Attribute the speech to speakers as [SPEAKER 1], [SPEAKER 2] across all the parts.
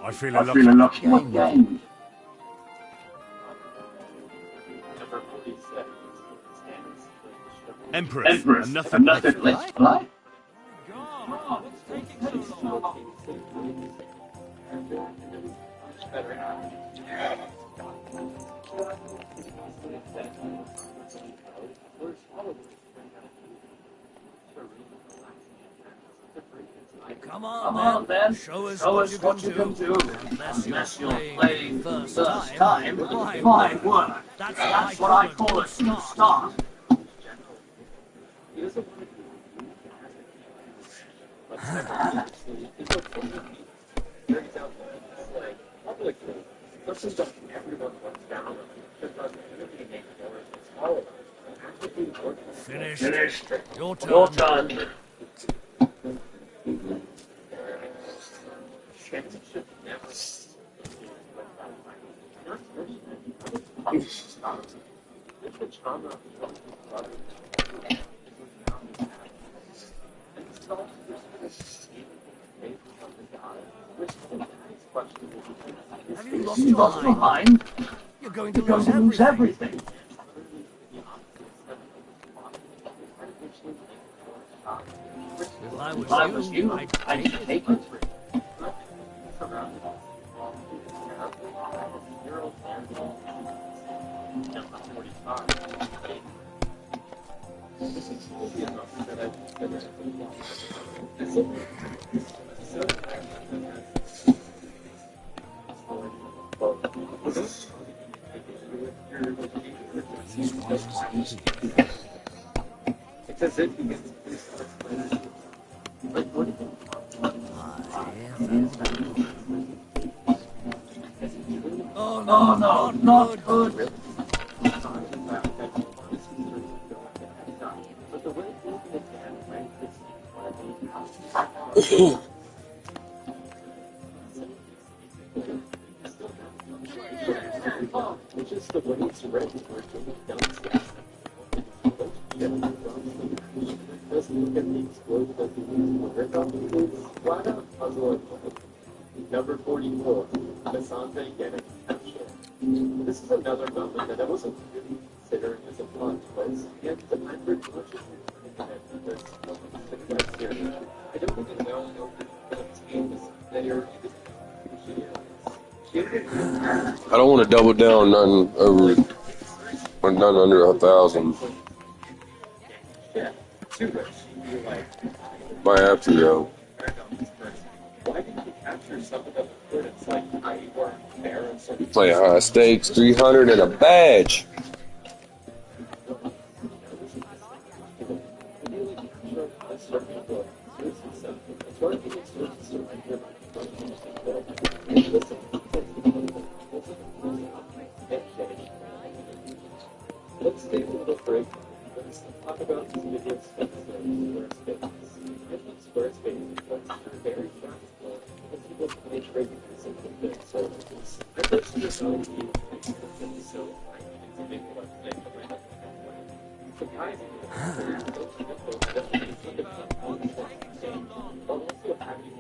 [SPEAKER 1] I feel a lucky game.
[SPEAKER 2] Empress,
[SPEAKER 1] Empress,
[SPEAKER 2] and nothing
[SPEAKER 1] let's fly.
[SPEAKER 3] Come
[SPEAKER 1] Come
[SPEAKER 3] on,
[SPEAKER 1] on then,
[SPEAKER 3] show us
[SPEAKER 1] what you can do.
[SPEAKER 3] Unless you're playing
[SPEAKER 1] first
[SPEAKER 3] first
[SPEAKER 1] time,
[SPEAKER 3] fine
[SPEAKER 1] work.
[SPEAKER 3] That's
[SPEAKER 1] what I call a good start.
[SPEAKER 3] Finished. Your turn.
[SPEAKER 1] Your turn.
[SPEAKER 3] Have you lost
[SPEAKER 1] You
[SPEAKER 3] your
[SPEAKER 1] lost your
[SPEAKER 3] mind?
[SPEAKER 1] mind.
[SPEAKER 3] You're going to
[SPEAKER 1] You're
[SPEAKER 3] lose
[SPEAKER 1] going to lose
[SPEAKER 3] everything.
[SPEAKER 1] everything.
[SPEAKER 3] If
[SPEAKER 1] If I was you,
[SPEAKER 3] I'd
[SPEAKER 1] I'd
[SPEAKER 3] take
[SPEAKER 1] take it.
[SPEAKER 4] It's as if he gets like what?
[SPEAKER 3] Oh
[SPEAKER 1] Oh
[SPEAKER 3] no,
[SPEAKER 1] no, not good.
[SPEAKER 4] It's just the way it's ready where it's really downstairs. Just look at the explosion of the news. It's flat out puzzle. Number 44, Asante getting captured. This is another moment that I wasn't really considering as a plot twist, yet the hybrid torture because I don't even know if the team is there.
[SPEAKER 5] I don't want to double down nothing over or nothing under 1,000.
[SPEAKER 4] Yeah, too much. You're like,
[SPEAKER 5] Might have to though.
[SPEAKER 4] why didn't you capture some of the footage? Like, I weren't there and so
[SPEAKER 5] Play high stakes, 300 and a badge.
[SPEAKER 4] Let's take a little break. Let's talk about this video Squarespace. I think Squarespace is very flexible. Let's people can trade something good services. I personally just know so I needed to make a website for my husband. So guys, while also having a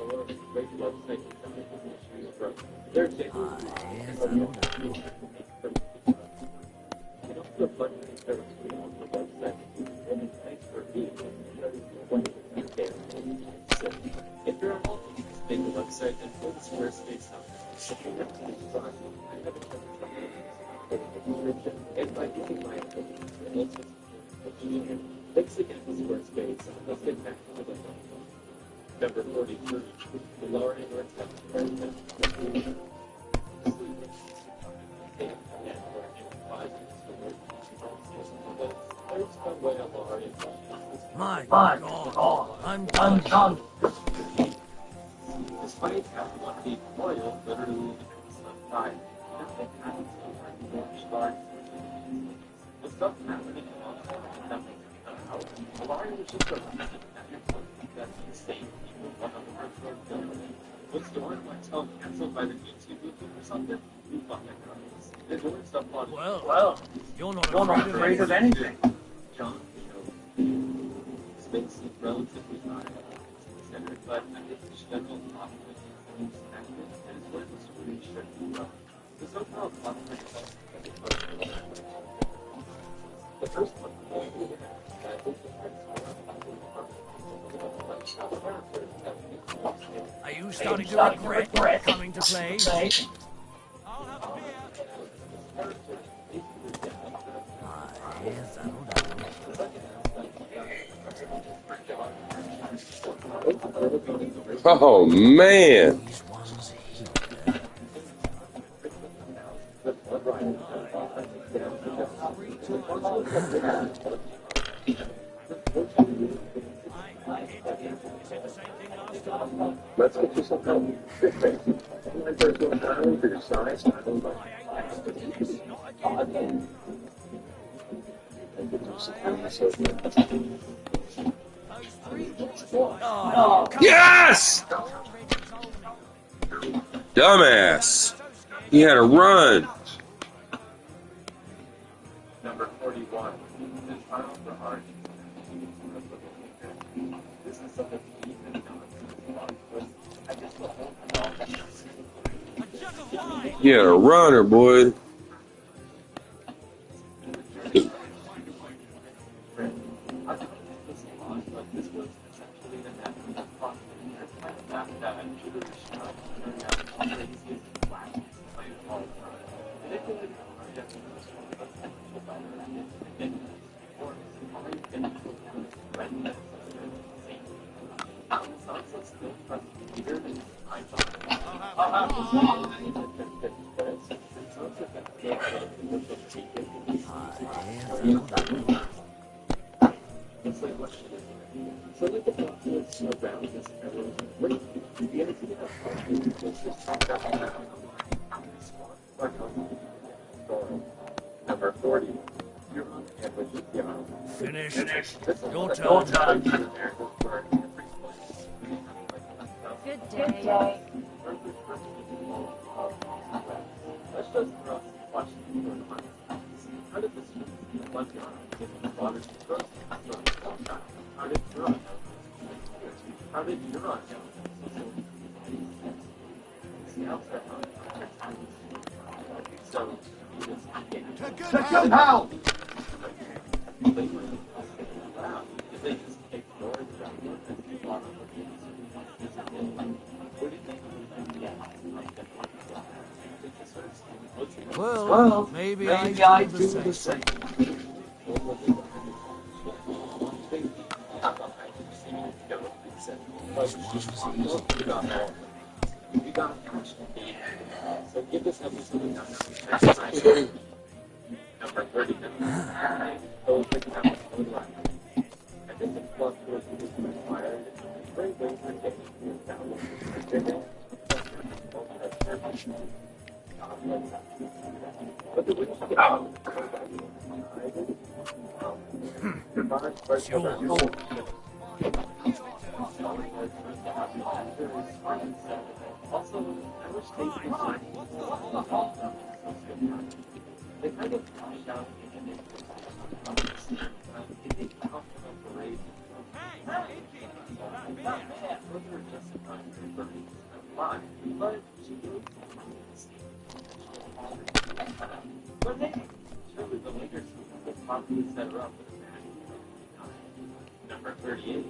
[SPEAKER 4] more great website from their genuine the funding service on the website. And it's nice for me because what is there. So if you're a multi, make a website and pull the Squarespace out. If you have to design, I have a description. And by using my thanks again to Squarespace. Let's get back to the number 43. The Lauren
[SPEAKER 3] My
[SPEAKER 1] My
[SPEAKER 3] God,
[SPEAKER 1] God,
[SPEAKER 3] I'm
[SPEAKER 1] I'm done.
[SPEAKER 4] Despite having one deep oil, literally time, nothing happens to start. The stuff happening nothing. Alarm was just a reason that's insane. People want to work for a film. What's the one like tell canceled by the YouTube or something? You fucking guys. They're doing stuff on
[SPEAKER 1] Well,
[SPEAKER 3] you're not
[SPEAKER 1] afraid of anything.
[SPEAKER 4] John, space is relatively high, considered, but I think the general population is active and The so-called the first one,
[SPEAKER 3] Are you starting to regret coming to play? I'll have a beer. Yes, that'll do.
[SPEAKER 5] Oh man.
[SPEAKER 3] These ones here. Is it the same thing last time?
[SPEAKER 4] let's get you some help. My personal time for your size.
[SPEAKER 3] Not again. Oh,
[SPEAKER 5] Yes! Dumbass. He had a run.
[SPEAKER 4] Number 41. The trial for art. This is something deep and nonsense. I just don't know.
[SPEAKER 5] He had a runner, boy.
[SPEAKER 4] This was essentially the net of fact that so like the confluence around this error, the idea of let's just talk about number 40. You're on and with the
[SPEAKER 3] Finished. Your
[SPEAKER 1] Your
[SPEAKER 3] turn.
[SPEAKER 1] turn.
[SPEAKER 2] Good day.
[SPEAKER 4] Let's just throw some questions. How did this water how did neurons how did neurons so
[SPEAKER 1] Check your pal.
[SPEAKER 4] they just ignored
[SPEAKER 3] Well, maybe I do the same.
[SPEAKER 4] So give this episode a number. Number 39. Those that count would like. I think the plus was required. Great way for getting down. But the witch also, I wish they kind of find out but surely the Lakers will probably set her up with a match. Number 38.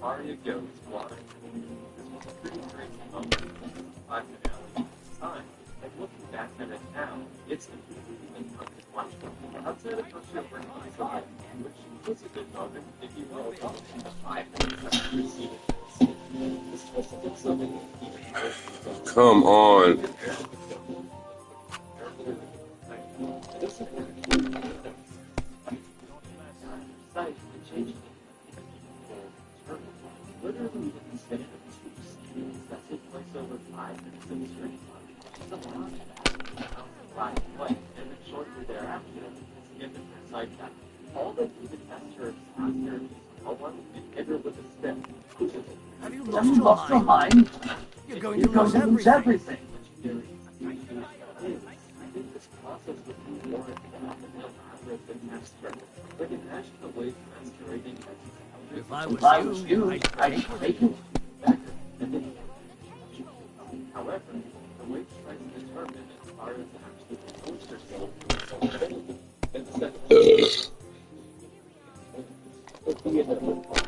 [SPEAKER 4] Aria goes water. This was a pretty crazy moment. Time. And looking back at it now, it's completely unconventional. Outside of Russia, which was a good moment, if you will, in the 5 minutes preceding this was something even worse.
[SPEAKER 5] Come on.
[SPEAKER 4] Literally the span of 2 scenes that take place over 5 minutes of screen time. Black and white, and then shortly thereafter, skip and recite that. All they do to test her after a one and hit her with a stick.
[SPEAKER 3] Have you
[SPEAKER 1] Have you
[SPEAKER 3] lost your mind?
[SPEAKER 1] You're
[SPEAKER 3] You're
[SPEAKER 1] going to lose everything.
[SPEAKER 4] I think this process would be more elaborate than master. Like imagine the way masquerading as
[SPEAKER 3] If I
[SPEAKER 1] If I was
[SPEAKER 3] was
[SPEAKER 1] you,
[SPEAKER 3] you,
[SPEAKER 1] I'd take it.
[SPEAKER 4] however, the way she tries to determine as far as actually composed herself in herself. And the second would be in a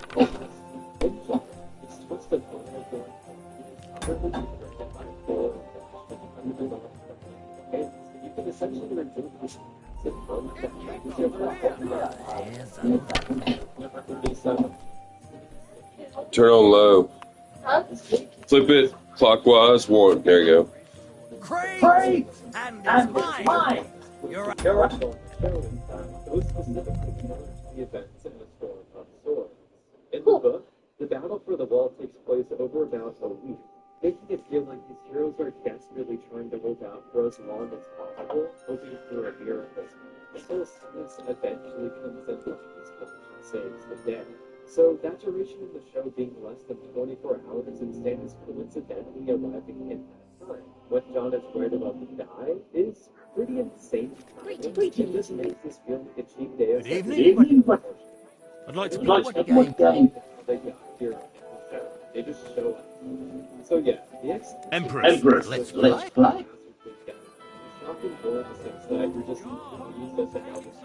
[SPEAKER 4] focus. Enjoy. It's twisted for her. Perfectly directed by four underdeveloped hands. You can essentially remove this syndrome that
[SPEAKER 5] Turn on low. Flip it clockwise. One. There you go.
[SPEAKER 3] Great! And it's mine! You're right.
[SPEAKER 4] Those specifically challenge the events in the Storm of Swords. In the book, the battle for the wall takes place over about a week, making it feel like these heroes are desperately trying to hold out for as long as possible, hoping for a miracle. Until Stannis eventually comes in with peaceful and saves the day. So that duration in the show being less than 24 hours and Stannis coincidentally arriving in that time, when Jon is worried about to die, is pretty insane. And this makes this feel like a cheap day of
[SPEAKER 3] Good evening. I'd like to play one game.
[SPEAKER 4] they got here in the show. They just show up. So yeah, the
[SPEAKER 3] Empress, let's play.
[SPEAKER 4] Nothing more in the sense that you're just used as an eldest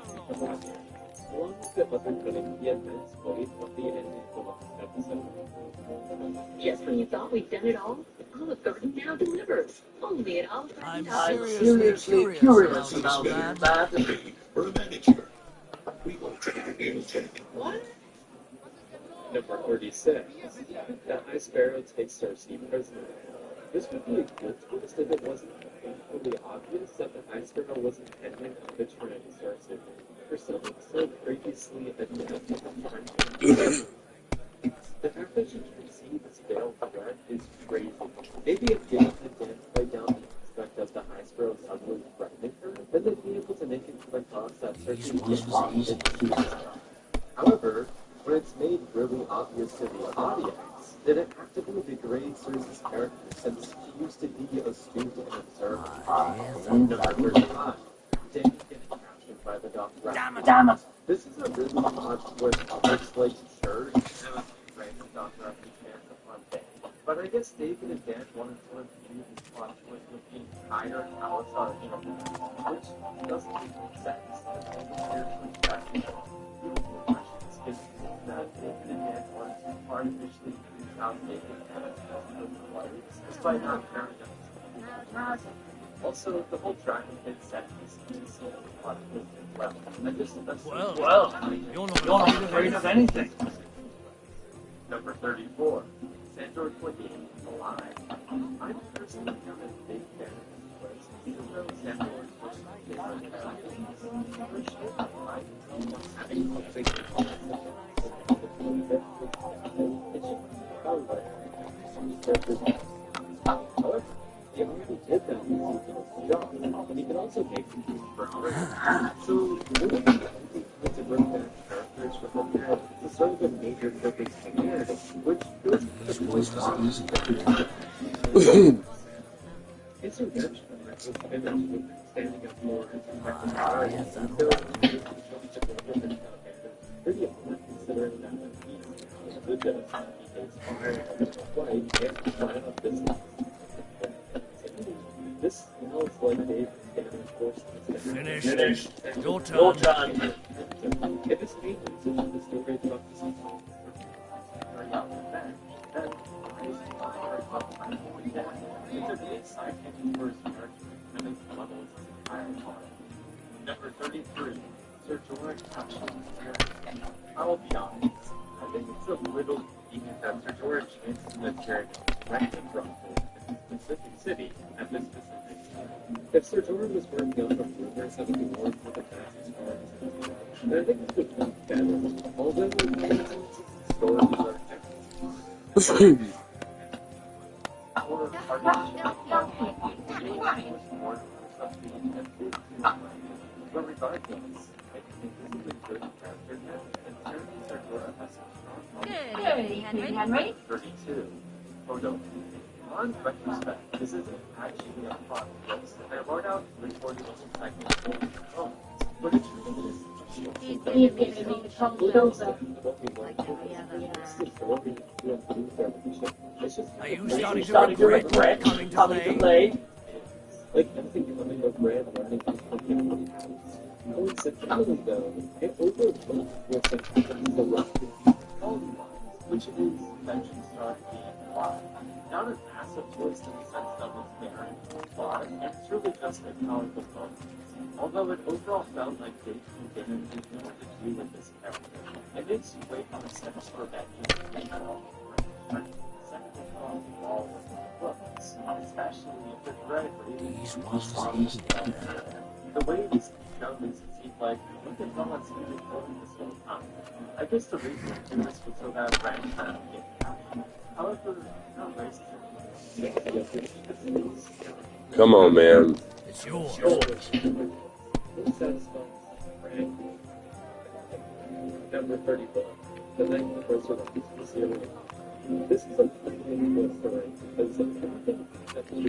[SPEAKER 4] along with the other cutting the immense weight of the ending of the last episode.
[SPEAKER 6] Just when you thought we'd done it all, Authority now delivers. Only at all.
[SPEAKER 3] I'm seriously curious about that.
[SPEAKER 1] For a manicure. We won't track anything.
[SPEAKER 6] What?
[SPEAKER 4] Number 36. The High Sparrow takes Cersei prisoner. This would be a good twist if it wasn't painfully obvious that the High Sparrow was intending on betraying Cersei. For something so previously adept at friendship. The fact that she can see this veiled threat is crazy. Maybe if Gideon and Dan played down the aspect of the High Sparrow suddenly threatening her, then they'd be able to make it come across that Cersei is. However, when it's made really obvious to the audience, then it actively degrades Cersei's character since she used to be astute and observant. Number 35. Dany getting captured by the Dothraki.
[SPEAKER 3] Damn it!
[SPEAKER 4] This is a really odd twist. It's like, sure, it was random Dothraki chance upon Dany, but I guess David and Dan wanted to infuse this plot twist with the entire house which doesn't make sense. Spiritually practical. Beautiful questions is that David and Dan wanted to artificially use out David and his wives, despite not carrying out. Also, the whole dragon pit set is a plot twist as well.
[SPEAKER 3] You're not afraid of anything.
[SPEAKER 4] Number 34. Sandor Clegane alive. I'm personally not a big fan of this place, even though Sandor is one of my favorite characters. Having a big however, they already did that with Job, and he can also make them for others. So, really, to bring back characters from the past is sort of a major purpose of the narrative, which goes to the point It's a rich standing up more pretty hard considering that the death is quite and final business. This smells like Dave Cannon forced.
[SPEAKER 3] Finished. Your turn.
[SPEAKER 4] If it's made into the story about this then it's a big sidekick for his character and its levels higher. Number 33, Sir Jorah capturing. I will be honest, I think it's a little unique that Sir Jorah chances the character random brothel in a specific city at this specific time. If Sir Jorah was working on the rumors of the war for the fastest cars, then I think this would be better, although the stories are different. But regardless, I think this is a good character and apparently Sir Jorah has some strong
[SPEAKER 2] Good evening, Henry.
[SPEAKER 4] 32. Oh no. On retrospect, this isn't actually a plot twist. I wrote out 3/4 seconds of but it's really is.
[SPEAKER 2] He's giving me the trouble. Like every other man.
[SPEAKER 3] Are you starting to regret coming to play?
[SPEAKER 4] like as becoming a brand running company house. Coincidentally though, it overlooked what's the rough quality lines, which is mentioned start being wide. Not a massive twist in the sense that was there, but it's really just a powerful moment. Although it overall felt like Jason didn't know what to do with this character. It makes you wait on a sense for that especially if the thread
[SPEAKER 3] These ones.
[SPEAKER 4] the way these shows seem like what the hell has been recording this whole time. I guess the reason to do this was so that Brand can get happy. However, no race
[SPEAKER 5] Come on, man.
[SPEAKER 3] It's yours.
[SPEAKER 4] Number 34. The night before surrender. This is a pretty good story because everything that she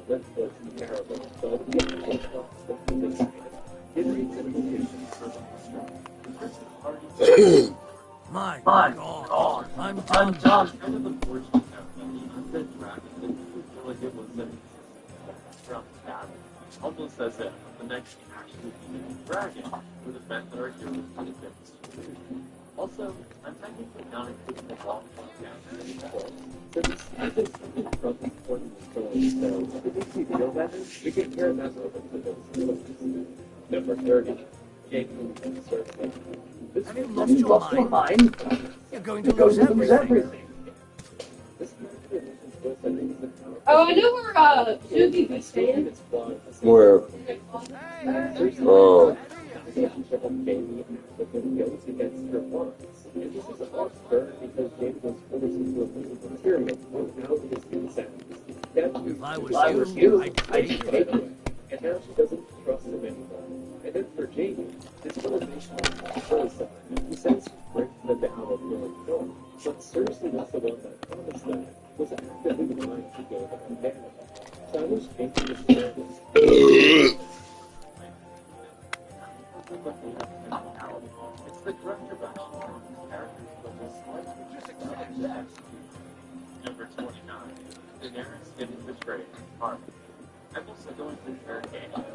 [SPEAKER 4] just went was terrible. So the it reads invitations for the person already
[SPEAKER 3] My God. I'm done.
[SPEAKER 4] kind of unfortunate that the undead dragon didn't feel like it was from battle. Almost as if the next actually being a dragon would have meant that our heroes would have been destroyed. Also, I'm technically not including the long podcast anymore. Since I just something from this point in the story, so if it makes you feel better, we can hear that over to those feelings. Number 30. Game and surfing.
[SPEAKER 3] Have you lost your mind? You're going to lose everything.
[SPEAKER 4] This was, I think, is the
[SPEAKER 6] Oh, I know where Suki was staying.
[SPEAKER 5] Where? Oh.
[SPEAKER 4] Goes against her wants. And this is all spurred because James was forced into a physical material without his consent.
[SPEAKER 3] If I was you, I'd take it.
[SPEAKER 4] And now she doesn't trust him anymore. And then for Jamie, this realization is suicide. He says break the vow of going home, but Cersei was the one that promised that, was actively trying to go there and ban it. So I wish Jamie was there. It's the director of characters, but the slight Number 29. Daenerys getting betrayed. Harvey. I'm also going to compare Daniels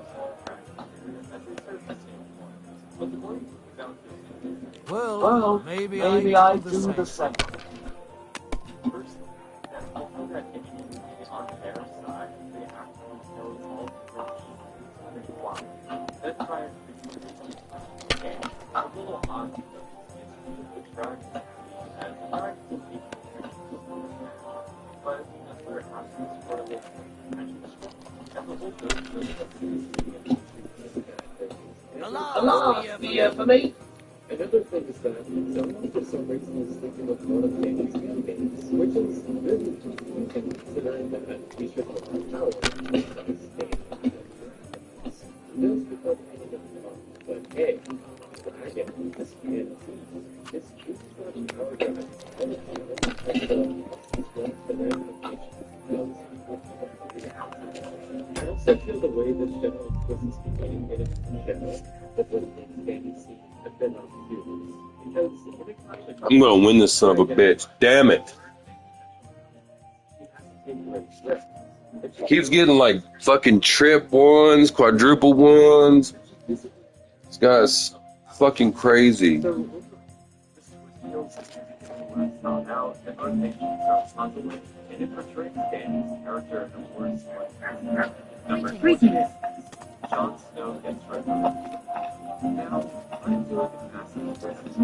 [SPEAKER 4] as they serve the same point. But the more you think about this,
[SPEAKER 3] Well, maybe I do the same.
[SPEAKER 4] personally, that although that anyone is on their side, they actually know all the reasons why. That prior to the and a little odd because the drug and the drug will be but that's where it happens for a little and the whole
[SPEAKER 3] Hello,
[SPEAKER 4] for me. Another thing is that someone for some reason is thinking of one of Danny's campaigns, which is really interesting considering that he should have power. He does become anything but hey, dragon, this man, it's too much power drive. I also feel the way the show was communicated in the show that would make Danny seem a bit obtuse. Because when it comes to
[SPEAKER 5] I'm gonna win this son of a bitch. Damn it. Keeps getting like fucking trip ones, quadruple ones. This guy's fucking crazy.
[SPEAKER 4] Number 20. Jon Snow gets rid of it. Now, I'm doing a massive versus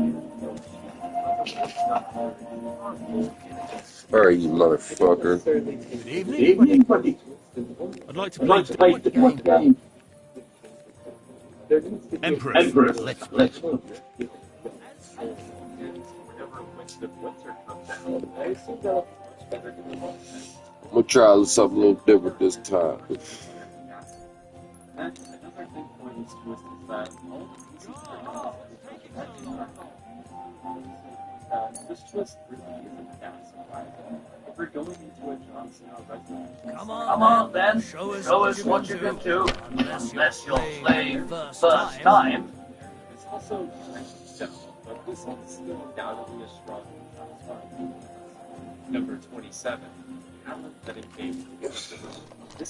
[SPEAKER 5] Alright, you motherfucker.
[SPEAKER 3] Good evening, buddy. I'd like to play the game. Empress. Let's
[SPEAKER 4] whenever the winter comes out, I assume that'll be much better than the one.
[SPEAKER 5] I'm gonna try something a little different this time.
[SPEAKER 4] And another big point is twist is that all the pieces are this twist really isn't that surprising. If we're going into a Jon Snow resurrection,
[SPEAKER 3] Come on, then. Show us what you can do. Unless you'll play first time.
[SPEAKER 4] it's also no, but this is still undoubtedly a strong satisfying. Number 27. Alan getting paid. This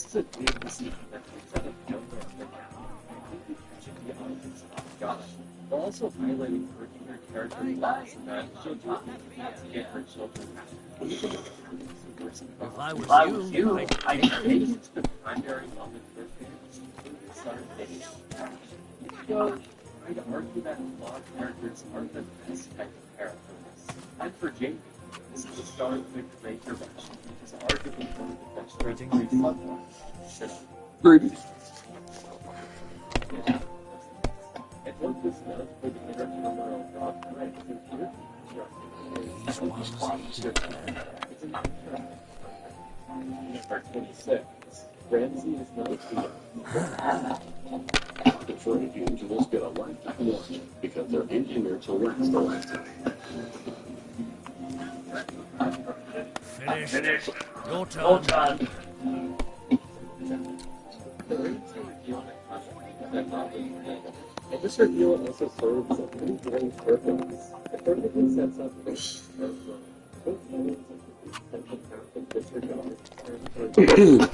[SPEAKER 4] is a big scene that brings While also highlighting particular character flaws that she'll do to get her children back.
[SPEAKER 3] If I was you, I'd
[SPEAKER 4] The primary moment for fans started dating. So, I'd argue that flawed characters aren't the best type of characters. And for Jamie, this is the start of the great direction, which is arguably one of the best
[SPEAKER 3] Greetings.
[SPEAKER 4] Shut up.
[SPEAKER 5] Greetings.
[SPEAKER 4] And what this does for the intertemporal broad thread is it
[SPEAKER 3] These ones
[SPEAKER 4] It's an Number 26. Ramsey is not a
[SPEAKER 1] The furry angels get a lifetime warranty because they're engineered to last a lifetime.
[SPEAKER 3] finished. Your turn.
[SPEAKER 4] And this reveal also serves as a pretty great purpose. It perfectly sets up both elements of the potential path of disregard and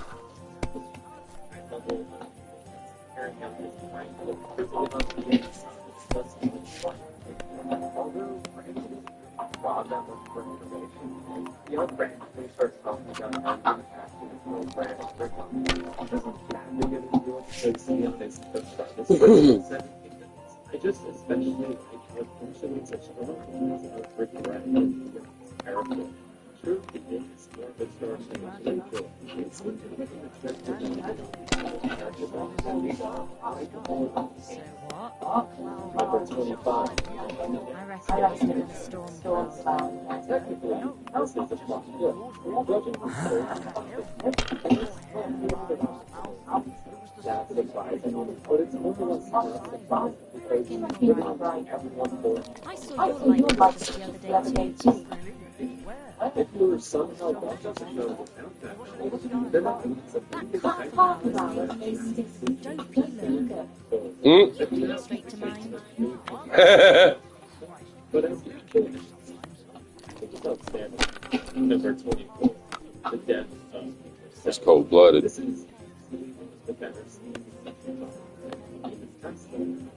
[SPEAKER 4] carrying out this mindful principle of the less even fun. Although Ramsey robbed that much for information, beyond Brand, when he starts talking about how being active is no brand curriculum, he doesn't badly get into it because he thinks this is I just especially like how tension is such strong themes of regret and character. True, it is more of a story than Rachel. It's significant expression Number 25.
[SPEAKER 2] I reckon it was a storm.
[SPEAKER 4] Technically, this is a plot. Yeah, judging that's surprising, but it's only what's not surprising because we're not right everyone for
[SPEAKER 2] I saw your light the other day too.
[SPEAKER 4] if you're somehow watching the show without that, then that means a pretty good
[SPEAKER 2] Part about it is this dopey look.
[SPEAKER 5] Mm.
[SPEAKER 2] Straight to mind.
[SPEAKER 4] But as you finish, I think it's outstanding. Number 24, the death of
[SPEAKER 5] It's cold blooded.
[SPEAKER 4] This is the better scene.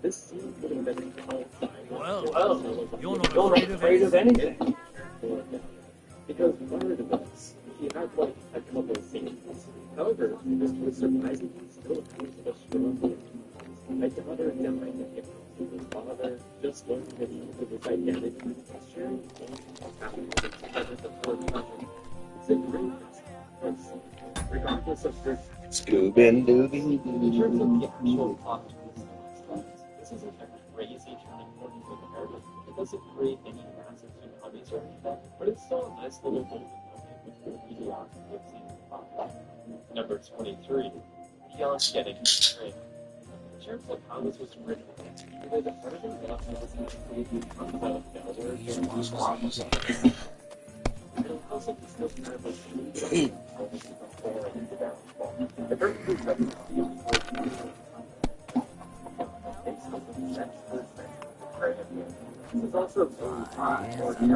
[SPEAKER 4] This scene would have been called
[SPEAKER 3] Well, you're not afraid of anything.
[SPEAKER 4] Because prior to this, he had like a couple of scenes. However, this was surprisingly still appears to a strong movie. My daughter died at him. His father just learned that he was his identity and sharing things happening with the fourth country. It's a great message. Regardless of her
[SPEAKER 5] Scoobin' Dooby.
[SPEAKER 4] in terms of the actual plot twist and this isn't a crazy turning point for the narrative. It doesn't create any massive tsunamis or anything, but it's still a nice little bit of a with mediocrity of season 5. Number 23, Beyond Getting Straight. In terms of how this was written, either the version enough of this movie becomes a failure and it also distills kind of like the perfectly set this is also really hard for the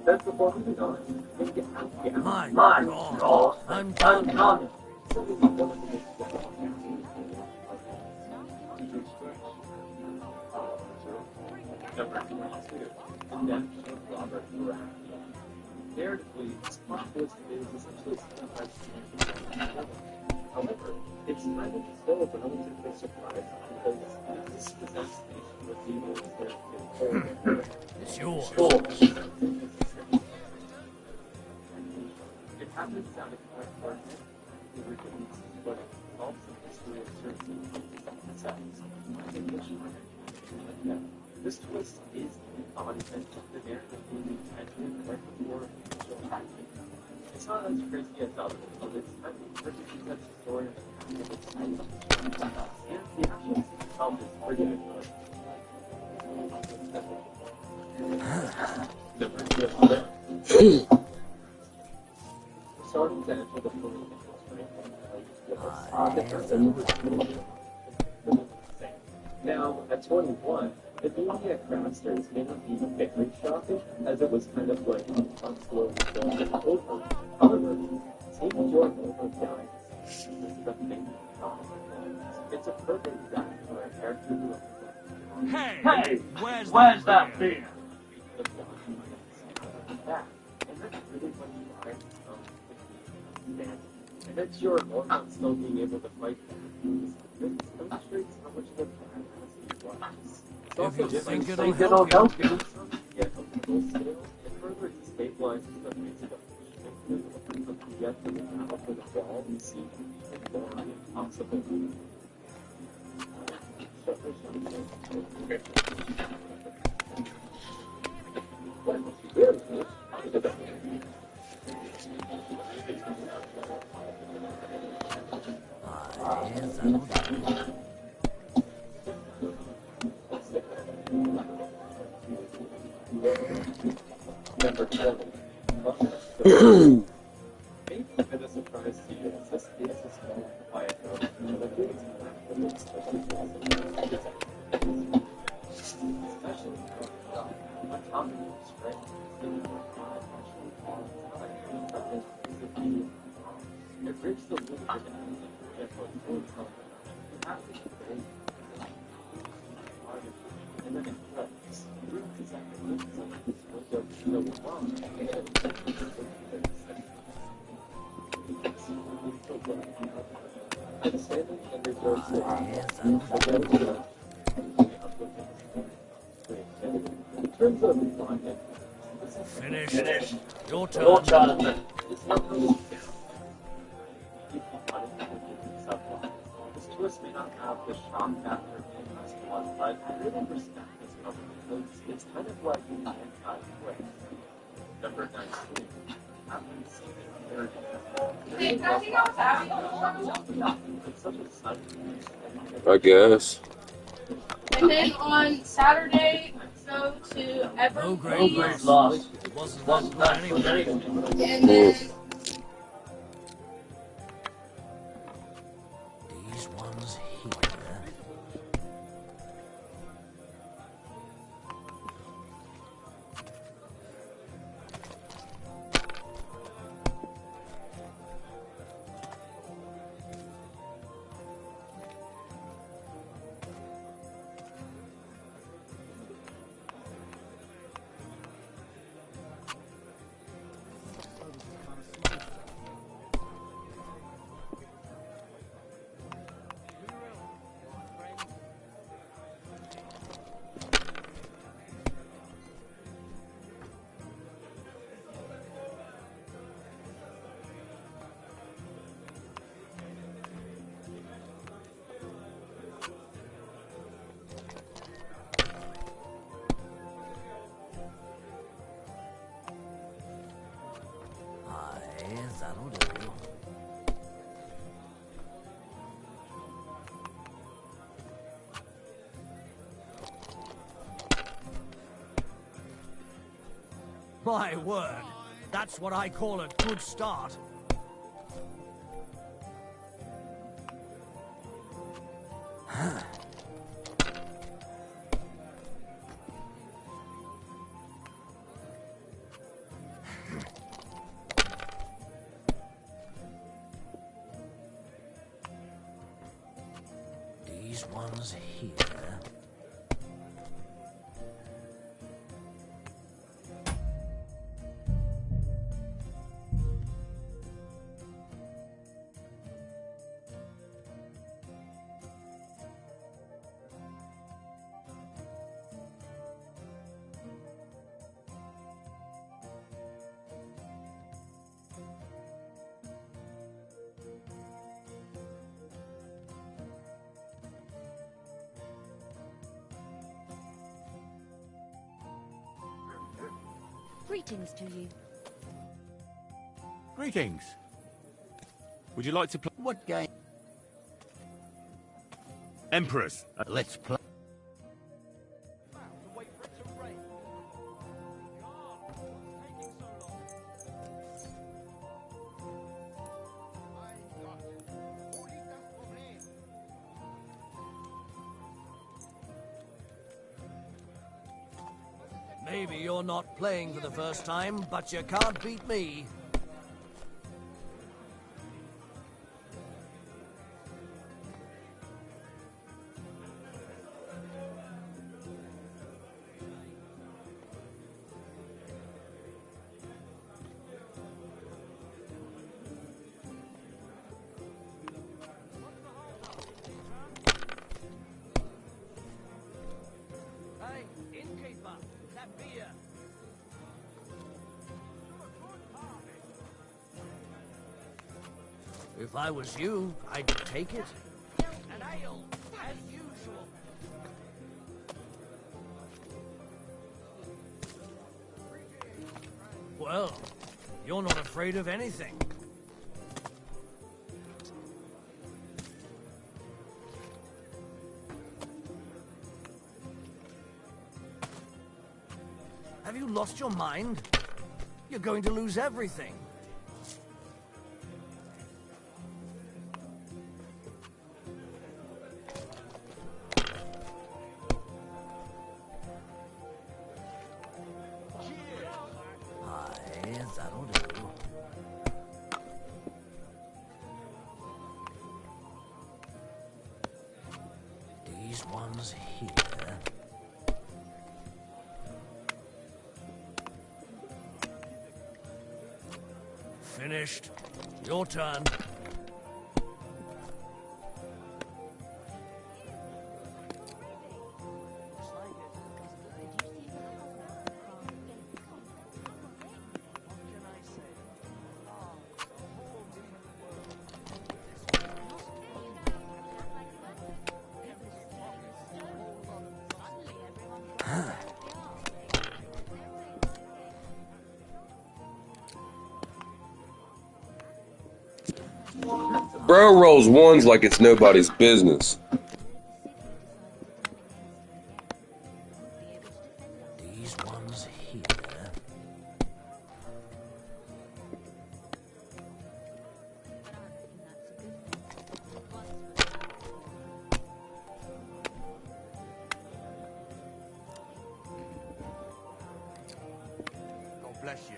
[SPEAKER 4] that's the point of it.
[SPEAKER 3] My God, I'm done.
[SPEAKER 4] Number 22, Death of Robert Baratheon. Narratively, this plot twist is essentially sometimes however, it's kind of still a relatively surprising because this presents the reveals that
[SPEAKER 3] It's yours.
[SPEAKER 4] it happens out of character, the ridiculous, but also the history of certain themselves. This twist is the embodiment of the narrative movie and right before initial action. It's not as crazy as others, but it's kind of perfectly sets the story of its time. And the action itself is pretty good. Starting to enter the film. Now, at 21, the movie at Crafters may not be very shocking, as it was kind of like a slowly going over. However, This is the thing. It's a perfect guy for a character who
[SPEAKER 3] Hey, where's that beer?
[SPEAKER 4] yeah, and that's really what you are. And it's your hormone still being able to fight back. It demonstrates how much of a badass he was. It's also
[SPEAKER 3] If you think
[SPEAKER 4] just
[SPEAKER 3] it'll help you.
[SPEAKER 4] get a full scale, it further destabilizes the physical. Yet the battle for the ball seems even more impossible. Number 7. Maybe a bit of surprise to you is this is a small quiet note, but I think it's especially what Tommy was right. It breaks the loop of the and then it cuts. In terms of
[SPEAKER 3] Finish. Your turn.
[SPEAKER 4] it's not really this twist may not have the shock factor in this one, but I really respect this cover because it's kind of like an anti-twist. Number 19. After seeing it's such a sudden
[SPEAKER 5] I guess.
[SPEAKER 2] And then on Saturday, go to
[SPEAKER 3] No great
[SPEAKER 2] Everglades.
[SPEAKER 3] loss. Wasn't that anyway.
[SPEAKER 2] And then
[SPEAKER 3] These ones here. That'll do. My word, that's what I call a good start. These ones here.
[SPEAKER 7] Greetings to you.
[SPEAKER 8] Greetings. Would you like to play?
[SPEAKER 3] What game?
[SPEAKER 8] Emperors.
[SPEAKER 3] Let's play. Maybe you're not playing for the first time, but you can't beat me. If I was you, I'd take it. And ale, as usual. Well, you're not afraid of anything. Have you lost your mind? You're going to lose everything. Aye, that'll do. These ones here. Finished. Your turn.
[SPEAKER 5] Bro rolls ones like it's nobody's business.
[SPEAKER 3] These ones here.
[SPEAKER 8] God bless you.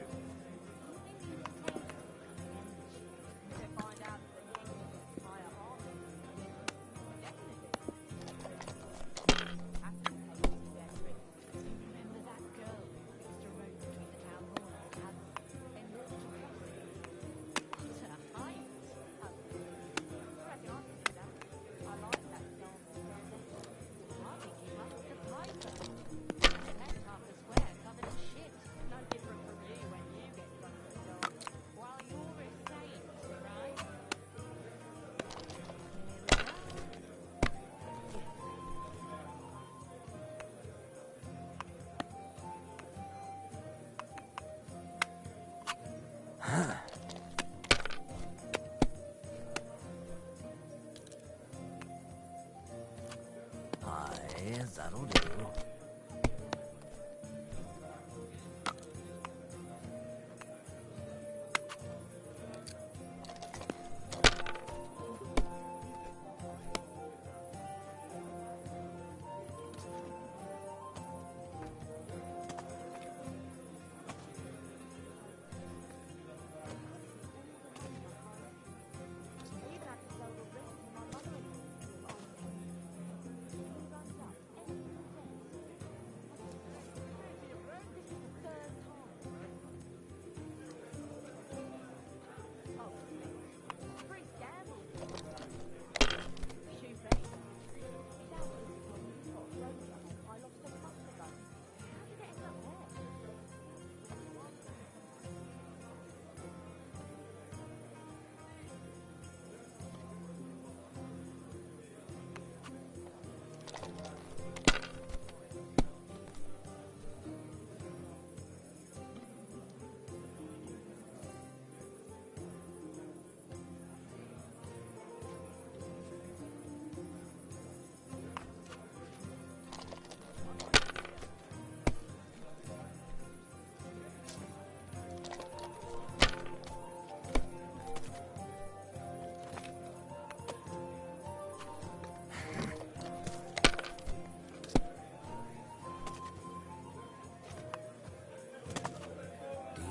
[SPEAKER 3] Aye, that'll do.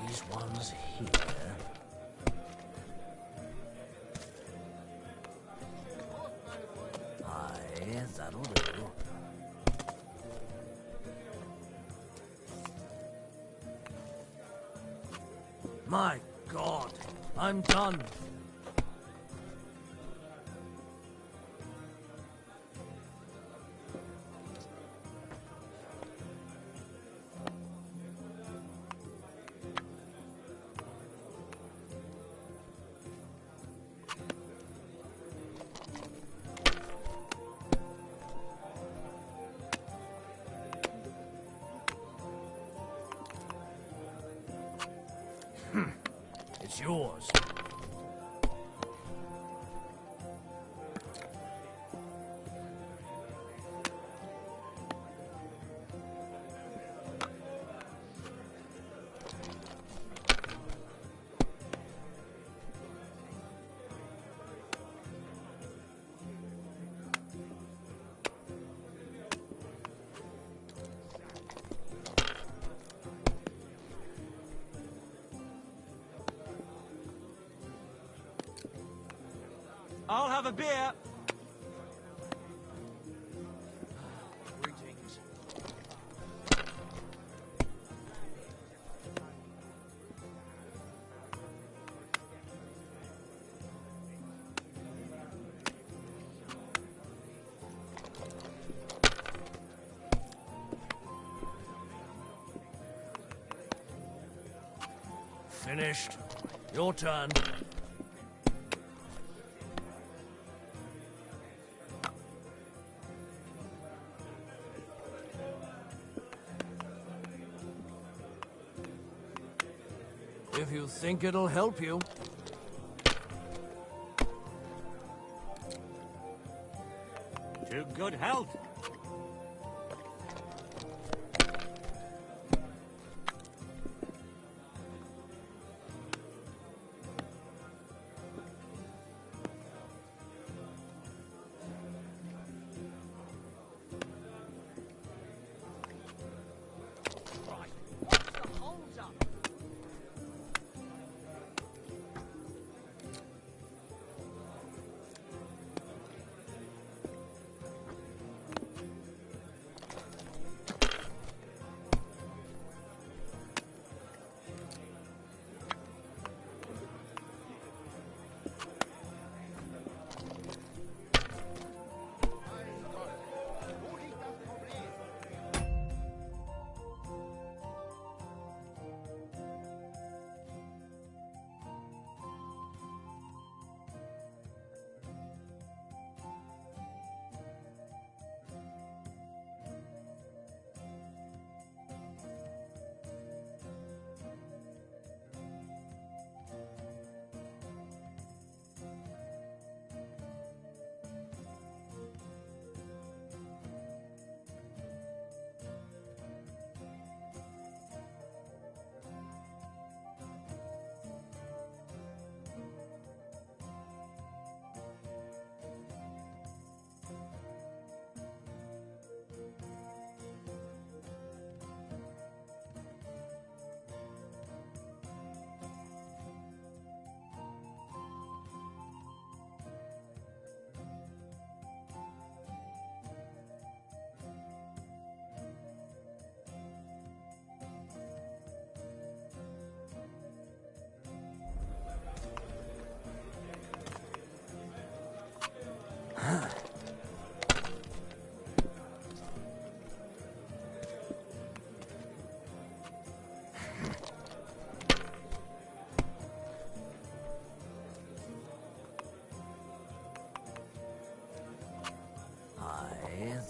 [SPEAKER 3] These ones here. Aye, that'll do. My God, I'm done. It's yours.
[SPEAKER 8] I'll have a beer.
[SPEAKER 3] Greetings. Finished. Your turn. If you think it'll help you.
[SPEAKER 8] To good health.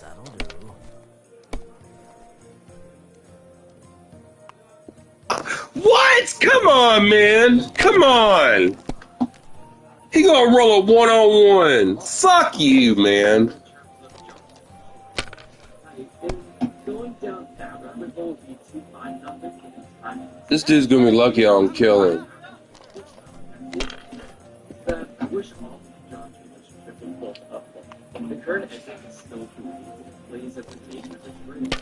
[SPEAKER 3] That'll do.
[SPEAKER 5] What? Come on, man. Come on. He gonna roll a one-on-one. Fuck you, man. This dude's gonna be lucky I don't kill him.
[SPEAKER 4] The current ending is still plays at the stage of the bridge.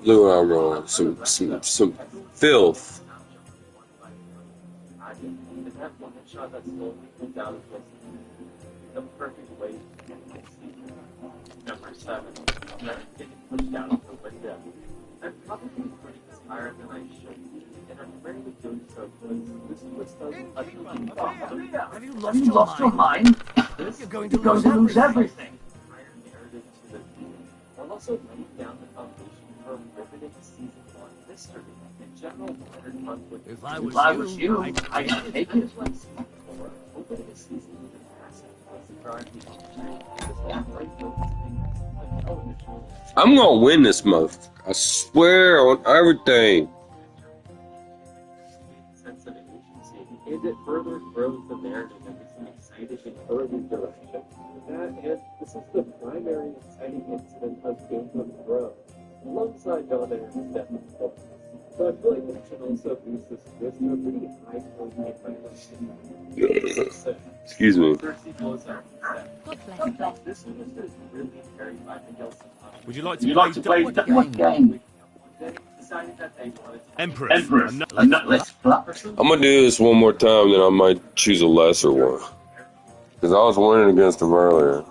[SPEAKER 5] Blue eye roll. Some filth.
[SPEAKER 4] That one shot that slowly moved out of place. The perfect way to get my seat. Number 7. Getting pushed down the window. I'm probably putting this higher than I should. And I'm rarely doing so because this twist doesn't
[SPEAKER 3] Have you lost your mind? You're going to lose everything.
[SPEAKER 4] Higher narrative to the view, while also laying down the foundation for a riveting season 1 mystery. In general, modern conflict.
[SPEAKER 3] If I was you, I'd take it.
[SPEAKER 4] Opening a season with an asset was the priority. Because that right was television.
[SPEAKER 5] I'm gonna win this month. I swear on everything.
[SPEAKER 4] and it further grows the narrative into some exciting and early direction. That, and this is the primary exciting incident of Game of Thrones, alongside John Aaron's death and focus. So I feel like it should also boost this twist to a pretty high point in my life.
[SPEAKER 5] Excuse me.
[SPEAKER 4] Cersei blows out the set.
[SPEAKER 7] God bless.
[SPEAKER 4] This twist is really carried by the Gelson.
[SPEAKER 8] Would you like
[SPEAKER 1] Would you like to play
[SPEAKER 7] What
[SPEAKER 1] what game?
[SPEAKER 4] They decided that they wanted to
[SPEAKER 8] Empress.
[SPEAKER 1] A nutless flap.
[SPEAKER 5] I'm gonna do this one more time, then I might choose a lesser one. Because I was winning against him earlier.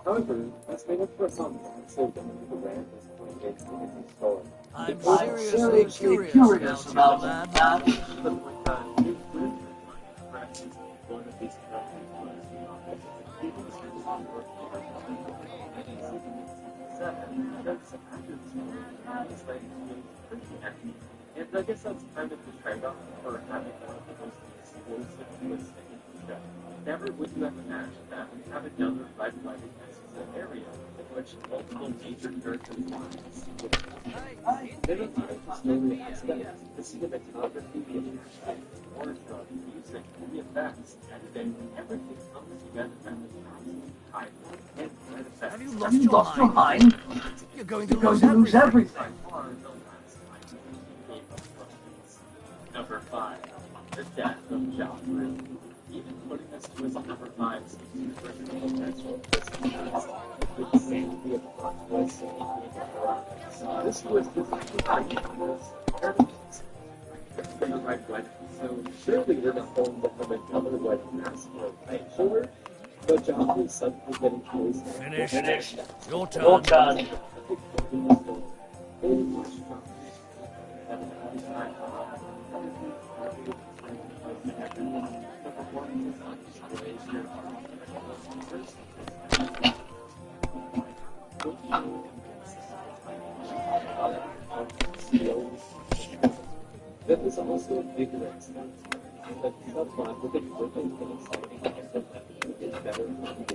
[SPEAKER 4] However, that's made up for some so that the brand is playing it in its story.
[SPEAKER 3] I'm
[SPEAKER 1] Seriously curious about that.
[SPEAKER 4] But with new Blizzard practice, one of these characters was people spend on work and I guess that's kind of the trade-off for having one of the most explosive twists in the show. Never would you have imagined that we have another red-lighted area in which multiple major characters' lives. Then it's not just story aspects. The cinematography, the action, wardrobe, music, the effects, editing, everything comes together at the absolute height. And
[SPEAKER 3] Have you
[SPEAKER 1] Have you lost your mind?
[SPEAKER 3] You're going
[SPEAKER 1] You're
[SPEAKER 3] to
[SPEAKER 1] going
[SPEAKER 3] lose
[SPEAKER 1] to lose
[SPEAKER 3] everything.
[SPEAKER 1] everything.
[SPEAKER 4] by far the last time Game of Thrones. Number 5, The Death of Joffrey. Even putting this to as a number 5 seems to bring the potential of this cast with the sanity of plot twists and Game of Thrones. This twist is actually right, so surely we're not going to have another massacre, right? Sure, but Joffrey's suddenly getting poisoned.
[SPEAKER 3] Finished. Your turn.
[SPEAKER 1] Your turn.
[SPEAKER 4] That is also a bigger extent. That subplot with a dripping and exciting is better than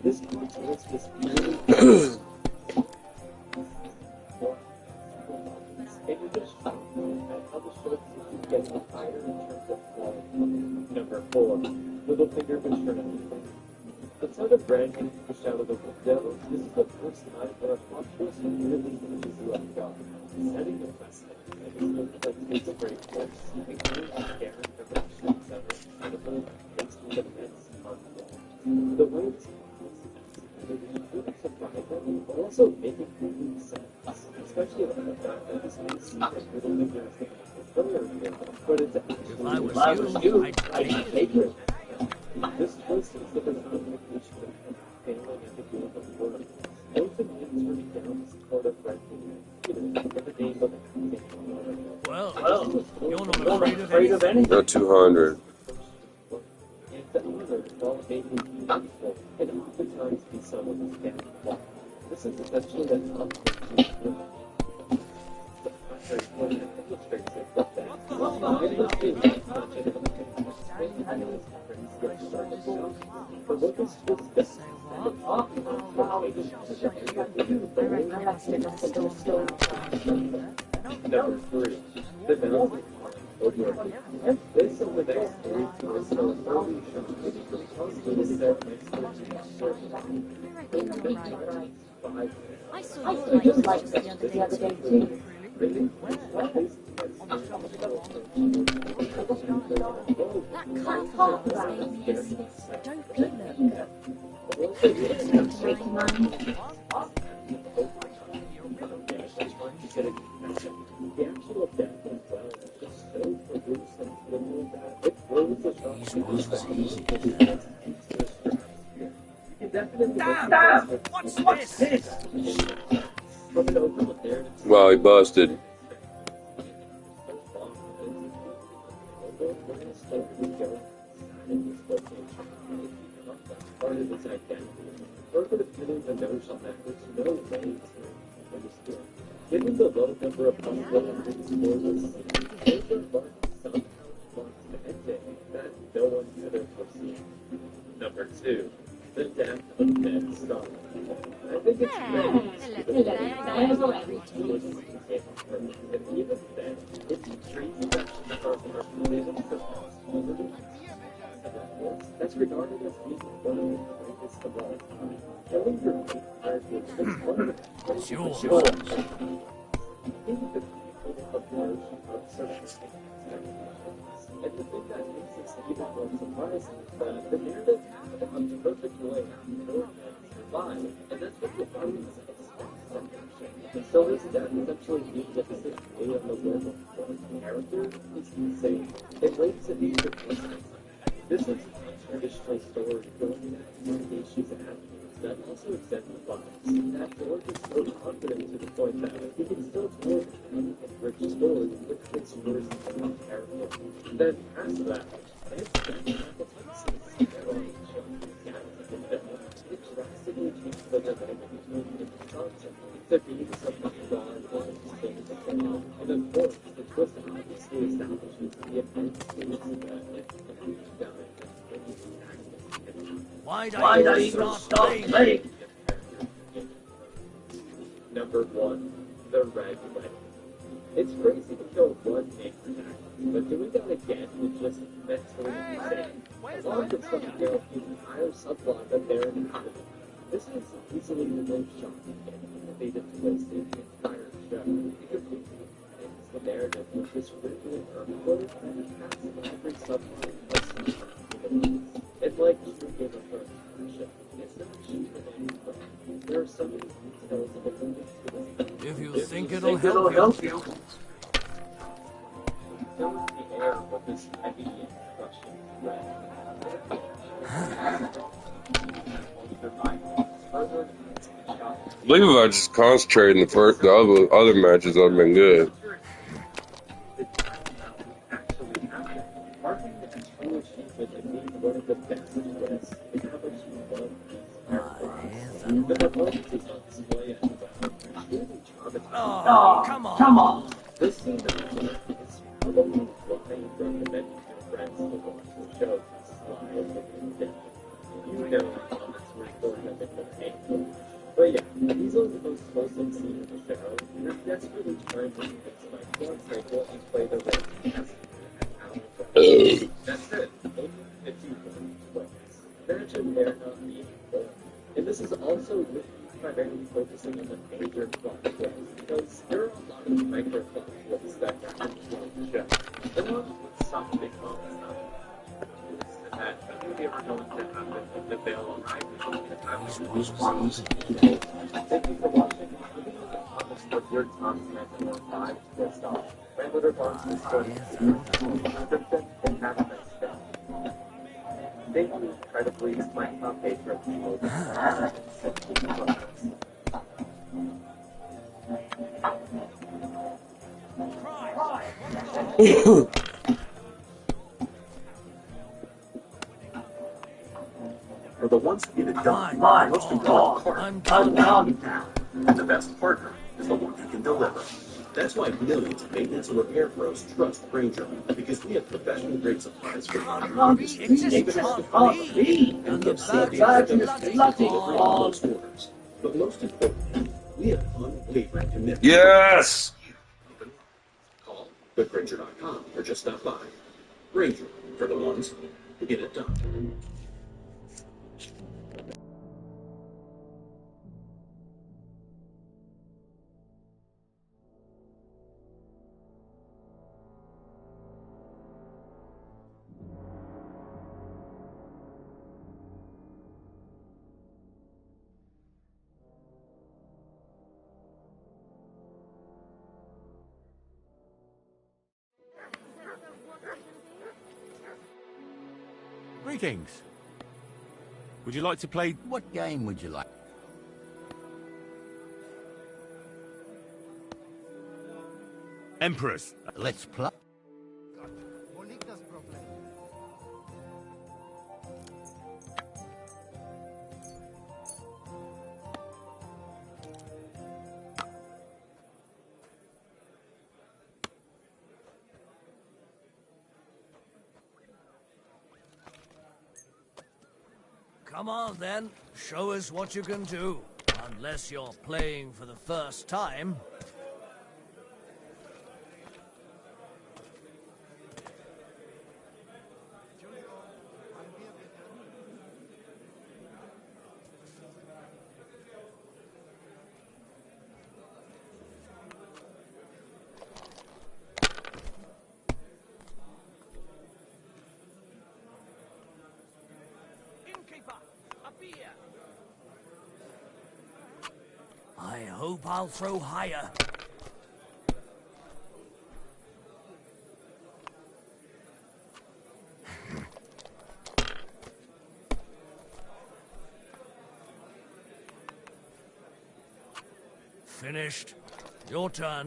[SPEAKER 4] this. This twist is really and you're just shocked at how the show keeps getting higher in terms of quality. Number 4, Littlefinger betrayal. The son of Bran getting pushed out of the window, this is the first time that a plot twist really is let go, setting the precedent. And it's like it's a great course, including character direction, etc. incredible, makes me immense conflict. The way it's including surprising, but also making complete sense, especially about the fact that this may seem like Littlefinger is the player here, but it's actually
[SPEAKER 3] If I was you,
[SPEAKER 4] I'd take it. This twist is the personification of failing at the game of work. Both of them turning down the support of Franklin, in the name of
[SPEAKER 3] Well,
[SPEAKER 1] Well,
[SPEAKER 3] you're not
[SPEAKER 1] you're not
[SPEAKER 3] afraid
[SPEAKER 1] afraid
[SPEAKER 3] of
[SPEAKER 1] of
[SPEAKER 3] anything.
[SPEAKER 5] Got 200.
[SPEAKER 4] and the other, while making beautiful, can oftentimes be someone's downfall. This is essentially the conflict between the contrary point that illustrates it, but that for what this twist does, Number 3, the Mountain over. And based on the next 3 twists are early shown, possibly the set next 5.
[SPEAKER 7] I saw you like this the other day too.
[SPEAKER 4] Really?
[SPEAKER 7] That can't hold this dopey
[SPEAKER 4] The actual death as well is just so produced and literal that it throws the shock. You can definitely
[SPEAKER 3] What's this?
[SPEAKER 4] from an overlook there.
[SPEAKER 5] Wow, he busted.
[SPEAKER 4] Part of its identity. Or could have given the notion that there's no way to understand. Given the low number of possibilities for this, those are marked some marks to ending that no one could have foreseen. Number 2, the death of Ned Stark. I think it's great. And even then, it's trees that That's regarded as being one of the greatest of all time. Killing your main character is one of the
[SPEAKER 3] It's yours.
[SPEAKER 4] Sure. Even the people of March are certain. And the thing that makes this even more surprising is that the narrative had a perfect way for them to survive, and that's what the audience expects from their show. So his death essentially means that this is way on the web of one character is insane. It makes it even more. This is a traditional story going back to the issues and avenues that also exemplifies that George is so confident to the point that he can still tell an rich story with its worst character. Then past that, it's it drastically changes the dynamic between the concept to being something broad and things and of course the twist obviously establishes the immense things that
[SPEAKER 3] Why don't you start playing?
[SPEAKER 4] Number 1, the Red Wedding. It's crazy to kill one main protagonist, but doing that again is just mentally insane. Along with some of the entire subplot that they're inhabiting. This is easily the most shocking and innovative twist in the entire show. It completely ends the narrative with this rippling earthquake and passes every subplot of some it's like true Game of Thrones show. It's not cheap in any way. There are so many details of the movie to this.
[SPEAKER 3] If you think it'll help you.
[SPEAKER 4] Fills the air with this heavy and crushing threat.
[SPEAKER 5] I believe if I just concentrated in the other matches, I'd have been good.
[SPEAKER 4] One of the best twists is how much you love these characters. The performance is on display at really traumatizing.
[SPEAKER 3] Come on.
[SPEAKER 4] This scene is probably why you recommend your friends to watch the show. You know comments were going up in the painful. But yeah, these are the most wholesome scenes in the show. You're desperately trying to convince my fiance cycle and play the role. That's it. Imagine there not being more. And this is also primarily focusing on the major plot twists, because there are a lot of micro plot twists that happen throughout the show. And one with some big moments that maybe ever going to happen if the veil arrives in the time of Thank you for watching. Leave in the comments what your top 10 or 5 twists are. Grandmother Barnes is going to description and have a nice day. Thank you incredibly to my top patrons who will be
[SPEAKER 1] For the ones who get it done, most important part,
[SPEAKER 3] I'm
[SPEAKER 1] done now. And the best partner is the one who can deliver. That's why millions of maintenance and repair pros trust Granger, because we have professional grade supplies for industry.
[SPEAKER 3] It just can't be.
[SPEAKER 1] And we have safety for all most orders. But most importantly, we have unwavering commitment.
[SPEAKER 5] Yes!
[SPEAKER 1] Call quickgranger.com or just stop by. Granger, for the ones who get it done.
[SPEAKER 8] Greetings. Would you like to play?
[SPEAKER 9] What game would you like?
[SPEAKER 8] Emperors.
[SPEAKER 9] Let's play.
[SPEAKER 3] Come on then, show us what you can do. Unless you're playing for the first time. hope I'll throw higher. Finished. Your turn.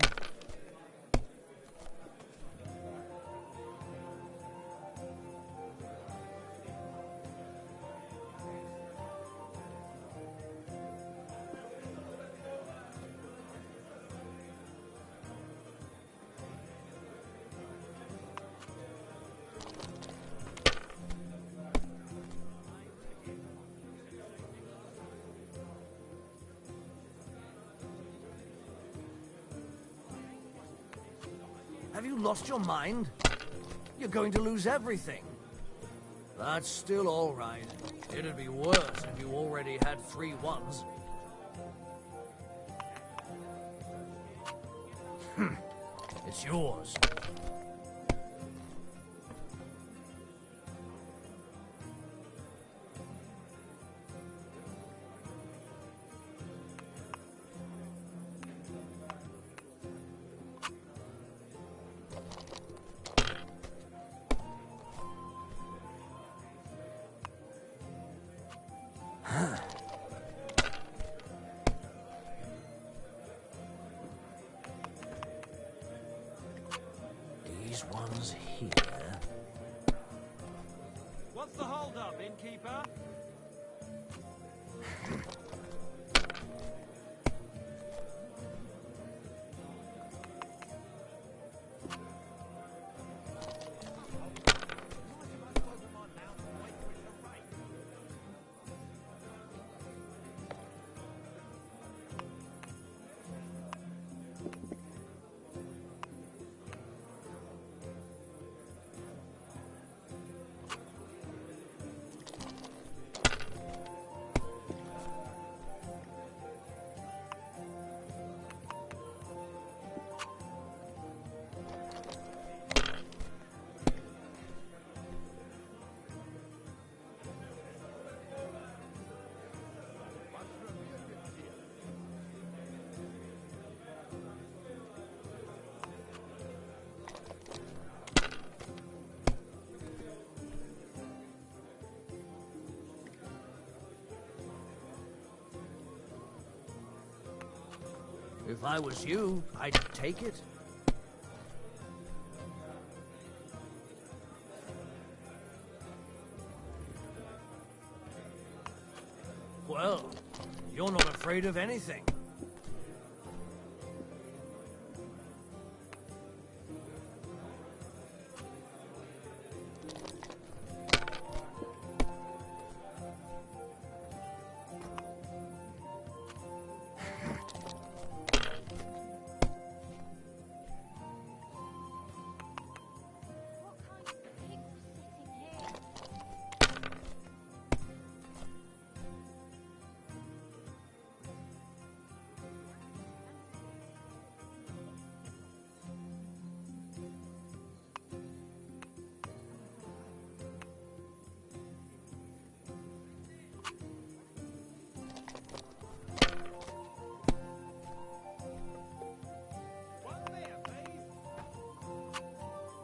[SPEAKER 3] Have you lost your mind? You're going to lose everything. That's still all right. It'd be worse if you already had 3 ones. It's yours. These ones here.
[SPEAKER 8] What's the hold-up, innkeeper?
[SPEAKER 3] If I was you, I'd take it. Well, you're not afraid of anything.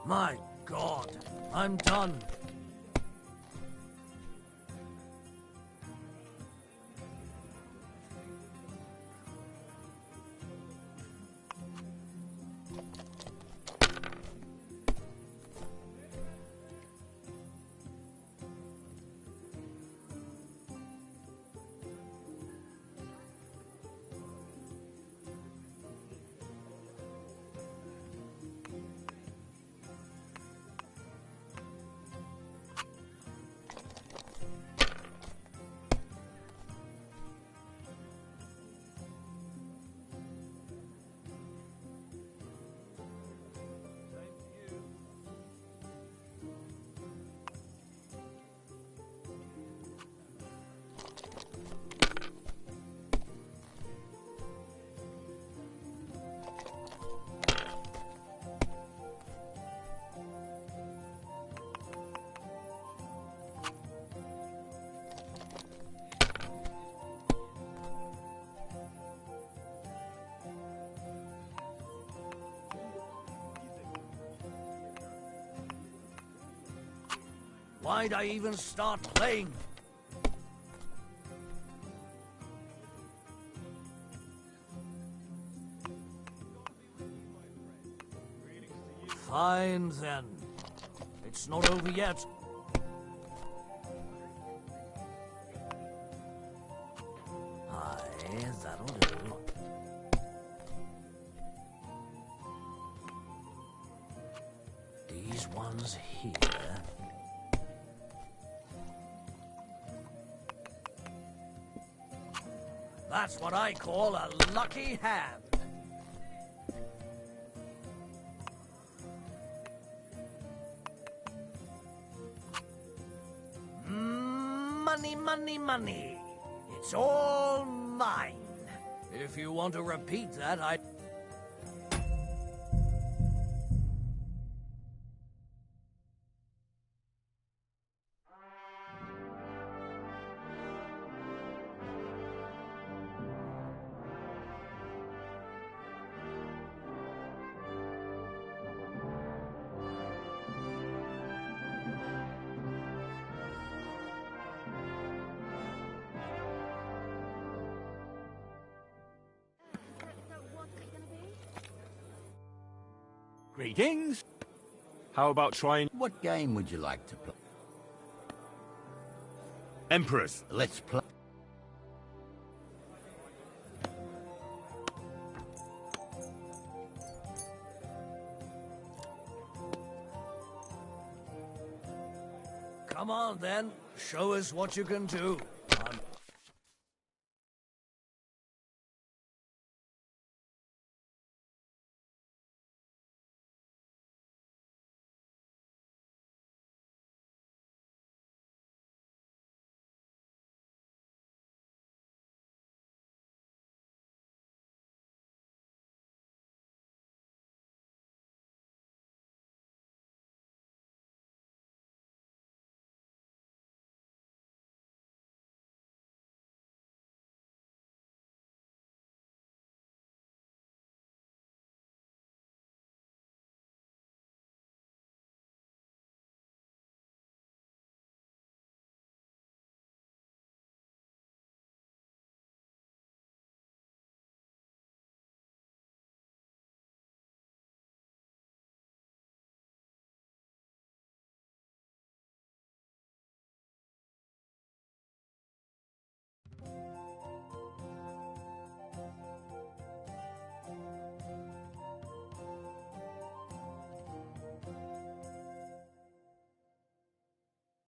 [SPEAKER 3] My God, I'm done. Why'd I even start playing? Fine then. It's not over yet. Aye, that'll do. These ones here. That's what I call a lucky hand. Money, money, money. It's all mine. If you want to repeat that, I...
[SPEAKER 9] Greetings. How about trying...
[SPEAKER 10] What game would you like to play?
[SPEAKER 9] Emperors.
[SPEAKER 10] Let's play.
[SPEAKER 3] Come on, then. Show us what you can do.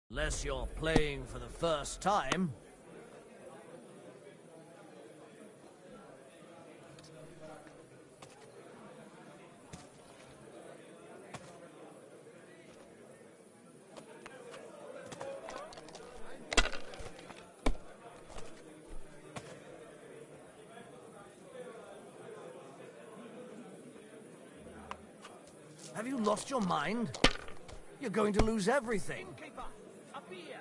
[SPEAKER 3] Unless you're playing for the first time. Have you lost your mind? You're going to lose everything.
[SPEAKER 8] Innkeeper, a beer.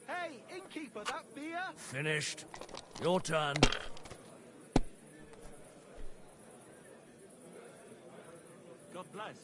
[SPEAKER 8] Hey, innkeeper, that beer.
[SPEAKER 3] Finished. Your turn.
[SPEAKER 8] God bless.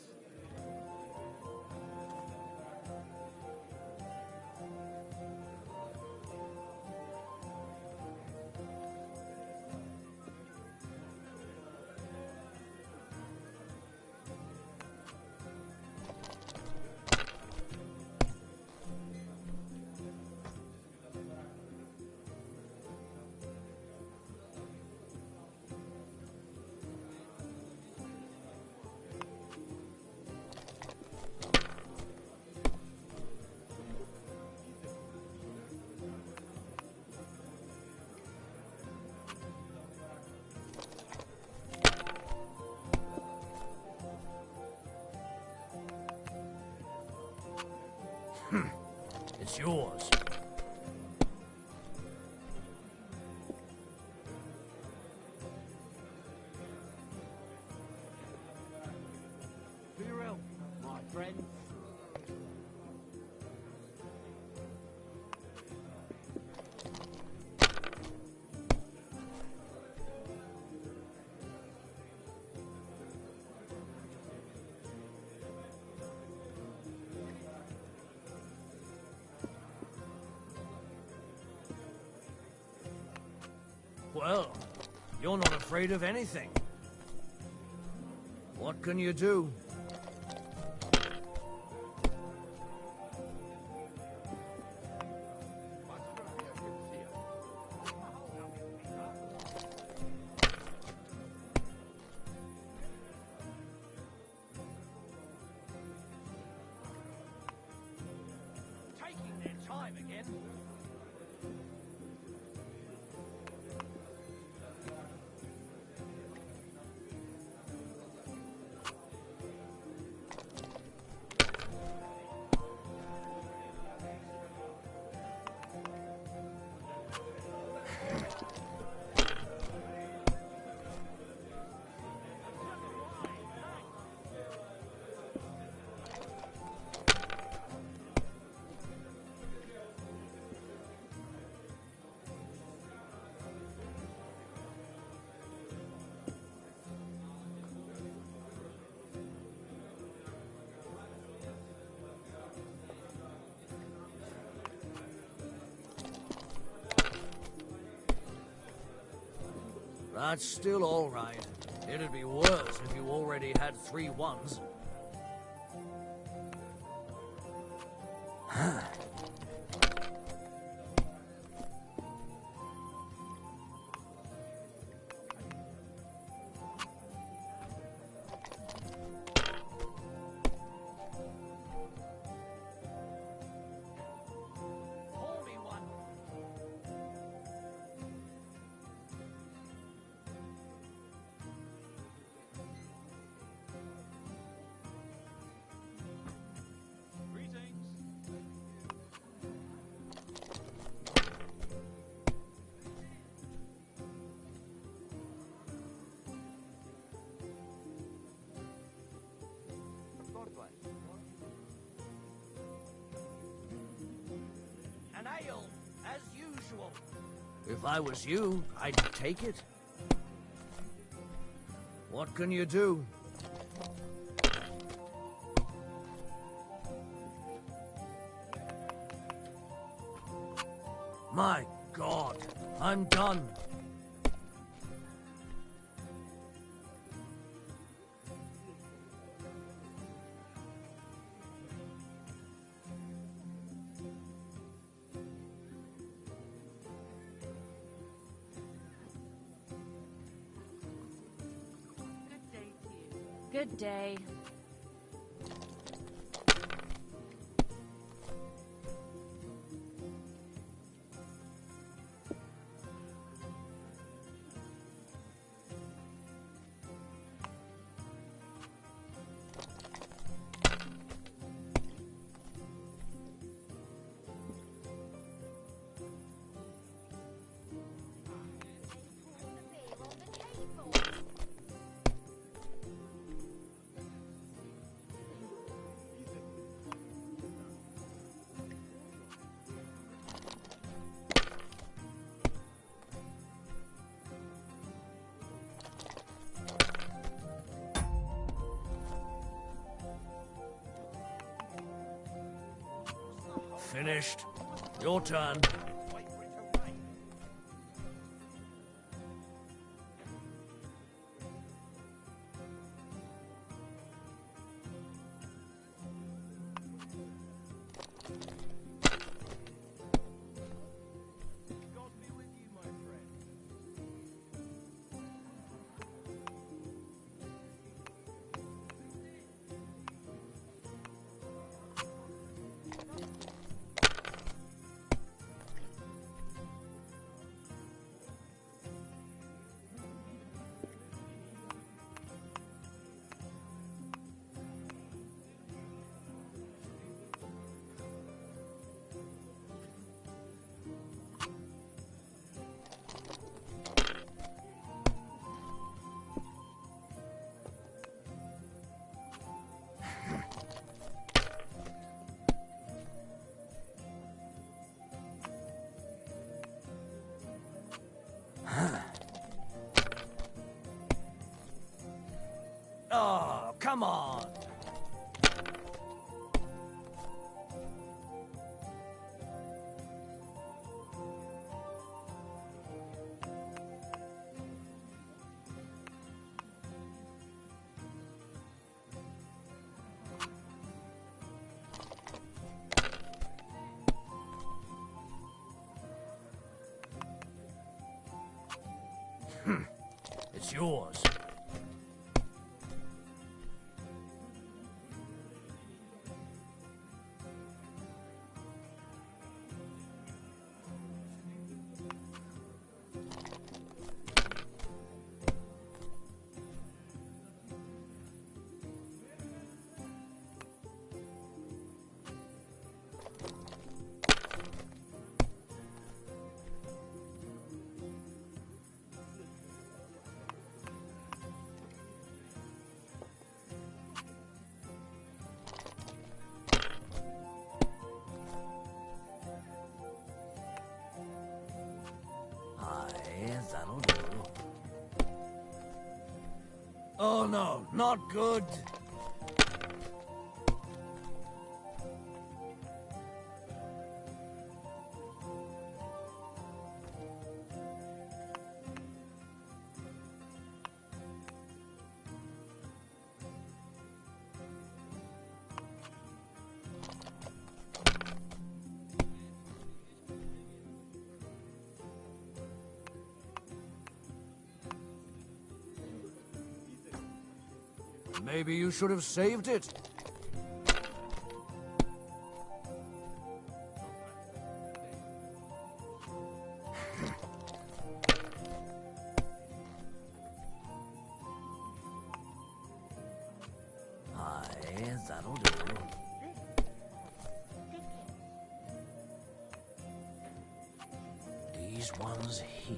[SPEAKER 3] It's yours. Well, you're not afraid of anything. What can you do?
[SPEAKER 8] Taking their time again.
[SPEAKER 3] That's still all right. It'd be worse if you already had 3 ones.
[SPEAKER 8] Pour me one. Greetings. An ale, as usual.
[SPEAKER 3] If I was you, I'd take it. What can you do? My God, I'm done.
[SPEAKER 7] Good day.
[SPEAKER 3] Finished. Your turn.
[SPEAKER 8] Wait for it to rain. God be with you, my friend.
[SPEAKER 3] Oh, come on. It's yours. That'll do. Oh no, not good. Maybe you should have saved it. Aye, that'll do. These ones here.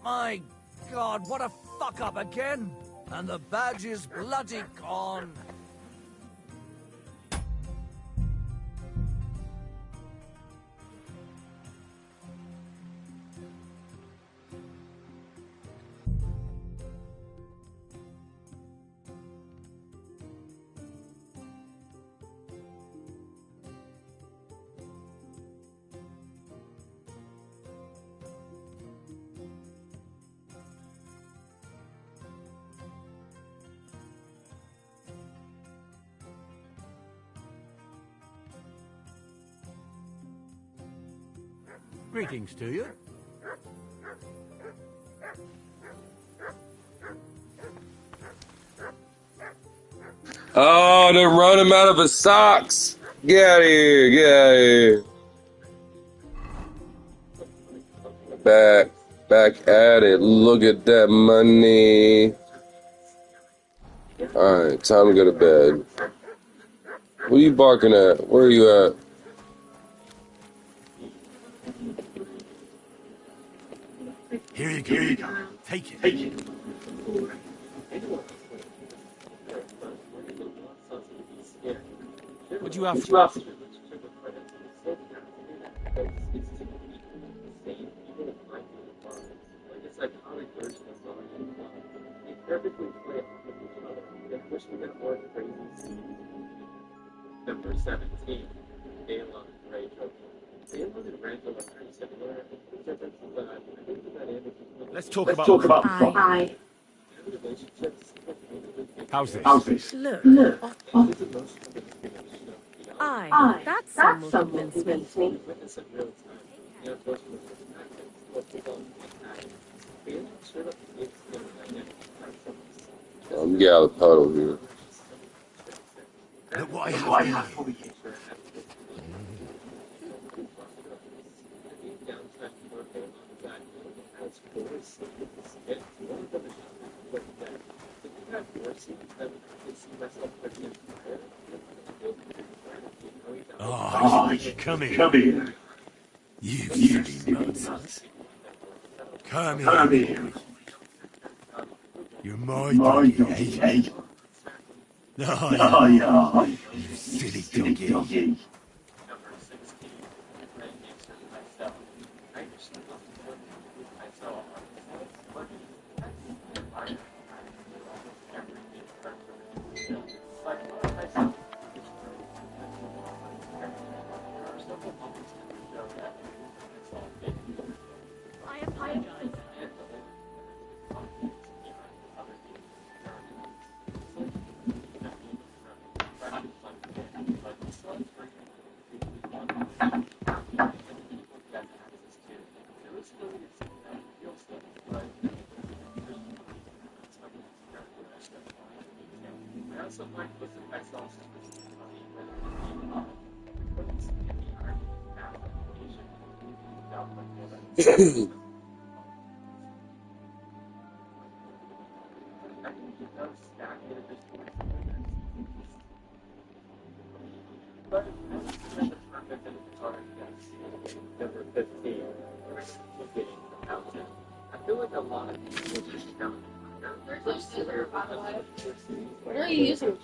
[SPEAKER 3] My God, what a fuck up again! And the badge is bloody gone.
[SPEAKER 9] Greetings to you.
[SPEAKER 5] Oh, they're running him out of his socks. Get out of here. Get out of here. Back at it. Look at that money. Alright, time to go to bed. What are you barking at? Where are you at?
[SPEAKER 9] Here you go. Here you go. Take it. Take it. What do you have?
[SPEAKER 4] Number 17, Galen and Rachel. Galen and Rachel are pretty similar. The difference is that I think that image is
[SPEAKER 9] Let's talk about the
[SPEAKER 2] I.
[SPEAKER 4] relationships.
[SPEAKER 9] How's this?
[SPEAKER 8] How's this?
[SPEAKER 2] Look.
[SPEAKER 4] Oh.
[SPEAKER 7] That's some will convince me.
[SPEAKER 4] Witness in real time. The unfortunate what people Galen showed up to the dynamic.
[SPEAKER 5] I'm getting out of the puddle here.
[SPEAKER 9] Look what I have for you. Oh, come here. Come here. You silly nonsense. Come here. You're my doggy, eh? Oh, yeah. You silly doggy.
[SPEAKER 7] I apologize.
[SPEAKER 4] Number 15, looking mountain. I feel like a lot of people just count.
[SPEAKER 2] There's no scissors, by the way. What are you using?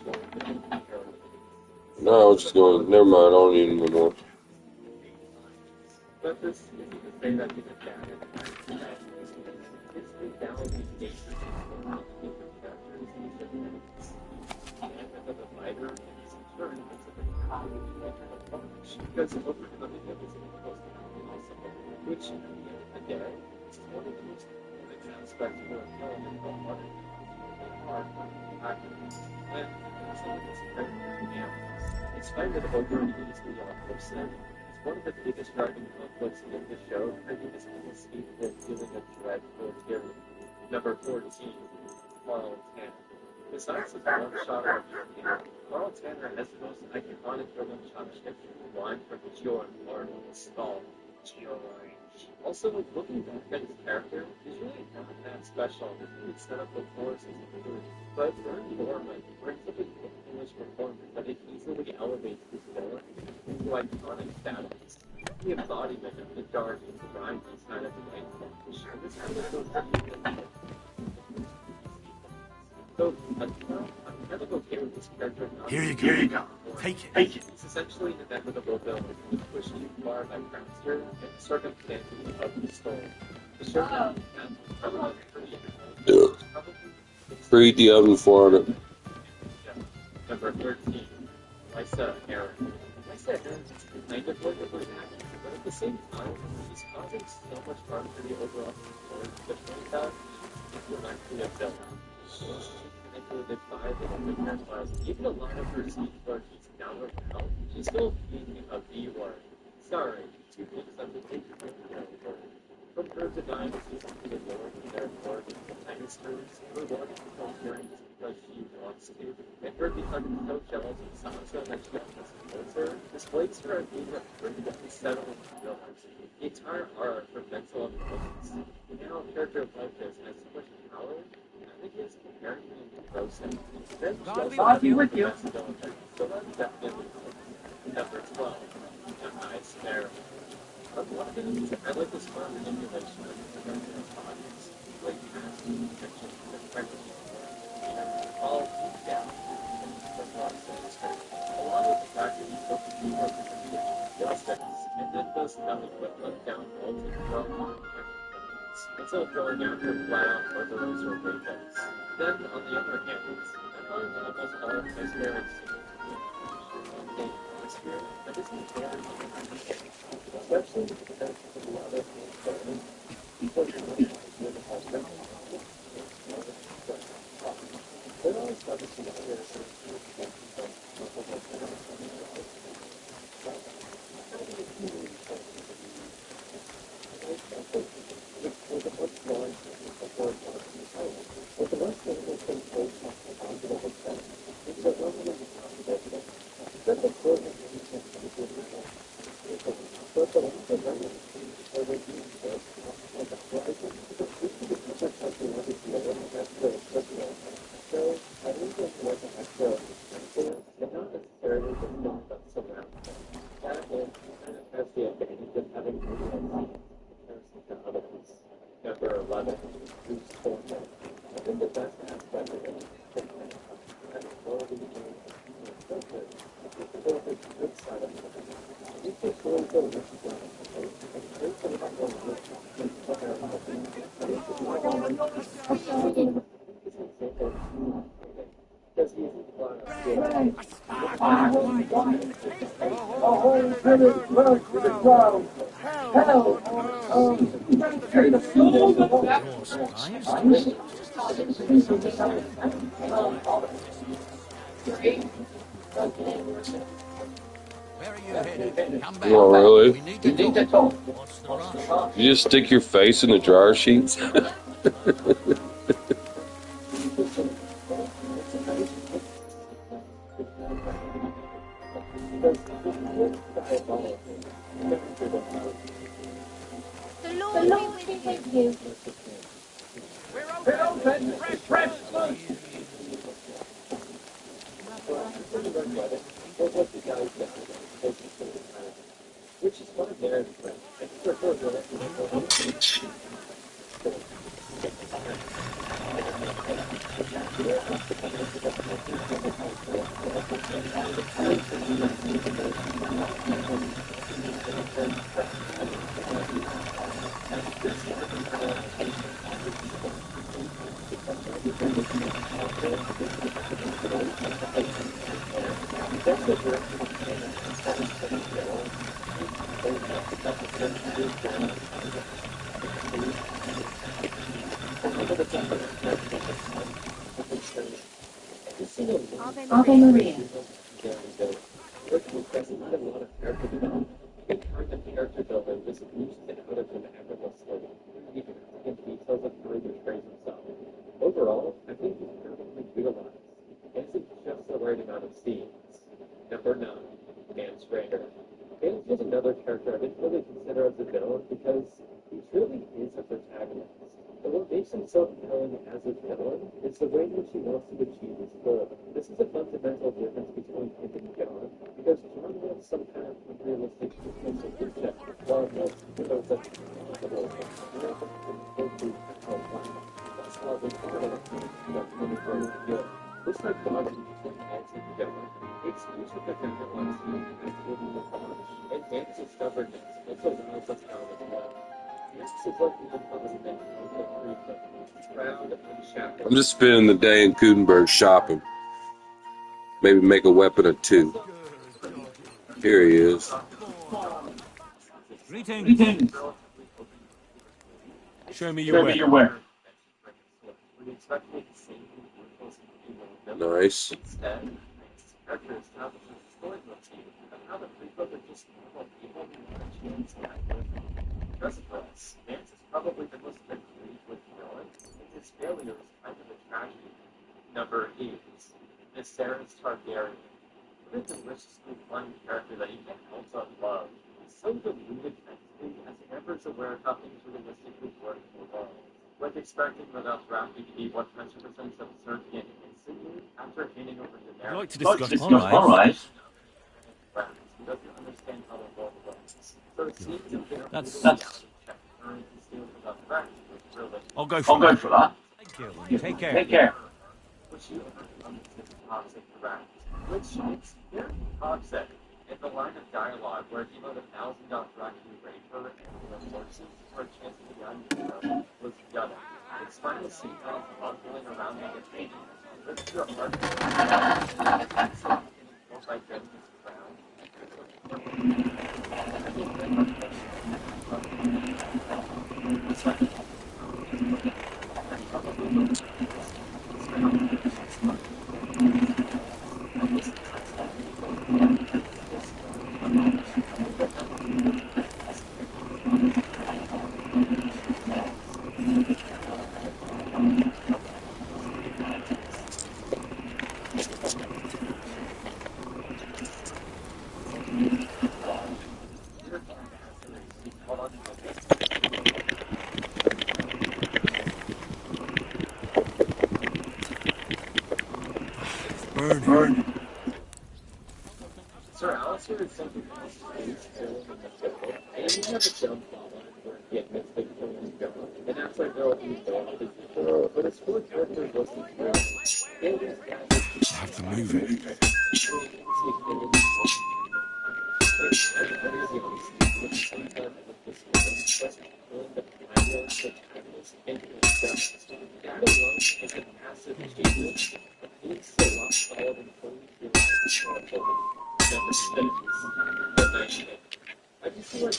[SPEAKER 5] No, I was just going, never mind, I don't need them anymore.
[SPEAKER 4] But this is the thing that people can. It's the down these days. Different characters, and the fighter, and his turn, because overcoming everything close to also, which at the end of the day, is one of the most important aspects of a film and the hard and some of these characters excited about their easily person. It's one of the biggest driving conflicts in the show, creating this unescapable feeling of dread for Terry. Number 14, Carl Tanner. Besides the one shot of the game, Carl Tanner has the most iconic one shot history line from the Joe and Martin stall. Also, looking back at his character, he's really not that special. He's set up before since the food. But Vern Dorman brings up an English performance that it easily elevates his villain into iconic status. The embodiment of the dark and grimy side of the light. This kind of goes so, I'm kind of okay with this character.
[SPEAKER 9] Here you go. Take it.
[SPEAKER 4] It's essentially an inevitable villain who was pushed too far by Prankster and the circumstances of the story. The circumstances probably
[SPEAKER 5] Preheat the oven 400.
[SPEAKER 4] Number 13, Lysa Aaron. Lysa Aaron is kind of like a good actress, but at the same time, she's causing so much harm to the overall story to the point that she's actually a villain. Included by the different class. Even a lot of her scenes where she's down with health, she's still being a B word. Sorry, two things that would take her from her to dying season to the Lord and therefore the tiny screws, her wanting to tell parents because she wants to, and her becoming so jealous of Sansa that she supports her, displays her as being a pretty unsettling villain. The entire arc for mental importance. Now a character like this has so much power. I think it's inherently engrossing.
[SPEAKER 3] God be with you.
[SPEAKER 4] So that's definitely number 12. A nice there. One of the things I like this fun manipulation of the character's bodies. Like casting, protection, and prejudice. All deep down. That's what I'm saying. A lot of the fact that he's supposed to be more justice, and then does nothing but let down all to grow. Instead of throwing out her flat-out murderers or rapists. Then, on the other hand, I find almost all of his lyrics a atmosphere that isn't very especially because of a lot of things people can really with the whole thing. There are always other scenarios Number 11, Bruce Thornton. I think the best aspect of it is that the quality of the filter is the good side of it. You can really go with it. Because he's
[SPEAKER 3] The whole village burns to the ground. You're surprised? It's just a simple misunderstanding.
[SPEAKER 8] Where are you headed? Come back.
[SPEAKER 5] Oh, really?
[SPEAKER 8] We need to talk.
[SPEAKER 3] What's the rush?
[SPEAKER 5] You just stick your face in the dryer sheets?
[SPEAKER 7] The Lord be with you.
[SPEAKER 8] We're open. Fresh food.
[SPEAKER 4] Which is fine there. I prefer the
[SPEAKER 7] Ave Maria.
[SPEAKER 4] Overall, I think he's perfectly utilized. This is just the right amount of scenes. Number 9, Vance Raider. Vance is another character I didn't really consider as a villain because he truly is a protagonist. But what makes him so compelling as a villain is the way in which he wants to achieve his goal. This is a fundamental difference between him and John, because John wants some kind of unrealistic solution, while most heroes are this dichotomy between Vance and John makes each of the different ones seem absolutely harsh, and Vance's stubbornness also allows us down as well. This is like the embodiment of the freedom, proud, unshackled.
[SPEAKER 5] I'm just spending the day in Gutenberg shopping. Maybe make a weapon or two. Here he is.
[SPEAKER 9] Greetings. Show me your way.
[SPEAKER 5] Nice.
[SPEAKER 4] Instead, Vance's character establishes a story motif of how the three folk are just normal people who want a chance to act different. Because of this, Vance is probably the most agreed with villain, and his failure is kind of a tragedy. Number 8, Viserys Targaryen. What a deliciously fun character that you can't help but love. He's so deluded mentally as he never is aware of how things realistically work in the world. Like expecting the Dothraki to be 100% subservient instantly after handing over to
[SPEAKER 9] I'd like to
[SPEAKER 4] Daenerys.
[SPEAKER 9] discuss. All right.
[SPEAKER 4] He doesn't understand how the world works. So it seems that they're
[SPEAKER 9] That's. I'll go for that. Thank you. Take care.
[SPEAKER 4] Which you toxic threat. Which is very toxic. In the line of dialogue where he let 1,000 Dothraki rape her and the horses for a chance to be on was gutted. It's fun to see how he's bumbling around like a baby. Lift your heart. Oh my goodness, crown.
[SPEAKER 9] Burn.
[SPEAKER 4] Sir Alistair is something else killing in the show. And you have a jump on where he admits that killing is gone. And that's like, no, he's gone. But his full character wasn't real.
[SPEAKER 9] I have to move it.
[SPEAKER 4] I just feel
[SPEAKER 9] I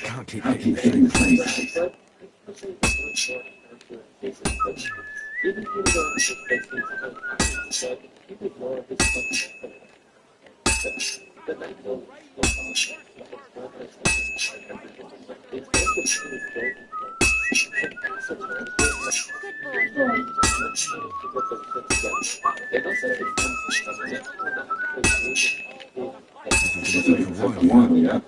[SPEAKER 9] can't keep making the same mistakes.
[SPEAKER 7] Good boy.
[SPEAKER 9] This is going to take a while, yeah?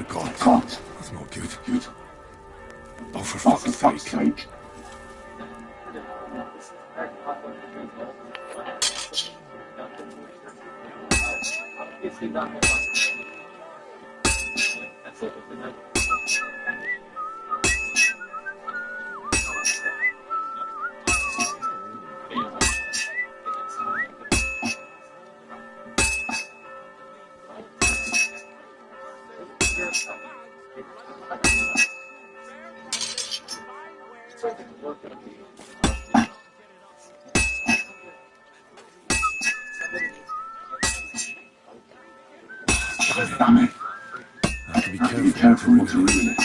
[SPEAKER 9] God, that's not good. Oh, for fuck's sake. Damn it. I have to be careful what to do with it.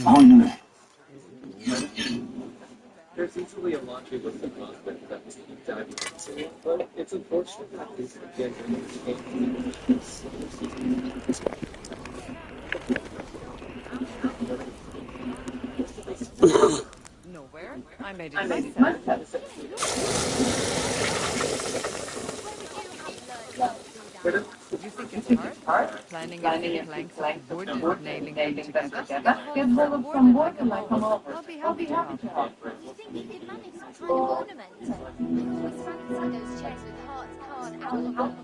[SPEAKER 9] Finally.
[SPEAKER 4] There's easily a laundry list of prospects that we keep diving into, but it's unfortunate that this again
[SPEAKER 10] Nowhere. I made it myself. You think it's hard? Planning a few planks of wood and nailing them together? Get hold of some wood and I come over. I'll be happy to help.
[SPEAKER 7] You think you could manage some kind of ornament? I always fancy those chairs with hearts carved out of them.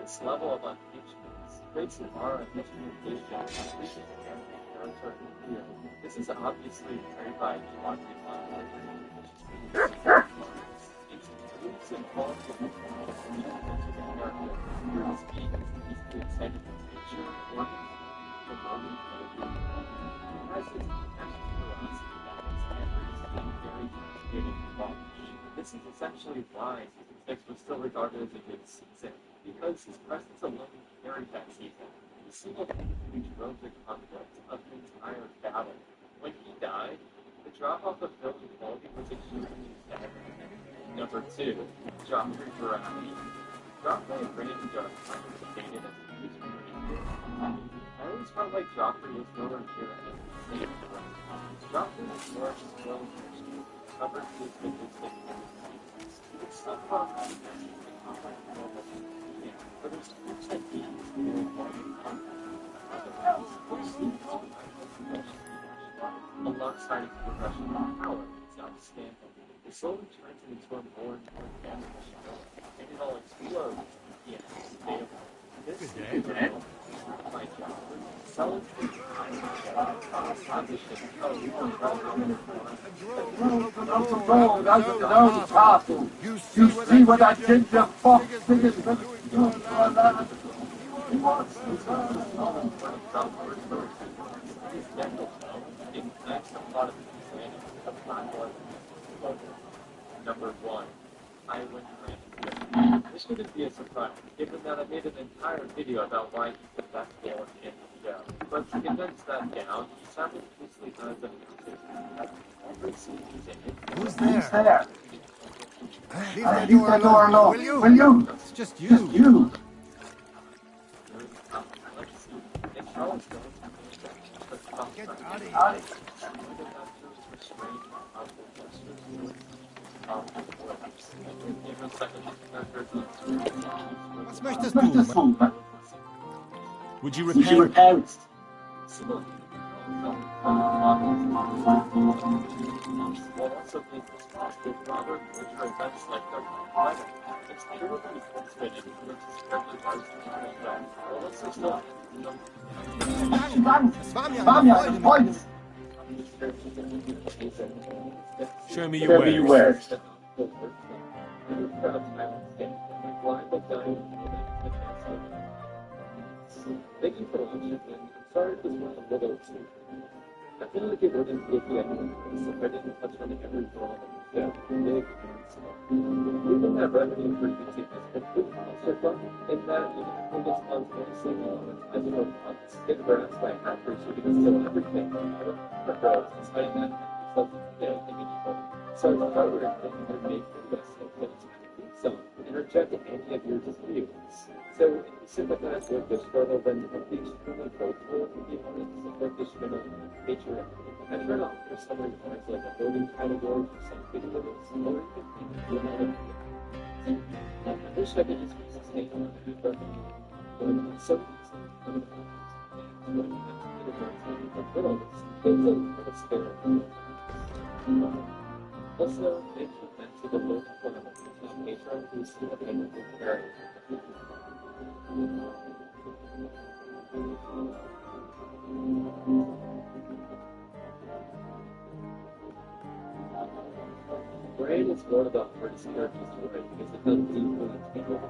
[SPEAKER 4] This level of unhingedness creates an aura of miscommunication. This is obviously very by laundry it's involved in the character. Here is being equally excited to picture or the moment of the presence of passion ferocity that makes every scene very captivating and watch. This is essentially why season 6 was still regarded as a good season, because his presence alone carried that season. The single thing which drove the conflict of the entire battle. When he died, the drop-off of building quality was extremely staggering. Number 2, Joffrey Barati. Joffrey and Brandon are kind of debated as a huge community. I always felt like Joffrey was nowhere near any same threat. Joffrey was more of a slow Christian, covered his fingers with he would somehow have the conflict but it's looks like he is really wanting alongside his progression of power is outstanding. It slowly turns into a more and more damage show, and it all explodes at the end of the day. This is my job.
[SPEAKER 9] Road under his own castle. You see where that ginger fox figures doing to our land? He wants to turn us all.
[SPEAKER 4] Number one, I went random. This shouldn't be a surprise, given that I made an entire video about why he's the best villain in the show. But to condense that down, he simultaneously does the every scene he's in.
[SPEAKER 3] Who's
[SPEAKER 9] Who's
[SPEAKER 3] there?
[SPEAKER 9] there?
[SPEAKER 3] Leave that door alone.
[SPEAKER 9] Will you?
[SPEAKER 3] It's just
[SPEAKER 9] Just you.
[SPEAKER 3] Get out of here. Was möchtest du?
[SPEAKER 9] Would you repair it?
[SPEAKER 3] Es war mir eine Freude.
[SPEAKER 9] Show me your wares.
[SPEAKER 4] Thank you for watching, and sorry if this went a little too. I feel like it wouldn't be the end, so I didn't touch on every draw that big and small. Even that revenue for YouTube has been pretty extra fun, in that even the biggest spontaneously moments as a response, get harassed by hackers who can steal everything for girls, despite that so however, if you would make your best so interject any of your disputes. So if you sympathize with the struggle, then be extremely grateful if you want to support this channel Patreon. I try to offer some rewards like a voting category for some videos, or even I wish I could just be sustainable and be revenue, but so also, thank you to the local patron who's still paying the care. Brain is one of the hardest characters to write because it does deeply tangle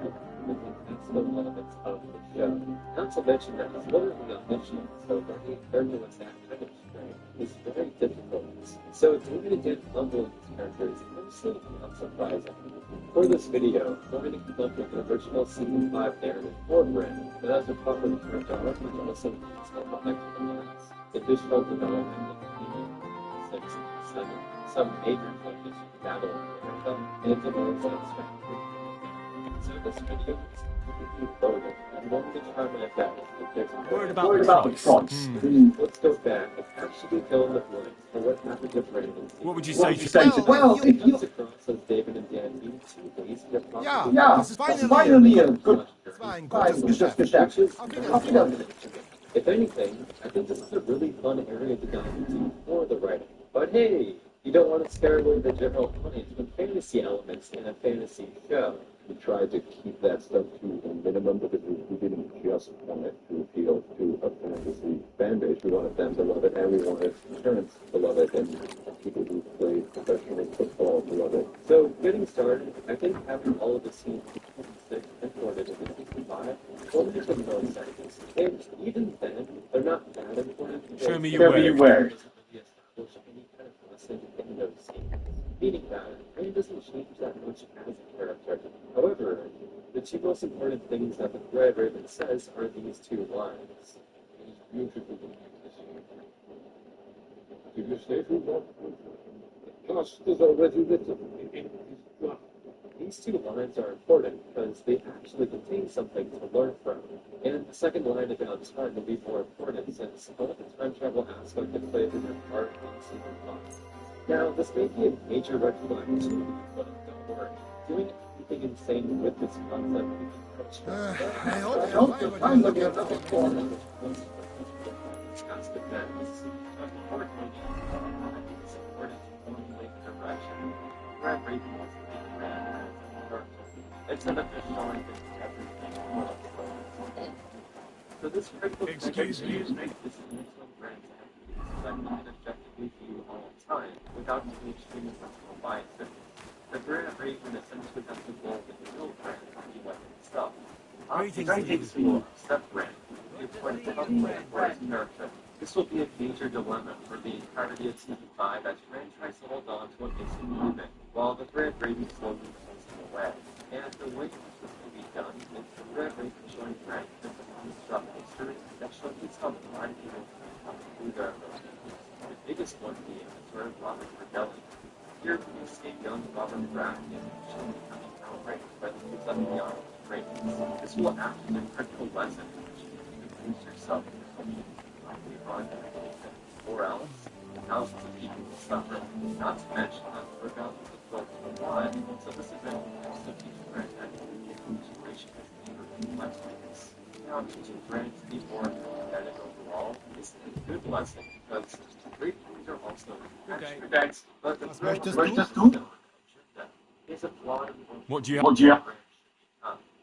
[SPEAKER 4] with the intensive elements of the show. Not to mention that he's literally omniscient, so learning character with that kind of strength is very difficult. So doing it again humbling these characters is mostly not surprising. For this video, I'm going to come up with an original Season 5 narrative for Brain that has a proper turned out, which also needs some effectiveness, additional development in 6 and 7, some major focus battle and the more satisfactory. So this video is completely loaded. I'm going to try my best to fix
[SPEAKER 9] Worried about the frogs.
[SPEAKER 4] Let's go back. It's actually fill in the blanks for what happened to Brandon.
[SPEAKER 9] What would you say to
[SPEAKER 4] Well, if you across as David and Dan being two ways to get
[SPEAKER 9] Yeah,
[SPEAKER 3] Das ist
[SPEAKER 9] finally a good
[SPEAKER 3] Das war ein
[SPEAKER 9] gutes
[SPEAKER 3] gutes
[SPEAKER 9] Geschäft.
[SPEAKER 4] If anything, I think this is a really fun area to dive into for the writing. But hey, you don't want to scare away the general audience with fantasy elements in a fantasy show.
[SPEAKER 1] We tried to keep that stuff to a minimum because we didn't just want it to appeal to a fantasy fan base. We wanted them to love it, and we wanted parents to love it, and people who play professional football to love it.
[SPEAKER 4] So, getting started, I think having all of the scenes imported into 65 will make the most sense. And even then, they're not that important.
[SPEAKER 9] Show me your wares.
[SPEAKER 4] Any kind of lesson in those scenes. Meaning that Rain doesn't change that much as a character. However, the two most important things that the Thread Raven says are these two lines. It is beautiful to
[SPEAKER 1] Did you say who that? The cast is already written.
[SPEAKER 4] These two lines are important because they actually contain something to learn from. And the second line about time will be more important since all the time travel aspect that plays in your part in Season 5. Now, this may be a major red flag too, but don't worry. Doing anything insane with this concept
[SPEAKER 3] I hope you'll find the corner.
[SPEAKER 4] It's an official everything. So this critical
[SPEAKER 3] Excuse me.
[SPEAKER 4] this neutral brand that we can objectively view all the time without any extreme personal biases. The brand raven essentially has to mold the real brand to be like itself.
[SPEAKER 3] Greetings to
[SPEAKER 4] will accept brand the point of conflict for his character. This will be a major dilemma for the entirety of season 5 as Brand tries to hold on to what makes him human, while the Brand Raven slowly pulls him away. And the way this will be done is the Brand Raven showing Brand the construct history that showcases how blind people can come through their emotions. The biggest one being the sort of Robert rebellion. Here we see young Robert Brown is actually becoming outraged by the things that beyond ratings. This will act as a critical lesson which you can boost yourself or else thousands of people will suffer. Not to mention that regardless of what's going on, so this event will also teach Brand that situation is deeper complex like this. Now, teaching Brand to be more empathetic overall is a good lesson because great movies are also extra. But the Brand is a flawed
[SPEAKER 9] What do you have?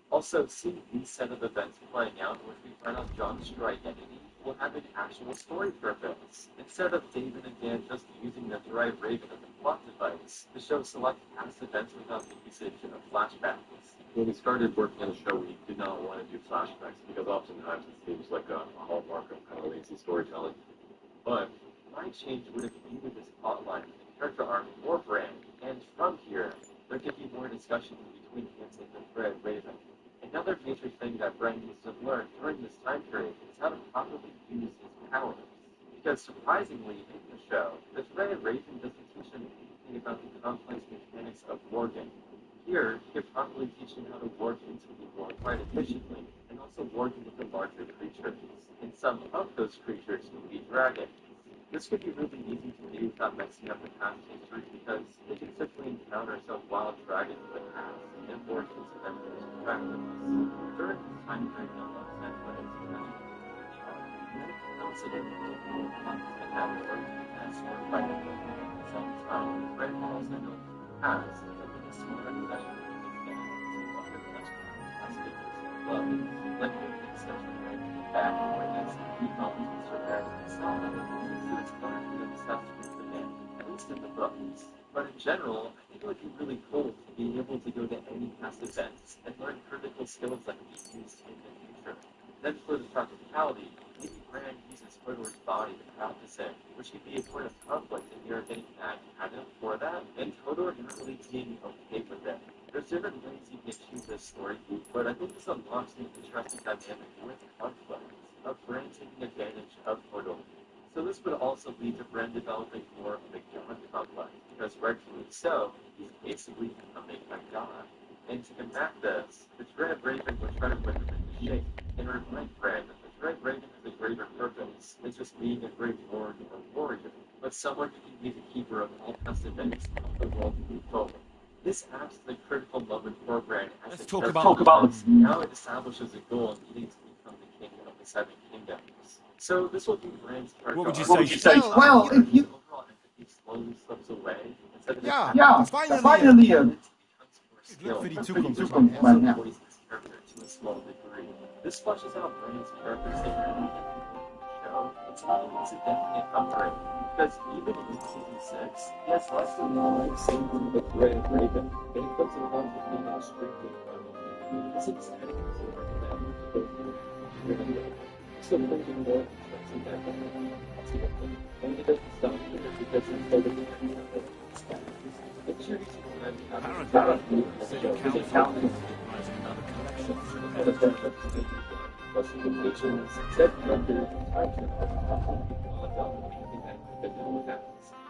[SPEAKER 4] Also, seeing these set of events playing out, which we find out John's true identity, will have an actual story purpose. Instead of David and Dan just using the Dry Raven as a plot device, the show selects past events without the usage of flashbacks.
[SPEAKER 1] When we started working on the show, we did not want to do flashbacks because oftentimes it seems like a hallmark of kind of lazy storytelling. But my change would have needed this plotline and character arc for Brand, and from here, there could be more discussion between Hanson and Fred Raven. Another major thing that Brand needs to learn during this time period is how to properly use his powers. Because surprisingly, in the show, the Red Raven doesn't teach him anything about the complex mechanics of wargame. Here, he could properly teach him how to warg into people quite efficiently, and also warg into the larger creatures. And some of those creatures would be dragons. This could be really easy to do without messing up the past history because they can simply encounter some wild dragons in the past and warg into them for his effectiveness. During this time period, you'll notice that when it's and that work as sort of fighting at the same time. Brand also knows has the biggest smart possession is that it's one of the best figures in the world. Like the big section right back where that's the moments with Sir Barry himself. So it's currently obsessed with the man, at least in the books. But in general, I think it would be really cool to be able to go to any past events and learn critical skills that can be used in the future. Then for the practicality, maybe Brand uses Hodor's body to practice it, which could be a point of conflict if you're getting mad at him for that, and Hodor not really being okay with it. There's different ways you can achieve this story beat, but I think this unlocks an interesting dynamic with conflict, of Brand taking advantage of Hodor. So this would also lead to Brand developing more of a God complex, because rightfully so, he's basically becoming a god. And to combat this, the Dread Raven would try to whip him into shape, and remind Brand that the Dread Raven has a greater purpose than just being a great lord or warrior, but someone who can be the keeper of all past events of the world move forward. This acts as a critical moment for Brand as
[SPEAKER 3] Let's
[SPEAKER 4] the
[SPEAKER 3] talk
[SPEAKER 4] character
[SPEAKER 3] about
[SPEAKER 4] develops. Now it establishes a goal needing to become the king of the Seven Kingdoms. So this will be Brand's character.
[SPEAKER 3] What would you
[SPEAKER 4] arc.
[SPEAKER 3] say?
[SPEAKER 9] Well, if you...
[SPEAKER 4] Overall empathy slowly slips away instead of
[SPEAKER 9] Yeah, finally,
[SPEAKER 3] Für die
[SPEAKER 9] pretty
[SPEAKER 3] Zukunft.
[SPEAKER 9] Zukunft, mein Herr.
[SPEAKER 4] voices character to a small degree. This fleshes out Brand's character signature in the show. It's a definite upgrade because even in season 6, he has less than the same group of Red Raven, and he puts it on to being extremely funny. This is exciting to see that. So bringing more interest in that and it doesn't stop here because it's so many injuries classifications, set records,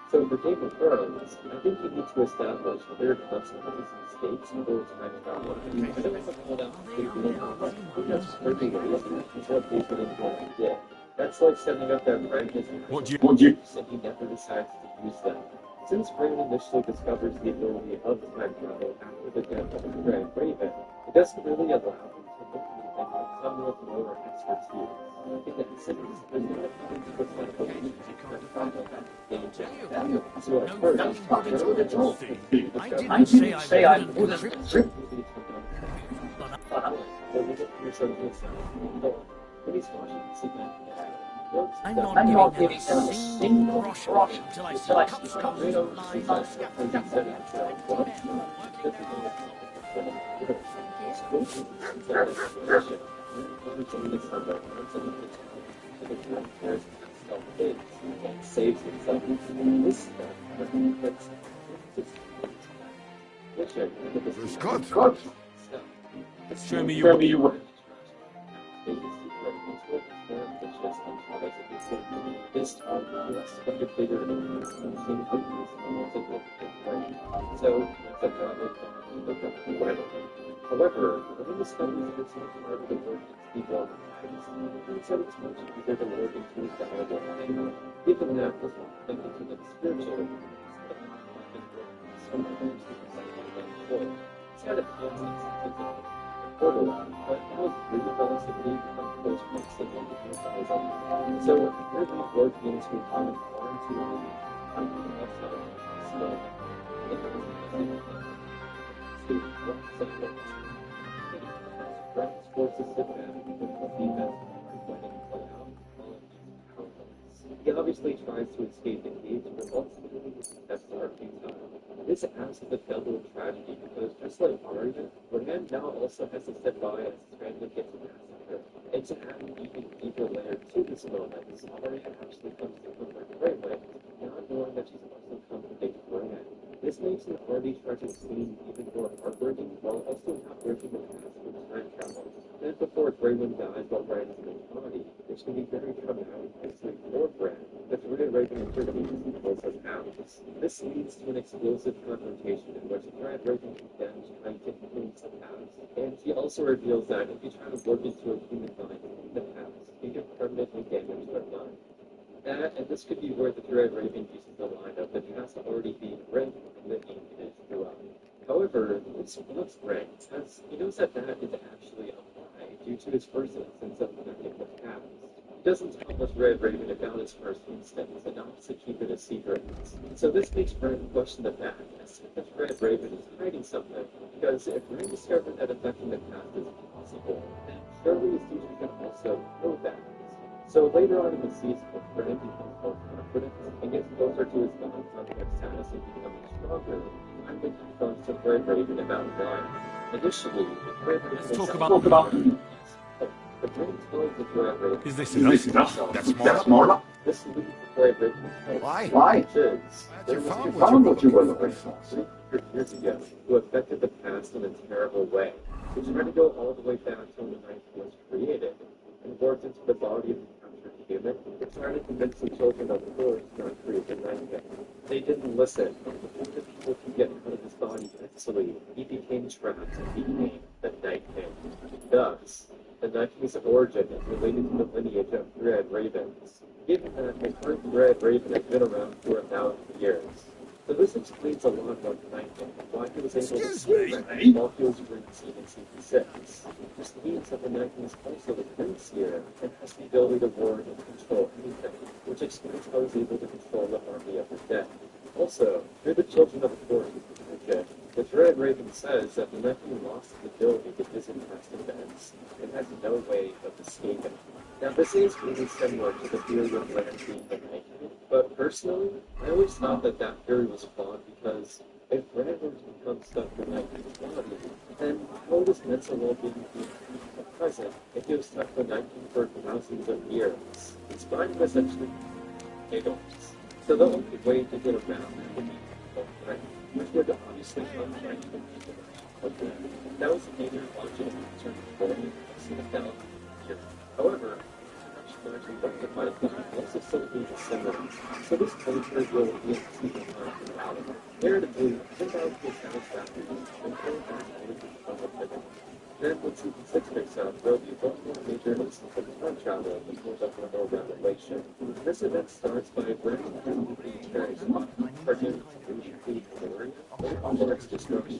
[SPEAKER 4] so for Game of Thrones, I think you need to establish clear consequences and stakes for time travel. I don't want to call out David that's perfect is what David and Jordan did. That's like setting up that Brandon and he never decides to use them. Since Brandon initially discovers the ability of time travel after the death of Red Raven, it doesn't really allow him to look at anything like someone with lower expertise. In that sense, there's not even to reflect what he so at first,
[SPEAKER 3] I didn't say I wouldn't.
[SPEAKER 4] when Brandy's watching this event
[SPEAKER 3] I'm
[SPEAKER 4] now.
[SPEAKER 3] not giving him a single groschen until I see cups, coffers, and lines on scaffolding.
[SPEAKER 4] Saves himself. This
[SPEAKER 9] Good.
[SPEAKER 5] Show me you.
[SPEAKER 4] This like a bigger so however, when he discovers that it's not part of the version's people, he said it's much easier to work into his dialogue thing, given that was not thinking to the spiritual. Sometimes it's had a constant portal, but it was really relatively become close proximity to the so really working into a common quarantine, he obviously tries to escape the cage, but ultimately that's our time. This adds to the double tragedy because just like Arya, Rohan now also has to sit by as his family gets massacred. And to add an even deeper layer to this moment, Arya actually comes to him right away, not knowing that she's also come to date Rohan. This makes an already tragic scene even more heartbreaking, while also not breaking the past with time travel. Then before Greywind dies while Bran is in his body, which can be very traumatic history for Bran, the three Raven intervenes and pulls us out. This leads to an explosive confrontation in which Bran Raven condemns trying to influence the past, and he also reveals that if you try to work into a human mind in the past, you can permanently damage their mind. That, and this could be where the Dread Raven uses the line of the past already being written and living in it throughout. However, this looks great, as he knows that that is actually a lie due to his first instance of connecting with past. He doesn't tell the Dread Raven about his first instance and opts to keep it a secret. So this makes Bran question the fact as if the Dread Raven is hiding something, because if Bran discovered that affecting the past is possible, then surely his teacher can also know that. So later on in the season, Bran becomes more confident and gets closer to his non-contact status and becoming stronger, and then confronts the Dread Raven about why. Initially, the Dread Raven
[SPEAKER 5] Let's talk about
[SPEAKER 4] the Bran tells the Dread Raven.
[SPEAKER 9] Is this enough? That's more.
[SPEAKER 4] This leads the Dread Raven to
[SPEAKER 9] Why?
[SPEAKER 4] which is
[SPEAKER 8] You
[SPEAKER 4] found what you were looking for. 300 years ago, who affected the past in a terrible way. They tried to go all the way back to when the Night was created and worked into the body of the captured human, and tried to convince the children of the Forest not to create the Night King. They didn't listen. Before the people could get out of his body mentally, he became trapped and became the Night King. Thus, the Night King's origin is related to the lineage of Dread Ravens, given that the current Dread Raven has been around for 1,000 years. So this explains a lot about the Night King, why he was able to see while he was rinsing in Season 6. This means that the Night King is also the Prince here, and has the ability to ward and control anything, which explains how he's able to control the army of the dead. Also, through the Children of the Forest, the Dread Raven says that the Night King lost his ability to visit past events, and has no way of escaping. Now, this is really similar to the theory of Bran being the Night King, but personally, I always thought that that theory was flawed because if Bran were to become stuck in the Night King's body, then how would his mental well-being be present if he was stuck in the Night King for thousands of years? His mind was essentially giggles. So the only way to get around that would be to Bran, which would obviously come from okay. That was a major logic in terms of Bran in 1,000 years. However, largely rectified but also still being similar. So this culture will be in season 9 finale. Narratively, 10,000 is satisfactory and going back to the living. Then when season 6 picks up, there will be one more major instance of time travel before the final revelation. This event starts by Bran and the Terry's arguing to glory or its destruction.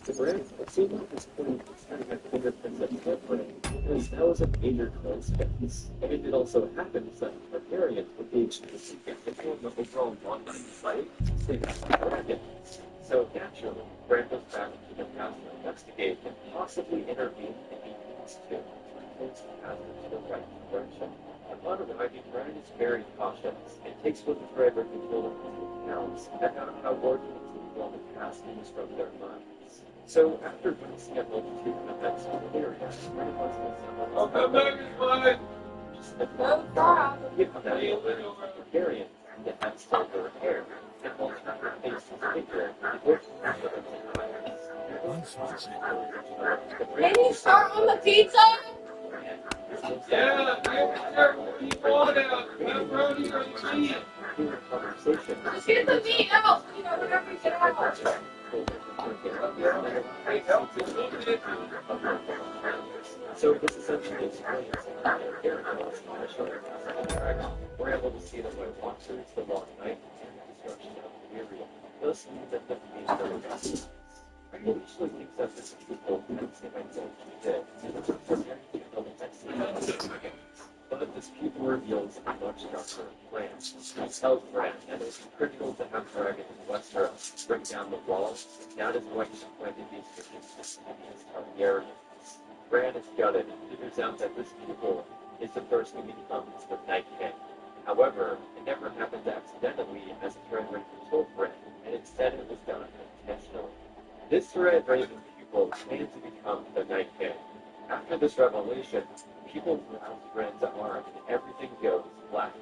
[SPEAKER 4] To Bran, it seemed at this point it's turning at fingerprints at Targaryen, because that was a major coincidence. And it also happens that Targaryen would be extremely significant in the overall long-running fight against the dragons. So naturally, Bran goes back to the past to investigate and possibly intervene if he needs to. points the passage in the right direction. Upon arriving, Brad is very cautious and takes what the driver can feel into account and how ordinance people in the past can disrupt their minds. So, after witnessing a multitude of events in the area, Brad wants to assemble his just the Bulgarian that had silver hair and altered her face and figure with
[SPEAKER 6] Can you start on the pizza?
[SPEAKER 5] Yeah, keep on out. Pepperoni or cheese.
[SPEAKER 6] Just get the meat out. You know, whenever you get out.
[SPEAKER 4] So this essentially explains how we're able to see that when it walks through the long night and the destruction of the area, thus means that the main purpose. I usually think that this is people and say my dead. But this people reveals a much darker plan. He tells Brad that it is critical to have Dragon and Westeros bring down the walls, and that is why he planted these traditions against Targaryens. Bran is gutted and figures out that this people is the person who becomes the Night King. However, it never happened accidentally as Threadripper told Bran, and instead it was done intentionally. This Threadripper people planned to become the Night King. After this revelation, people rouse Bran's arm and everything goes black.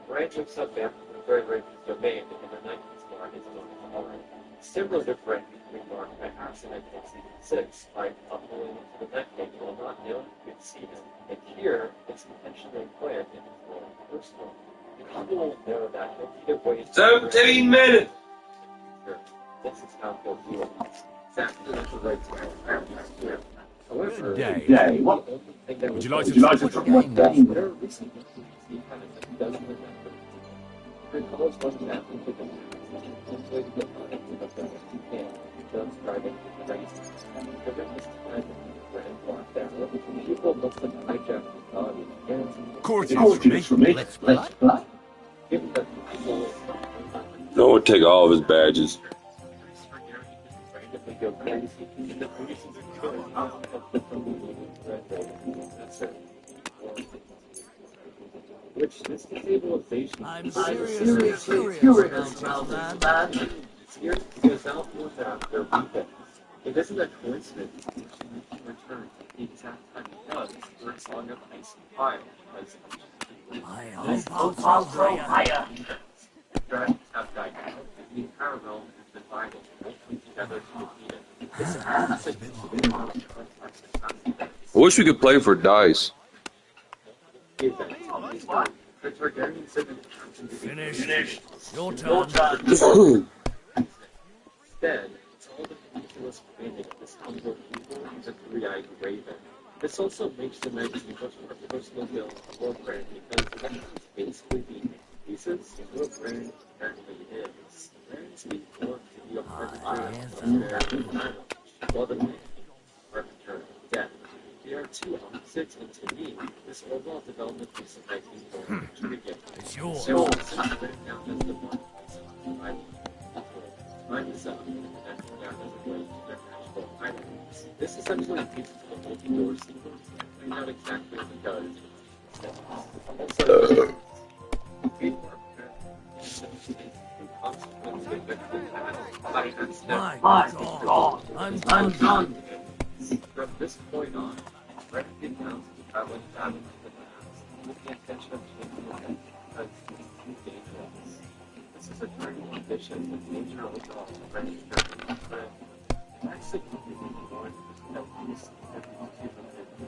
[SPEAKER 4] Bran wakes up back from the Threadripper's domain and the Night King's guard is on his arm. Similar to Bran becoming marked by accident in Season 6 by tumbling into the Night King while not knowing he could see him. And here, it's intentionally planned and it's more personal. The people will know that he'll need a way to
[SPEAKER 5] 17 minutes!
[SPEAKER 4] This is how he'll do it. Exactly like the right time. However,
[SPEAKER 11] Good
[SPEAKER 9] day.
[SPEAKER 4] what
[SPEAKER 11] Would you like to
[SPEAKER 9] talk about game?
[SPEAKER 4] there are recent things he kind of doesn't remember. Recalls what happened to the simply to get money to the thing he can. Jones driving crazy. During this time, the Grand blocked down. People must have hijacked the body and
[SPEAKER 11] Courtiers for me. Let's play.
[SPEAKER 4] given that people
[SPEAKER 5] No one take all of his badges.
[SPEAKER 4] randomly go crazy, and the police is killing of the that's it. Which this destabilization
[SPEAKER 3] I'm
[SPEAKER 4] seriously
[SPEAKER 3] curious about that.
[SPEAKER 4] It's here because Alf was after weekends. It isn't a coincidence that she returns at the exact time it does for a song of ice and fire.
[SPEAKER 3] I hope I'll throw higher.
[SPEAKER 4] Dragons have died out, and the entire realm has been vital, working together to defeat it. This is
[SPEAKER 5] I wish we could play for dice.
[SPEAKER 4] the Targaryen
[SPEAKER 3] Finished. Your turn.
[SPEAKER 4] Instead, it's all the ridiculous planning of this humble people and the three-eyed raven. This also makes the Night King much more personal to for Bran because the Night King's basically being pieces of what Bran apparently is. Bran's being formed to be a arbiter of their knowledge, while the Night King is an arbiter of death. They are two opposites, and to me, this overall development makes the Night King more intriguing.
[SPEAKER 3] It's yours.
[SPEAKER 4] So, since written down as the one mine is up and down as a way to their magical items. This essentially leads to the multi-door sequence, and out exactly what it does. Also,
[SPEAKER 3] My God. I'm done.
[SPEAKER 4] From this point on, Red becomes traveling down into the past with the intention of changing the end because it's too dangerous. This is a turning condition with nature overall Red's journey. But actually completely ignoring that peace and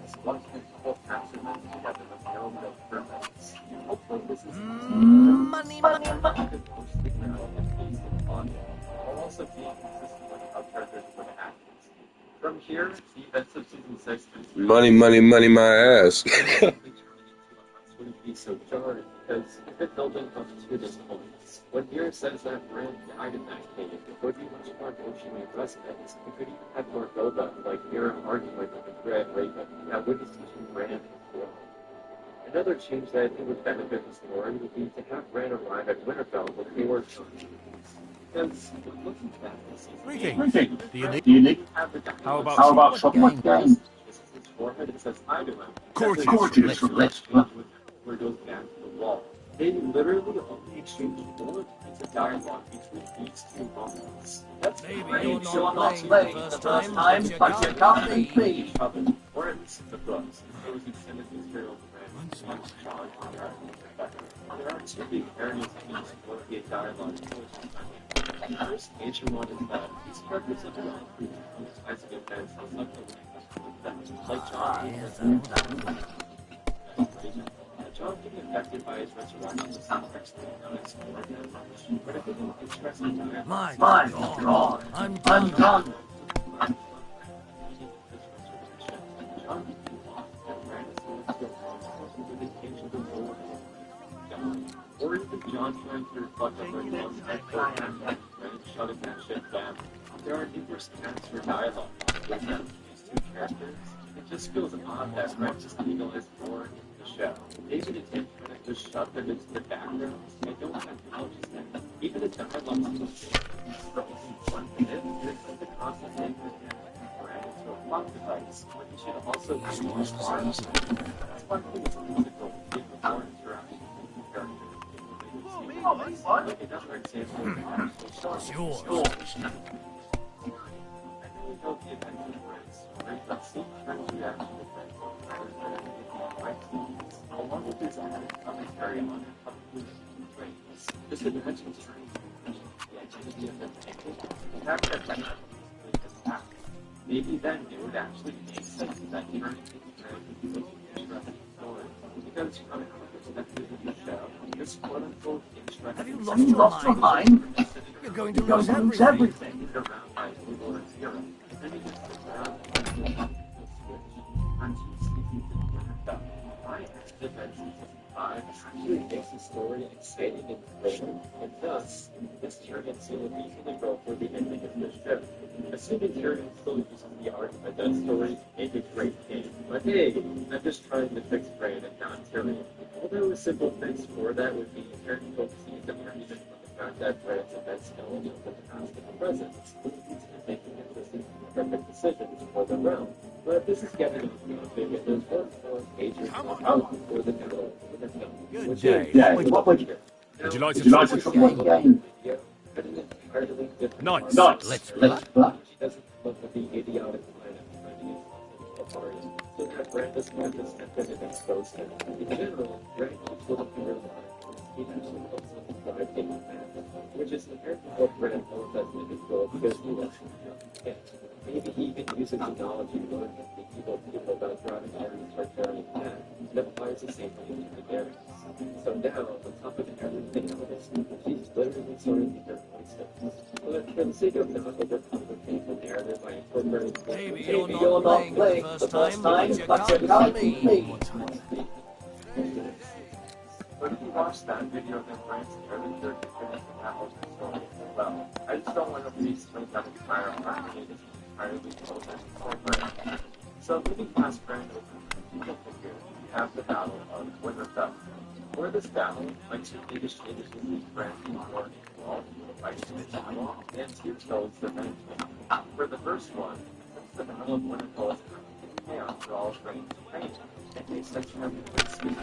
[SPEAKER 4] this one people capture them together with no real purpose. Hopefully this is
[SPEAKER 3] Money.
[SPEAKER 4] could push the ground and face the body, while also being consistent with how characters would act. From here, the events of season 6
[SPEAKER 5] Money, my ass.
[SPEAKER 4] wouldn't be so jarring because if it building up to this point, when Mira says that Bran died in that cave, it would be much more emotionally resonant. It could even have more build-up, like Mira arguing with the Red Raven, that would be teaching Bran as well. Another change that it would benefit the story would be to have Bran arrive at Winterfell before because when looking back at season 8,
[SPEAKER 11] Do you need?
[SPEAKER 4] have the
[SPEAKER 11] How about some
[SPEAKER 4] this is his forehead, it says hi to him.
[SPEAKER 9] Courtiers from Let's Play.
[SPEAKER 4] Where it goes back to the wall. They literally only exchange bullet pieces of dialogue between these two moments. That's
[SPEAKER 3] Maybe
[SPEAKER 4] great.
[SPEAKER 3] you're not playing the first time, but you can't be.
[SPEAKER 4] Or at least the books. Those extended material there are two big areas of these Wargate dialogue. The first major one is that these characters have been through kinds of events like John. John being affected by his resurrection is actually known as Morgan, but I think an interesting time.
[SPEAKER 3] My God, I'm done.
[SPEAKER 4] John or even John trying to reflect on their loves and shutting that shit down. There are numerous attempts for dialogue with these two characters. It just feels odd that Francis Eagle is more in the show. David and Tim kind of just shove them into the background and don't acknowledge them. Even the dialogue is one minute, it's like the constant thing ran into a plot device, but you should also be more smart. That's one thing is musical, give more interaction with the characters. Like another example of actual story. I really hope the event of Prince, but see Prince's reaction to Prince along with his added commentary on conclusion traits. This imagine the identity of the naked, that represents attack. Maybe then it would actually make sense that he turned his was an interesting story. Because from a perspective of the show, this quote-unquote interesting...
[SPEAKER 3] Have you lost your mind? You're going to lose everything.
[SPEAKER 4] Around by Google and Zero. And then he just sits around and actually makes the story exciting and thrilling, and thus, this Tyrion scene would easily go for the ending of this show. Assuming Tyrion still uses the argument that stories make a great game. But hey, I'm just trying to fix Bran and not Tyrion. Although a simple fix for that would be Tyrion focusing the argument on the fact that Bran's events know enough of the past and the present, leads to making interesting perfect decisions for the realm. But this is getting into the big, and there's one more major out for the middle.
[SPEAKER 3] Good day.
[SPEAKER 9] What would you
[SPEAKER 11] like to
[SPEAKER 9] play the game?
[SPEAKER 11] Nice.
[SPEAKER 3] Let's
[SPEAKER 9] play.
[SPEAKER 1] She doesn't look at the idiotic planet finding itself in so that Brand does not just enter and expose him. In general, Brand keeps looking for real life. He actually looks like a drive-taking man, which is inherently what Brand knows as an individual because he lets him know. Maybe he even uses the knowledge he learned from the evil people about driving Aries or carrying that, and applies the same thing to the Aries. So now, on top of everything else, she's literally starting to hear footsteps. But for the sake of not overcomplicating the narrative, I incorporated
[SPEAKER 3] Maybe you're not playing the first time, but you can't be.
[SPEAKER 4] But if you watch that video, then Frank's character can finish the Apple's story as well. I just don't want to release that entire harmony is entirely chosen for Brand. So moving past Brand over the people figure, we have the Battle of Winterfell. For this battle, my two biggest changes will be Brand being more involved in the fight in the battle, and two towards the Red King. For the first one, since the Battle of Winterfell is complete chaos for all Brand's training, and they set you up to escape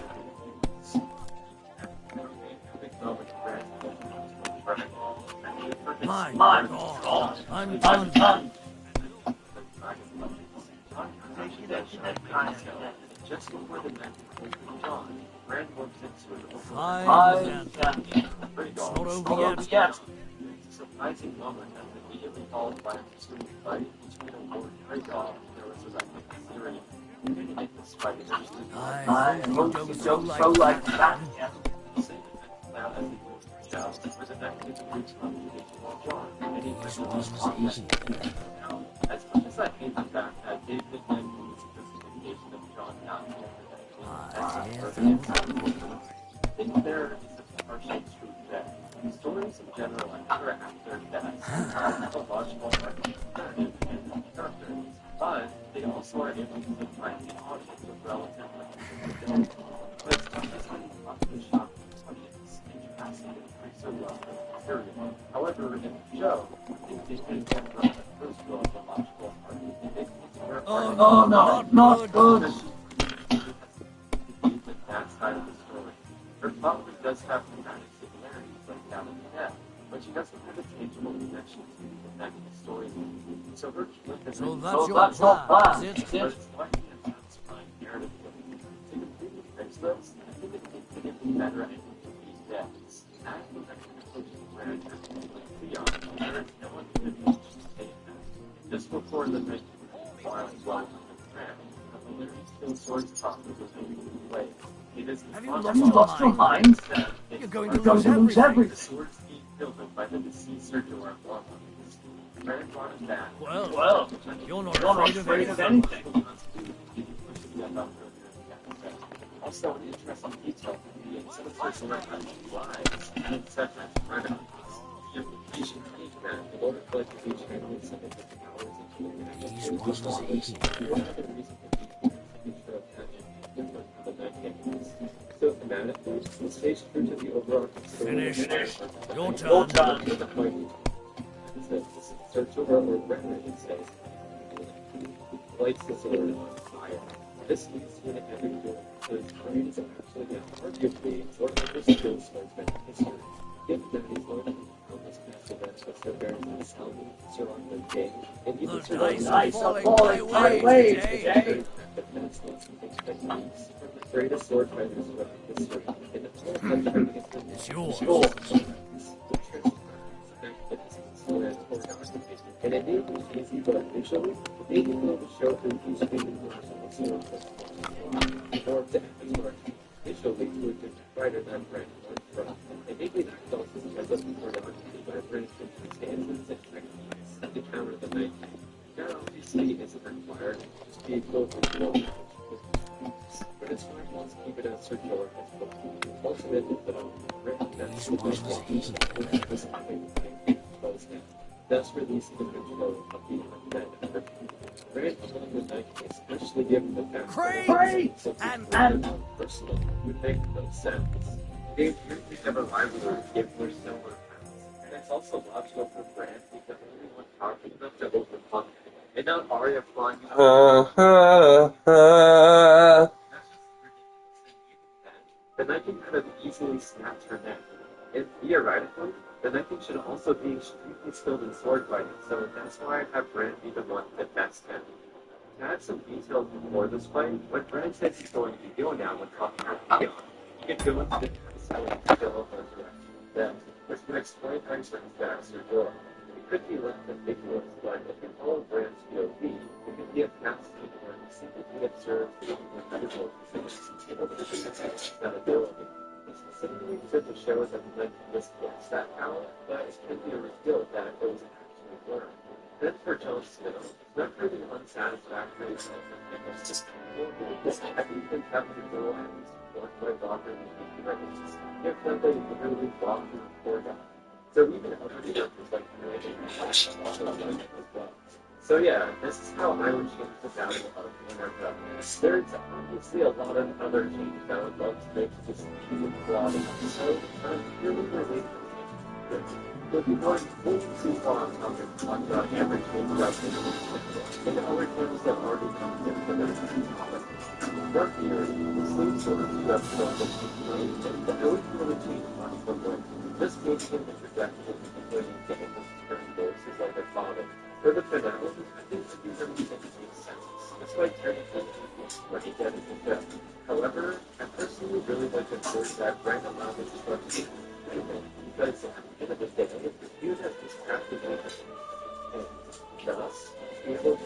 [SPEAKER 3] My God, I'm done.
[SPEAKER 4] Just before the men with John, Brand works into it.
[SPEAKER 3] It's not over yet.
[SPEAKER 4] It's a surprising moment that immediately followed by a pursuing fight between a Lord Grey Dog and there was a Syrian. We didn't make this fight interesting.
[SPEAKER 3] I hope you don't so like that.
[SPEAKER 4] Now, as he goes down, was effectively the roots of the John, and he
[SPEAKER 3] This was easy.
[SPEAKER 4] Now, as much as I hate the fact that David and was the justification of John not I think there is a partial truth that stories in general occur after death are a logical narrative and characters, but they also are able to find the audience with relative length. But it's not as many often shock audience and capacity to so well material. However, in the show, I think they can get from the first row of the logical argument.
[SPEAKER 3] Oh no, not good.
[SPEAKER 4] she doesn't have a tangible connection to the back of the story. So her
[SPEAKER 3] So that's your plan, is it?
[SPEAKER 4] but it's likely a satisfying narrative. To completely fix this, I think it needs to get better at these depths. As the expectation brand has been beyond, there is no one who can reach the same as. Just before the night, while flying on the brand, the lyrics still swords talk with the play. It is
[SPEAKER 3] Have you lost your mind? You're going to lose everything.
[SPEAKER 4] The swords being killed by the deceased or door of Brand brought him back.
[SPEAKER 3] Well, you're not afraid of anything.
[SPEAKER 4] Also, an interesting detail in the incidents were lives and setbacks running. The implication being that in order for it to be translated significant hours into the so thematically, the stays true to the overall story.
[SPEAKER 3] Finished. Your turn.
[SPEAKER 4] The search over or Brennan says, lights the sword on fire. This leads to an every door, so his brain is actually arguably one of the skills swordsman in history. Given that he's learned from this past events with the bearing of his helmet, surrounding the game, and even
[SPEAKER 3] The dice are falling my
[SPEAKER 4] the
[SPEAKER 3] way today.
[SPEAKER 4] the greatest sword fighters of history, and the whole
[SPEAKER 3] It's yours.
[SPEAKER 4] and it may be easy, but initially, it may be able to show through each individual sword or to emphasize initially to a different fighter than Brand learned from. And maybe that's also because of the pornography, but for instance, stances and techniques to counter the night. That obviously isn't required to be closely involved. But it's fine once keep it as circular as possible. Ultimately, though, that's the best that's releasing the control of the undead. Very among the night, especially given the fact and personal would make no sense. They really have a rivalry given their similar paths. And it's also logical for Brand because everyone powerful enough to overcome it. And not Arya flying the Night King could have easily snapped her neck. And theoretically, the Night King should also be extremely skilled in sword fighting, so that's why I have Brand be the one that best him. To add some details before this fight, when Brand says he's going to heal now when talking about Leon, he can go into the silent skill of resurrection then, which can explain how he brings back Sir Jorah. It could be less ambiguous, but if you follow Brand's POV, it could be a fast scene where he secretly observes the medical that ability. Specifically to show that the Night King displays that power, but it could be revealed that it was actually learned. Then for Jon Snow, it's not really unsatisfactory that everything having to go at least one by Walker and Records. If not, they literally walk through a poor guy. So even other characters like Brandon also like it as well. So yeah, this is how I would change the value of Winterfell. There's obviously a lot of other changes I would love to make to this plot episode. I'm really related to this. If you want full too long, I'm going to talk about every change about and the other things that already come into the topic. Dark Fury, the sleep sort of episode that I wouldn't really change much from what this makes him introduction, including getting this turn voices like a father. For the finale, I think that these are makes sense. It's like technically when he gets into death. However, I personally really like the choice that Brand allowed his structure because at the end of the day, you have this crafted and thus be able to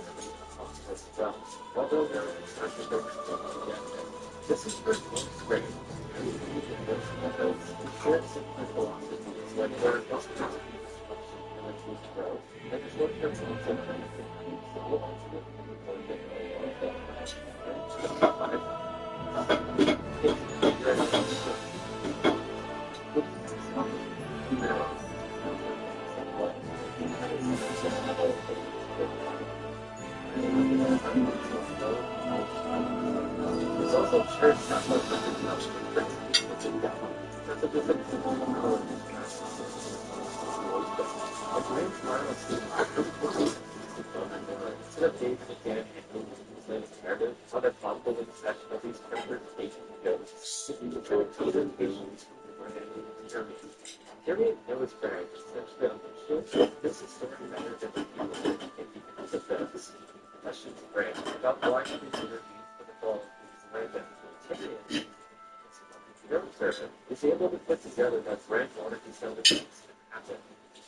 [SPEAKER 4] as well. Although there is such a big this is for most great. Shared similar philosophies like there are customers grow, and just what comes into There's also church stuff like that's a different a great instead of David again and narrative, what I thought was a section of these characters taking goes. If you enjoy Peter patience for him, Tyrion knows Bran is essentially on the ship. This is story better than the people because of this. Questions Bran about why he considered these for the fall of these legends. Tyrion, the observer, is able to put together that Bran wanted to sell the things that happened.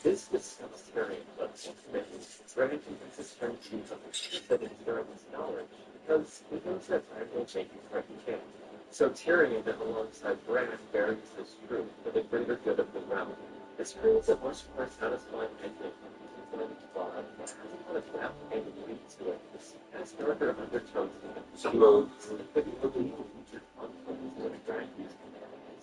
[SPEAKER 4] This disgusts Tyrion, but ultimately, Bran convinces Tyrion to do something that is Tyrion's knowledge, because he knows that Bran will make his reputation. So Tyrion, alongside Bran, buries this truth for the greater good of the realm. This creates a much more satisfying ending than the plot that has a lot of depth and weight to it. This has darker undertones than the show. But you believe the future conflicts with Bran using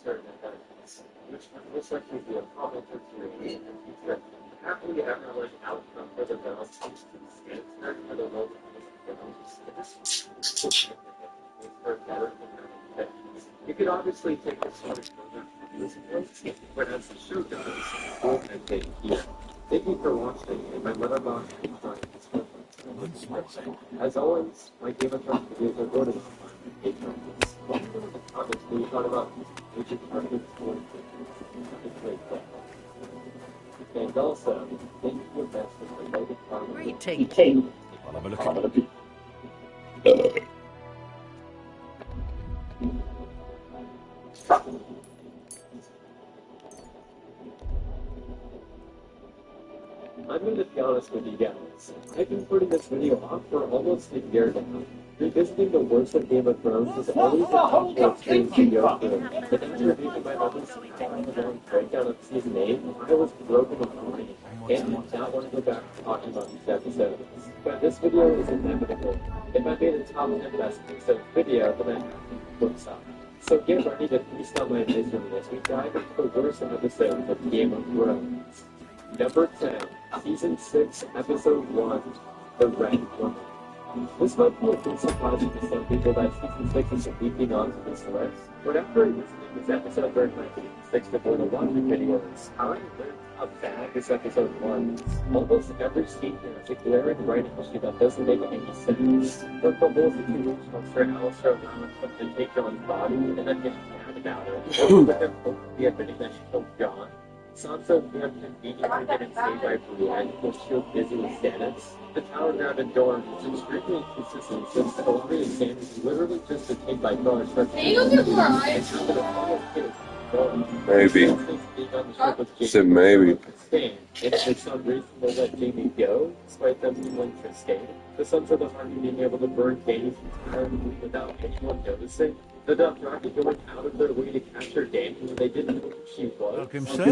[SPEAKER 4] certain events, which would most likely be a problem for Tyrion in the future. Happily ever outcome for the realm seems to be standard for the local realms. This is for better than you could obviously take this sort of further, but as the show does, we'll end it here. Thank you for watching, and my letterbox is as always, my Game of Thrones videos are voted on my Patreon. Let me know in the comments what you thought about major characters for and also, thank you for investing in the Logan Farm.
[SPEAKER 3] Great take.
[SPEAKER 11] I'll have a look at it.
[SPEAKER 4] I'm going to be honest with you guys. I've been putting this video off for almost a year now. Revisiting the worst of Game of Thrones is always a tough experience to go through. But after reviewing my own long breakdown of Season 8, I was broken and horny, and did not want to go back to talking about these episodes. But this video is inevitable. If I made a top 10 best episode video, then I have to look up. So get ready to feast on my misery as we dive into the worst episodes of Game of Thrones. Number 10, Season 6, Episode 1, The Red Woman. This might be a bit surprising to some people that Season 6 is leaping onto this list, but after listening to this episode during my Season 6 before the laundry videos, I learned how bad this episode was. Almost every scene here is a glaring writing issue that doesn't make any sense. But the whole situation where Alistair allowed him to take John's body and then getting mad about it, or with him openly admitting that she killed John. Sansa being conveniently getting saved by Brienne while she was busy with Stannis. The Tower Grab and Dorne is extremely inconsistent since Ellery and Stannis literally just detained by guards for
[SPEAKER 6] Can you get more eyes?
[SPEAKER 5] Maybe. Said maybe.
[SPEAKER 4] And if it's unreasonable to let Jamie go, despite them being willing to stay, the Sons of the Harpy being able to burn Dany's entirely without anyone noticing, the Dothraki going out of their way to capture Dany when they didn't know who she was.
[SPEAKER 3] Welcome,
[SPEAKER 4] sir.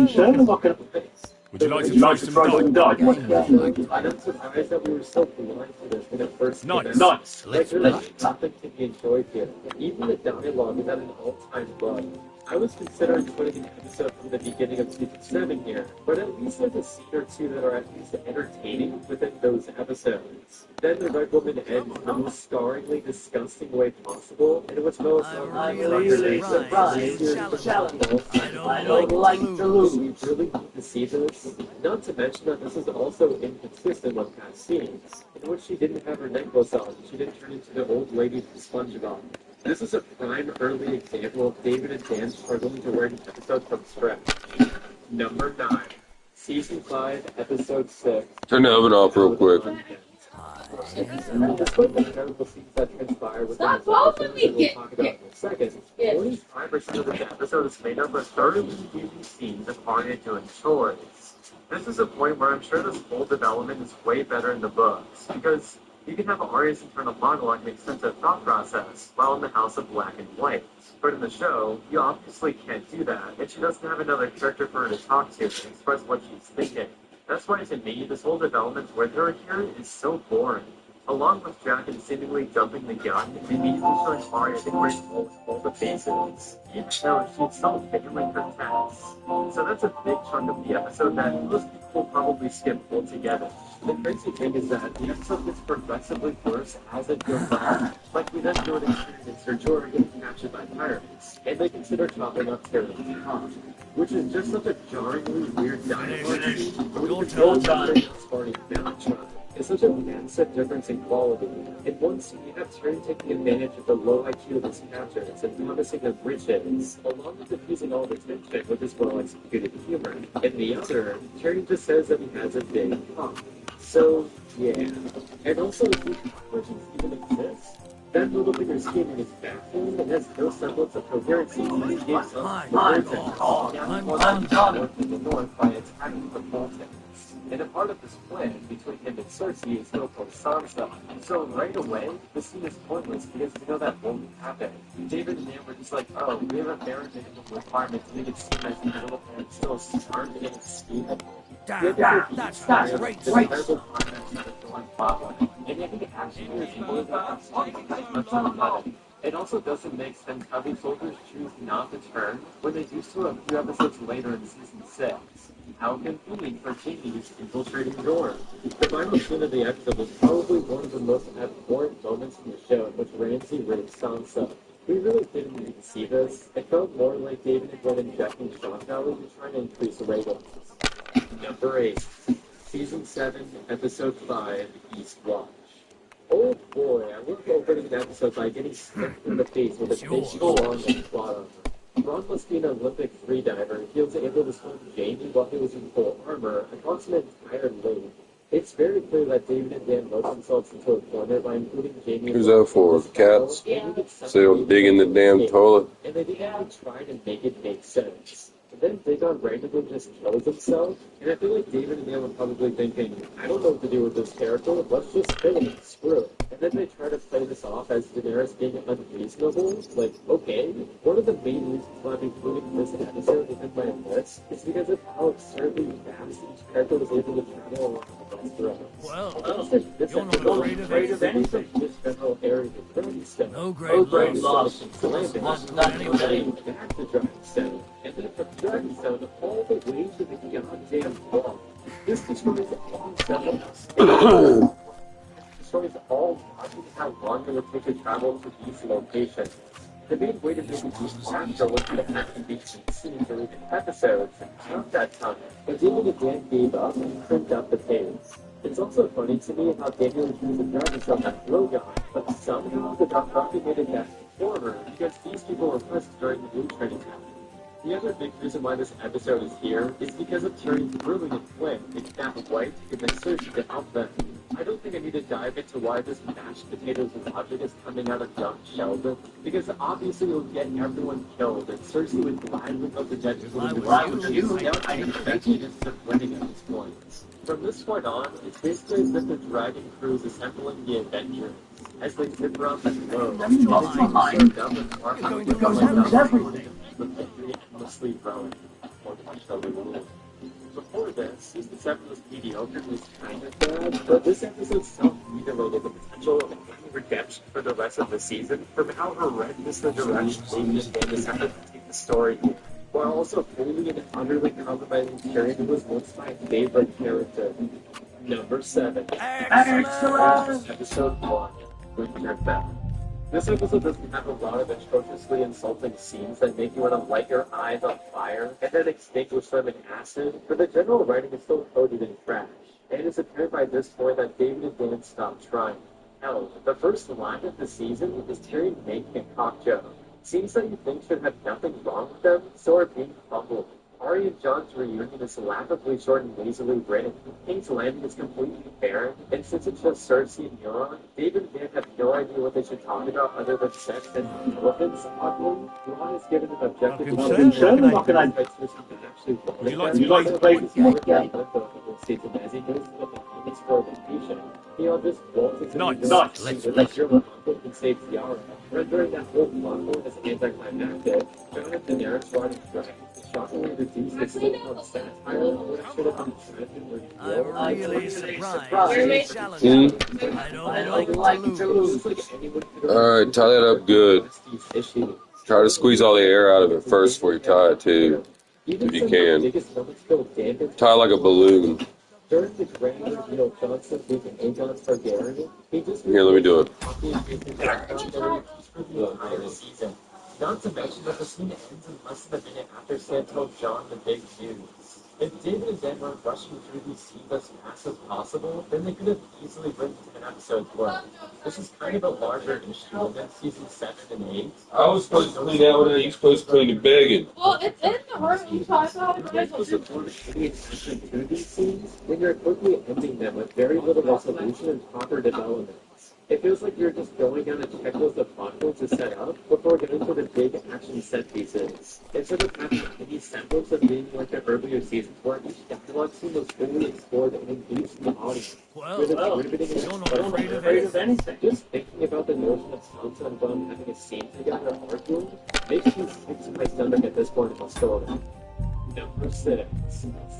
[SPEAKER 11] Would you like to try some dog?
[SPEAKER 4] I'm not surprised that we were so blind to this when it first came out.
[SPEAKER 11] Nice.
[SPEAKER 4] Like, there's nothing to be enjoyed here. Even the dialogue is at an all-time low. I was considering putting an episode from the beginning of Season 7 here, but at least there's a scene or two that are at least entertaining within those episodes. Then the Red Woman ends in the most scarringly disgusting way possible, and it was most
[SPEAKER 3] I'm really surprised. I don't like to lose.
[SPEAKER 4] We really need to see this. Not to mention that this is also inconsistent with past scenes, in which she didn't have her necklace on, she didn't turn into the old lady from SpongeBob. This is a prime early example of David and Dan struggling to write an episode from scratch. Number 9, Season 5, Episode 6.
[SPEAKER 5] Turn the oven off real quick.
[SPEAKER 4] Despite the terrible scenes that transpire within this episode, we'll talk about in a second, 45% of the episode is made up of thoroughly using scenes of Arya doing chores. This is a point where I'm sure this whole development is way better in the books, because you can have Arya's internal monologue make sense of thought process while in the House of Black and White. But in the show, you obviously can't do that, and she doesn't have another character for her to talk to and express what she's thinking. That's why, to me, this whole development with her here is so boring. Along with Jack seemingly jumping the gun, it immediately showing Arya the great role with all the bases, even though she's still failing her tests. So that's a big chunk of the episode that most people will probably skip altogether. The crazy thing is that the episode gets progressively worse as it goes on. Like we then do an experience in Ser Jorah getting captured by pirates, and they consider chopping up Tyrion's heart, which is just such a jarringly weird dialogue scene where we can go down Sparty Mount. is such a massive difference in quality. In one scene, you have Tyrion taking advantage of the low IQ of his captors and promising them riches, along with diffusing all the tension with his well-executed humor. In the other, Tyrion just says that he has a big pump. So, yeah. And also, if these versions even exist, that Littlefinger scheme is baffling and has no semblance of coherency. He gives up the I'm done in the north by attacking the Baltic. And a part of this plan between him and Cersei is built on Sansa. So right away, the scene is pointless because you know that won't happen. David and Anne were just like, oh, we have a bare minimum requirement to make it seem as the little man is still smart and scheming.
[SPEAKER 3] Damn, that's great.
[SPEAKER 4] And yet he actually is more than it also doesn't make sense how these soldiers choose not to turn when they do so a few episodes later in season 6. How convenient for Jamie's infiltrating Dorne. The final scene of the episode was probably one of the most abhorrent moments in the show in which Ramsay raped Sansa. We really didn't need to see this. It felt more like David had been injecting shock value to try to increase ratings. Number 8. Season 7, Episode 5, East Watch. Oh boy, I love opening an episode by getting smacked in the face with a big schlong and plot armor. Ron must be an Olympic freediver. He was able to swim Jamie while he was in full armor across an entire lake. It's very clear that David and Dan loaded themselves into a corner by including Jamie.
[SPEAKER 5] Who's that for? Cats? So they'll dig in the damn toilet.
[SPEAKER 4] And they didn't even try to make it make sense. And then Dagon randomly just kills himself, and I feel like David and Neil were probably thinking, I don't know what to do with this character, let's just kill him, screw it. And then they try to play this off as Daenerys being unreasonable, like, okay, one of the main reasons why I'm including this episode within my list is because of how absurdly fast each character was able to travel along the Westeros.
[SPEAKER 3] Well,
[SPEAKER 4] This
[SPEAKER 3] you're not afraid of anything.
[SPEAKER 4] This general area of Dragonstone.
[SPEAKER 3] No great loss.
[SPEAKER 4] Landing. Back to Dragonstone. And then from Dragonstone all the way to the goddamn wall. This destroys all settlements. Destroys all logic how long it would take to travel to these locations. The main way to make it faster was to have to be seen during the episodes. Not that time. But David and Dan gave up and trimmed up the pace. It's also funny to me how Daniel used the Dragonstone at Drogon, but somehow the Dothraki made it back forward because these people were present during the Blue Training Camp. The other big reason why this episode is here is because of Tyrion's brilliant plan to snap White and then Cersei to help them. I don't think I need to dive into why this mashed potatoes logic is coming out of young Sheldon, because obviously it'll get everyone killed, and Cersei would gladly go to death to winning at this point. From this point on, it's basically as if the Dragon Crew is assembling the Avengers. As they zip around the globe,
[SPEAKER 9] You're going to lose everything.
[SPEAKER 4] Endlessly growing. Before this, season 7 was mediocre, it was kind of bad, but this episode self-mutilated the potential of any redemption for the rest of the season from how horrendous the direction David and Dan decided to take the story, while also fully and utterly compromising Tyrion, who was once my favorite character. Number 7.
[SPEAKER 3] Excellent!
[SPEAKER 4] Episode 1. Winter Bell. This episode doesn't have a lot of atrociously insulting scenes that make you want to light your eyes on fire and then extinguish them in acid, but the general writing is still coated in trash. And it's apparent by this point that David and Dan stopped trying. Hell, the first line of the season is Tyrion making a cock joke. Scenes that you think should have nothing wrong with them, so are being fumbled. Arya and Jon's reunion is laughably short and lazily written. King's Landing is completely barren, and since it's just Cersei and Euron, David and Dan have no idea what they should talk about other than sex and elephants. Oddly, Euron is given an objective to
[SPEAKER 11] Would you like to play?
[SPEAKER 4] And saves Yara, rendering that whole plot as anticlimactic. Jon and Daenerys riding dragons shockingly reduced the so-called satire, which should have been
[SPEAKER 3] I'm really surprised. Challenge. I don't like to lose.
[SPEAKER 5] Alright, tie that up good. Try to squeeze all the air out of it first before you tie it too, if you can. Tie like a balloon.
[SPEAKER 4] During the grand reveal, Johnson leaving Aegon's Targaryen, he just
[SPEAKER 5] Here, let me do it.
[SPEAKER 4] Not to mention that the scene ends in less than a minute after Sam told John the big news. If David and Dan were rushing through these scenes as fast as possible, then they could have easily written 10 episodes worth. This is kind of a larger issue than season 7 and 8.
[SPEAKER 5] I was supposed to clean out when you're supposed to clean the begging.
[SPEAKER 6] Well, it's in the hurry, so I thought it
[SPEAKER 4] You're supposed to form any attention to these scenes when you're quickly ending them with very little resolution and proper development. It feels like you're just going down a checklist of plot points to set up before getting to the big action set pieces. Instead of having any semblance of being like the earlier seasons where each dialogue scene was fully explored and engaged the audience.
[SPEAKER 3] Well,
[SPEAKER 4] Riveting
[SPEAKER 3] you're not afraid of anything.
[SPEAKER 4] Just thinking about the notion of Sansa and Bum having a scene together arguing makes me sick to my stomach at this point in the story. Number 6,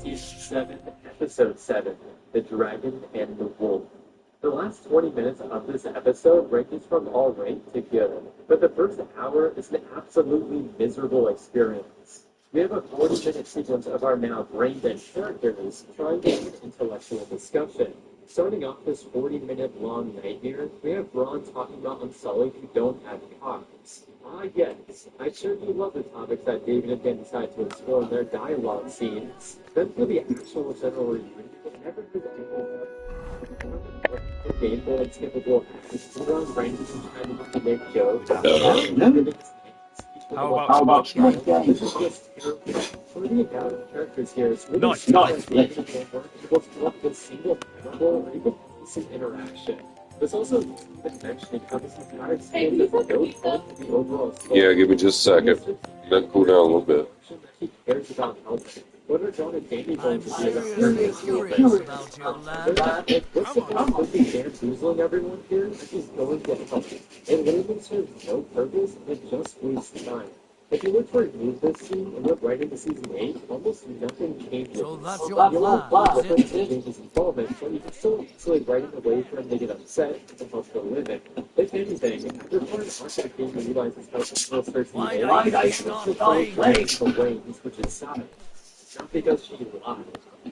[SPEAKER 4] Season 7, Episode 7, The Dragon and the Wolf. The last 20 minutes of this episode ranges from all right to good, but the first hour is an absolutely miserable experience. We have a 40-minute sequence of our now brain-dead characters trying to have an intellectual discussion. Starting off this 40-minute long nightmare, we have Ron talking about Unsullied who don't have cocks. Ah, yes, I sure do love the topics that David and Dan decide to explore in their dialogue scenes. Then for the actual general reunion, it never heard anything the Game Boy typical attitude on ranges and trying to make jokes.
[SPEAKER 11] How about
[SPEAKER 4] This is just terrible. For the amount of characters here, it's really
[SPEAKER 11] Nice.
[SPEAKER 4] David and Dan weren't able to come up with a single memorable or even decent interaction. There's also been mentioning how this entire scene has no point to the overall story.
[SPEAKER 5] Yeah, give me just a second. Let it cool down a little bit.
[SPEAKER 4] He cares about helping. What are John and Danny going
[SPEAKER 3] I'm
[SPEAKER 4] to do about
[SPEAKER 3] seriously curious about your lad.
[SPEAKER 4] What's the point of being bamboozling everyone here? And he's going to help. It literally serves no purpose and it just wastes time. If you were to remove this scene and look right into season 8, almost nothing changes.
[SPEAKER 3] So that's your plan, is it?
[SPEAKER 4] Changes involvement, but you can still easily write it away for him to get upset and to help go live it. If anything, after part of Arthur King realizes how control starts
[SPEAKER 3] Why
[SPEAKER 4] to
[SPEAKER 3] don't you start playing?
[SPEAKER 4] the way he switches sides. Not because she lied.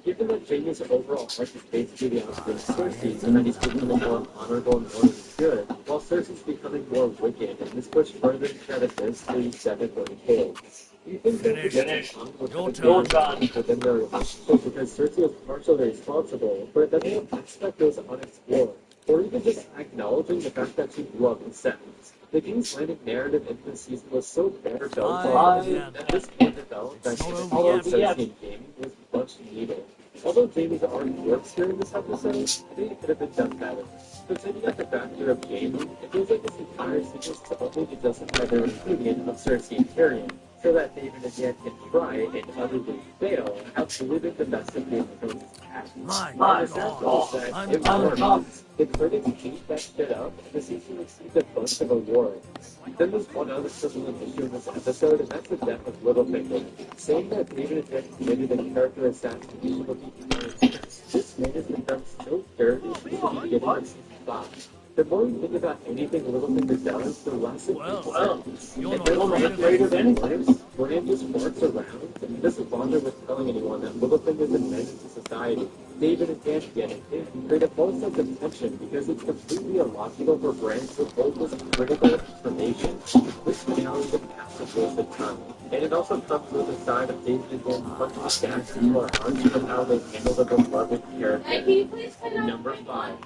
[SPEAKER 4] Given that Jamie's overall arc is basically the opposite of Cersei's, and that he's becoming more honorable and more good, while Cersei's becoming more wicked, and this pushed further instead of this 37 going cold. Do you think that
[SPEAKER 3] Finish.
[SPEAKER 4] your turn within their relationship because Cersei was partially responsible, but that the aspect goes unexplored, or even just acknowledging the fact that she grew up in seconds? The King's Landing narrative in this season was so bare bones that this can't develop that follow Cersei and Jamie was much needed. Although Jamie's arc works here in this episode, I think it could have been done better. Considering at the factor of Jamie, it feels like this entire sequence to only be justified their union of Cersei and Tyrion, so that David and Dan can try and utterly fail at living the best of Game of Thrones past.
[SPEAKER 3] My
[SPEAKER 4] God,
[SPEAKER 3] I'm
[SPEAKER 4] it works. The critics ate that shit up, and the season received a bunch of awards. Then there's one other sibling issue in this episode, and that's the death of Littlefinger. Saying that David and Dan committed a character assassination would be characters. This made it become so dirty at the beginning of season 5. The more you think about anything Littlefinger does, the less it makes sense.
[SPEAKER 3] you're
[SPEAKER 4] And
[SPEAKER 3] not
[SPEAKER 4] then
[SPEAKER 3] afraid of anything.
[SPEAKER 4] Bran just walks around and he doesn't bother with telling anyone that Littlefinger's a menace to society. David and Dan get it. They create a false sense of tension because it's completely illogical for Bran to hold this critical information. This finale is a massive waste of time. And it also comes with a side of David and Dan punching stacks into our hearts from how they handle the beloved character. Number 5.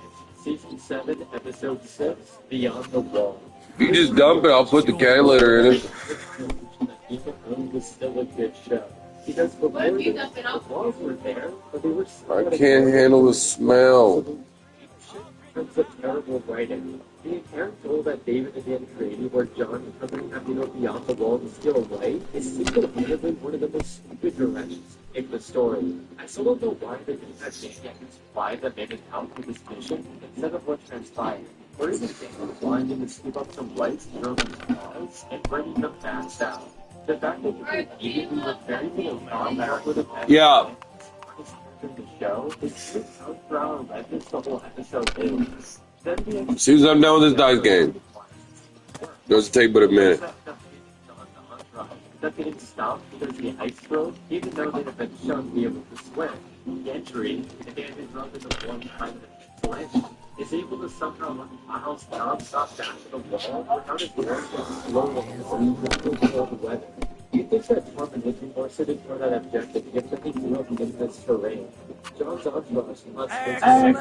[SPEAKER 4] Season 7, Episode 6, Beyond the Wall.
[SPEAKER 5] If you just dump it, I'll put the cat litter in it.
[SPEAKER 4] Was still a good show. Because before the walls were there, but they were
[SPEAKER 5] I can't handle the smell.
[SPEAKER 4] Terms of terrible writing. The inherent goal that David and Dan created where John and company have to go beyond the wall and steal away is single-handedly one of the most stupid directions in the story. I still don't know why they didn't have Jamie at least fly them in and out for this mission instead of what transpired. Or even Jamie flying in to scoop up some lights through those claws and bringing them back down. The fact that you can immediately with very little combat with a
[SPEAKER 5] Yeah.
[SPEAKER 4] in the show is just how relentless the whole episode is. Then the
[SPEAKER 5] As soon as I'm done with this dice game, doesn't take but a minute.
[SPEAKER 4] That they didn't stop because the ice broke, even though they have been shown to be able to swim. The injury, and they had been dropped in the one time that flinch, is able was somehow let Miles non-stop back to the wall without his voice getting slowly into cold weather. You'd think that Norman would be more suited for that objective given that he grew up in this terrain. John's entourage must be certain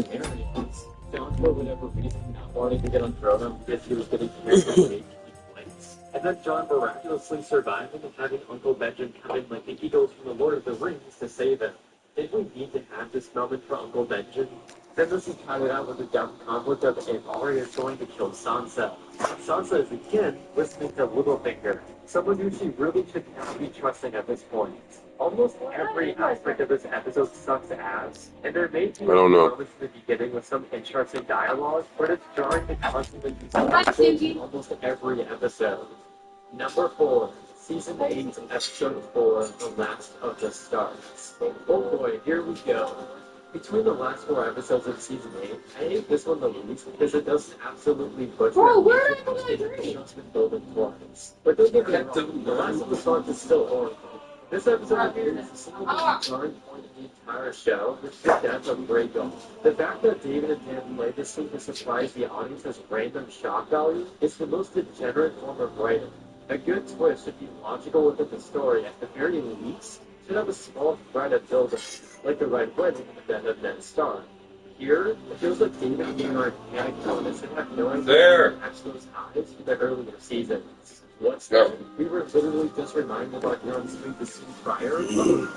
[SPEAKER 4] scenarios. John, for whatever reason, not wanting to get on Drogon because he was getting carried place. And then John miraculously surviving and having Uncle Benjamin come in like the eagles from the Lord of the Rings to save him. Did we need to have this moment for Uncle Benjamin? Then this is carried out with the dumb conflict of if Arya is going to kill Sansa. Sansa is again listening to Littlefinger, someone who she really should not be trusting at this point. Almost every aspect of this episode sucks ass, and there may be moments in the beginning with some interesting dialogue, but it's jarring to constantly be in almost every episode. Number 4, Season 8, Episode 4, The Last of the Stars. Oh boy, here we go. Between the last 4 episodes of Season 8, I hate this one the least because it does absolutely butcher the show's been building towards. But don't get me wrong, The Last of the Stars is still horrible. This episode is the single most jarring point in the entire show, which is the death of Rhaegal. The fact that David and Dan played this scene to surprise the audience as random shock value is the most degenerate form of writing. A good twist should be logical within the story, at the very least, should have a small thread of build-up, like the Red Wedding and the death of Ned Stark. Here, it feels like David and Dan are antagonists and have no idea how to match those highs from the earlier seasons. What's that? We were literally just reminded about your own street the scene prior.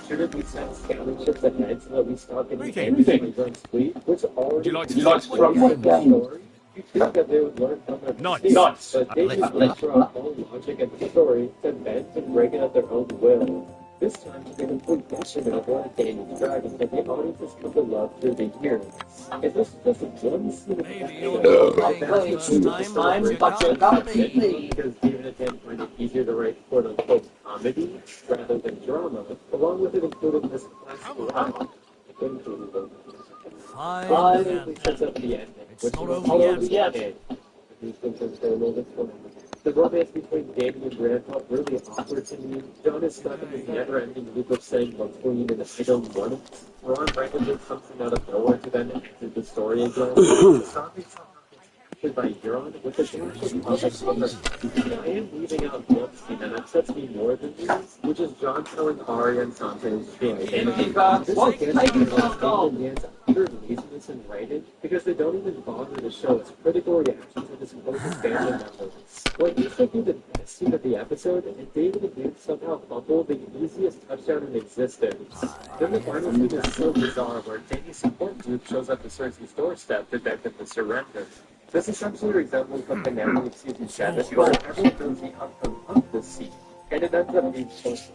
[SPEAKER 4] Should it be sent scouting ships ahead so that we stop getting angry by your own fleet, which already from the story? You'd think that they would learn from their mistakes, but they just went for our own logic and the story to bend and break it at their own will. This time, to be complete detriment of one of Daniel's dragons that the audience has come to love through the years. If this was just one scene of because David and Dan find it easier to write quote-unquote comedy rather than drama, along with it including this classic line. Finally sets up the ending, which is all the ending. The romance between Danny and Bran felt really awkward to me. John is stuck in this never-ending loop of saying what queen and I don't want it. Ron randomly comes out of nowhere to then enter the story again. By Euron, with a actually public I am leaving out one scene that upsets me more than these, which is John telling Arya and Sansa his feelings. This against utter laziness in writing because they don't even bother to show its critical reactions to his closest family members. What used to be the best scene of the episode, and David and Duke somehow fumbled the easiest touchdown in existence. Then the final scene is so bizarre where Danny's support Duke shows up at Cersei's doorstep to beg them to surrender. This essentially resembles the finale of Season 7, where everyone knows the outcome of this scene, and it ends up being pointless.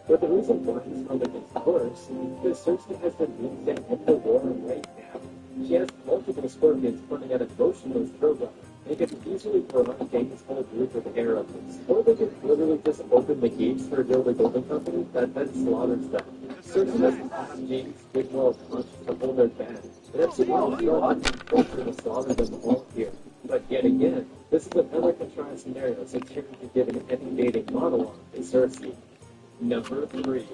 [SPEAKER 4] But the reason why this moment is worse is because Cersei has the means to end the war right now. She has multiple scorpions pointing at a motionless Drogon. They could easily throw out Dany's whole group of arrows, or they could literally just open the gates for the Golden Company that then slaughters them. Cersei doesn't have James Bigwell's punch to hold her back. And if she wants to slaughter them all here. But yet again, this is another contrived scenario, so Tyrion could give an intimidating monologue to Cersei. Number 3.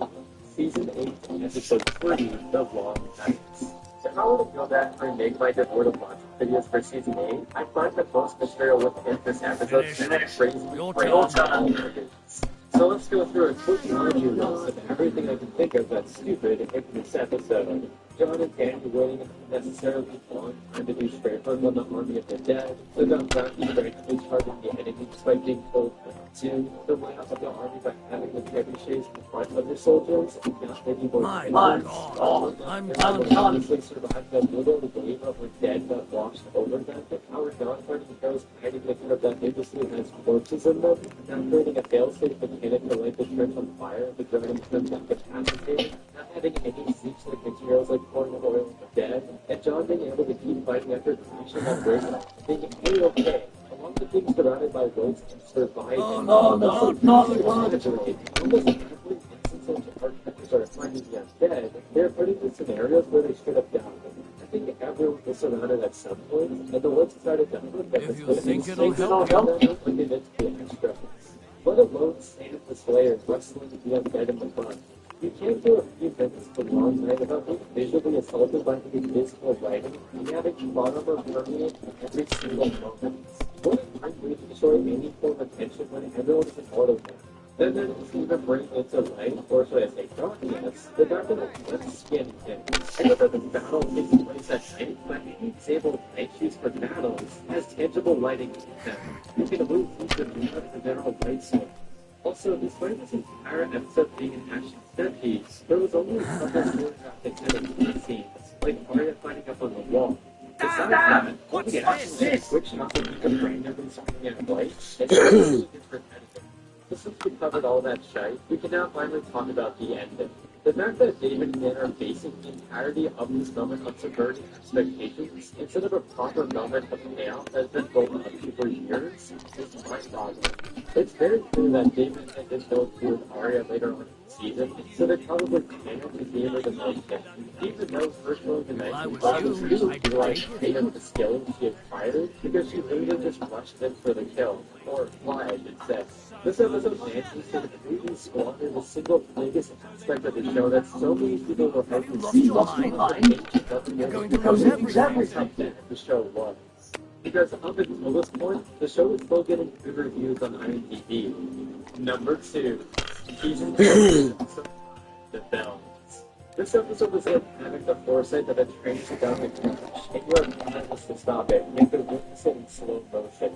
[SPEAKER 4] Season 8, Episode 3, The Long Nights. If I were to go back and remake my devoid of watch videos for Season 8, I find that most material within this episode is crazy. So let's go through a quick laundry list of everything I can think of that's stupid in this episode. John and Danny waiting a unnecessarily long time to do straight on the army of the dead, the Dothraki randomly charging the enemy despite being told not to, the layout of the army by having the trebuchets in front of the soldiers, and not any more I'm honestly survived a little wave of the dead that washed over them, but our non-fighting heroes hiding the curve that famously has corpses in them, not creating a fail-safe mechanic to light the church on fire, the dragons them incapacitated, not having any siege-like materials like pouring oil on the dead, and John being able to keep fighting after crashing on Rhaegal, being A-okay. Along with being surrounded by rogues and surviving. Almost every instance of architects are finding the undead, they're putting in scenarios where they should have died. I think everyone was surrounded at some point, and the ones decided to put them
[SPEAKER 3] if you think it'll help,
[SPEAKER 4] the extras. Let alone stand the Slayer wrestling the undead in the front. You can't came to a few minutes for long night about being visually assaulted by the invisible writing and having monomer permeate every single moment. What a great way to show any form of tension when everyone is an automat. Then there's even bring into light, or should I say darkness, the darkness of skin thing. I know that the battle takes place at night, but any disabled night shoes for battles has tangible lighting in them. You can move through the moon of the general light source. Also, despite this entire episode being an action set piece, there was only a couple choreographic kind of scenes, like Arya fighting up on the wall. Besides that,
[SPEAKER 3] What's
[SPEAKER 4] the action
[SPEAKER 3] this?
[SPEAKER 4] switch not to be randomly swinging at light, it's really repetitive. Since we covered all that shite, we can now finally talk about the ending. The fact that David and Dan are basing the entirety of this moment on subverting expectations instead of a proper moment of payoff that has been built up for years is mind-boggling. It's very clear that David and didn't know to with Arya later on in the season, so they probably failed to be able to make it. Even though personally the night was really like Tatum with the skills she acquired because she literally just rushed in for the kill, or why I should say. This episode manages to completely squander the single biggest aspect of the show that so many people were hoping to see. You're going to lose everything the show was. Because up until this point, the show is still getting good reviews on IMDb. Number 2, season 2, The Bells. This episode was like having the foresight that a train is about to crash, and you are powerless to stop it. You have to witness it in slow motion.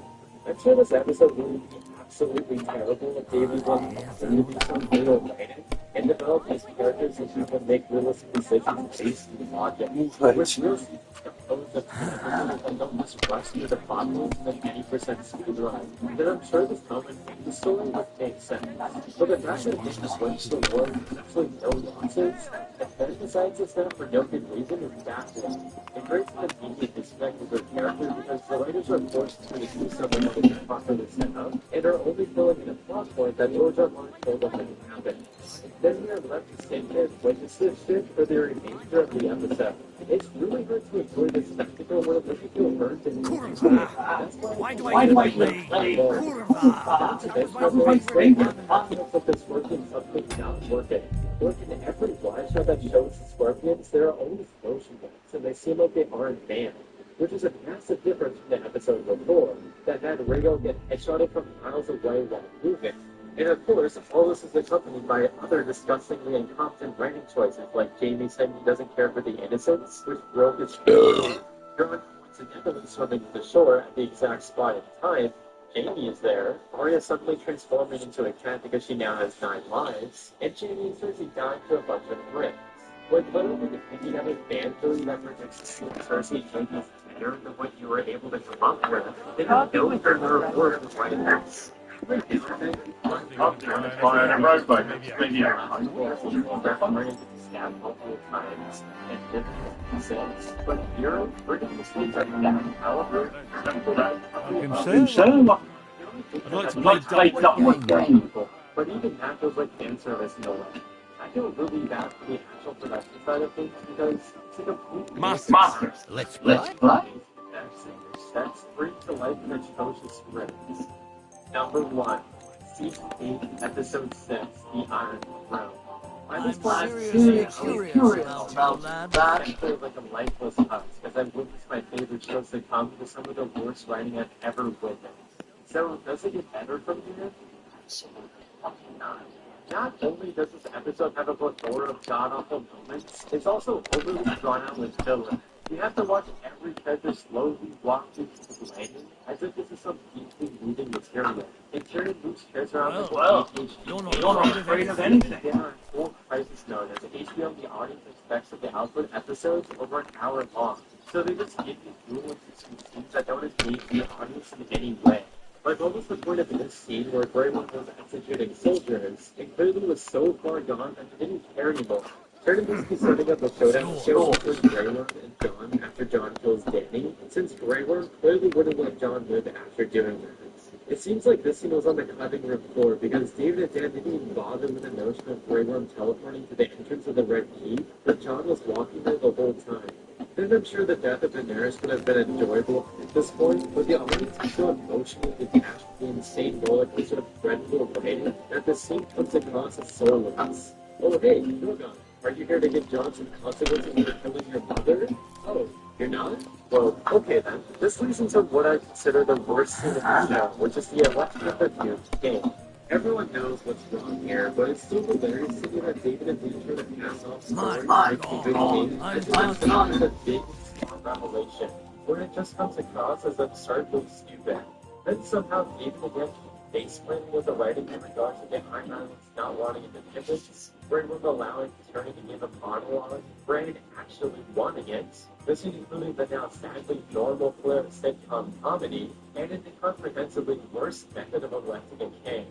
[SPEAKER 4] I'm sure this episode would be absolutely terrible if David wasn't to do some real writing and develop these characters and have them make realistic decisions based on logic. With real composed of episodes that don't just rush through the plot holes and then 80% speed run, then I'm sure this moment in the story would make sense. But the fact that they just went to the war with absolutely no losses, and then decides to snap for no good reason is baffling. It creates an immediate disrespect of their character because the writers are forced to do something that isn't properly set up, and are only filling in a plot point that George R. Martin told them didn't happen. Then we are left to stand there and witness this shit for the remainder of the episode. It's really hard to enjoy this spectacle where it doesn't feel earned and that's
[SPEAKER 3] Why do I play? Kurva!
[SPEAKER 4] That's my favorite concept of this working something not working. Look, in every live show that shows the Scorpions, there are always motion blocks, and they seem like they aren't banned, which is a massive difference from the episode before, that had Ringo get headshotted from miles away while moving. And of course, all this is accompanied by other disgustingly incompetent writing choices, like Jamie saying he doesn't care for the innocents, which broke his spirit. John coincidentally swimming to the shore at the exact spot and time. Jamie is there. Arya suddenly transforming into a cat because she now has 9 lives, and Jamie says he died to a bunch of bricks. When literally the any other fan theory that predicts Cersei Jamie's better than what you were able to come up with, they don't know if their reward was right next. Multiple times and didn't sense, but you're bringing the stakes at that caliber.
[SPEAKER 11] I'd like to play double game.
[SPEAKER 4] But even that feels like fan service in a way. I feel really bad for the actual production side of things because it's a complete
[SPEAKER 11] Masters.
[SPEAKER 3] Let's play.
[SPEAKER 4] That's bring to life an atrocious scripts. Number 1, Season 8, Episode 6, The Iron Throne. I'm seriously curious about that. I feel like a lifeless husk, as I've witnessed my favorite shows succumb to some of the worst writing I've ever witnessed. So, does it get better from here? Absolutely not. Not only does this episode have a plethora of god-awful moments, it's also overly drawn out with filler. You have to watch every character slowly walk through the landing as if this is some deeply moving material. And Tyrion moves chairs around
[SPEAKER 3] You're not afraid of anything.
[SPEAKER 4] They are in full crisis mode as HBO and the audience expects that the output episodes over an hour long. So they just give you rules and scenes that don't engage the audience in any way. Like, what was the point of this scene where Greyman was executing soldiers, and clearly was so far gone that he didn't care anymore? Tyrion was be setting up a showdown between Greyworm and Jon after Jon kills Dany, since Greyworm clearly wouldn't let Jon live after doing that. It seems like this scene was on the cutting room floor because David and Dan didn't even bother with the notion of Greyworm teleporting to the entrance of the Red Keep, but Jon was walking there the whole time. And I'm sure the death of Daenerys would have been enjoyable at this point, but the audience is so emotionally detached from the insane rollercoaster of dreadful writing that the scene comes across as soulless. Oh, hey, Drogon. Are you here to give Jon some consequences for killing your mother? Oh, you're not? Well, okay then. This leads into what I consider the worst scene of the show, which is the election of the new king. Everyone knows what's wrong here, but it's still hilarious to me that David and Lee try to pass off stories like the good king as if it's not a big revelation, where it just comes across as absurdly stupid. Then somehow David again face-planting with the writing in regards to the Iron Islands not wanting independence, Brain was allowing Turner to give a monologue, Brain actually wanting it. This included the now sadly normal flair of sitcom comedy, and an incomprehensibly worse method of electing a king.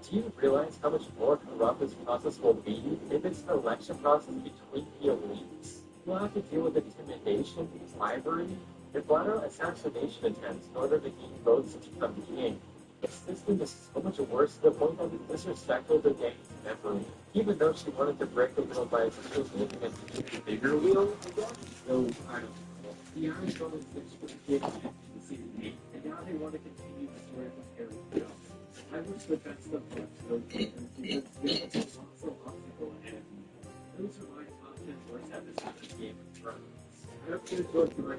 [SPEAKER 4] Do you realize how much more corrupt this process will be if it's an election process between the elites? You'll have to deal with intimidation, bribery, and flat-out assassination attempts in order to gain votes to become king. The system is so much worse to the point that it's disrespectful to Dany's memory. Even though she wanted to break the wheel by essentially making a bigger wheel, I guess? So, I don't know. The Irish Romans finished with the king in season 8, and now they want to continue the story with Harry Hill. I wish the best of luck to those players because there's lots of obstacle ahead. Those are my top 10 worst episodes of Game of Thrones. I hope you enjoyed my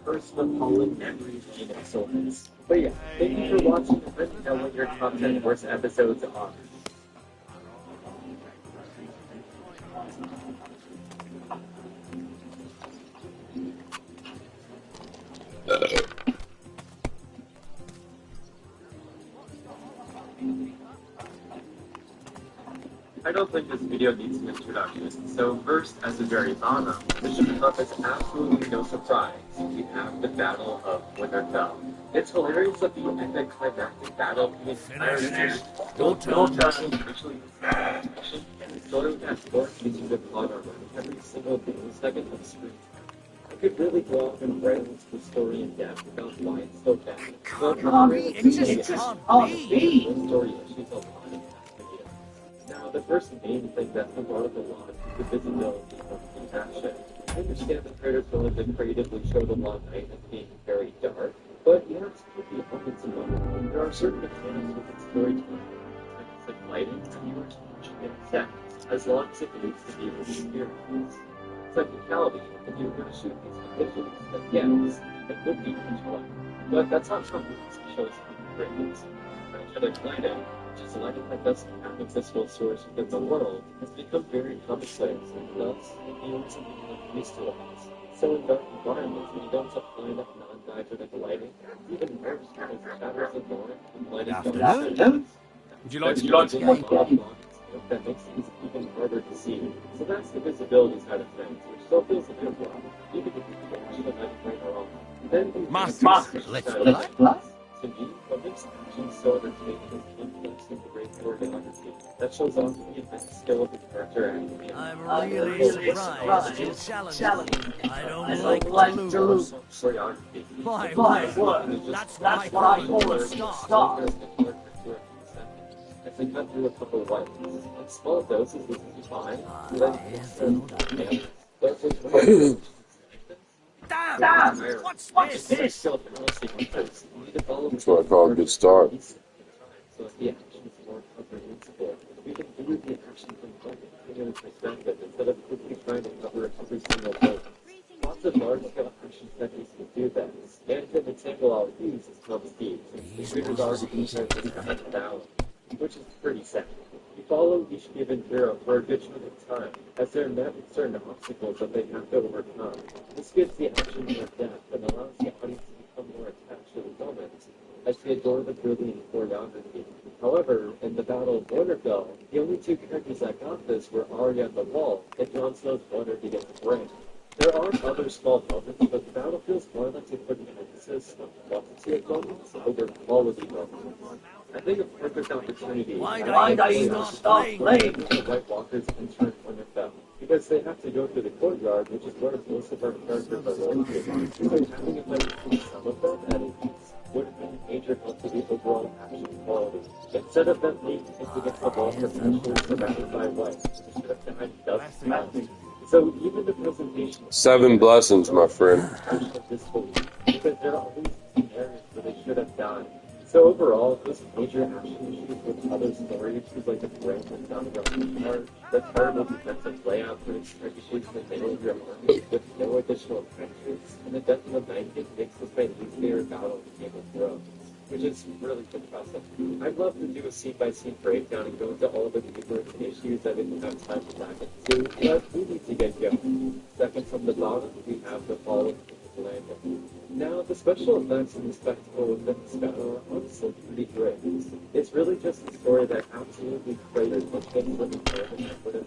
[SPEAKER 4] personal appalling memories and excellence. But yeah, thank you for watching and let me know what your top 10 worst episodes are. I don't think this video needs an introduction, so first, as a very bottom, this should come as absolutely no surprise. We have the Battle of Winterfell. It's hilarious that the epic climactic battle of the entire series will actually and the story that more features the plot armor every single second of screen time. I could really go off and write the story in depth about why it's so bad. But
[SPEAKER 3] It just can't be.
[SPEAKER 4] The story issues a lot in past videos. Now, the first main thing that comes out of the lot is the visibility of the action. I understand the creators wanted to creatively show the Long Night as being very dark, but you have to be honest about it. There are certain mechanics with its storytelling, like lighting, and you should get set, as long as it needs to be experienced. Technicality, if you were going to shoot these conditions, then yes, it would be pitch black. But that's not how movies shows create. Angelic lighting, which is lighting that doesn't have accessible source within the world, has become very commonplace, and thus it feels something like used to it. So in dark environments, when you don't apply enough non-diegetic lighting, even worse because shadows of dawn and lighting
[SPEAKER 3] Afternoon.
[SPEAKER 11] Would you like to play?
[SPEAKER 4] That makes things even harder to see. So that's the visibility side of things, which still feels a bit rough, even if you can actually let it later on. Then
[SPEAKER 3] Masters, let's play.
[SPEAKER 4] to me, what makes action so entertaining is complex and great choreography that shows off the immense skill of the character acting.
[SPEAKER 3] I'm really surprised you challenged me. I don't like to lose.
[SPEAKER 4] Choreography.
[SPEAKER 3] My word, that's what I call a start.
[SPEAKER 4] If they cut through a couple of whites, in small doses, this is fine. Then
[SPEAKER 3] Damn! What's this?
[SPEAKER 5] That's what I call a good start.
[SPEAKER 4] So if the action is more comprehensible, we can view the action from a continuous perspective instead of quickly trying to cover every single point. Lots of large-scale action techniques can do that. And an example I'll use is Tom Steve, the creators already used the battle, which is pretty sad. You follow each given hero for a good chunk of time, as they're met with certain obstacles that they have to overcome. This gives the action more depth and allows the audience to become more attached to the moment, as they adore the brilliant choreography. However, in the Battle of Winterfell, the only two characters that got this were Arya and the Wall, and Jon Snow's wanted to get the ring. There are other small moments, but the battle feels more like they put an emphasis on quantity of moments over quality moments. I think a perfect opportunity
[SPEAKER 3] Why don't you stop playing?
[SPEAKER 4] The White Walkers enter Winterfell, because they have to go through the courtyard, which is where most of our characters are located. So having a fight between some of them at least would have been a major help to the overall action quality. Instead of them being picked against the wall professionally surrounded by whites, they should have died dozens of times. So even the presentation
[SPEAKER 5] 7 blessings, my friend.
[SPEAKER 4] because there are always some areas where they should have died. So overall, this major action issue with other story issues like the brand and dominant art, the terrible defensive layout for extractions in the middle of your army with no additional adventures, and the death of the 90th makes this my least favorite battle in Game of Thrones, which is really depressing. I'd love to do a scene-by-scene breakdown and go into all the numerous issues that we don't have time to dive into, but we need to get going. Second from the bottom, we have the fall of King's Landing. Now, the special effects and the spectacle within this battle are honestly pretty great. It's really just a story that absolutely craters much better than I would have had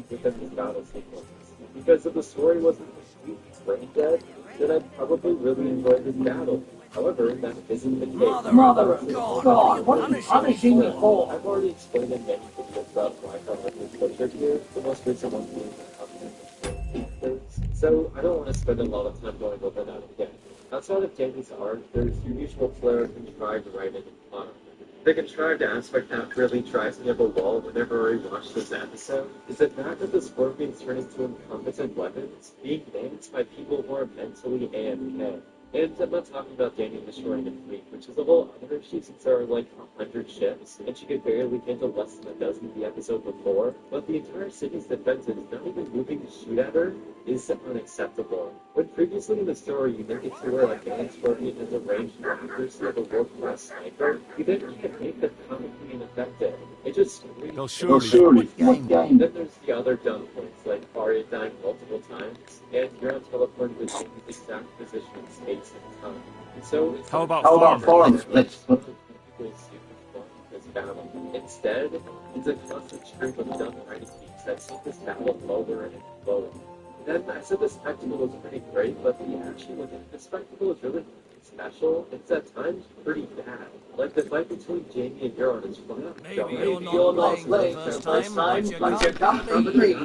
[SPEAKER 4] within this battle sequence. Because if the story wasn't completely brain dead, then I'd probably really enjoy this battle. However, that isn't the case.
[SPEAKER 3] Mother of God,
[SPEAKER 4] What are you punishing me for? I've already explained in many videos about why I felt like this butcher here, the most recent one being so I don't want to spend a lot of time going over that again. Outside of Danny's art, there's your usual flair of contrived writing and plot. The contrived aspect that really drives me up a wall whenever I watch this episode is the fact that the scorpions turn into incompetent weapons being managed by people who are mentally AFK. And I'm not talking about Danny destroying a fleet, which is a whole other issue since there are like 100 ships, and she could barely handle less than a dozen the episode before, but the entire city's defenses not even moving to shoot at her is unacceptable. When previously in the story you make it to where a Danny Scorpion has a ranged accuracy of a world-class sniper, you then can't make them comically ineffective. It just screams.
[SPEAKER 11] They'll surely
[SPEAKER 4] Then there's the other dumb points, like Arya dying multiple times, and you're not teleporting to Danny's exact position in space and time. And so it's
[SPEAKER 11] How about farmers?
[SPEAKER 4] Let's this battle. Instead, it's a constant stream of dumb writing beats that seem this battle lower and lower. Then I said the spectacle was pretty great, but the action within the spectacle is really special. It's at times pretty bad. Like the fight between Jamie and Euron is flat out.
[SPEAKER 3] Maybe you're not playing for the first time, but you can't from the tree.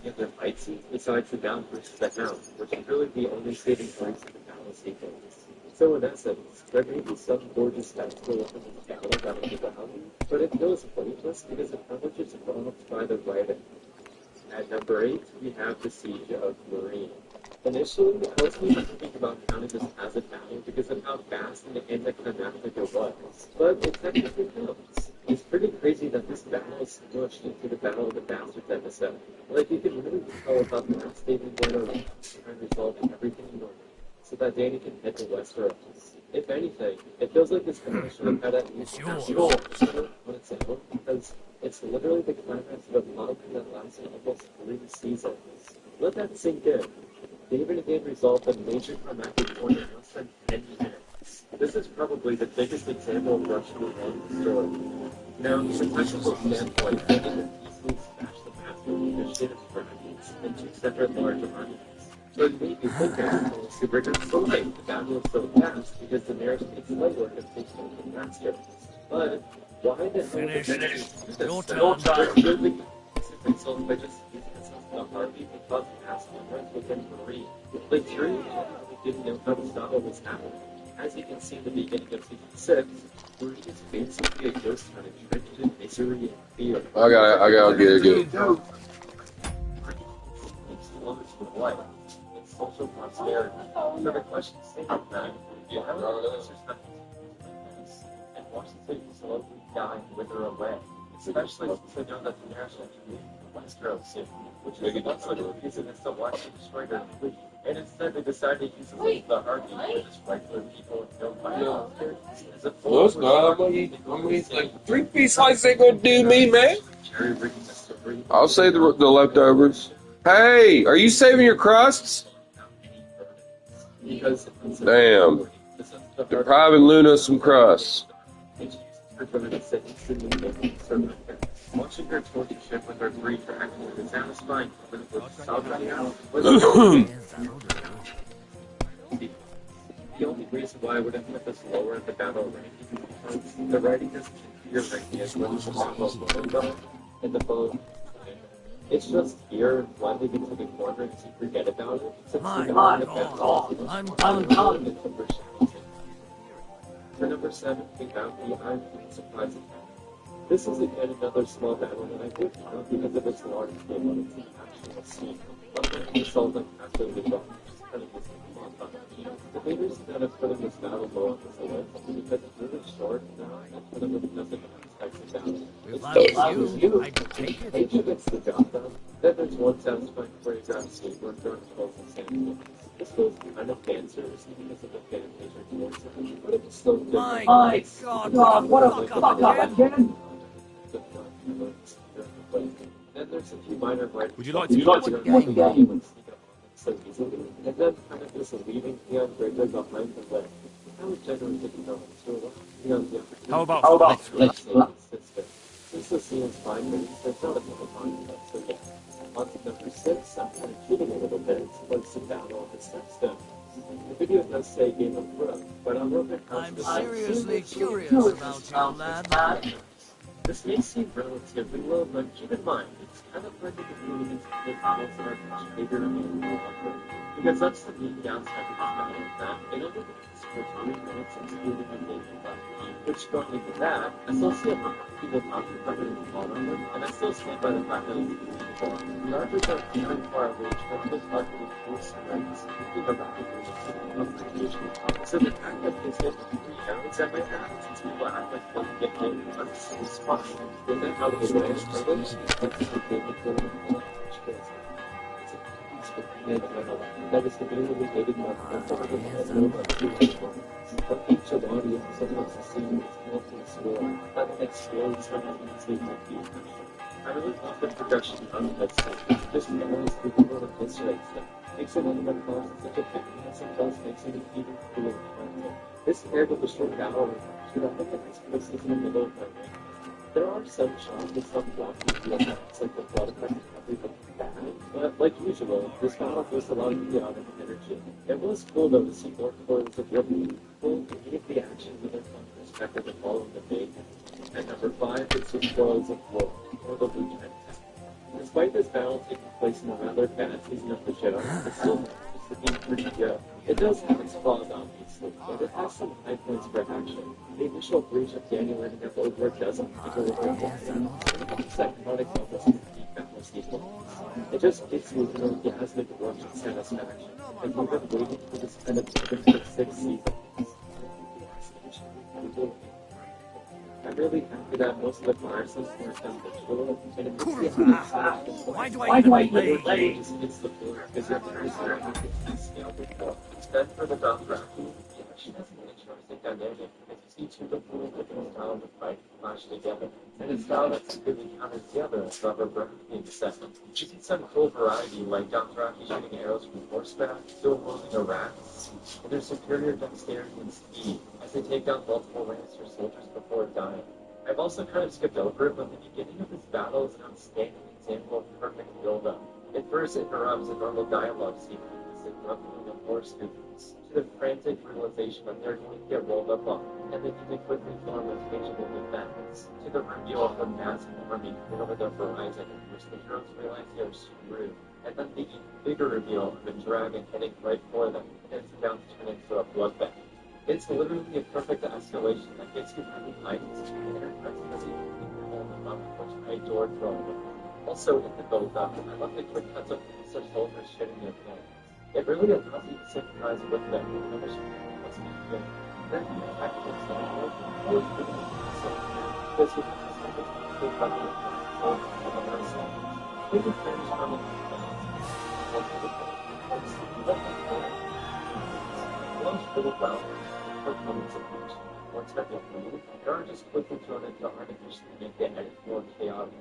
[SPEAKER 4] In their fight scenes, besides the down versus the hound, which is really the only saving grace in the battle sequence. So in essence, there may be some gorgeous spectacle within this battle that is value, but it feels pointless because of how much is involved by the writing. At number 8, we have the Siege of Marine. Initially, I wasn't even thinking about counting this as a battle because of how fast and anticlimactic it was, but it technically counts. It's pretty crazy that this battle is smushed into the Battle of the Bastards episode. Like, you can really tell about the last statement going around and resolving everything in order, so that Danny can head to Westeros. If anything, it feels like this battle should have had at least a short on its own, because it's literally the climax of a novel that lasted almost 3 seasons. Let that sink in. David again resolved a major climactic point in less than 10 minutes. This is probably the biggest example of rushing along the story. Now, from a technical standpoint, they can easily smash the master initiative fragments into separate large armies. So it made me think that it's super controlling. The battle is so fast because the Daenerys takes legwork and takes on the master. But why the hell did they do this?
[SPEAKER 3] Your
[SPEAKER 4] Really result by just using the army because past numbers within Marine. Like, Tyrion generally didn't know how to stop what was happening. As you can see in the beginning of season 6, Marine is basically a ghost town entrenched in misery and fear.
[SPEAKER 5] I gotta get it good.
[SPEAKER 4] Life and social prosperity. So the question is, do you have any answers that and watch the city slowly die and wither away? Especially since I know that the national community Westeros soon, which is less like a reason as to why she destroyed her fleet. And instead they decided to use the army for just regular people with no violence as a
[SPEAKER 5] No, it's not. I'm gonna like 3-piece slice ain't gonna do me, man. I'll save the leftovers. Hey, are you saving your crusts? Damn. Depriving Luna some crusts.
[SPEAKER 4] Watching her torture ship with her three dragons is satisfying. The only reason why I would have put this lower in the battle ranking is because the writing doesn't appear ranking as well as the battle in the boat. It's just here, blended into the corner, and you forget about it. Since
[SPEAKER 3] My
[SPEAKER 4] the
[SPEAKER 3] God,
[SPEAKER 4] I'm
[SPEAKER 3] done.
[SPEAKER 4] For number 7, we have the Iron Surprise Attack. This is again another small battle that I would count because of its large scale on its actual scene. Unlike the Assault on Castle of the Brothers. kind of missing the plot on. The leaders kind of putting this battle low on this list because it's really short now and kind of with nothing expects it down.
[SPEAKER 3] If I
[SPEAKER 4] It's
[SPEAKER 3] was you, I'd take it.
[SPEAKER 4] Asia gets the job done. Then there's one satisfying choreographed skateboard during 12 and Samuel. This feels kind of dancers because of the fan nature towards it, but it's still good.
[SPEAKER 3] My God,
[SPEAKER 9] what a
[SPEAKER 3] fuck
[SPEAKER 9] fuck
[SPEAKER 3] up
[SPEAKER 9] up
[SPEAKER 3] again.
[SPEAKER 9] again!
[SPEAKER 4] Then there's a few minor breaks.
[SPEAKER 11] Would you like to play
[SPEAKER 3] What game?
[SPEAKER 4] So easily, and then kind of just leaving Leon Gregor behind the way. I was generally thinking of so Leon's the opportunity.
[SPEAKER 11] How about
[SPEAKER 4] Let's since the scene is fine, there's not a ton of fine, so yeah. On to number 6, I'm kind of cheating a little bit, but it's a battle of the step. The video does say Game of Thrones, but I'm really
[SPEAKER 3] I'm seriously curious about you, lad.
[SPEAKER 4] This may seem relatively low, but keep in mind, it's kind of hard to compete against the battles that are much bigger and more awkward. Because that's the main downside of this battle, that it only lasts for 3 minutes excluding the main battle. Which, going into that, I still see a lot of people talking about it in the bottom, and I still stand by the fact that it's believable. The archers are very far away from the targeted force strengths, keeping a rapid of radiation. So the fact that they hit 3 arrows at my back, since people act like they get hit once, is fine. Then that how they manage problems, that's the game of the that is the really hated my but each of audience sometimes the scene is melting swirl that explodes simultaneously in my feet. I really love the production of that scene. Just realize the people of this right stuff. Makes it one of the causes such a big mess and thus makes it even cooler. This paired with the short battle should have been the nice places in the middle of my ring. There are some shots with some blocking field effects like the blood effect everything bad, but like usual, this battle was a lot of chaotic energy. It was cool though to see more coils of really people and gave the action with from the perspective of following the main. At number 5, it's just Coils of War, or the Lieutenant. Despite this battle taking place in a rather bad season of the show, it still manages to be pretty good. It does have its flaws, obviously, but it has some high points for action. The initial breach of Daniel ending up over a dozen people with their full sets, psychotic levels of deep battle sequence. It just gives you an orgasmic rush of satisfaction, and you've been waiting for this kind of event for 6 seasons. I'm really happy that most of the viruses weren't done visual, and it makes the
[SPEAKER 3] Why do I even play?
[SPEAKER 4] just hits the floor because your players are able to scale the floor. Then for the Dothraki, the action has an interesting dynamic because you see 2 completely different styles of fight clash together, and a style that's completely counters the other as rubber being set. You see some cool variety like Dothraki shooting arrows from horseback, still holding a rat, and their superior dexterity and speed as they take down multiple Lannister soldiers before dying. I've also kind of skipped over it, but the beginning of this battle is an outstanding example of perfect build-up. It first interrupts a normal dialogue sequence, interrupting the horse movements, to the frantic realization that they're going to get rolled up on, and they need to quickly form a tangible defense, to the reveal of a massive army coming over the horizon, in which the heroes realize they are screwed, and then the even bigger reveal of a dragon heading right for them, and it's about to turn into a bloodbath. It's literally a perfect escalation that gets you really hyped, and it practically all the up, which I adore throwing. Also, in the build-up, I love the quick cuts of Lannister soldiers shooting their pants. It really allows you to sympathize with them and understand what's being done. Then the effect of the world is really awesome, because you have to start to think about the effects of the person. They can finish from it. Most really well. Performance approach. Once that they're moved, they are just quickly thrown into artificial to make the edit more chaotic.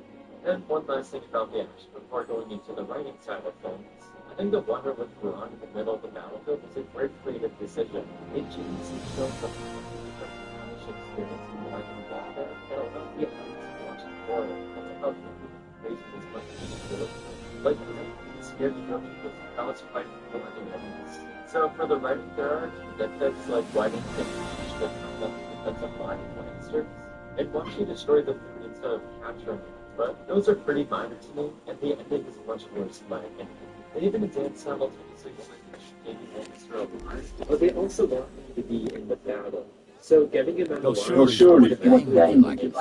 [SPEAKER 4] And one last thing about the action before going into the writing side of things. I think the wonder with Quran in the middle of the battlefield was a great creative decision. It geniusly shows the different experience in life and warfare, and allows the audience to watch it forward. That's about crazy as much as it really is. Like, the scared enough because how it's fighting for the enemies. So for the writing, there are nitpicks like writing things that that's a fine Lannister, and once you destroy the food instead of capturing it. But those are pretty minor to me, and the ending is much worse in my opinion. They even dance simultaneously with Jamie Lannister alive, but they also want him to be in the battle. So getting him out
[SPEAKER 11] Well,
[SPEAKER 4] of the
[SPEAKER 11] surely
[SPEAKER 4] water,
[SPEAKER 9] surely
[SPEAKER 11] it's what game
[SPEAKER 9] like it.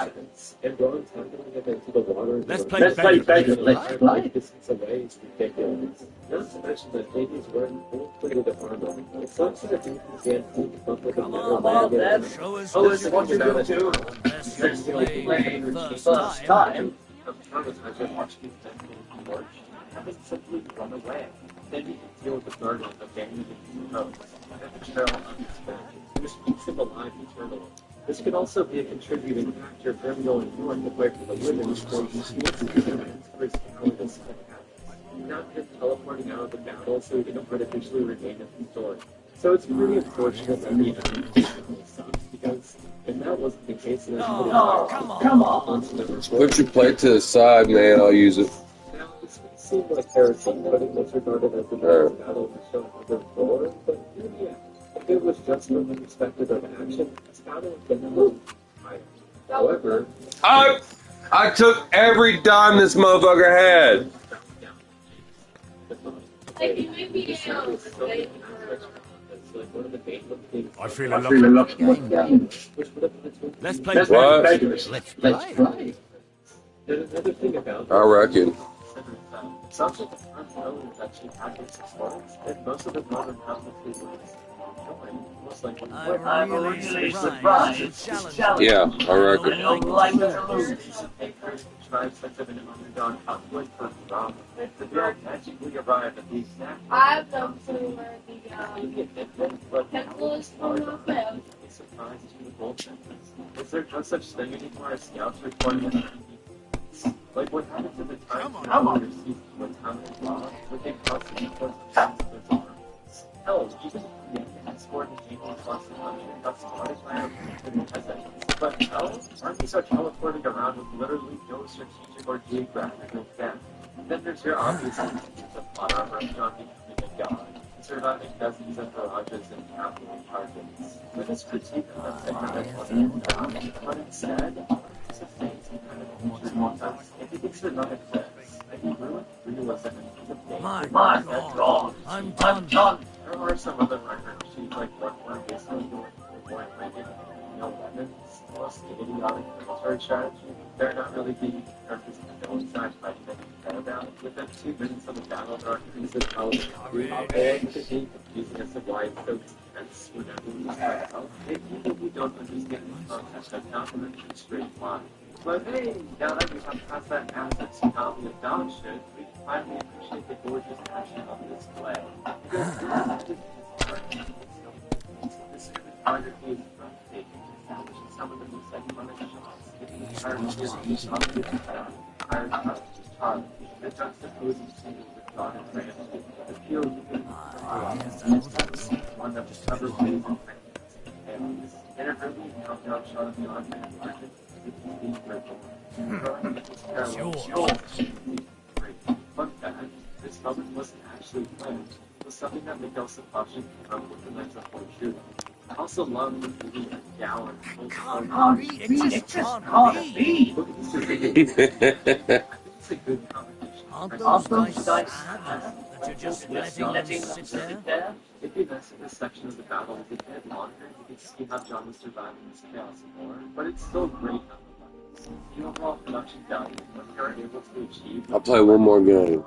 [SPEAKER 4] and Ron tackling him into the water.
[SPEAKER 11] Let's play
[SPEAKER 9] Let's play
[SPEAKER 11] beggars.
[SPEAKER 9] beggars. Let's play.
[SPEAKER 4] Distance away is ridiculous. Not to mention that Hades wearing full plated armor. It's not sort of enthusiastic to come up with a
[SPEAKER 3] Come
[SPEAKER 4] better
[SPEAKER 3] on,
[SPEAKER 4] way
[SPEAKER 3] then.
[SPEAKER 4] to
[SPEAKER 3] Show us
[SPEAKER 9] Oh, it's what you
[SPEAKER 4] about
[SPEAKER 9] do
[SPEAKER 4] it.
[SPEAKER 3] Unless
[SPEAKER 9] Let's
[SPEAKER 3] you
[SPEAKER 9] play
[SPEAKER 3] play
[SPEAKER 9] first
[SPEAKER 3] first
[SPEAKER 9] time.
[SPEAKER 4] I'm traumatized by watching these men being torched. I would simply run away. Then you can deal with the burden of getting into the host. And the trail on his back. It just keeps him alive eternally. This could also be a contributing factor for him going north away from the women before he sneaks into the hands for his cowardice. Not just teleporting out of the battle so he can artificially regain his story. So it's pretty unfortunate that the enemy sucks, because if that wasn't the case, then
[SPEAKER 9] Come on.
[SPEAKER 5] Put your plate to the side, man. I'll use it.
[SPEAKER 4] Now, this would seem like heresy, but it was regarded as the best battle of the show ever before, but yeah, if it was just from the perspective of action, this battle would have been a little higher. However,
[SPEAKER 5] I took every dime this motherfucker had.
[SPEAKER 11] I feel a
[SPEAKER 9] Feel a
[SPEAKER 11] lot.
[SPEAKER 9] lot game.
[SPEAKER 11] Let's play
[SPEAKER 5] What?
[SPEAKER 11] beggars.
[SPEAKER 9] Let's play.
[SPEAKER 4] There's another thing about
[SPEAKER 5] I reckon.
[SPEAKER 4] some of the times earlier that she had these explosions, and most of the modern conflicts was most likely
[SPEAKER 3] I'm really surprised. It's challenging.
[SPEAKER 5] Yeah, I reckon.
[SPEAKER 3] I don't like to lose.
[SPEAKER 4] tribes such of an underdog conflict for Rom. The girl magically arrived at the exact
[SPEAKER 2] I have no clue where the temple is from off of.
[SPEAKER 4] surprise to the gold centers. Is there no such thing anymore as scouts reporting at like what happened to the time when received what time and law, what they cost the details of the arms. Hell, even the escort and people across the country got spotted by our peasants. But hell, armies are teleporting around with literally no strategic or geographical depth. Then there's your obvious instances of plot armor beyond becoming a god, surviving dozens of barrages and capital targets. Let us critique them technically, but instead, it's a fancy kind of feature montage. If you survive this, then you ruin realism and the
[SPEAKER 3] My
[SPEAKER 9] God,
[SPEAKER 3] God, I'm done.
[SPEAKER 4] There are some other minor issues like what we're basically doing for war and no weapons, most idiotic military strategy. They're not really being purposed to go inside fighting that you care about. Within 2 minutes of the battle, there are things that tell you to be confusing as to why it's so tense whenever we start out. If you don't understand the context, that's not going to be straight line. But hey, now that we have passed that acid tsunami of dog shit, we can finally appreciate the gorgeous action on display. This cinematography is breathtaking, establishing some of the most iconic shots. The entire movie is entire charge. The juxtaposing scenes with God and Ranch, the feel you can one that was covered with amazing techniques. And a really countdown shot of the on-man market. Fun fact, this moment wasn't actually planned. It was something that Miguel Safashi came up with the night before shooting. I also love the movie Gallon.
[SPEAKER 3] It just can't be.
[SPEAKER 4] It's a good combination.
[SPEAKER 3] Aren't those dice sad that you're just letting them sit there?
[SPEAKER 4] If you mess with this section of the battle with a bit longer, you can see how John was surviving this chaos war, but it's still great nonetheless. The overall production value, what you're able to achieve.
[SPEAKER 5] I'll play one more game.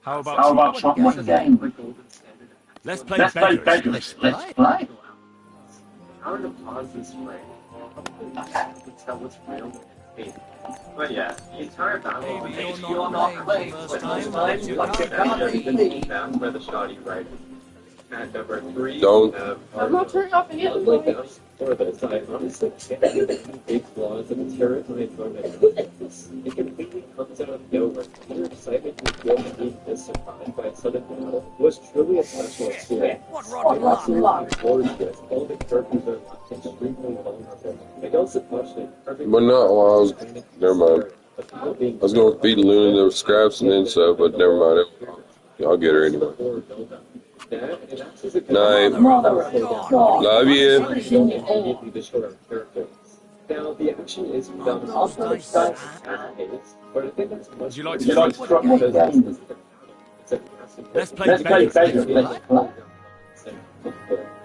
[SPEAKER 11] How about
[SPEAKER 9] one game?
[SPEAKER 11] let's play
[SPEAKER 9] Let's play
[SPEAKER 11] beggars.
[SPEAKER 9] beggars. Let's play.
[SPEAKER 4] How to pause this frame? To tell what's real and fake. But yeah, the entire battle
[SPEAKER 3] Maybe
[SPEAKER 4] on
[SPEAKER 3] you're not playing for the first time, but you can't
[SPEAKER 4] found by the shoddy writing. At number 3,
[SPEAKER 5] Don't.
[SPEAKER 2] I'm not turning off any of
[SPEAKER 4] Lovely
[SPEAKER 2] the
[SPEAKER 4] bounce for this. I honestly can't see the big flaws of a terrifying environment like this. It completely comes out of nowhere. Your excitement you feel to being this surprised by a sudden battle was truly a special experience.
[SPEAKER 3] What rotten luck.
[SPEAKER 4] Gorgeous. All the characters are extremely vulnerable. Miguel Sapochnik, perfect.
[SPEAKER 5] But not while I was. Never mind. I was going to feed Luna the scraps and then so, but never mind. I'll get her anyway. Night. Love you.
[SPEAKER 4] Now, the action is done on the side but I think that's much
[SPEAKER 11] Would you like
[SPEAKER 9] to
[SPEAKER 11] try
[SPEAKER 9] one game?
[SPEAKER 11] Let's play
[SPEAKER 9] Let's play
[SPEAKER 11] beggars.
[SPEAKER 9] beggars. Let's play.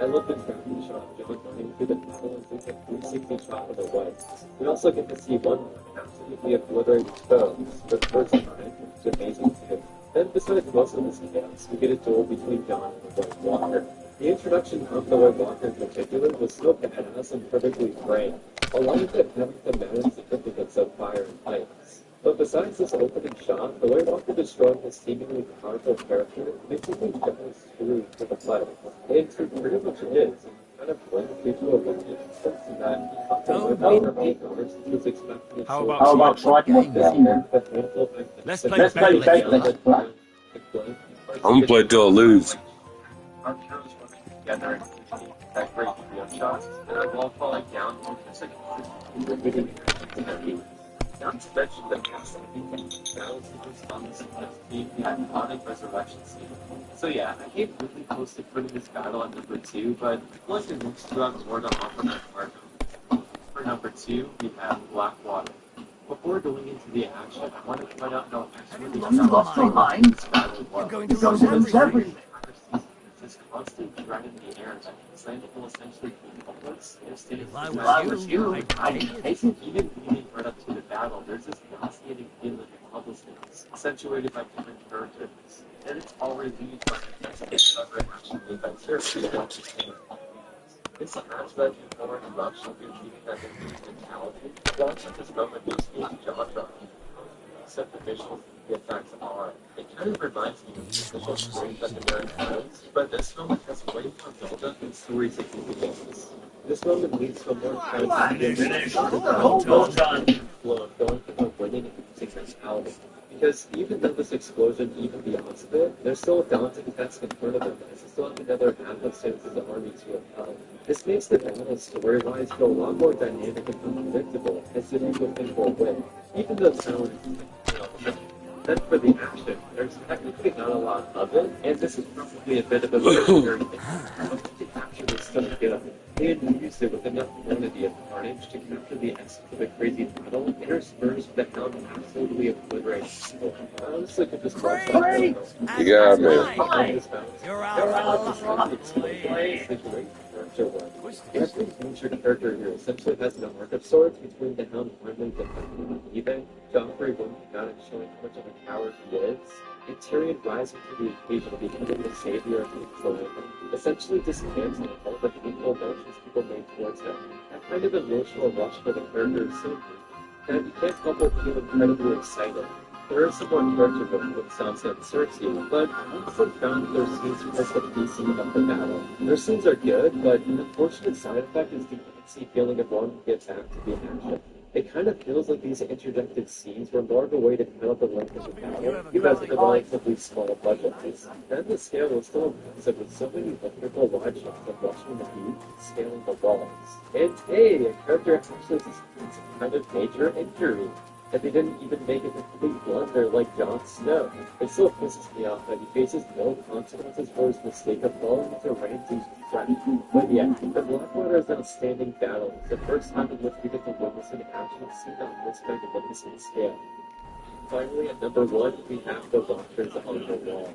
[SPEAKER 4] I love the tracking shot of John running through the battle and takes a 360 shot of the West. We also get to see one absolutely obliterated foes for the first time, which is amazing too. Then besides most of this chaos, we get a duel between John and the White Walker. The introduction of the White Walker in particular was so badass and perfectly framed. A lot of it having to manage certificates of fire and flames. But besides this opening shot, the White Walker destroying this seemingly powerful character basically goes through to the fight. And it pretty much is. Kind of blends into a bunch and that he talked about 8 hours was expecting to
[SPEAKER 11] How about striking
[SPEAKER 4] this
[SPEAKER 11] game?
[SPEAKER 4] year, but handful of
[SPEAKER 11] Let's
[SPEAKER 4] Let's
[SPEAKER 11] play
[SPEAKER 4] play
[SPEAKER 11] Bakelite.
[SPEAKER 5] I'm gonna play till I lose.
[SPEAKER 4] our heroes working together and that great trio shots, and our wall falling down just like not to mention the cast battles and response of the iconic resurrection scene. So yeah, I came really close to putting this battle at number 2, but I feel like the next 2 have more to offer than Marco. For number 2, we have Blackwater. Before going into the action, I want to point out how actually
[SPEAKER 11] Lost your mind?
[SPEAKER 4] this battle was.
[SPEAKER 3] You're going to
[SPEAKER 11] You're
[SPEAKER 3] lose
[SPEAKER 11] going to lose
[SPEAKER 3] everything.
[SPEAKER 11] everything.
[SPEAKER 4] This constant threat in the air that Iceland will essentially be hopeless if
[SPEAKER 3] If I
[SPEAKER 11] was you,
[SPEAKER 3] I'd
[SPEAKER 11] I'd
[SPEAKER 3] take it.
[SPEAKER 4] even leading right up to the battle, there's this nauseating feeling of helplessness, accentuated by different characters. And it's already used by the other action made by characters. It's an aspect of more emotional beauty that the mentality. Watching this moment makes me jaw-dropping. Except the visuals, the effects are. It kind of reminds me of the visual stories that the American films, but this moment has way more build-up and story significance. This moment leads to a more
[SPEAKER 11] Hold on.
[SPEAKER 4] flow of going from a winning and losing mentality. Because even though this explosion even the odds of it, there's still a daunting task in front of them, as they still have another half of Samson's army to repel. This makes the battle story-wise feel a lot more dynamic and unpredictable, as if you would think will win. Even though sound is then for the action, there's technically not a lot of it, and this is probably a bit of a very thing. But the action is still good. They infused it with enough quantity of carnage to capture the essence of a crazy battle, interspersed with the hound absolutely obliterating people. I honestly could just watch that
[SPEAKER 3] Great!
[SPEAKER 4] video.
[SPEAKER 5] You got me.
[SPEAKER 3] You're out for luck.
[SPEAKER 4] Every major character here essentially has an arc of sorts between the Hound finally defending and leaving, Joffrey winning out and showing how much of a coward he is, and Tyrion rising to the occasion, becoming the savior of the land, essentially dismantling all the hateful emotions people made towards him. That kind of emotional rush for the character is so deep that you can't help but feel incredibly excited. There is some more character growth with Sansa and Cersei, but I also found that their scenes towards the pacing of the battle. Their scenes are good, but an unfortunate side effect is the antsy feeling of wanting to get back to the action. It kind of feels like these interjected scenes were more of a way to cut out the length of the battle because of the relatively small budget. Then the scale was still impressive with so many wonderful wide shots of rushing the beat, scaling the walls. And hey, a character actually sustains a kind of major injury. And they didn't even make a complete blunder like Jon Snow. It still pisses me off that he faces no consequences for his mistake of falling into Ramsay's trap. But yeah, the Blackwater is an outstanding battle. It's the first time in which we get to witness an action scene on this kind of witnessing scale. Finally, at number 1, we have the Watchers on the Wall.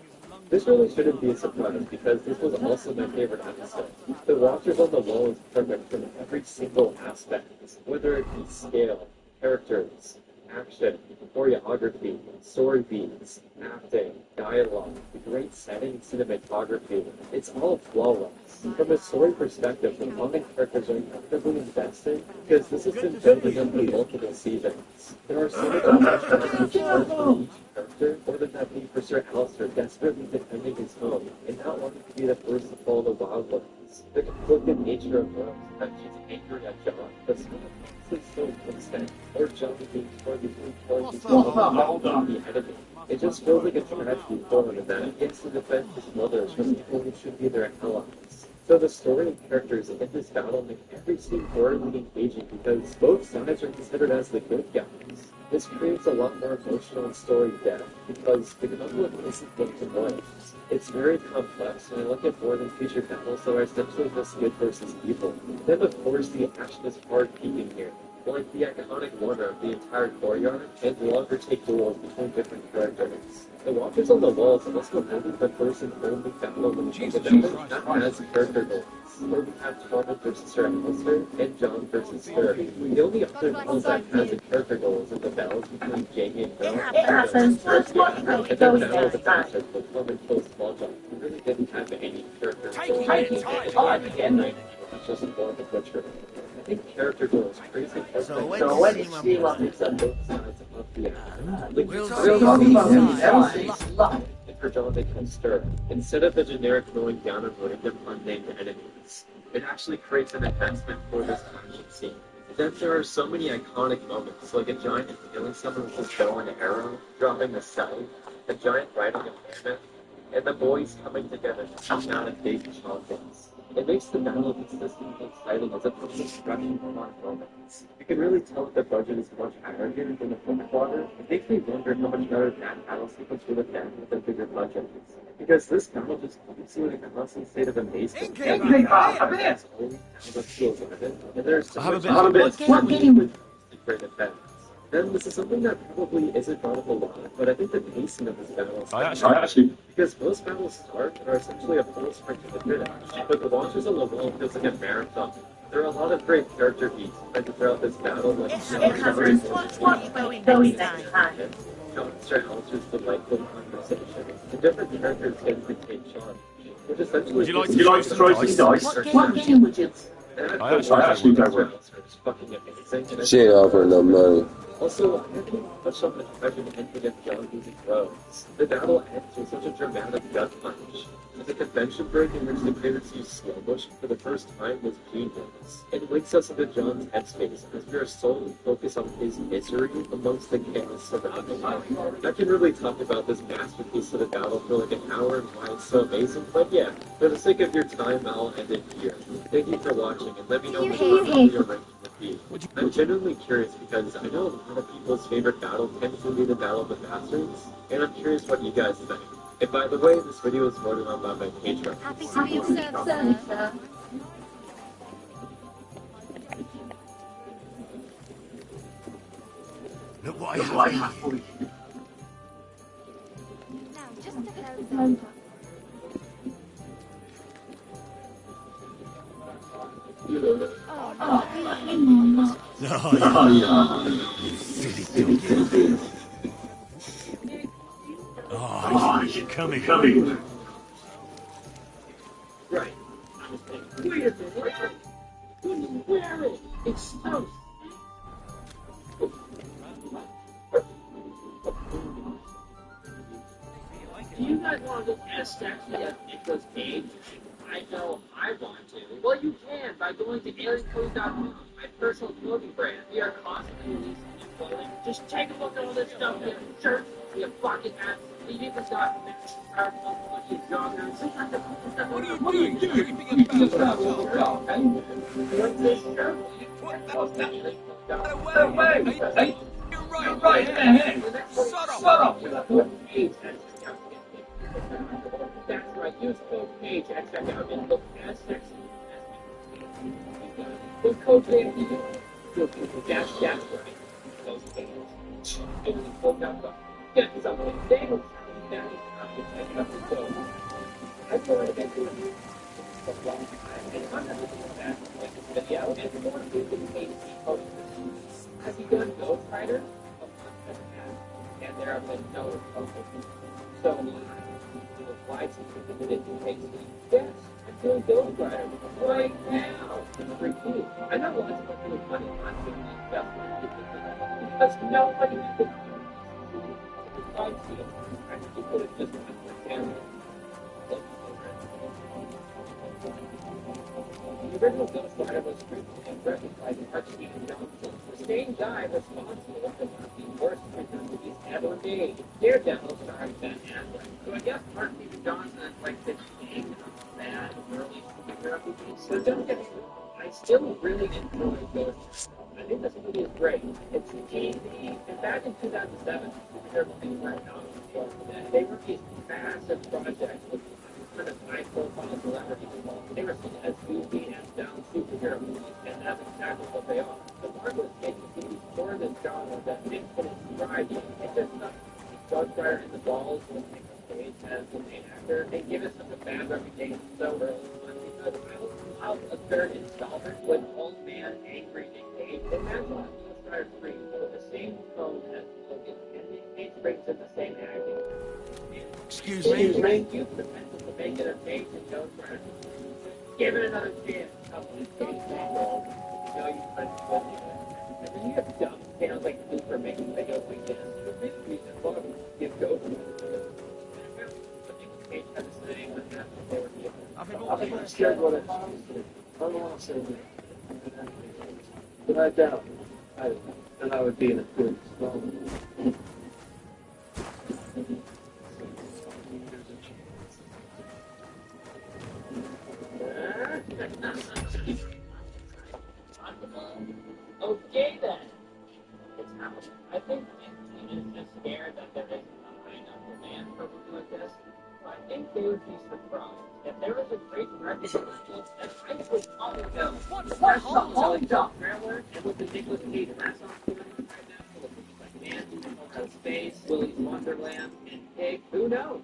[SPEAKER 4] This really shouldn't be a surprise because this was also my favorite episode. The Watchers on the Wall is perfect from every single aspect, whether it be scale, characters, action, choreography, story beats, acting, dialogue, the great setting, and cinematography. It's all flawless. From a story perspective, the following characters are incredibly invested because this has been building up for multiple seasons. There are so much emotional for each character, more than that need for Sir Alistair desperately defending his home and not wanting to be the first to follow the Wildlands. The conflicted nature of Rose, that she's angry at John, but still constant, or John being targeted the enemy. It just feels like a tragedy for him that he gets to defend his brothers from people who should be their allies. So the story and characters in this battle make every scene thoroughly engaging because both sides are considered as the good guys. This creates a lot more emotional and story depth because the conflict isn't black and white. It's very complex, and I like it more than future battles that are essentially just good versus evil. Then, of course, the action is hard peaking here. like the iconic one of the entire courtyard, and longer take duels between different characters. The watchers on the walls are also having the first and only battle when it comes to damage that has character goals, where we have Tom versus Sir Alistair and John versus Sir. The only other duels that has a character goal is in the battles between Jamie and Bill,
[SPEAKER 2] It happens. Let's watch
[SPEAKER 4] and
[SPEAKER 2] how
[SPEAKER 4] then
[SPEAKER 2] it goes
[SPEAKER 4] Battle of the
[SPEAKER 2] next time.
[SPEAKER 4] Bastards with Tom and Phil Smalljock, who really didn't have any character goals.
[SPEAKER 8] Taking your time again.
[SPEAKER 4] It's just more of a butcher. I think character goals is crazy.
[SPEAKER 3] So when
[SPEAKER 2] So
[SPEAKER 3] you
[SPEAKER 2] when
[SPEAKER 3] see
[SPEAKER 2] you
[SPEAKER 3] my
[SPEAKER 2] see what
[SPEAKER 3] brother,
[SPEAKER 2] it's up
[SPEAKER 4] Both sides of the
[SPEAKER 3] we'll
[SPEAKER 2] to.
[SPEAKER 4] and for John they can stir. Instead of the generic going down of random unnamed enemies, it actually creates an enhancement for this action scene. Then there are so many iconic moments, like a giant killing someone with his bow and arrow, dropping a scythe, a giant riding a mammoth, and the boys coming together to come down and face champions. It makes the battle consistently exciting as opposed to scratching on moments. You can really tell that the budget is much higher here than the Footwater. It makes me wonder how much better that battle sequence would have been with a bigger budget. Because this battle just keeps you in a constant state of amazement.
[SPEAKER 8] Innkeeper,
[SPEAKER 9] come in.
[SPEAKER 4] It's always down the field of it, and there's so
[SPEAKER 11] I have a
[SPEAKER 4] much
[SPEAKER 11] bit.
[SPEAKER 9] Have a bit.
[SPEAKER 2] What game?
[SPEAKER 4] great effects. Then this is something that probably isn't brought up a lot, but I think the pacing of this battle is
[SPEAKER 9] Actually,
[SPEAKER 4] because most battles start and are essentially a full sprint to the finish, but the launches on the wall feels like a marathon. There are a lot of great character beats spread throughout this battle, like
[SPEAKER 2] It happens. Let's watch how it goes next time.
[SPEAKER 4] John Strahalster's delightful conversation. The different characters get to take Sean, which essentially
[SPEAKER 11] Would you like
[SPEAKER 9] would you like to throw some dice?
[SPEAKER 2] What game would you?
[SPEAKER 11] I actually
[SPEAKER 9] don't work.
[SPEAKER 4] fucking amazing.
[SPEAKER 5] She ain't offering no money.
[SPEAKER 4] Also, I haven't even touched on the tragic ending of John losing Rose. The battle ends with such a dramatic gut punch. The convention break in which the creators use slow motion for the first time was genius. It links us into John's headspace as we are solely focused on his misery amongst the chaos surrounding him. I can really talk about this masterpiece of the battle for like an hour and why it's so amazing, but yeah, for the sake of your time, I'll end it here. Thank you for watching, and let me know what your ranking would be. I'm genuinely curious because I know a lot of people's favorite battle tends to be the Battle of the Bastards, and I'm curious what you guys think. And by the way, this video was voted on by my patron.
[SPEAKER 7] Happy to be of service, sir.
[SPEAKER 11] Look what I have for you.
[SPEAKER 7] Now, just a closer.
[SPEAKER 11] Oh, you come here.
[SPEAKER 4] Right. Wait a minute. Couldn't wear it. It's so. Do you guys want to look as sexy as Nicolas Cage? I know I want to. Well, you can by going to aliencodes.com, my personal clothing brand. We are constantly releasing new clothing. Just take a look at all this stuff. We have shirts, we have bucket hats, we even got matches, powerful, funny joggers.
[SPEAKER 8] What are you doing? Keeping a battle.
[SPEAKER 4] What's this shirt?
[SPEAKER 8] No way. Hey, you're right there. Shut up.
[SPEAKER 4] That's right, use code PAGE at checkout and look as sexy as with code PAGE, you'll that's right. Those pages. Only code.com. Get something. They will tell you that is how to check out the code. I'm going to get to you for a long time, and I'm not looking at that like this video, and more to do with PAGE posters. Have you done Ghost Rider? And there have been no posters. So, why to keep it in case yes, I'm doing Ghost Rider right now. It's free too. I know lots of people doing money on doing stuff because nobody has the time to actually put it just on the camera. The original Ghost Rider was written and directed by Archie Johnson, the same guy responsible for one of the worst movies ever made. Daredevil starring Ben Affleck. So I guess Archie Johnson is like this big, bad, early superhero movies. So don't get me wrong, I still really enjoy Ghost Rider. I think this movie is great. It's easy. And back in 2007, superhero movies were not. They released massive projects with kind of high-profile celebrities involved. They were seen as goofy and dumb superhero movies, and that's exactly what they are. The market is taking the main actor and give us such a bad reputation so early on because I was out a third installment with Old Man Angry Nick Cage, and that's why Lewis Rider 3 with the same tone as Logan, and Nick Cage brings in the same acting.
[SPEAKER 3] Excuse
[SPEAKER 4] You
[SPEAKER 3] me?
[SPEAKER 4] have the potential to make it a Cage and Ghost Rider. Give it another chance. Couple of Cage Mangold. You know you can put it. And then you have dumb tales like Super making videos like this. The big reason why give Ghost Rider.
[SPEAKER 3] I think
[SPEAKER 9] I think I'm scared what it is. I don't want to say that. But I doubt that I would be in a good spot.
[SPEAKER 4] Okay then. It's happening. I think Nick is just scared that there isn't a high enough demand for a movie like this. I think they would be surprised if there was a great market for this, and I would follow them. That's the Holly Jump trailer, and with the Nicolas Cage Renaissance going on right now, with movies like Mandy, Out of Space, Willy's Wonderland, and Pig, who knows?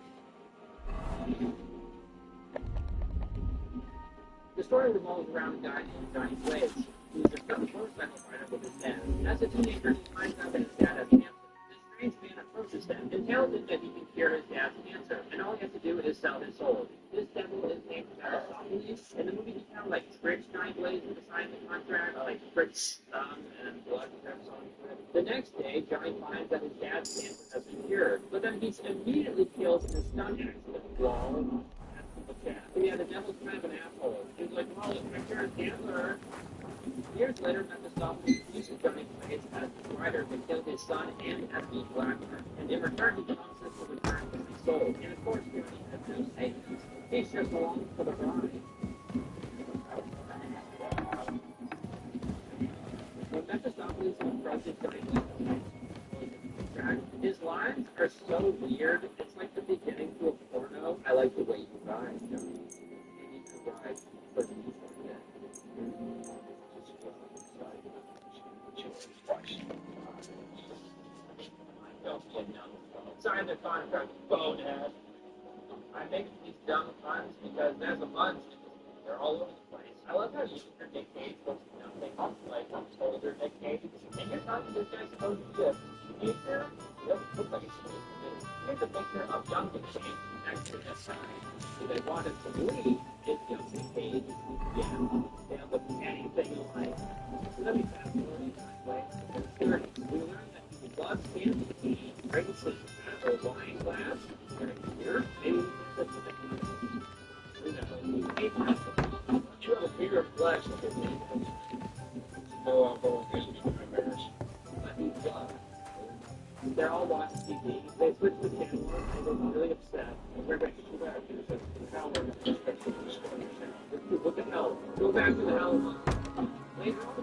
[SPEAKER 4] The story revolves around a guy named Johnny Blaze, who is a motorcycle rider with his dad. As a teenager, he finds out that his dad has cancer. This strange man approaches him and tells him that he can cure his dad's cancer, and all he has to do is sell his soul. This devil is named Mephistopheles, and the movie he kind of like tricks Johnny Blaze into signing the contract, like tricks and blood and everything. The next day, Johnny finds that his dad's cancer has been cured, but then he's immediately killed in a stunt accident. Wall. Yeah, the devil's kind of an asshole. He's like, well, if I cure cancer. Years later, Mephistopheles uses Johnny Blaze as his rider to kill his son and enemy Blackbird, and in return, he promises to return his soul. And of course, Johnny has no savings. He's just along for the ride. When Mephistopheles approaches Johnny Blaze, his lines are so weird. It's like the beginning to a porno. I like the way you ride, Johnny. You need to ride for the Sign the contract, bonehead. I make these dumb puns because there's a bunch. They're all over the place. I love how you hear Nick Cage looks nothing like older Nick Cage. And you're telling me this guy's supposed to be a teenager? He doesn't look like a teenager to me. Here's a picture of young Nick Cage next to this guy. Who they wanted to believe is young Nick Cage. Yeah, stand up anything you like. So let me fast forward this way. We learned that he loves candy tea, races, a wine glass, and a beer. Maybe that's what they you have a bigger flesh than me. No alcohol gives me nightmares. They're all watching TV. They switch the channel and they get really upset. And we're back to the actors. How we're going to what the hell? Go back to the hell. Later on,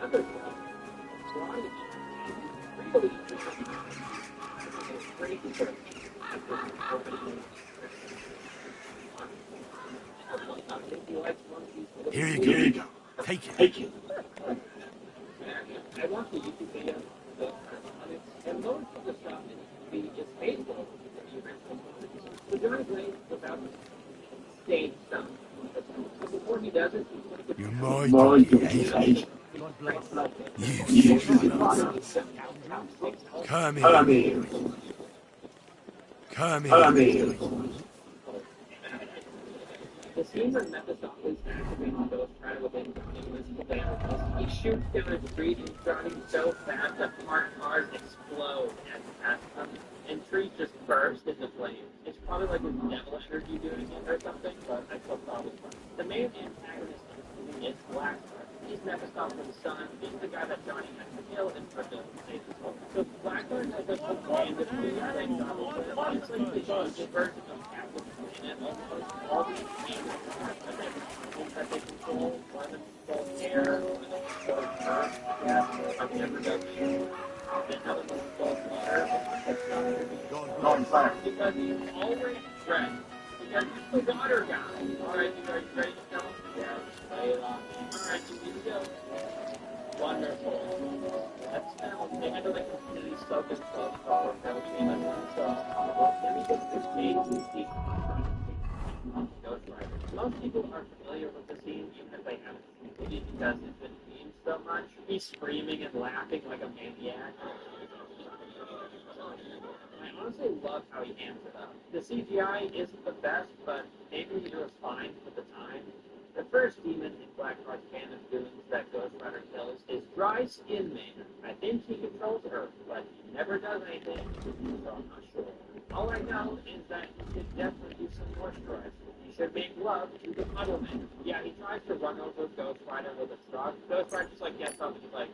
[SPEAKER 4] another one.
[SPEAKER 3] Here you go. Take it.
[SPEAKER 4] I want the YouTube video. And most of the stuff in the movie is faithful to the original. The Johnny Blaze without the stage stuff. But before he does it,
[SPEAKER 3] You might behave. You Come here. Come here.
[SPEAKER 4] The scene where Mephistopheles activates Ghost Rider within Johnny was hilarious. He shoots down a tree and Johnny so fast that parked cars explode as he passes them, and trees just burst into flames. It's probably like his devil energy doing it or something, but I still thought it was fun. The main antagonist in this movie is Blackbird. He's Mephistopheles' son. He's the guy that Johnny had to kill in order to save his soul. So Blackbird has this whole plan with me, I think, it's like the version of Captain Planet, almost all these things that they control, one of them controls air, one of them controls earth, gas, like never does you. Another one controls water, because he's already ready. Because he's the water guy. Alright, you guys ready to go? Yeah, lay it on me. Alright, here we go. Wonderful. They had to like completely soak themselves up or no famous and stuff. Then he gets this big Ghost Rider. Most people are familiar with the scene, even if they haven't seen it, because it's been memed so much. He's screaming and laughing like a maniac. I honestly love how he amps it up. The CGI isn't the best, but maybe it was fine for the time. The first demon in Blackheart's band of goons that Ghost Rider kills is Dry Skin Man. I think he controls Earth, but he never does anything, so I'm not sure. All I know is that he should definitely use some moisturizer. He should make love to the Puddle Man. Yeah, he tries to run over Ghost Rider with a truck. Ghost Rider just like gets up and he's like,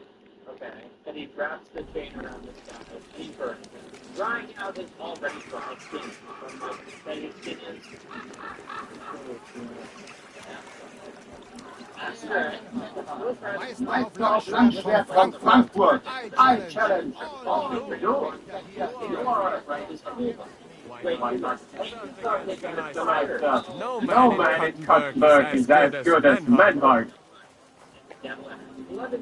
[SPEAKER 4] okay. And he wraps the chain around this guy and he burns him. Drying out his already dry skin from how pathetic his skin is. That's right.
[SPEAKER 9] Meister from Frankfurt, I challenge all of you.
[SPEAKER 4] You are right. Wait, you're not
[SPEAKER 11] No man in Kuttenberg is as good as Menhard.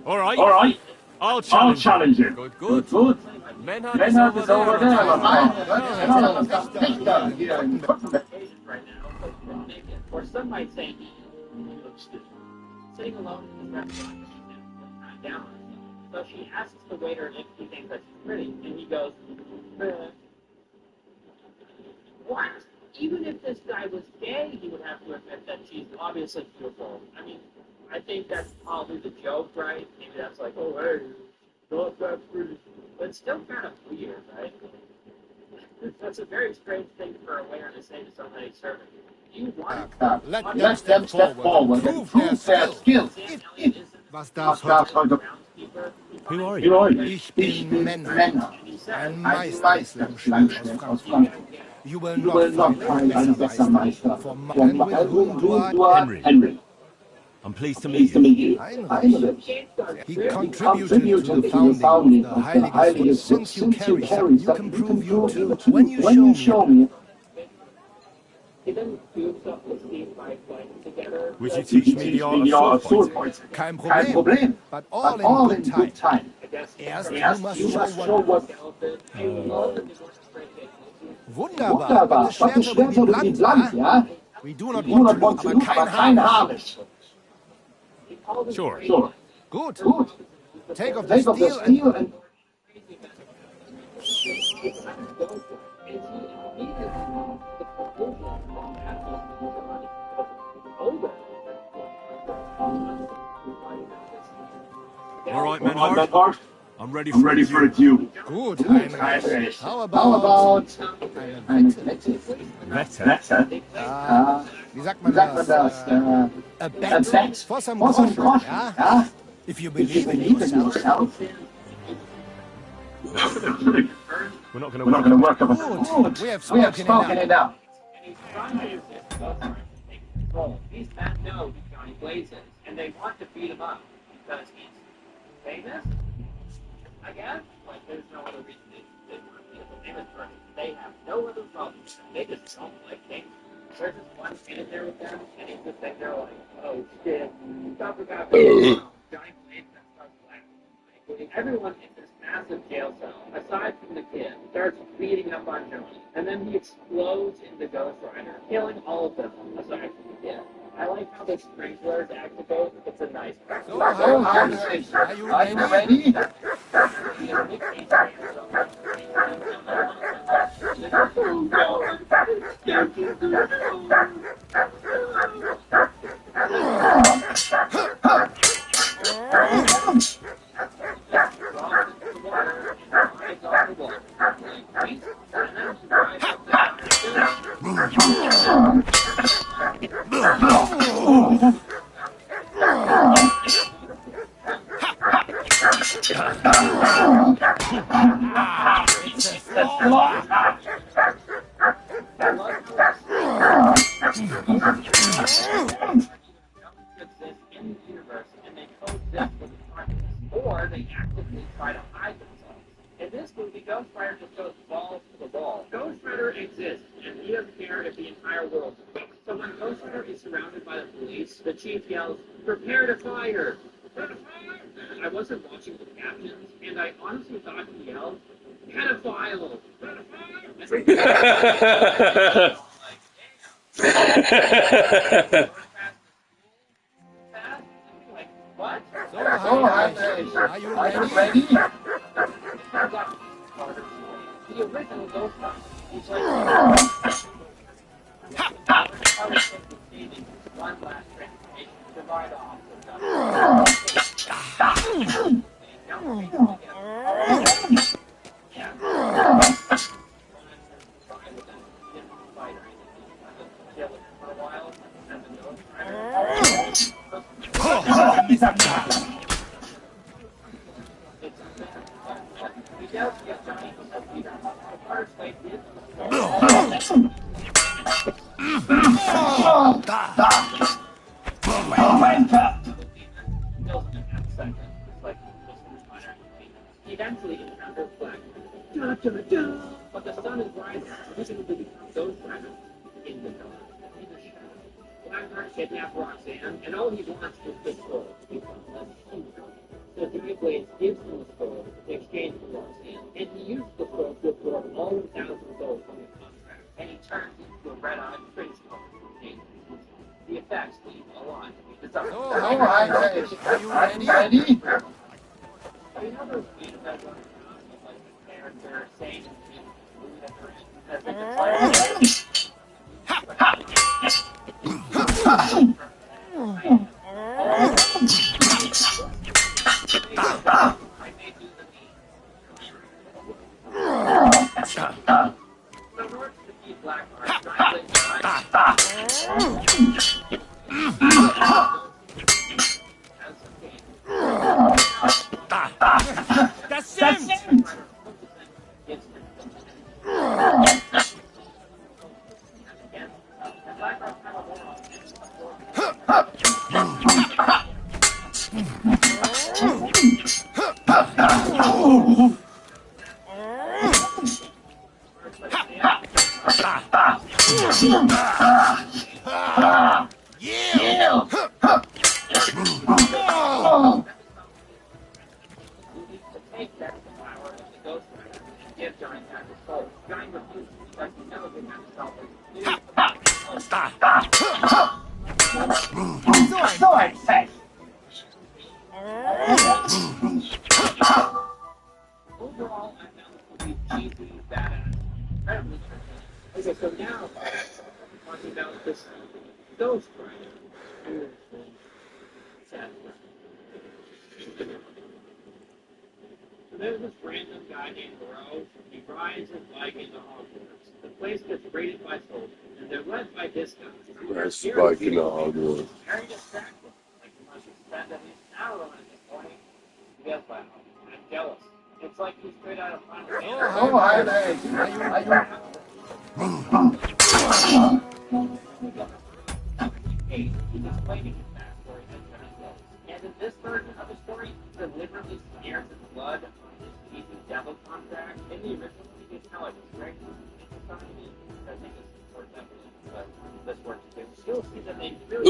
[SPEAKER 11] All right, I'll challenge him.
[SPEAKER 3] Good.
[SPEAKER 9] Good.
[SPEAKER 3] Menhard
[SPEAKER 9] Lennart is over there,
[SPEAKER 4] or some might say sitting alone in the restaurant, she's down on herself. So she asks the waiter if he thinks that she's pretty, and he goes, what? Even if this guy was gay, he would have to admit that she's obviously beautiful. I mean, I think that's probably the joke, right? Maybe that's like, oh, hey, not that pretty. But it's still kind of weird, right? That's a very strange thing for a waiter to say to somebody serving. You want
[SPEAKER 9] Let them step forward and prove their skills.
[SPEAKER 12] Was darf heute?
[SPEAKER 11] Who are you?
[SPEAKER 12] Ich bin Männer, ein Meister im Schlangenstellen aus Frankfurt. You will not find einen besser Meister. From whom you are Henry.
[SPEAKER 11] I'm pleased to meet you.
[SPEAKER 12] Heinrich. He contributed to the founding of the Heilige. Since you carry some, you can prove you too. When you show me.
[SPEAKER 11] Would you teach me the art of sword fighting?
[SPEAKER 12] Kein Problem. But all in good time. Erst you must show what. Wunderbar. Aber das Schwert wird blank, ja? We do not want to lose, aber kein Haarrisch.
[SPEAKER 11] Sure.
[SPEAKER 12] Good. Take off the steel and...
[SPEAKER 11] All right, Menhard. I'm ready for a duel.
[SPEAKER 12] Good, Heinrich. How about eine Wette? Wie sagt man das? A bet for some groschen, ja? If you believe in yourself.
[SPEAKER 11] We're not going to work up a...
[SPEAKER 12] Good. We have spoken enough.
[SPEAKER 4] These men know who Johnny Blaze is, and they want to beat him up because he's famous, I guess. Like, there's no other reason they want to be a famous person. They have no other problems. They just don't like things. There's just one standing there with them, and he's just sitting there like, oh shit, stop about Johnny Blaze and starts laughing. Everyone in this massive jail cell, aside from the kid, starts beating up on Johnny, and then he explodes into Ghost Rider, killing all of them, aside from the kid. I like how the sprinklers activate. It's a nice practice.
[SPEAKER 12] Are you ready?
[SPEAKER 4] Or they actively try to hide themselves. In this movie, Ghost Rider just goes balls to the wall. Ghost Rider exists, and he doesn't care if the entire world is. So when Ghost Rider is surrounded by the police, the chief yells, "Prepare to fire!" I wasn't watching the captions, and I honestly thought he yelled, pedophile! What?
[SPEAKER 12] So, Heinrich, are you ready?
[SPEAKER 4] The original Ghostbusters. He's like, one last transformation to ride off. Eventually, it turns black. But the sun is rising. He's going to become those planets in the dark, in the shadow. Blackheart kidnapped Roxanne, and all he wants is the scroll. He wants the kingdom. So Johnny Blaze gives him the scroll in exchange for Roxanne, and he uses the scroll to absorb all 1,000 souls from the contract, and he turns into a red-eyed prince color. The effects leave a lot.
[SPEAKER 12] So, Heinrich, are you ready?
[SPEAKER 4] I mean, how those games that run around with like the character saying food at their end as overall, I found this movie cheesy, badass, incredibly tricky. Okay, so now we're talking about this Ghost Rider. Sad. So there's this random guy named Burrow. He rides his bike into Hogwarts. The place gets raided by soldiers, and they're led by this guy.
[SPEAKER 5] That's like in the Hogwarts.
[SPEAKER 4] Very distracting. Like, you must spend at least an hour on it this morning. He goes, wow, I'm jealous. It's like he's straight out of Hunter.
[SPEAKER 12] Oh, Heinrich, are you
[SPEAKER 4] He's explaining his backstory as Johnny goes. And in this version of the story, he deliberately smears his blood on his cheesy devil contract. In the original, he gets kind of like a strict society. I think it's worth evidence, but this works too. You'll see that they really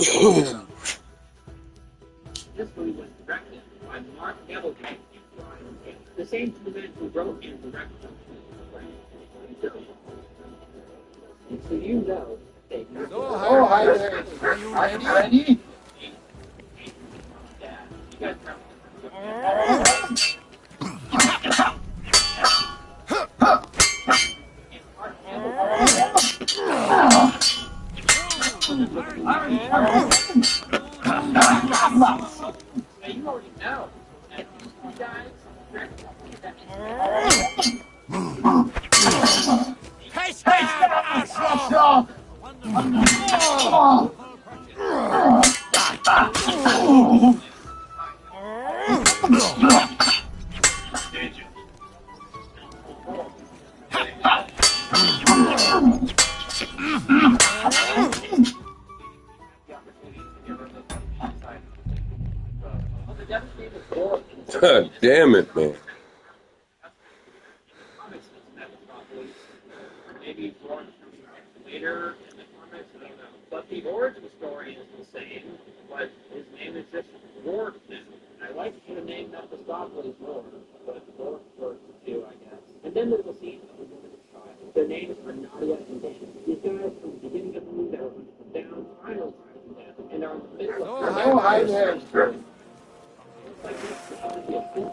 [SPEAKER 4] This movie was directed by Mark Gallagher, the same two men who wrote and directed it. So you know they
[SPEAKER 12] So, Heinrich, are you ready?
[SPEAKER 4] Yeah, you guys probably you already know. And you guys
[SPEAKER 5] God damn it, man.
[SPEAKER 4] maybe born later in the comics, I don't know. But the origin story is the same, but his name is just Ward now. name Mephistopheles more, but more for two, I guess. And then there's a scene of a woman and child. Their names are Nadia and Dan. These guys, from the beginning of the movie, they're down, final from them, and are in the middle of
[SPEAKER 9] So high there.
[SPEAKER 4] it's like this should be a film.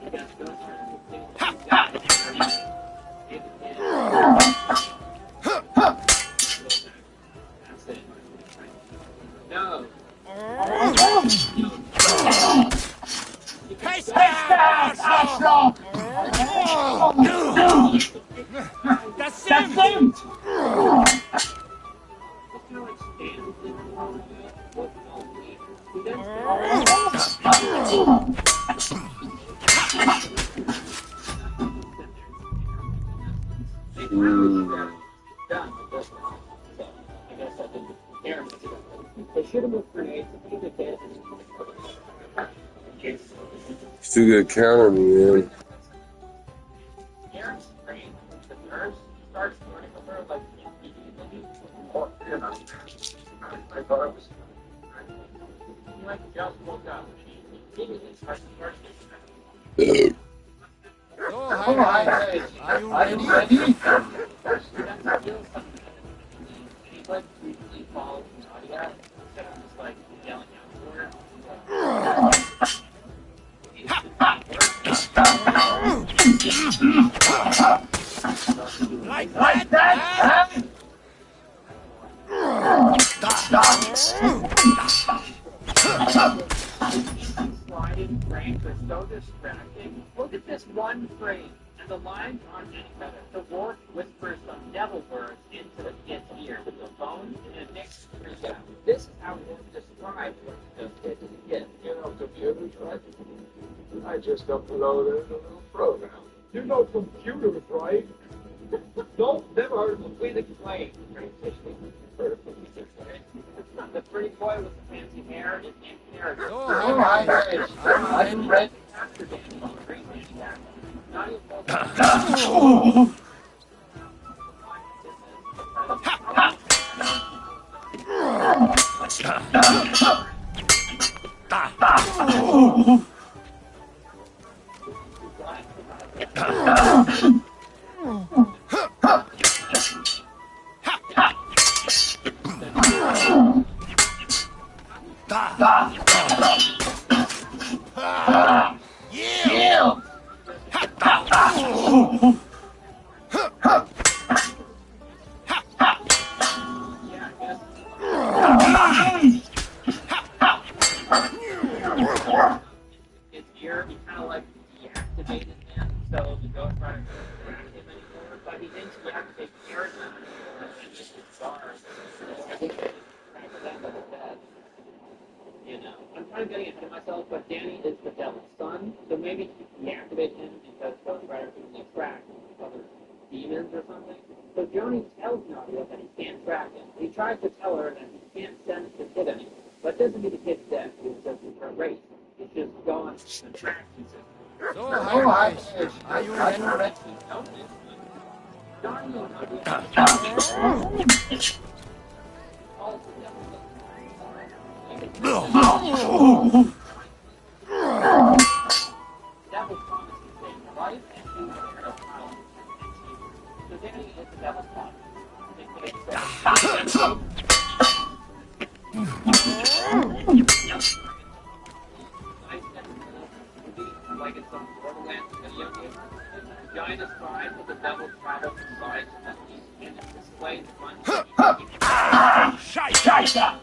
[SPEAKER 4] You guys don't have to think that's it. No.
[SPEAKER 3] Hey, Arschloch! Das sind!
[SPEAKER 4] They should have moved grenades to keep the kids.
[SPEAKER 5] Still good counter me, man.
[SPEAKER 4] Aaron's trained. The nurse starts learning with her like immediately.
[SPEAKER 9] I thought it was.
[SPEAKER 4] He like just woke up and he immediately starts learning.
[SPEAKER 12] So, hi, are you ready?
[SPEAKER 4] He like briefly follows Nadia instead of just like yelling out to her.
[SPEAKER 3] Like that, huh?
[SPEAKER 4] Sliding frames are so distracting. Look at this one frame, and the lines aren't any better. The dwarf whispers some devil words into the kid's ear with the phone, and it makes him freak out. This is how it describes what he just did to the kid.
[SPEAKER 9] You know, computer tried to. I just uploaded a little program. You know computers, right?
[SPEAKER 4] No, never heard of him. Please explain. Heard of him? The pretty boy with the fancy hair is named Eric.
[SPEAKER 12] So, hi,
[SPEAKER 9] I'm ready.
[SPEAKER 4] After Danny, the great maniac. Not even his ear, he kind of like deactivated him, so the Ghost Rider couldn't track him anymore, but he didn't deactivate the ear anymore, and just his scars. I think they tracked them to the dead. You know, I'm kind of getting ahead of myself, but Danny is the devil's son, so maybe he deactivated him because Ghost Rider couldn't track other demons or something. So Joni tells Nadia that he can't track him. He tries to tell her that he can't send the kid anymore. But doesn't mean the kid's dead. It's just erased. It's just gone. The tracking system.
[SPEAKER 12] So, hi, are you ready?
[SPEAKER 4] Johnny and Nadia. Devil's promise to save life and do the power. So Danny is the devil's promise. Like in some Borderlands video game. Giant is fried with the devil's shadow inside, and it displays one.
[SPEAKER 3] Scheiße!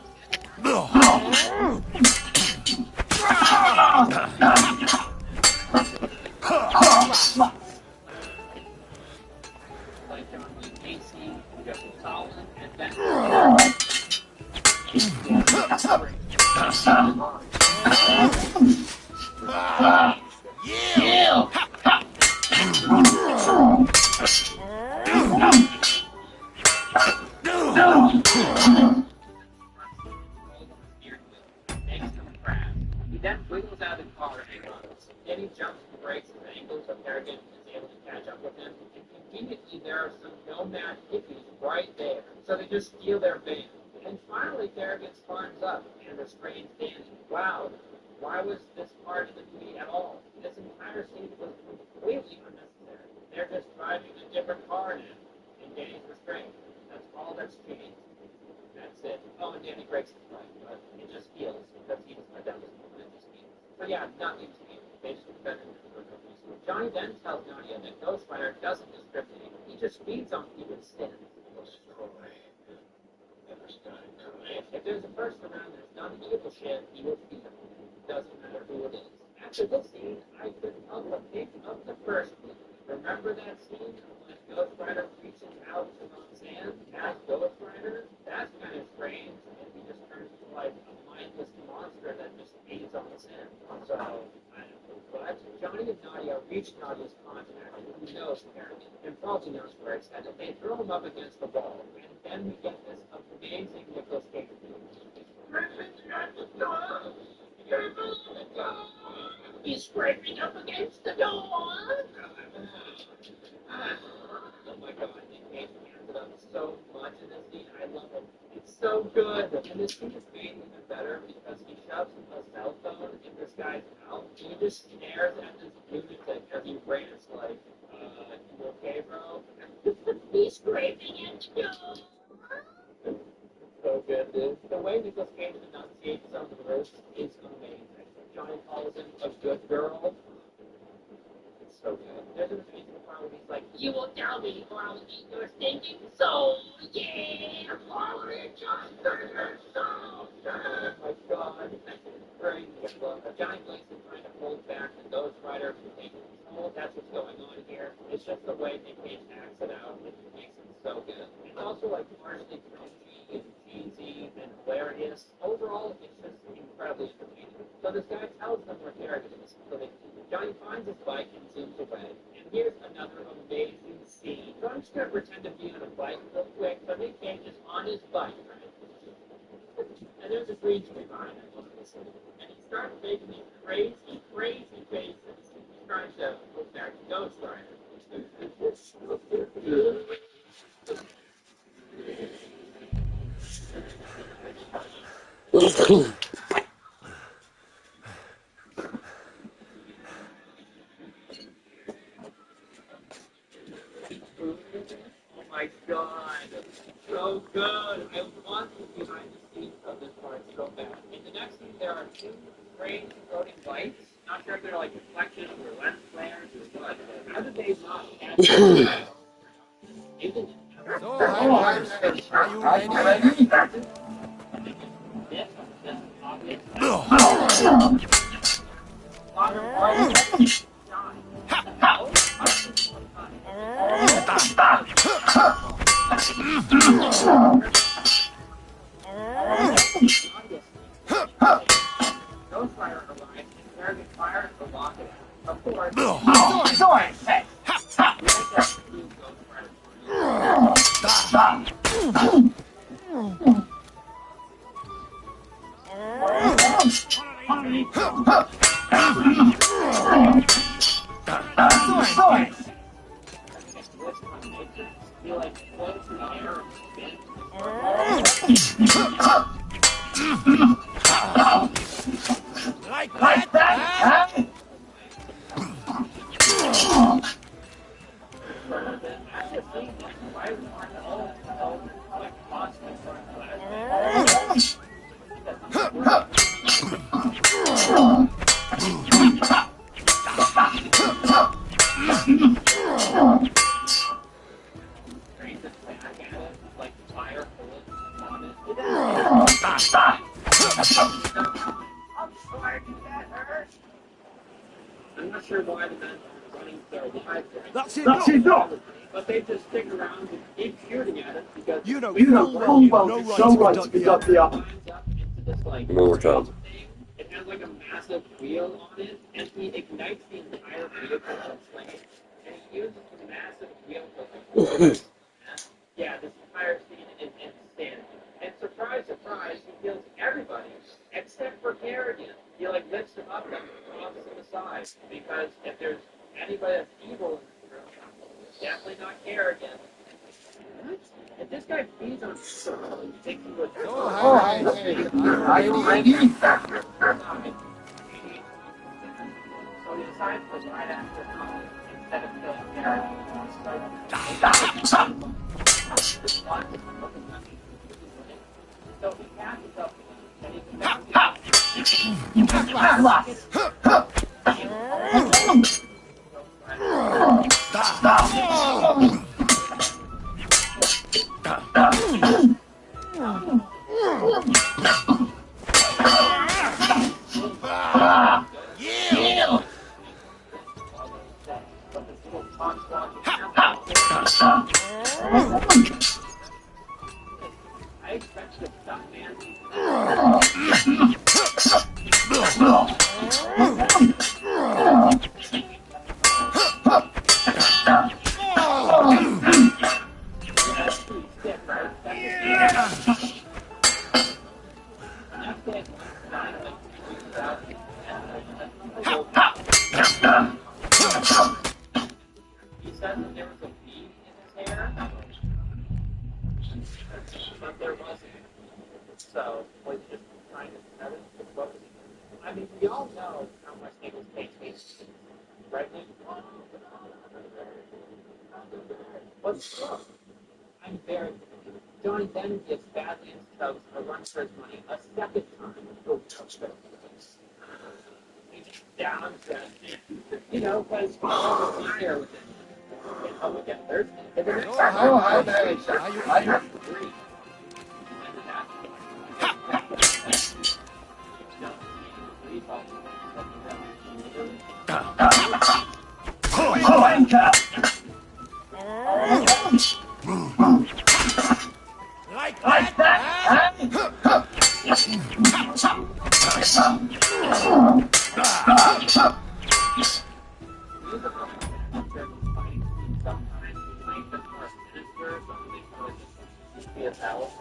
[SPEAKER 4] Like AC, Jeffrey Solomon, and then.
[SPEAKER 3] Yeah!
[SPEAKER 4] He then wiggles out of the car and runs. Then he jumps and breaks his ankles so Kerrigan is able to catch up with him. And conveniently, there are some nomad hippies right there. So they just steal their van. And finally, Kerrigan climbs up and restrains Danny. Wow, why was this part of the movie at all? This entire scene was completely unnecessary. They're just driving a different car now, and Danny's restrained. That's all that's changed. That's it. Oh, and Danny breaks his leg, but it just feels because he was that was it just feels. But yeah, nothing changed. They just better than the reason. Johnny then tells Nadia that Ghost Rider doesn't discriminate. He just feeds on people's sins. If there's a person around that's done evil shit, he will feed them. Doesn't matter who it is. After this scene, I couldn't help but think of the first movie. Remember that scene when Ghost Rider reaches out to Roxanne as Ghost Rider? That's kind of strange, and he just turns into like a mindless monster that just feeds on the sand. So, I don't know. But Johnny and Nadia reach Nadia's contact, who knows apparently, and probably knows where it's headed. They throw him up against the wall, and then we get this amazing Nicolas Cage movie. He's scraping up against the door. Oh my god, Nick Cage hands it up so much in this scene. I love it. It's so good. And this scene is made even better because he shoves a cell phone in this guy's mouth. And he just stares at this lunatic as he rants like, you okay, bro? He's scraping at the door. So good, dude. The way Nicolas Cage enunciates some of the words is amazing. Johnny calls him a good girl. It's so good. There's an amazing part where he's like, you will tell me or I'll eat your stinking soul. Yeah, I'll eat your stinking soul. Oh my god. Very good. Johnny Blake's trying to hold back the Ghost Rider from taking control. That's what's going on here. It's just the way Nick Cage acts it out. It makes it so good. It's also like partially cringy and cheesy and hilarious. Overall, it's just incredibly entertaining. So this guy tells them where Kerrigan is. So Johnny finds his bike and zooms away. And here's another amazing scene. So I'm just going to pretend to be on a bike real quick. So Nick Cage is on his bike, right? And there's a green screen behind him. And he starts making these crazy, crazy faces. He's trying to look back to Ghost Rider. Oh my god, so good. I want the behind the scenes of this part so bad. In the next scene, there are two strange floating lights. Not sure if they're like reflections or lens flares or what. How did they not catch it?
[SPEAKER 12] So, Heinrich, are you ready?
[SPEAKER 4] Yes, obvious. Ghost Rider arrives and Kerrigan fires the rocket. Of course,
[SPEAKER 12] Like that? Huh?
[SPEAKER 4] I'm not sure why the men are running their lives.
[SPEAKER 12] That's it,
[SPEAKER 4] no. But they just stick around and keep shooting at it because
[SPEAKER 12] you know full well you've no right to be up the upper.
[SPEAKER 4] One
[SPEAKER 5] more time.
[SPEAKER 4] It has like a massive wheel on it, and he ignites the entire vehicle in flames. And he uses the massive wheel to yeah, this entire scene is insane. And surprise, surprise, he kills everybody except for Kerrigan. He like lifts him up and tosses him aside because if there's anybody that's evil in this room, it's definitely not Kerrigan. What? If this guy feeds on people, you think he would?
[SPEAKER 12] So, Heinrich, are you ready?
[SPEAKER 4] I expect this stuff, man. He said that there was a bee in his hair, but there wasn't. So, was just trying to cut it. I mean, we all know how much Nicholas Cage hates, right? What's wrong? I'm very. Johnny then gets badly into trouble or runs for his money a second time. Don't touch that. He just downs that. You know, because he's always there with it. And we get thirsty. And the next time, three.
[SPEAKER 8] Like that?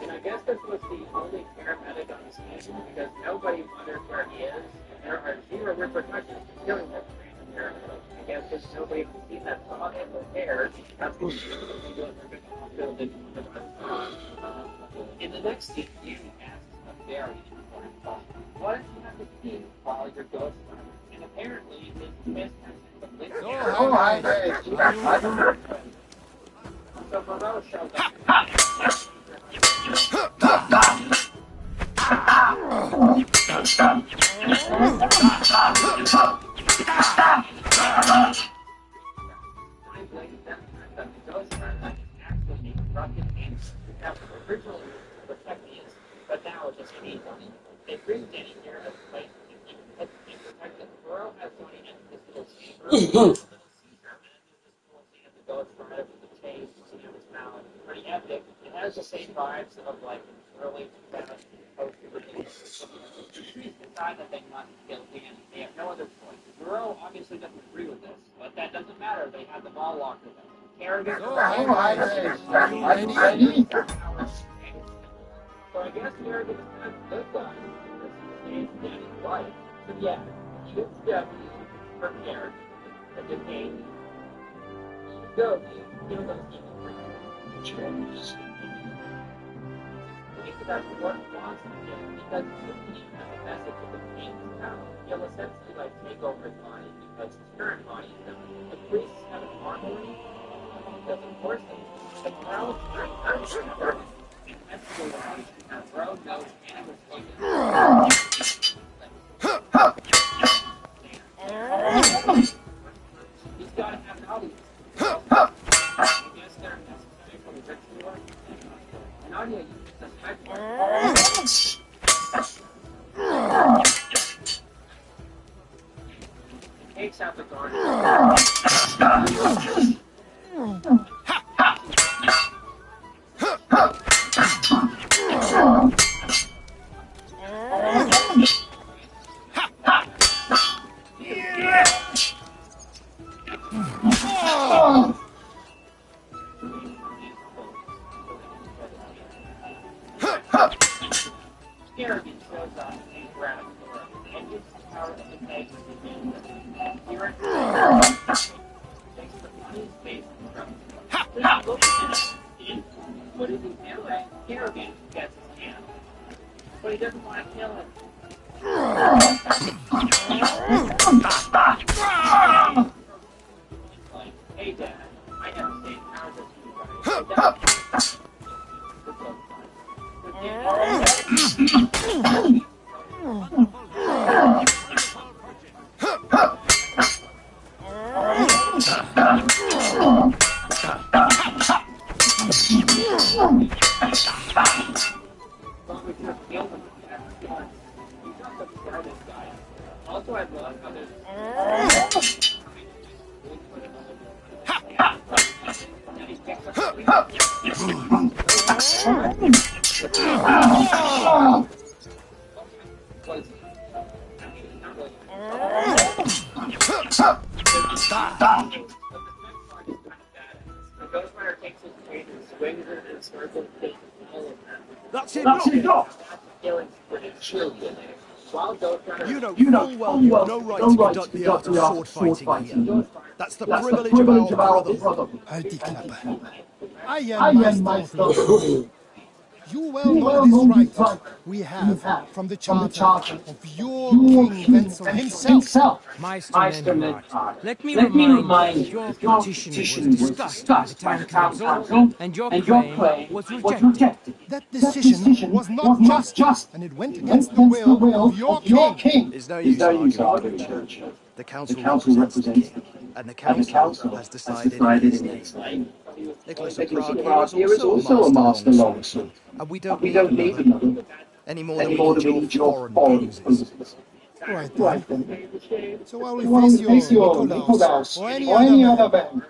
[SPEAKER 4] And I guess this was the only paramedic on the station because nobody wonders where he is. And there are zero repercussions for killing that random paramedic. I guess because nobody has seen that saw him repaired. That's what she's doing. In the next scene, you asks a very important question. What if you have to pee while you're ghost running? And apparently, his twist has been So Moreau shows up. Originally protect the innocent, but now it's just feeds on it. They bring Denny here as a place to keep and protect him. Burrow has Tony in this little chamber. The ghost rider with the chains sitting on his mouth. Pretty epic. It has the same vibes of like early 2000 post-puberty. The trees decide that they must kill Danny. They have no other choice. Burrow obviously doesn't agree with this, but that doesn't matter. They have them all locked with them. Kerrigan, so I guess Kerrigan is kind of a good guy because he saves Danny's life. But yeah, he gets Debbie for Kerrigan. But the game, go, kill those people. That's what wants to do because he has a message of the king's power. He'll essentially like take over his body because his current body is done. The priests have an armory because of course the Crow is very powerful. And that's the way that Crow knows Anna was he's got to have an audience. I guess they're necessary for the ritual. Nadia uses the takes out the garden. Kerrigan shows up and grabs the rope and uses the power of the egg to begin here it takes the funny face from what is he doing? Kerrigan gets his hand, but he doesn't want to kill him. It's like, hey Dad, I have the same powers as you, right? It's so fun. The Ghost Rider takes his weight and swings it and circles to all of them.
[SPEAKER 3] That's it,
[SPEAKER 9] That's
[SPEAKER 3] look!
[SPEAKER 9] it, look!
[SPEAKER 4] Feeling pretty chill in there. While Ghost Rider
[SPEAKER 3] You know
[SPEAKER 9] You know
[SPEAKER 3] full well
[SPEAKER 9] full
[SPEAKER 3] you've
[SPEAKER 9] well
[SPEAKER 3] no
[SPEAKER 9] you've
[SPEAKER 3] right
[SPEAKER 9] no
[SPEAKER 3] to
[SPEAKER 9] right to
[SPEAKER 3] conduct the art
[SPEAKER 9] conduct
[SPEAKER 3] of
[SPEAKER 9] the art
[SPEAKER 3] sword
[SPEAKER 9] of sword
[SPEAKER 3] fighting
[SPEAKER 9] fighting
[SPEAKER 3] here.
[SPEAKER 9] here.
[SPEAKER 3] That's the
[SPEAKER 9] That's the
[SPEAKER 3] privilege of our
[SPEAKER 9] privilege of our
[SPEAKER 3] brotherhood.
[SPEAKER 9] brotherhood.
[SPEAKER 12] Halt die Klappe. I
[SPEAKER 9] I
[SPEAKER 12] am
[SPEAKER 9] am
[SPEAKER 12] Meister
[SPEAKER 9] Meister
[SPEAKER 12] of
[SPEAKER 9] of
[SPEAKER 12] the
[SPEAKER 9] the
[SPEAKER 12] Sword. You well
[SPEAKER 9] You
[SPEAKER 12] know
[SPEAKER 9] well
[SPEAKER 12] this
[SPEAKER 9] know this
[SPEAKER 12] right
[SPEAKER 9] right
[SPEAKER 12] we
[SPEAKER 9] we
[SPEAKER 12] have
[SPEAKER 9] have
[SPEAKER 12] from the
[SPEAKER 9] from the
[SPEAKER 12] charter
[SPEAKER 9] charter
[SPEAKER 12] of your
[SPEAKER 9] your
[SPEAKER 12] King
[SPEAKER 9] king
[SPEAKER 12] Wenzel
[SPEAKER 9] Wenzel
[SPEAKER 12] himself.
[SPEAKER 9] himself.
[SPEAKER 13] Meister
[SPEAKER 9] Meister
[SPEAKER 13] Menhart,
[SPEAKER 9] Menhart.
[SPEAKER 13] let me
[SPEAKER 9] Let me
[SPEAKER 13] remind you
[SPEAKER 9] remind
[SPEAKER 13] that
[SPEAKER 9] you
[SPEAKER 13] your
[SPEAKER 9] that your
[SPEAKER 13] petition was
[SPEAKER 9] petition was
[SPEAKER 13] discussed by the
[SPEAKER 9] discussed by
[SPEAKER 13] town
[SPEAKER 9] the town
[SPEAKER 13] council
[SPEAKER 9] council
[SPEAKER 13] and your
[SPEAKER 9] and your
[SPEAKER 13] claim
[SPEAKER 9] claim
[SPEAKER 13] was
[SPEAKER 9] was
[SPEAKER 13] rejected.
[SPEAKER 9] rejected.
[SPEAKER 12] That
[SPEAKER 9] That
[SPEAKER 12] decision
[SPEAKER 9] decision
[SPEAKER 12] was
[SPEAKER 9] was
[SPEAKER 12] not
[SPEAKER 9] not
[SPEAKER 12] just,
[SPEAKER 9] just
[SPEAKER 12] and it went
[SPEAKER 9] it
[SPEAKER 12] against
[SPEAKER 9] went
[SPEAKER 12] the
[SPEAKER 9] against the
[SPEAKER 12] will
[SPEAKER 9] will
[SPEAKER 12] of your
[SPEAKER 9] of your
[SPEAKER 12] king.
[SPEAKER 9] king.
[SPEAKER 14] There's no
[SPEAKER 9] There's
[SPEAKER 14] use
[SPEAKER 9] no use
[SPEAKER 14] arguing,
[SPEAKER 9] arguing,
[SPEAKER 14] Church.
[SPEAKER 9] Church.
[SPEAKER 14] The
[SPEAKER 9] The
[SPEAKER 14] council
[SPEAKER 9] council
[SPEAKER 14] represents the
[SPEAKER 9] represents the
[SPEAKER 14] king,
[SPEAKER 9] king,
[SPEAKER 14] and the
[SPEAKER 9] and the
[SPEAKER 14] council
[SPEAKER 9] council
[SPEAKER 14] has
[SPEAKER 9] has
[SPEAKER 14] decided in
[SPEAKER 9] decided
[SPEAKER 14] his
[SPEAKER 9] in
[SPEAKER 14] name.
[SPEAKER 9] its name.
[SPEAKER 14] Nicholas of
[SPEAKER 9] Nicholas
[SPEAKER 14] Prague
[SPEAKER 9] of
[SPEAKER 14] here
[SPEAKER 9] Prague
[SPEAKER 14] is
[SPEAKER 9] here is
[SPEAKER 14] also a
[SPEAKER 9] also a
[SPEAKER 14] master
[SPEAKER 9] master
[SPEAKER 14] longsword,
[SPEAKER 9] longsword,
[SPEAKER 14] and we
[SPEAKER 9] and
[SPEAKER 14] don't
[SPEAKER 9] we
[SPEAKER 14] need
[SPEAKER 9] don't need
[SPEAKER 14] another
[SPEAKER 9] another
[SPEAKER 14] any more than
[SPEAKER 9] any
[SPEAKER 14] we
[SPEAKER 9] more
[SPEAKER 14] need
[SPEAKER 9] than we
[SPEAKER 14] your
[SPEAKER 9] need your
[SPEAKER 14] foreign
[SPEAKER 9] foreign
[SPEAKER 14] bruises.
[SPEAKER 9] bruises.
[SPEAKER 12] Right then.
[SPEAKER 9] Right then.
[SPEAKER 12] So while we
[SPEAKER 9] So while
[SPEAKER 12] face
[SPEAKER 9] we face
[SPEAKER 12] your
[SPEAKER 9] your
[SPEAKER 12] Nikolaus
[SPEAKER 9] Nikolaus
[SPEAKER 12] or any
[SPEAKER 9] or
[SPEAKER 12] other
[SPEAKER 9] any other
[SPEAKER 12] man,
[SPEAKER 9] man,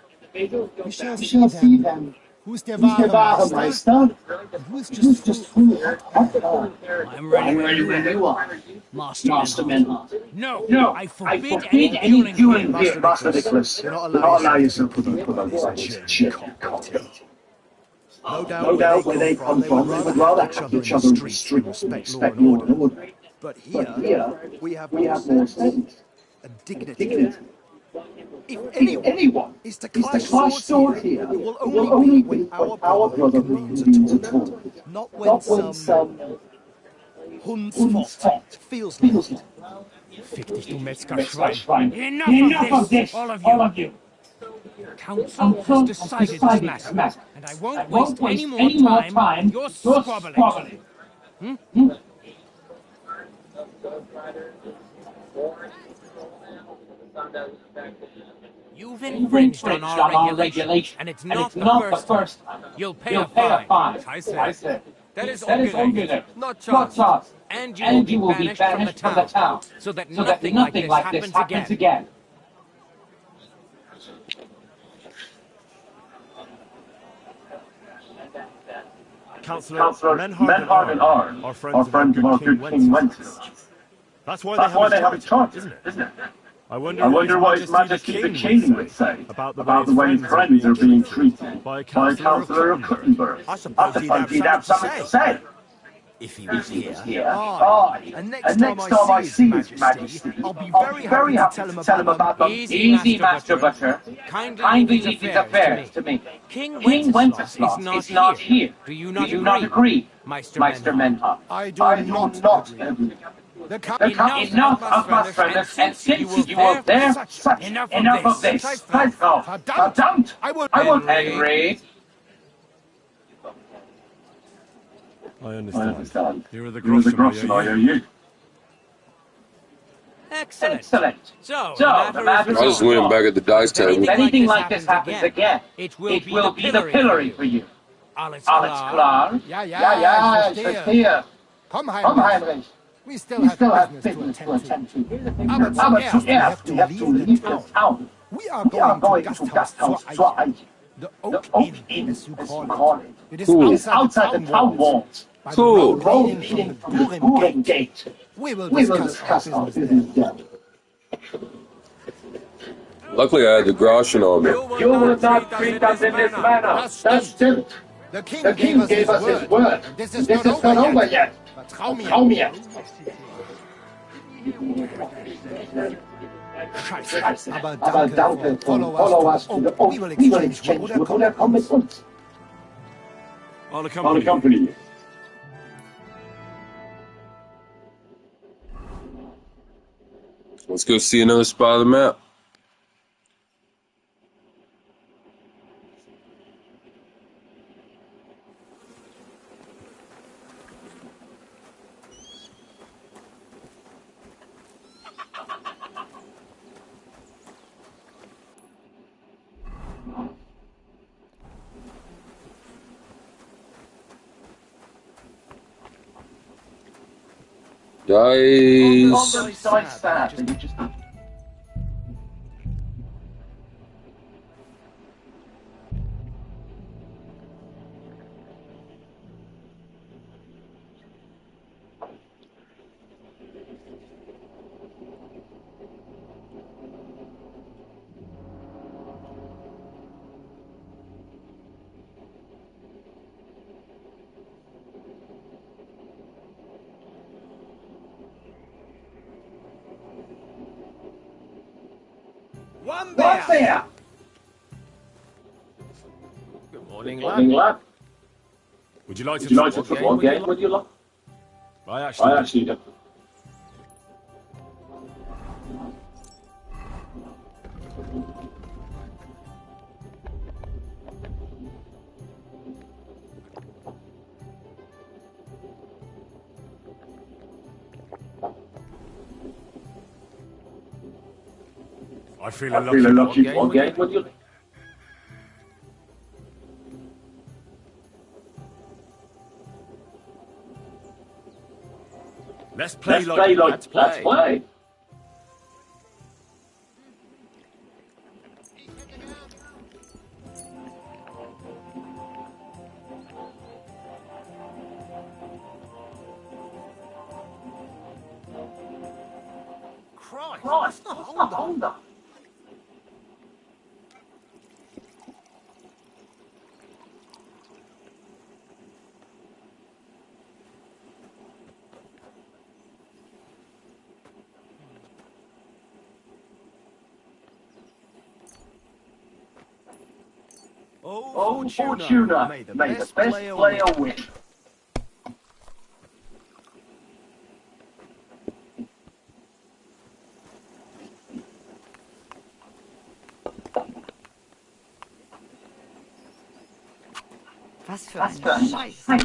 [SPEAKER 12] we shall
[SPEAKER 9] we
[SPEAKER 12] see
[SPEAKER 9] shall see
[SPEAKER 12] then
[SPEAKER 9] then
[SPEAKER 12] who's der
[SPEAKER 9] who's the
[SPEAKER 12] wahre
[SPEAKER 9] wahre
[SPEAKER 12] Meister
[SPEAKER 9] Meister
[SPEAKER 12] and who is
[SPEAKER 9] and
[SPEAKER 12] just
[SPEAKER 9] who's
[SPEAKER 12] full
[SPEAKER 9] just full
[SPEAKER 12] of hot
[SPEAKER 9] of
[SPEAKER 12] air.
[SPEAKER 9] hot air.
[SPEAKER 13] I'm ready
[SPEAKER 9] I'm
[SPEAKER 13] when
[SPEAKER 9] ready
[SPEAKER 13] you
[SPEAKER 9] when
[SPEAKER 13] are,
[SPEAKER 9] you are,
[SPEAKER 13] Master
[SPEAKER 9] Master
[SPEAKER 13] Menhart.
[SPEAKER 9] Menhart.
[SPEAKER 13] No,
[SPEAKER 9] No,
[SPEAKER 13] I
[SPEAKER 9] I
[SPEAKER 13] forbid any
[SPEAKER 9] forbid any
[SPEAKER 13] dueling here.
[SPEAKER 9] dueling here, Master Nicholas.
[SPEAKER 14] Do not
[SPEAKER 9] Do
[SPEAKER 14] allow
[SPEAKER 9] not allow
[SPEAKER 14] yourself to be
[SPEAKER 9] yourself to be
[SPEAKER 14] provoked
[SPEAKER 9] put
[SPEAKER 14] by
[SPEAKER 9] on
[SPEAKER 14] this
[SPEAKER 9] by this
[SPEAKER 14] German
[SPEAKER 9] German
[SPEAKER 14] cock
[SPEAKER 9] cocktail.
[SPEAKER 14] bait. No doubt
[SPEAKER 9] No
[SPEAKER 14] where they
[SPEAKER 9] doubt where
[SPEAKER 14] come
[SPEAKER 9] they
[SPEAKER 14] from,
[SPEAKER 9] come
[SPEAKER 14] they would
[SPEAKER 9] from, they
[SPEAKER 14] rather
[SPEAKER 9] would
[SPEAKER 14] have
[SPEAKER 9] rather
[SPEAKER 14] each
[SPEAKER 9] have
[SPEAKER 14] other in
[SPEAKER 9] each
[SPEAKER 14] the
[SPEAKER 9] other in the
[SPEAKER 14] streets and
[SPEAKER 9] streets and
[SPEAKER 14] respect law
[SPEAKER 9] respect
[SPEAKER 14] and
[SPEAKER 9] law and
[SPEAKER 14] order.
[SPEAKER 9] order.
[SPEAKER 14] But
[SPEAKER 9] But
[SPEAKER 14] here,
[SPEAKER 9] here,
[SPEAKER 14] we have
[SPEAKER 9] we
[SPEAKER 14] more
[SPEAKER 9] have more
[SPEAKER 14] sense
[SPEAKER 9] sense
[SPEAKER 14] and
[SPEAKER 9] and
[SPEAKER 14] dignity.
[SPEAKER 9] dignity.
[SPEAKER 14] If
[SPEAKER 9] If
[SPEAKER 14] anyone
[SPEAKER 9] anyone
[SPEAKER 14] is to
[SPEAKER 9] is to
[SPEAKER 14] clash
[SPEAKER 9] clash
[SPEAKER 14] swords
[SPEAKER 9] swords
[SPEAKER 14] here,
[SPEAKER 9] here,
[SPEAKER 14] it will
[SPEAKER 9] it will
[SPEAKER 14] only
[SPEAKER 9] only
[SPEAKER 14] be when
[SPEAKER 9] be when
[SPEAKER 14] our
[SPEAKER 9] our
[SPEAKER 14] brotherhood
[SPEAKER 9] brotherhood
[SPEAKER 14] convenes a
[SPEAKER 9] convenes a
[SPEAKER 14] tournament,
[SPEAKER 9] tournament,
[SPEAKER 14] not when
[SPEAKER 9] not when
[SPEAKER 14] some
[SPEAKER 9] some
[SPEAKER 14] Hundsfott
[SPEAKER 9] Hundsfott
[SPEAKER 14] feels like
[SPEAKER 9] feels
[SPEAKER 14] it.
[SPEAKER 9] like.
[SPEAKER 13] Fick dich, du Metzgerschwein.
[SPEAKER 9] Metzgerschwein.
[SPEAKER 13] Enough of
[SPEAKER 9] Enough of
[SPEAKER 13] this,
[SPEAKER 9] this,
[SPEAKER 13] all of
[SPEAKER 9] all
[SPEAKER 13] you.
[SPEAKER 9] of you.
[SPEAKER 13] Council has
[SPEAKER 9] Council has
[SPEAKER 13] decided this
[SPEAKER 9] decided this
[SPEAKER 13] matter,
[SPEAKER 9] matter.
[SPEAKER 13] and I
[SPEAKER 9] I
[SPEAKER 13] won't waste
[SPEAKER 9] won't
[SPEAKER 13] any
[SPEAKER 9] waste
[SPEAKER 13] more
[SPEAKER 9] any more
[SPEAKER 13] time with
[SPEAKER 9] time
[SPEAKER 13] your
[SPEAKER 9] with your
[SPEAKER 13] squabbling.
[SPEAKER 9] squabbling.
[SPEAKER 13] Hmm? You've
[SPEAKER 9] You've
[SPEAKER 13] infringed on our regulations,
[SPEAKER 9] regulation,
[SPEAKER 13] and it's
[SPEAKER 9] and
[SPEAKER 13] not
[SPEAKER 9] it's
[SPEAKER 13] the
[SPEAKER 9] not the
[SPEAKER 13] first time.
[SPEAKER 9] first time.
[SPEAKER 13] You'll pay
[SPEAKER 9] You'll
[SPEAKER 13] a
[SPEAKER 9] pay a
[SPEAKER 13] fine.
[SPEAKER 9] fine.
[SPEAKER 13] I
[SPEAKER 9] I
[SPEAKER 13] say.
[SPEAKER 9] said.
[SPEAKER 13] That is
[SPEAKER 9] That is
[SPEAKER 13] ungerecht,
[SPEAKER 9] ungerecht,
[SPEAKER 13] not
[SPEAKER 9] not
[SPEAKER 13] just.
[SPEAKER 9] just.
[SPEAKER 13] And you will
[SPEAKER 9] And
[SPEAKER 13] be
[SPEAKER 9] you will be
[SPEAKER 13] banished from the
[SPEAKER 9] banished from the
[SPEAKER 13] town,
[SPEAKER 9] town,
[SPEAKER 13] so that
[SPEAKER 9] so that
[SPEAKER 13] nothing like
[SPEAKER 9] nothing
[SPEAKER 13] this
[SPEAKER 9] like this
[SPEAKER 13] happens
[SPEAKER 9] happens
[SPEAKER 13] again.
[SPEAKER 9] again.
[SPEAKER 11] Councillor
[SPEAKER 9] Councillor
[SPEAKER 11] Menhard and
[SPEAKER 9] Menhard and
[SPEAKER 11] Arn
[SPEAKER 9] Arn
[SPEAKER 11] are
[SPEAKER 9] are
[SPEAKER 11] friends of our
[SPEAKER 9] friends of
[SPEAKER 11] good
[SPEAKER 9] our
[SPEAKER 11] King
[SPEAKER 9] good King
[SPEAKER 11] Wenceslas.
[SPEAKER 9] Wenceslas.
[SPEAKER 11] That's why
[SPEAKER 9] That's why they have a charter,
[SPEAKER 11] isn't it?
[SPEAKER 9] isn't it?
[SPEAKER 11] I
[SPEAKER 9] I
[SPEAKER 11] wonder
[SPEAKER 9] wonder
[SPEAKER 11] what
[SPEAKER 9] what
[SPEAKER 11] His
[SPEAKER 9] His
[SPEAKER 11] Majesty the King would say about the way his friends are being treated by a
[SPEAKER 9] by a
[SPEAKER 11] councillor of
[SPEAKER 9] councillor of
[SPEAKER 11] Cuttenberg.
[SPEAKER 9] Cuttenberg.
[SPEAKER 3] I
[SPEAKER 9] I
[SPEAKER 3] suppose he'd
[SPEAKER 9] suppose
[SPEAKER 3] have
[SPEAKER 9] he'd
[SPEAKER 3] something
[SPEAKER 9] have
[SPEAKER 3] to
[SPEAKER 9] something to
[SPEAKER 3] say.
[SPEAKER 9] say
[SPEAKER 3] If he
[SPEAKER 9] if
[SPEAKER 3] was
[SPEAKER 9] he was
[SPEAKER 3] here.
[SPEAKER 9] here.
[SPEAKER 3] Aye. And next time I see His Majesty, I'll be very happy to tell him about them.
[SPEAKER 13] Easy, Master Butcher. Kindly leave
[SPEAKER 9] Kindly
[SPEAKER 13] his
[SPEAKER 9] leave his
[SPEAKER 13] affairs
[SPEAKER 9] affairs
[SPEAKER 13] to
[SPEAKER 9] to me.
[SPEAKER 13] me. King
[SPEAKER 9] King
[SPEAKER 13] Wenceslas is
[SPEAKER 9] Wenceslas
[SPEAKER 13] not
[SPEAKER 9] is not
[SPEAKER 13] here.
[SPEAKER 9] here.
[SPEAKER 13] Do you
[SPEAKER 9] Do
[SPEAKER 13] not
[SPEAKER 9] you not
[SPEAKER 13] agree,
[SPEAKER 9] agree,
[SPEAKER 13] Meister
[SPEAKER 9] Meister
[SPEAKER 13] Menhard?
[SPEAKER 9] Menhard?
[SPEAKER 12] I do
[SPEAKER 9] I do
[SPEAKER 12] not
[SPEAKER 9] not
[SPEAKER 12] agree.
[SPEAKER 9] agree.
[SPEAKER 12] The
[SPEAKER 13] Enough of us, brothers, and since you were there,
[SPEAKER 9] such
[SPEAKER 13] enough
[SPEAKER 9] enough
[SPEAKER 13] of
[SPEAKER 9] of
[SPEAKER 13] this.
[SPEAKER 9] this. Verdammt!
[SPEAKER 12] I will.
[SPEAKER 9] I will
[SPEAKER 13] Henry.
[SPEAKER 9] Henry.
[SPEAKER 11] I
[SPEAKER 9] I
[SPEAKER 11] understand.
[SPEAKER 9] understand.
[SPEAKER 11] Here are the
[SPEAKER 9] Here is the
[SPEAKER 11] groschen I owe
[SPEAKER 9] groschen I owe
[SPEAKER 11] you.
[SPEAKER 9] you.
[SPEAKER 13] Excellent.
[SPEAKER 9] Excellent.
[SPEAKER 13] So,
[SPEAKER 9] So,
[SPEAKER 13] the
[SPEAKER 9] the
[SPEAKER 13] matter is
[SPEAKER 5] I just
[SPEAKER 13] resolved.
[SPEAKER 5] went back at the dice
[SPEAKER 13] If anything,
[SPEAKER 5] table.
[SPEAKER 9] If anything
[SPEAKER 13] like this happens again, it will be the pillory for you. Alles
[SPEAKER 9] Alles
[SPEAKER 13] klar?
[SPEAKER 9] klar?
[SPEAKER 12] Ja, ja,
[SPEAKER 9] Ja, ja,
[SPEAKER 12] ich
[SPEAKER 9] ich
[SPEAKER 12] verstehe.
[SPEAKER 9] verstehe.
[SPEAKER 12] Komm,
[SPEAKER 9] Komm,
[SPEAKER 12] Heinrich.
[SPEAKER 9] Heinrich.
[SPEAKER 12] We still
[SPEAKER 9] We
[SPEAKER 12] have
[SPEAKER 9] still have
[SPEAKER 12] business to
[SPEAKER 9] business to
[SPEAKER 12] attend to.
[SPEAKER 9] attend to.
[SPEAKER 12] Aber
[SPEAKER 9] Aber
[SPEAKER 12] zuerst, we have
[SPEAKER 9] zuerst, we have to leave the town.
[SPEAKER 12] We are
[SPEAKER 9] We are
[SPEAKER 12] going to
[SPEAKER 9] going to
[SPEAKER 12] Gasthaus
[SPEAKER 9] Gasthaus
[SPEAKER 12] zur
[SPEAKER 9] zur
[SPEAKER 12] Eiche.
[SPEAKER 9] Eiche.
[SPEAKER 12] The
[SPEAKER 9] The
[SPEAKER 12] Oak
[SPEAKER 9] Oak
[SPEAKER 12] Inn,
[SPEAKER 9] Inn,
[SPEAKER 12] as you
[SPEAKER 9] as you
[SPEAKER 12] call
[SPEAKER 9] call
[SPEAKER 12] it.
[SPEAKER 9] it.
[SPEAKER 12] It is
[SPEAKER 5] Cool.
[SPEAKER 9] It's
[SPEAKER 12] outside the town walls. By the
[SPEAKER 9] road
[SPEAKER 12] road leading
[SPEAKER 9] leading
[SPEAKER 12] from
[SPEAKER 9] from
[SPEAKER 12] the
[SPEAKER 9] the
[SPEAKER 12] Durham
[SPEAKER 9] Durham
[SPEAKER 12] Gate.
[SPEAKER 9] Gate.
[SPEAKER 12] We will
[SPEAKER 9] We will
[SPEAKER 12] discuss our
[SPEAKER 9] discuss our
[SPEAKER 12] business
[SPEAKER 9] business
[SPEAKER 12] there.
[SPEAKER 9] there.
[SPEAKER 5] Luckily, I had the groschen on me.
[SPEAKER 9] You would not treat us in this manner. That's stimmt.
[SPEAKER 12] The king,
[SPEAKER 9] The king gave us his word.
[SPEAKER 12] And this
[SPEAKER 9] And
[SPEAKER 12] is
[SPEAKER 9] this
[SPEAKER 12] not
[SPEAKER 9] is not
[SPEAKER 12] over
[SPEAKER 9] over
[SPEAKER 12] yet.
[SPEAKER 9] yet.
[SPEAKER 12] Vertrau mir.
[SPEAKER 9] Vertrau mir.
[SPEAKER 12] Scheiße. Aber
[SPEAKER 9] Aber danke, follow us to the Oak.
[SPEAKER 12] We will
[SPEAKER 9] We will
[SPEAKER 12] exchange
[SPEAKER 9] exchange
[SPEAKER 12] wood
[SPEAKER 9] wood
[SPEAKER 12] oder
[SPEAKER 9] oder komm mit uns.
[SPEAKER 11] I'll
[SPEAKER 9] I'll
[SPEAKER 11] accompany you.
[SPEAKER 9] accompany you.
[SPEAKER 5] Let's go see another spot on the map. Dice.
[SPEAKER 9] Dice that, and you just
[SPEAKER 8] One
[SPEAKER 9] What's
[SPEAKER 8] beer.
[SPEAKER 9] there?
[SPEAKER 8] Good morning,
[SPEAKER 9] Morning,
[SPEAKER 8] lad.
[SPEAKER 9] lad.
[SPEAKER 11] Would you like
[SPEAKER 9] Would
[SPEAKER 11] to
[SPEAKER 9] you like a football game? Would you like?
[SPEAKER 11] I
[SPEAKER 9] I
[SPEAKER 11] actually
[SPEAKER 9] actually don't.
[SPEAKER 11] I feel
[SPEAKER 9] I feel a lucky football game. Would you?
[SPEAKER 11] Let's play
[SPEAKER 9] Let's play like
[SPEAKER 8] Let's
[SPEAKER 9] let's
[SPEAKER 8] play.
[SPEAKER 9] play.
[SPEAKER 3] Christ,
[SPEAKER 9] Right,
[SPEAKER 3] what's the
[SPEAKER 9] what's the
[SPEAKER 3] hold up?
[SPEAKER 9] hold up?
[SPEAKER 3] Oh,
[SPEAKER 9] Oh,
[SPEAKER 3] Fortuna,
[SPEAKER 9] Fortuna,
[SPEAKER 3] may the
[SPEAKER 9] may
[SPEAKER 3] best
[SPEAKER 9] the best
[SPEAKER 3] player
[SPEAKER 9] player
[SPEAKER 3] win.
[SPEAKER 9] win.
[SPEAKER 10] Was für
[SPEAKER 9] Was
[SPEAKER 10] ein
[SPEAKER 9] für ein
[SPEAKER 10] Scheiß.
[SPEAKER 9] Scheiß.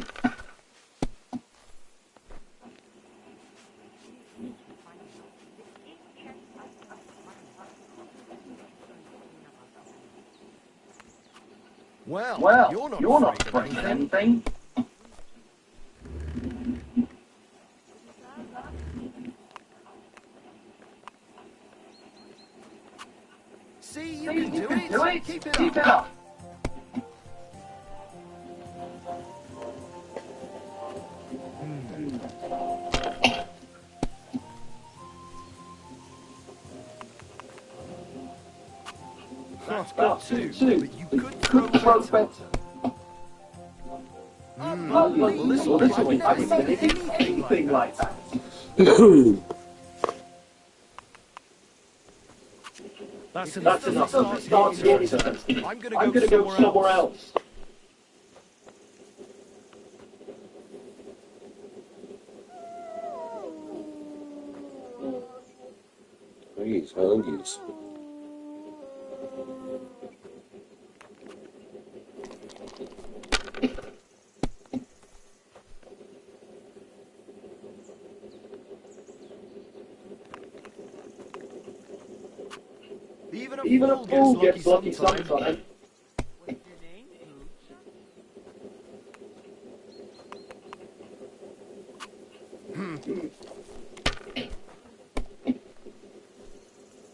[SPEAKER 3] Well,
[SPEAKER 9] Well,
[SPEAKER 3] you're not
[SPEAKER 9] not
[SPEAKER 3] afraid of
[SPEAKER 9] afraid of
[SPEAKER 3] anything.
[SPEAKER 9] anything.
[SPEAKER 3] See, you
[SPEAKER 9] See,
[SPEAKER 3] can
[SPEAKER 9] you
[SPEAKER 3] do
[SPEAKER 9] can
[SPEAKER 3] it.
[SPEAKER 9] do it.
[SPEAKER 3] Keep it
[SPEAKER 9] Keep
[SPEAKER 3] up.
[SPEAKER 9] it up.
[SPEAKER 3] That's
[SPEAKER 9] That's
[SPEAKER 3] good
[SPEAKER 9] good
[SPEAKER 3] too,
[SPEAKER 9] too.
[SPEAKER 3] but you
[SPEAKER 9] But
[SPEAKER 3] could
[SPEAKER 9] you
[SPEAKER 3] throw
[SPEAKER 9] could throw
[SPEAKER 3] better.
[SPEAKER 9] better.
[SPEAKER 3] Well, this
[SPEAKER 9] Well,
[SPEAKER 3] will
[SPEAKER 9] this
[SPEAKER 3] I've
[SPEAKER 9] will
[SPEAKER 3] never
[SPEAKER 9] I've
[SPEAKER 3] seen
[SPEAKER 9] never seen
[SPEAKER 3] anything like that. That's
[SPEAKER 9] If
[SPEAKER 3] enough
[SPEAKER 9] that's enough
[SPEAKER 3] to
[SPEAKER 9] to
[SPEAKER 3] start
[SPEAKER 9] start
[SPEAKER 3] getting
[SPEAKER 9] getting
[SPEAKER 3] interested.
[SPEAKER 9] interested.
[SPEAKER 3] I'm
[SPEAKER 9] I'm
[SPEAKER 3] going to go somewhere else.
[SPEAKER 5] Jeez, hungies.
[SPEAKER 3] Even a fool gets lucky
[SPEAKER 9] sometimes.
[SPEAKER 3] sometimes.
[SPEAKER 2] What's your name, Pooch?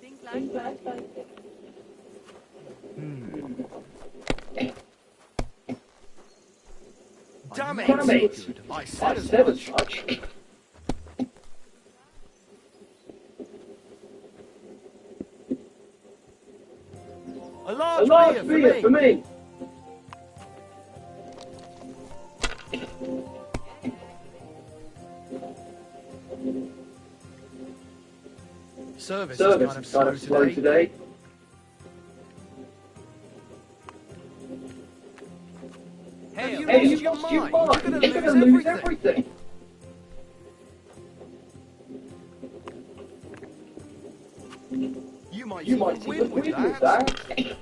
[SPEAKER 2] Think like that.
[SPEAKER 3] Damn it!
[SPEAKER 9] Damn it.
[SPEAKER 3] Good. I
[SPEAKER 9] I
[SPEAKER 3] said as
[SPEAKER 9] said as
[SPEAKER 3] much.
[SPEAKER 9] much.
[SPEAKER 3] A
[SPEAKER 9] A
[SPEAKER 3] large
[SPEAKER 9] large
[SPEAKER 3] beer
[SPEAKER 9] beer
[SPEAKER 3] for me. Service
[SPEAKER 9] Service
[SPEAKER 3] is kind of slow today.
[SPEAKER 9] today.
[SPEAKER 3] Hey,
[SPEAKER 9] Hey,
[SPEAKER 3] you
[SPEAKER 9] you
[SPEAKER 3] lost
[SPEAKER 9] lost
[SPEAKER 3] your
[SPEAKER 9] your
[SPEAKER 3] mind.
[SPEAKER 9] mind.
[SPEAKER 3] You're
[SPEAKER 9] You're
[SPEAKER 3] going to
[SPEAKER 9] gonna
[SPEAKER 3] lose
[SPEAKER 9] lose
[SPEAKER 3] everything.
[SPEAKER 9] everything.
[SPEAKER 3] You might
[SPEAKER 9] You
[SPEAKER 3] even
[SPEAKER 9] might
[SPEAKER 3] win
[SPEAKER 9] even
[SPEAKER 3] with
[SPEAKER 9] win with
[SPEAKER 3] that.
[SPEAKER 9] that.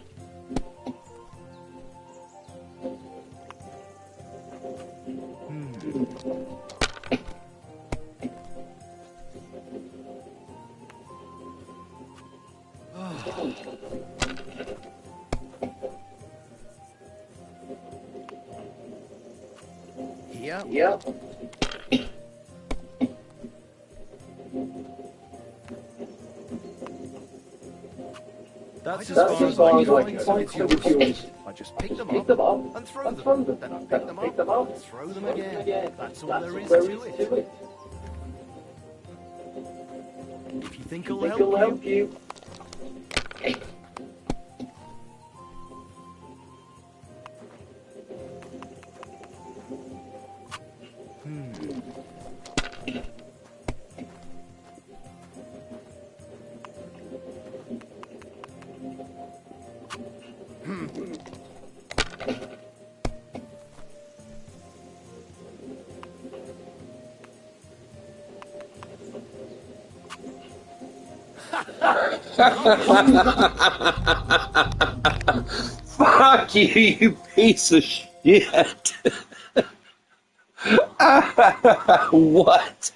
[SPEAKER 3] Here.
[SPEAKER 9] Yep.
[SPEAKER 3] That's as
[SPEAKER 9] That's
[SPEAKER 3] far
[SPEAKER 9] as
[SPEAKER 3] as
[SPEAKER 9] far
[SPEAKER 3] I
[SPEAKER 9] as
[SPEAKER 3] can
[SPEAKER 9] I
[SPEAKER 3] find,
[SPEAKER 9] can
[SPEAKER 3] so
[SPEAKER 9] find,
[SPEAKER 3] it's
[SPEAKER 9] so it's
[SPEAKER 3] yours.
[SPEAKER 9] yours.
[SPEAKER 3] I just pick them
[SPEAKER 9] Pick them
[SPEAKER 3] up
[SPEAKER 9] up
[SPEAKER 3] and throw
[SPEAKER 9] and throw
[SPEAKER 3] them.
[SPEAKER 9] them.
[SPEAKER 3] Then I pick
[SPEAKER 9] Then
[SPEAKER 3] them
[SPEAKER 9] I pick
[SPEAKER 3] up
[SPEAKER 9] them up
[SPEAKER 3] and throw them
[SPEAKER 9] throw them
[SPEAKER 3] again.
[SPEAKER 9] again.
[SPEAKER 3] That's all
[SPEAKER 9] That's
[SPEAKER 3] there
[SPEAKER 9] all
[SPEAKER 3] is
[SPEAKER 9] there
[SPEAKER 3] to
[SPEAKER 9] is
[SPEAKER 3] it.
[SPEAKER 9] to it.
[SPEAKER 3] If you think
[SPEAKER 9] I
[SPEAKER 3] it'll
[SPEAKER 9] think
[SPEAKER 3] help
[SPEAKER 9] it'll
[SPEAKER 3] you,
[SPEAKER 9] help you.
[SPEAKER 5] Fuck you, you piece of shit. What?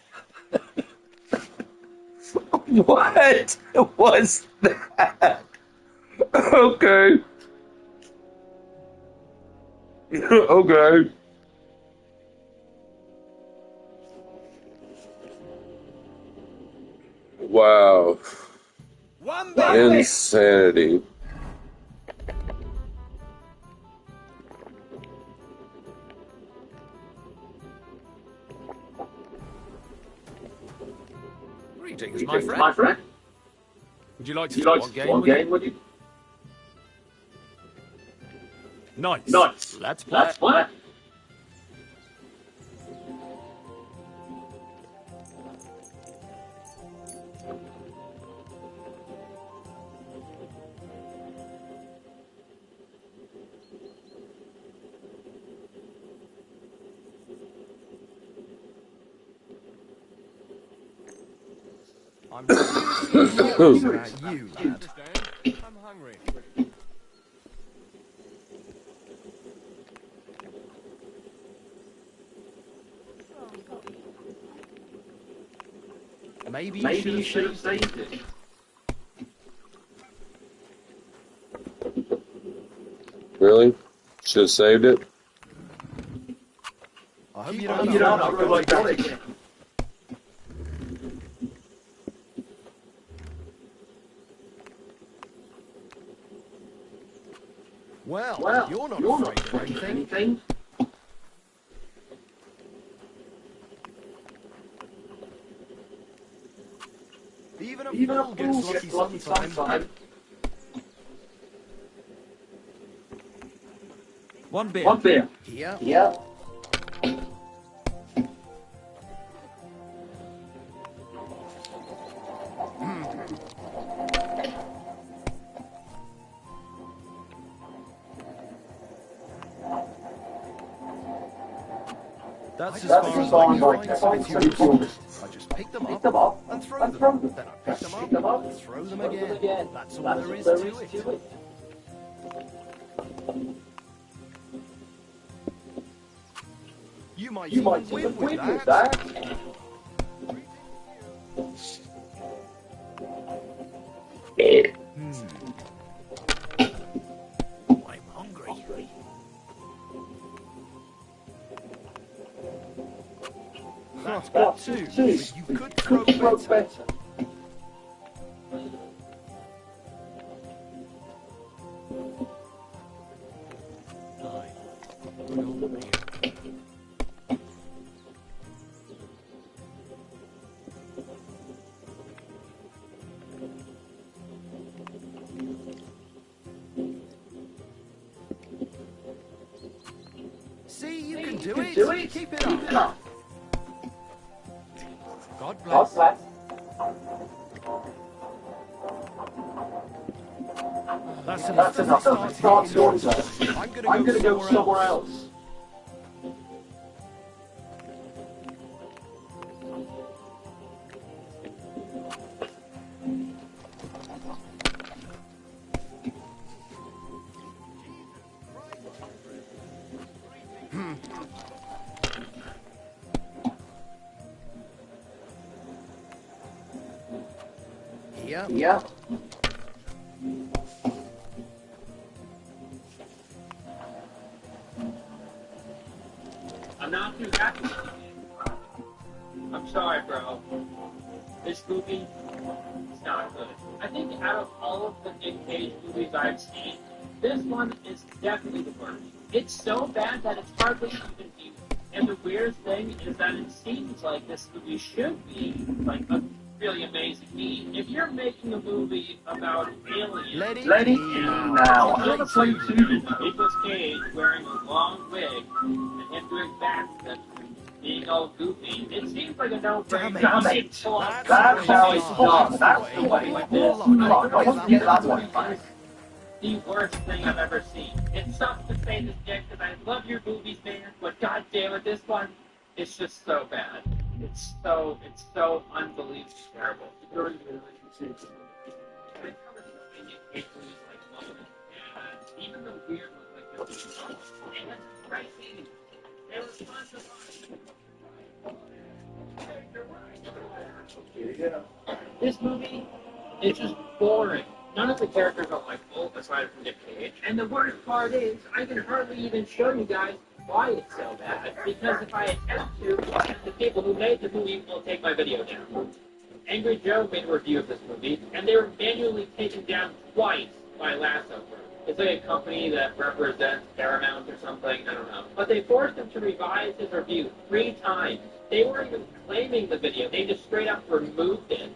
[SPEAKER 5] What was that? Okay. Okay. Wow. Insanity.
[SPEAKER 3] Greetings, my friend. Would you like to start one game with you? Nice. Let's play.
[SPEAKER 14] I'm curious about you, lad. I'm hungry. Maybe you should have saved it.
[SPEAKER 5] Really? Should have saved it?
[SPEAKER 14] I hope you don't have like that again. Well, you're not afraid of anything. Even a fool gets lucky sometime.
[SPEAKER 3] One beer.
[SPEAKER 14] Here. That's as far as I can find yours. I just pick them up and throw them. Then I pick them up and throw them again. That's all there is to it. You might even win with that.
[SPEAKER 3] I'm hungry.
[SPEAKER 14] That's bad too, but you could throw better.
[SPEAKER 3] Good old beer.
[SPEAKER 14] See, you can do it. Keep it up. God bless. That's enough to start yours off. I'm gonna go somewhere else. Yeah.
[SPEAKER 4] I'm not too happy with you. I'm sorry, bro. This movie is not good. I think out of all of the Nick Cage movies I've seen, this one is definitely the worst. It's so bad that it's hardly even viewed. And the weird thing is that it seems like this movie should be like a really amazing. If you're making a movie about aliens,
[SPEAKER 14] Let it now.
[SPEAKER 4] I'm gonna play two. Nicolas Cage wearing a long wig and him doing backflips and being all goofy. It seems like a no-brainer.
[SPEAKER 9] Damn it! That's how it's done. That's the way. That one back.
[SPEAKER 4] The worst thing I've ever seen. It sucks to say this, Dick, because I love your movies, man, but god damn it, this one is just so bad. It's so unbelievably terrible. It was like moments. And even the weird ones, like the it had great scenes. They were fun to watch. This movie is just boring. None of the characters are likable, aside from Nick Cage. And the worst part is, I can hardly even show you guys why it's so bad. Because if I attempt to, the people who made the movie will take my video down. Angry Joe made a review of this movie, and they were manually taken down twice by Lasso. It's like a company that represents Paramount or something, I don't know. But they forced him to revise his review 3 times. They weren't even claiming the video, they just straight up removed it.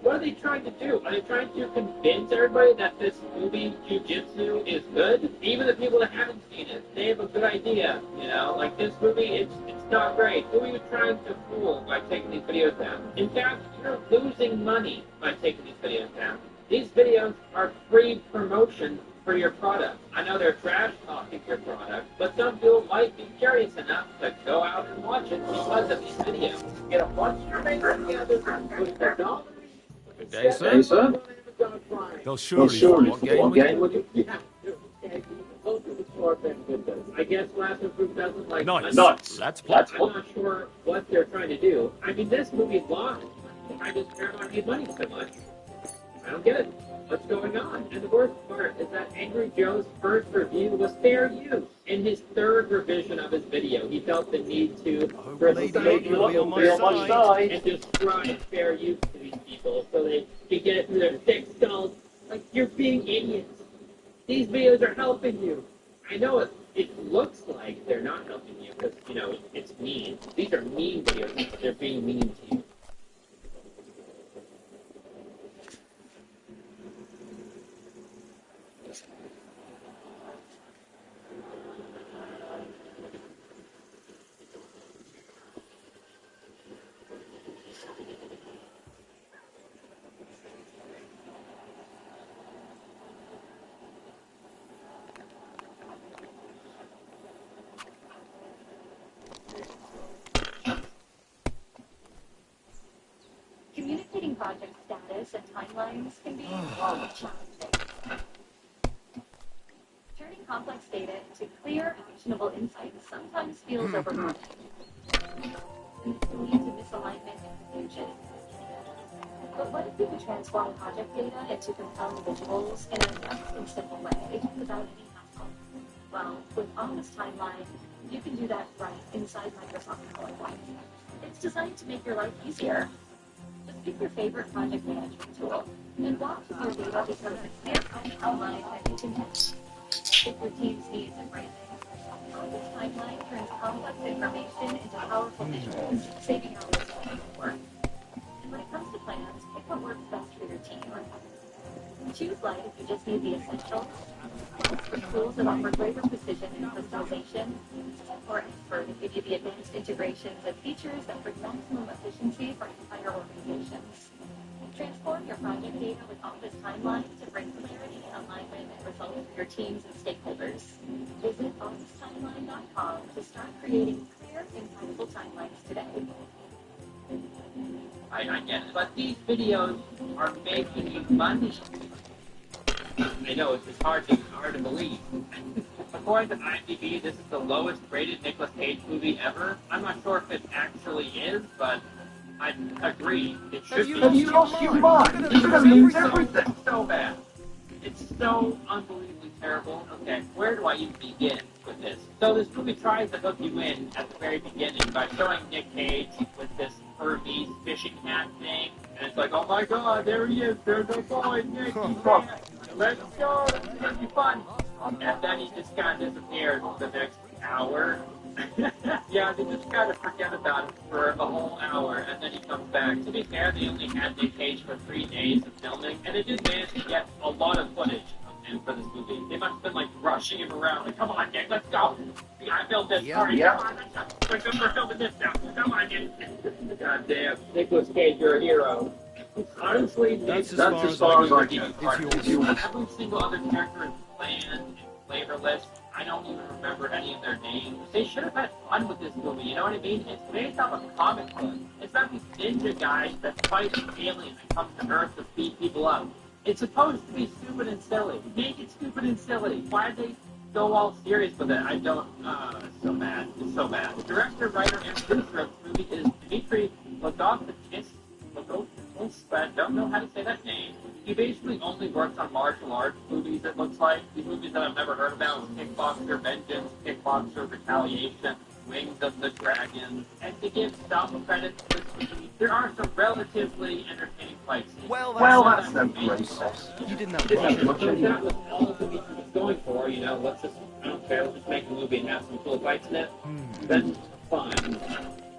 [SPEAKER 4] What are they trying to do? Are they trying to convince everybody that this movie, Jiu-Jitsu, is good? Even the people that haven't seen it, they have a good idea, you know? Like, this movie, it's not great. Who are you trying to fool by taking these videos down? In fact, you're losing money by taking these videos down. These videos are free promotion for your product. I know they're trash talking your product, but some people might be curious enough to go out and watch it because of these videos. Get a one-year maker together, including their dollars.
[SPEAKER 3] Good day, sir.
[SPEAKER 11] They'll surely
[SPEAKER 3] What game would you?
[SPEAKER 4] Yeah. I guess Last of Us doesn't like
[SPEAKER 11] Nice.
[SPEAKER 4] nuts.
[SPEAKER 11] Let's play.
[SPEAKER 4] I'm not sure what they're trying to do. I mean, this movie's lost. I just Paramount made money so much. I don't get it. What's going on? And the worst part is that Angry Joe's first review was fair use. In his 3rd revision of his video, he felt the need to recite
[SPEAKER 11] on my side.
[SPEAKER 4] and describe fair use to these people so they can get it through their thick skulls. Like, you're being idiots. These videos are helping you. I know it looks like they're not helping you because, you know, it's mean. These are mean videos. They're being mean to you.
[SPEAKER 6] Communicating project status and timelines can be challenging. Turning complex data into clear, actionable insights sometimes feels overwhelming. It can lead to misalignment and confusion. But what if we could transform project data into compelling visuals in a fast and simple way without any hassle? Well, with Office Timeline, you can do that right inside Microsoft PowerPoint. It's designed to make your life easier. Just pick your favorite project management tool and watch as your data becomes a clear outline that you can hit. If your team's needs and branding, Office Timeline turns complex information into powerful visuals, saving hours of work. And when it comes to plans, pick what works best for your team. Choose light if you just need the essentials. Look for tools that offer greater precision and customization. Or Expert if you need the advanced integrations and features that bring maximum efficiency for entire organizations. Transform your project data with Office Timeline to bring clarity, alignment, and results for your teams and stakeholders. Visit OfficeTimeline.com to start creating clear, impactful timelines today.
[SPEAKER 4] I get it. But these videos are making you money. I know, it's hard to believe. According to IMDb, this is the lowest rated Nicolas Cage movie ever. I'm not sure if it actually is, but I agree. It should be.
[SPEAKER 9] Have you lost your mind? You're going to lose everything.
[SPEAKER 4] So bad. It's so unbelievably terrible. Okay, where do I even begin with this? So this movie tries to hook you in at the very beginning by showing Nick Cage with this Hermes fishing hat thing, and it's like, oh my god, there he is, there's our boy, Nick, he's back. Let's go, it's gonna be fun. And then he just kind of disappears for the next hour. Yeah, they just kind of forget about him for a whole hour, and then he comes back. To be fair, they only had Nick Cage for 3 days of filming, and they did manage to get a lot of footage of him for this movie. They must have been, like, rushing him around, like, come on, Nick, let's go. We gotta film this.
[SPEAKER 9] Yeah.
[SPEAKER 4] Hurry, come on, let's go. We're filming this now. Come on, Nick. God damn. Nicolas Cage, you're a hero. Honestly,
[SPEAKER 11] That's
[SPEAKER 4] Nick,
[SPEAKER 11] as far as I
[SPEAKER 4] can.
[SPEAKER 11] get.
[SPEAKER 9] It's yours.
[SPEAKER 4] Every single other character is bland and flavorless. I don't even remember any of their names. They should have had fun with this movie, you know what I mean? It's based off a comic book. It's not these ninja guys that fight an alien that comes to Earth to beat people up. It's supposed to be stupid and silly. Make it stupid and silly. Why did they go all serious with it? I don't. It's so bad. It's so bad. The director, writer, and producer of this movie is Dmitry Logokovich. But I don't know how to say that name. He basically only works on martial arts movies, it looks like. These movies that I've never heard about: Kickboxer Vengeance, Kickboxer Retaliation, Wings of the Dragon. And to give some credit to this movie, there are some relatively entertaining fight scenes.
[SPEAKER 14] Well,
[SPEAKER 9] that's no great.
[SPEAKER 14] You didn't have much.
[SPEAKER 4] That was all the movie he was going for, you know, let's just, I don't care, let's just make a movie and have some cool fights in it. Then, fine.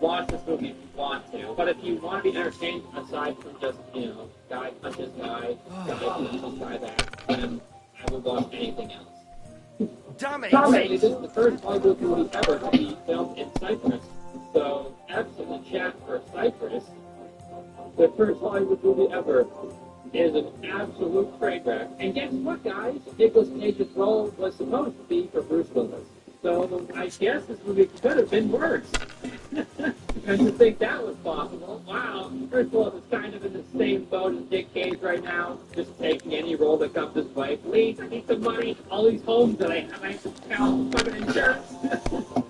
[SPEAKER 4] Watch this movie if you want to. But if you want to be entertained aside from just, you know, guy punches guy, guy punches guy that, then I will watch anything else.
[SPEAKER 14] Damn it!
[SPEAKER 4] This is the first Hollywood movie ever to be filmed in Cyprus. So, absolutely chat for Cyprus. The first Hollywood movie ever is an absolute train wreck. And guess what, guys? Nicolas Cage's role was supposed to be for Bruce Willis. So I guess this movie could have been worse. And to think that was possible, wow. Bruce Willis is kind of in the same boat as Nick Cage right now, just taking any role that comes his way. Please, I need some money. All these homes that I have to count fucking insurance.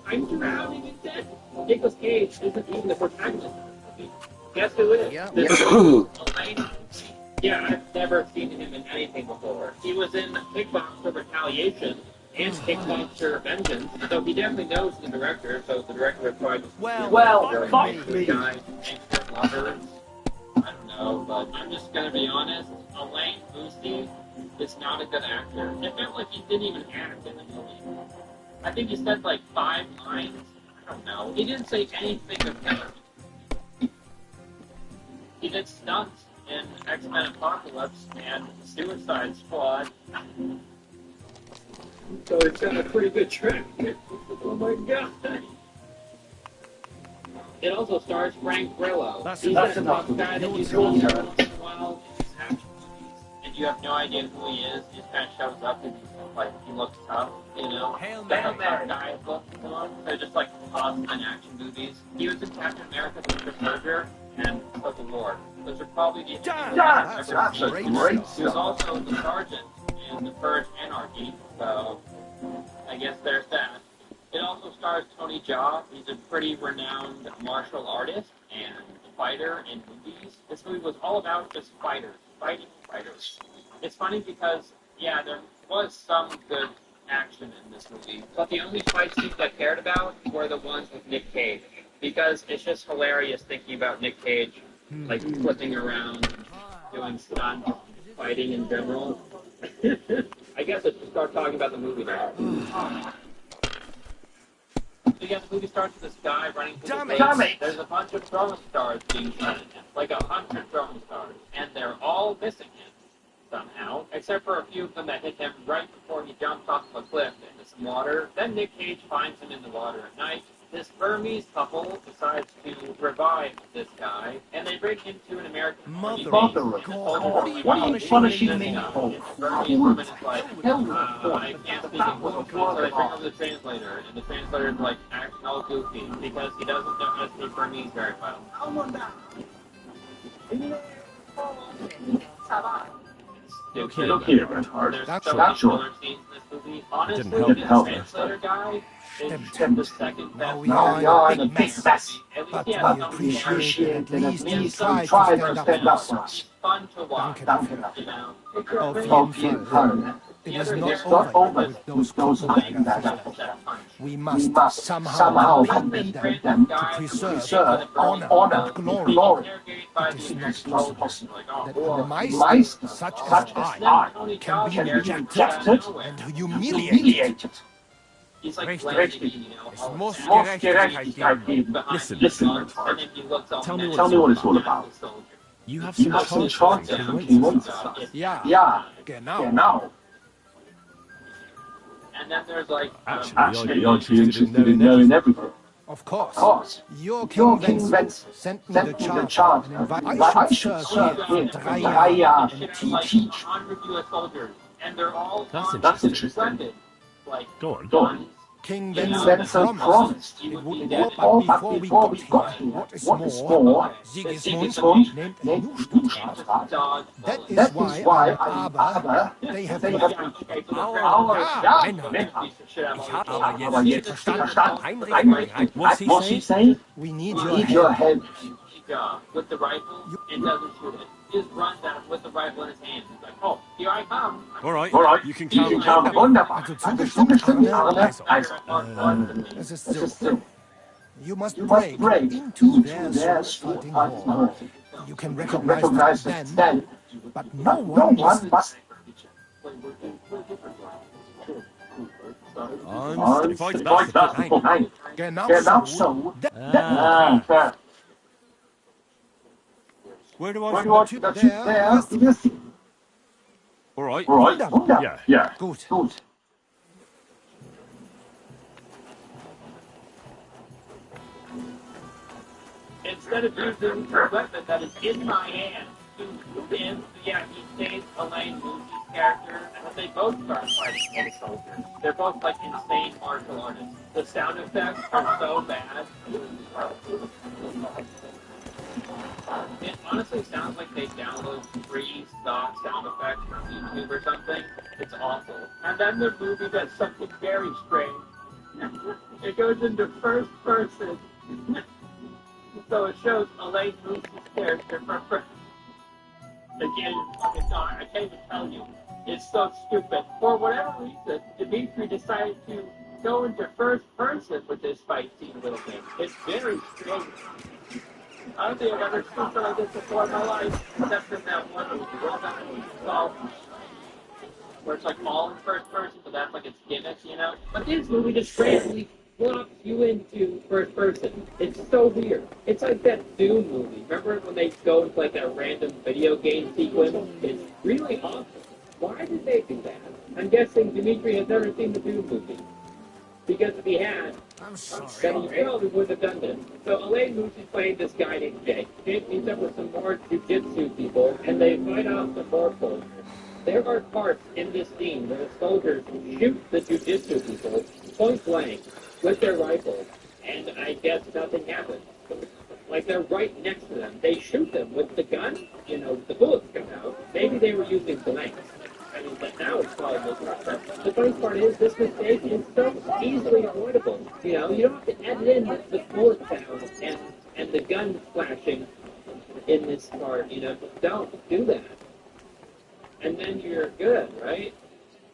[SPEAKER 4] I'm drowning in debt. Nicolas Cage isn't even the protagonist of the movie. Guess who is?
[SPEAKER 14] Yeah.
[SPEAKER 4] This is Elaine. Yeah, I've never seen him in anything before. He was in Kickboxer Retaliation and Kickboxer Vengeance, so he definitely knows the director, so the director would probably just
[SPEAKER 9] fuck me.
[SPEAKER 4] Guy, Gangster Lovers. I don't know, but I'm just gonna be honest, Elaine Boosty is not a good actor. It felt like he didn't even act in the movie. I think he said like 5 lines. I don't know. He didn't say anything of character. He did stunts in X-Men Apocalypse and Suicide Squad. So it's got a pretty good track. Oh my god. It also stars Frank Grillo.
[SPEAKER 14] That's
[SPEAKER 4] He's
[SPEAKER 14] enough.
[SPEAKER 4] a tough guy that you see in 12 action movies, and you have no idea who he is. He just kind of shows up and he looks tough, you know.
[SPEAKER 14] Hail
[SPEAKER 4] That's
[SPEAKER 14] Mary.
[SPEAKER 4] how guys look to him. They're just like awesome in action movies. He was in Captain America: Winter Soldier and Civil War. Those are probably the
[SPEAKER 14] That's a great stuff.
[SPEAKER 4] He was also the sergeant in The Purge Anarchy, so I guess there's that. It also stars Tony Jaa. He's a pretty renowned martial artist and fighter in movies. This movie was all about just fighters, fighting fighters. It's funny because, yeah, there was some good action in this movie, but the only fight scenes I cared about were the ones with Nick Cage, because it's just hilarious thinking about Nick Cage, like, flipping around, doing stunts, fighting in general. I guess I should start talking about the movie now. So yeah, the movie starts with this guy running through the place. There's a bunch of throwing stars being shot at him, like 100 throwing stars, and they're all missing him somehow, except for a few of them that hit him right before he jumps off of a cliff into some water. Then Nick Cage finds him in the water at night. This Burmese couple decides to revive this guy, and they bring him to an American
[SPEAKER 14] Mother
[SPEAKER 9] of
[SPEAKER 14] God.
[SPEAKER 9] What are you punishing me for?
[SPEAKER 4] Burmese woman is like, I can't speak English, so they bring over the translator, and the translator is like acting all goofy because he doesn't know how to speak Burmese very well.
[SPEAKER 9] Look here, Bernhard.
[SPEAKER 4] There's
[SPEAKER 9] That's
[SPEAKER 4] so
[SPEAKER 9] right.
[SPEAKER 4] many other scenes in this movie. Honestly,
[SPEAKER 11] Didn't
[SPEAKER 4] the
[SPEAKER 9] help.
[SPEAKER 4] translator guy is the second best.
[SPEAKER 9] Now we are in a big mess.
[SPEAKER 4] At least
[SPEAKER 12] But
[SPEAKER 4] he
[SPEAKER 12] we
[SPEAKER 4] has some
[SPEAKER 12] appreciate that at least
[SPEAKER 9] Try
[SPEAKER 12] try
[SPEAKER 9] to
[SPEAKER 12] to
[SPEAKER 9] stand up for us.
[SPEAKER 4] It's fun to watch.
[SPEAKER 12] Danke.
[SPEAKER 4] You know,
[SPEAKER 12] Auf jeden Fall. It is not over with those
[SPEAKER 9] that
[SPEAKER 4] that punch.
[SPEAKER 12] We
[SPEAKER 9] we
[SPEAKER 12] must
[SPEAKER 9] must
[SPEAKER 12] somehow
[SPEAKER 9] convince
[SPEAKER 12] convince
[SPEAKER 9] them
[SPEAKER 12] them
[SPEAKER 9] to
[SPEAKER 12] preserve honor
[SPEAKER 9] honor
[SPEAKER 12] and
[SPEAKER 9] and
[SPEAKER 12] glory.
[SPEAKER 9] glory.
[SPEAKER 4] Interrogated by
[SPEAKER 12] It is
[SPEAKER 4] the
[SPEAKER 12] not
[SPEAKER 4] American
[SPEAKER 12] possible
[SPEAKER 4] soldiers, like, oh,
[SPEAKER 12] that
[SPEAKER 4] boy.
[SPEAKER 12] the Meister,
[SPEAKER 9] Meister,
[SPEAKER 12] such
[SPEAKER 9] such
[SPEAKER 12] as
[SPEAKER 9] as
[SPEAKER 12] I,
[SPEAKER 4] Tony
[SPEAKER 12] can
[SPEAKER 4] Jaa
[SPEAKER 12] be
[SPEAKER 4] character
[SPEAKER 12] rejected
[SPEAKER 4] nowhere.
[SPEAKER 12] and humiliated.
[SPEAKER 9] Humiliated.
[SPEAKER 4] He's like
[SPEAKER 11] Richtig.
[SPEAKER 4] blandly, you know,
[SPEAKER 11] Es
[SPEAKER 4] all
[SPEAKER 11] muss
[SPEAKER 4] sad.
[SPEAKER 9] Most
[SPEAKER 11] Gerechtigkeit
[SPEAKER 9] Gerechtigkeit
[SPEAKER 11] geben.
[SPEAKER 9] geben.
[SPEAKER 4] Behind
[SPEAKER 11] Listen,
[SPEAKER 4] the guns, and then he looks all
[SPEAKER 11] Tell me
[SPEAKER 4] mad.
[SPEAKER 9] what it's all about.
[SPEAKER 4] The soldier.
[SPEAKER 11] You have
[SPEAKER 9] You
[SPEAKER 11] some
[SPEAKER 9] have some
[SPEAKER 11] choices
[SPEAKER 9] choices
[SPEAKER 11] in
[SPEAKER 9] in
[SPEAKER 11] King
[SPEAKER 9] Winter.
[SPEAKER 12] Ja,
[SPEAKER 9] Ja,
[SPEAKER 12] genau.
[SPEAKER 9] genau.
[SPEAKER 4] And then there's like,
[SPEAKER 9] Actually, you're interested in knowing everything.
[SPEAKER 12] Of course.
[SPEAKER 9] Of course.
[SPEAKER 12] Your
[SPEAKER 9] Your
[SPEAKER 12] King
[SPEAKER 9] King
[SPEAKER 12] Wenzel
[SPEAKER 9] Wenzel
[SPEAKER 12] sent me
[SPEAKER 9] sent
[SPEAKER 12] the
[SPEAKER 9] me the
[SPEAKER 12] charter
[SPEAKER 9] charter
[SPEAKER 12] and
[SPEAKER 9] and
[SPEAKER 12] invited
[SPEAKER 9] I
[SPEAKER 12] I
[SPEAKER 9] should
[SPEAKER 12] should
[SPEAKER 9] serve
[SPEAKER 12] serve
[SPEAKER 9] here
[SPEAKER 12] here
[SPEAKER 9] for
[SPEAKER 12] 3
[SPEAKER 9] 3
[SPEAKER 12] years.
[SPEAKER 9] years
[SPEAKER 4] like
[SPEAKER 9] and teach.
[SPEAKER 4] 100 U.S. soldiers, and they're all
[SPEAKER 11] That's
[SPEAKER 4] armed
[SPEAKER 9] That's
[SPEAKER 11] interesting.
[SPEAKER 9] interesting.
[SPEAKER 4] weapons, like
[SPEAKER 11] Go on.
[SPEAKER 9] Go
[SPEAKER 4] guns,
[SPEAKER 9] on.
[SPEAKER 12] King Vincent promised it would all, but before we got here, what is more, Sigismund named a new Stadtrat. That is why aber they have been...
[SPEAKER 13] Ja, Männer. Ich habe aber jetzt nicht verstanden. Heinrich, what's he saying?
[SPEAKER 12] We need your help.
[SPEAKER 4] With the rifle and doesn't shoot it. He just runs at him with the rifle in his hand. He's like, oh, here I come.
[SPEAKER 11] All right, you can count on
[SPEAKER 12] Wunderbar. Also zugestimmt, Arne. Es ist so. You must break into their sword-fighting hall. You can recognize them then, but no one must...
[SPEAKER 11] Und fight das. Nein.
[SPEAKER 12] Genau so.
[SPEAKER 11] Where do I
[SPEAKER 12] Where do I put the chip there?
[SPEAKER 11] All right.
[SPEAKER 12] Wunderbar.
[SPEAKER 11] Yeah.
[SPEAKER 12] Gut.
[SPEAKER 4] Instead of using the weapon that is in my hand to move in, yeah, he stays Elaine Moosey's character, and they both start fighting any soldiers. They're both like insane martial artists. The sound effects are so bad. It honestly sounds like they download free stock sound effects from YouTube or something. It's awful. And then the movie does something very strange. It goes into first person. So it shows Elaine Moosey's character from first. Again, fucking darn, I can't even tell you. It's so stupid. For whatever reason, Dimitri decided to go into first person with this fight scene a little bit. It's very strange. I don't think I've ever seen something like this before in my life, except in that one movie. What's that movie called? Where it's like all in first person, but that's like its gimmick, you know? But this movie just randomly flops you into first person. It's so weird. It's like that Doom movie. Remember when they go into like that random video game sequence? It's really awesome. Why did they do that? I'm guessing Dimitri has never seen the Doom movie. Because if he had, then he probably would have done this. So Elaine Moosey played this guy named Jake. Jake meets up with some more jujitsu people, and they fight off some more soldiers. There are parts in this scene where the soldiers shoot the jujitsu people point blank with their rifles, and I guess nothing happens. Like they're right next to them. They shoot them with the gun, you know, the bullets come out. Maybe they were using blanks. I mean, but now it's probably making sense. The funny part is, this mistake is so easily avoidable. You know, you don't have to edit in the bullet sound and the gun flashing in this part, you know. Don't do that. And then you're good, right?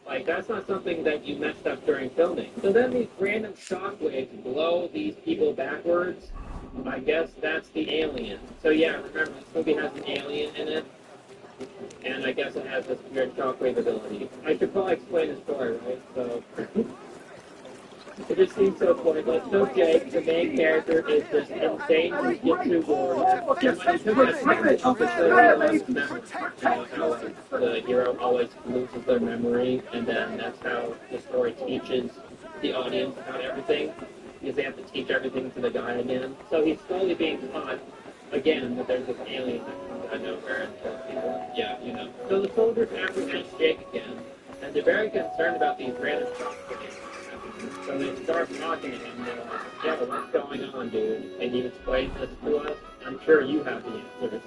[SPEAKER 4] Like, that's not something that you messed up during filming. So then these random shockwaves blow these people backwards. I guess that's the alien. So yeah, remember, this movie has an alien in it. And I guess it has this weird shockwave ability. I should probably explain the story, right? So, it just seems so pointless. So Jake, the main character, is this insane jujitsu warrior. And when he took this image of the hero always loses their memory, and then that's how the story teaches the audience about everything, because they have to teach everything to the guy again. So he's slowly being taught again that there's this alien that comes out of nowhere and kills people. Yeah, you know. So the soldiers apprehend Jake again, and they're very concerned about these random shockwaves. So they start talking to him, and they're like, yeah, what's going on, dude? Can you explain this to us? I'm sure you have the answers.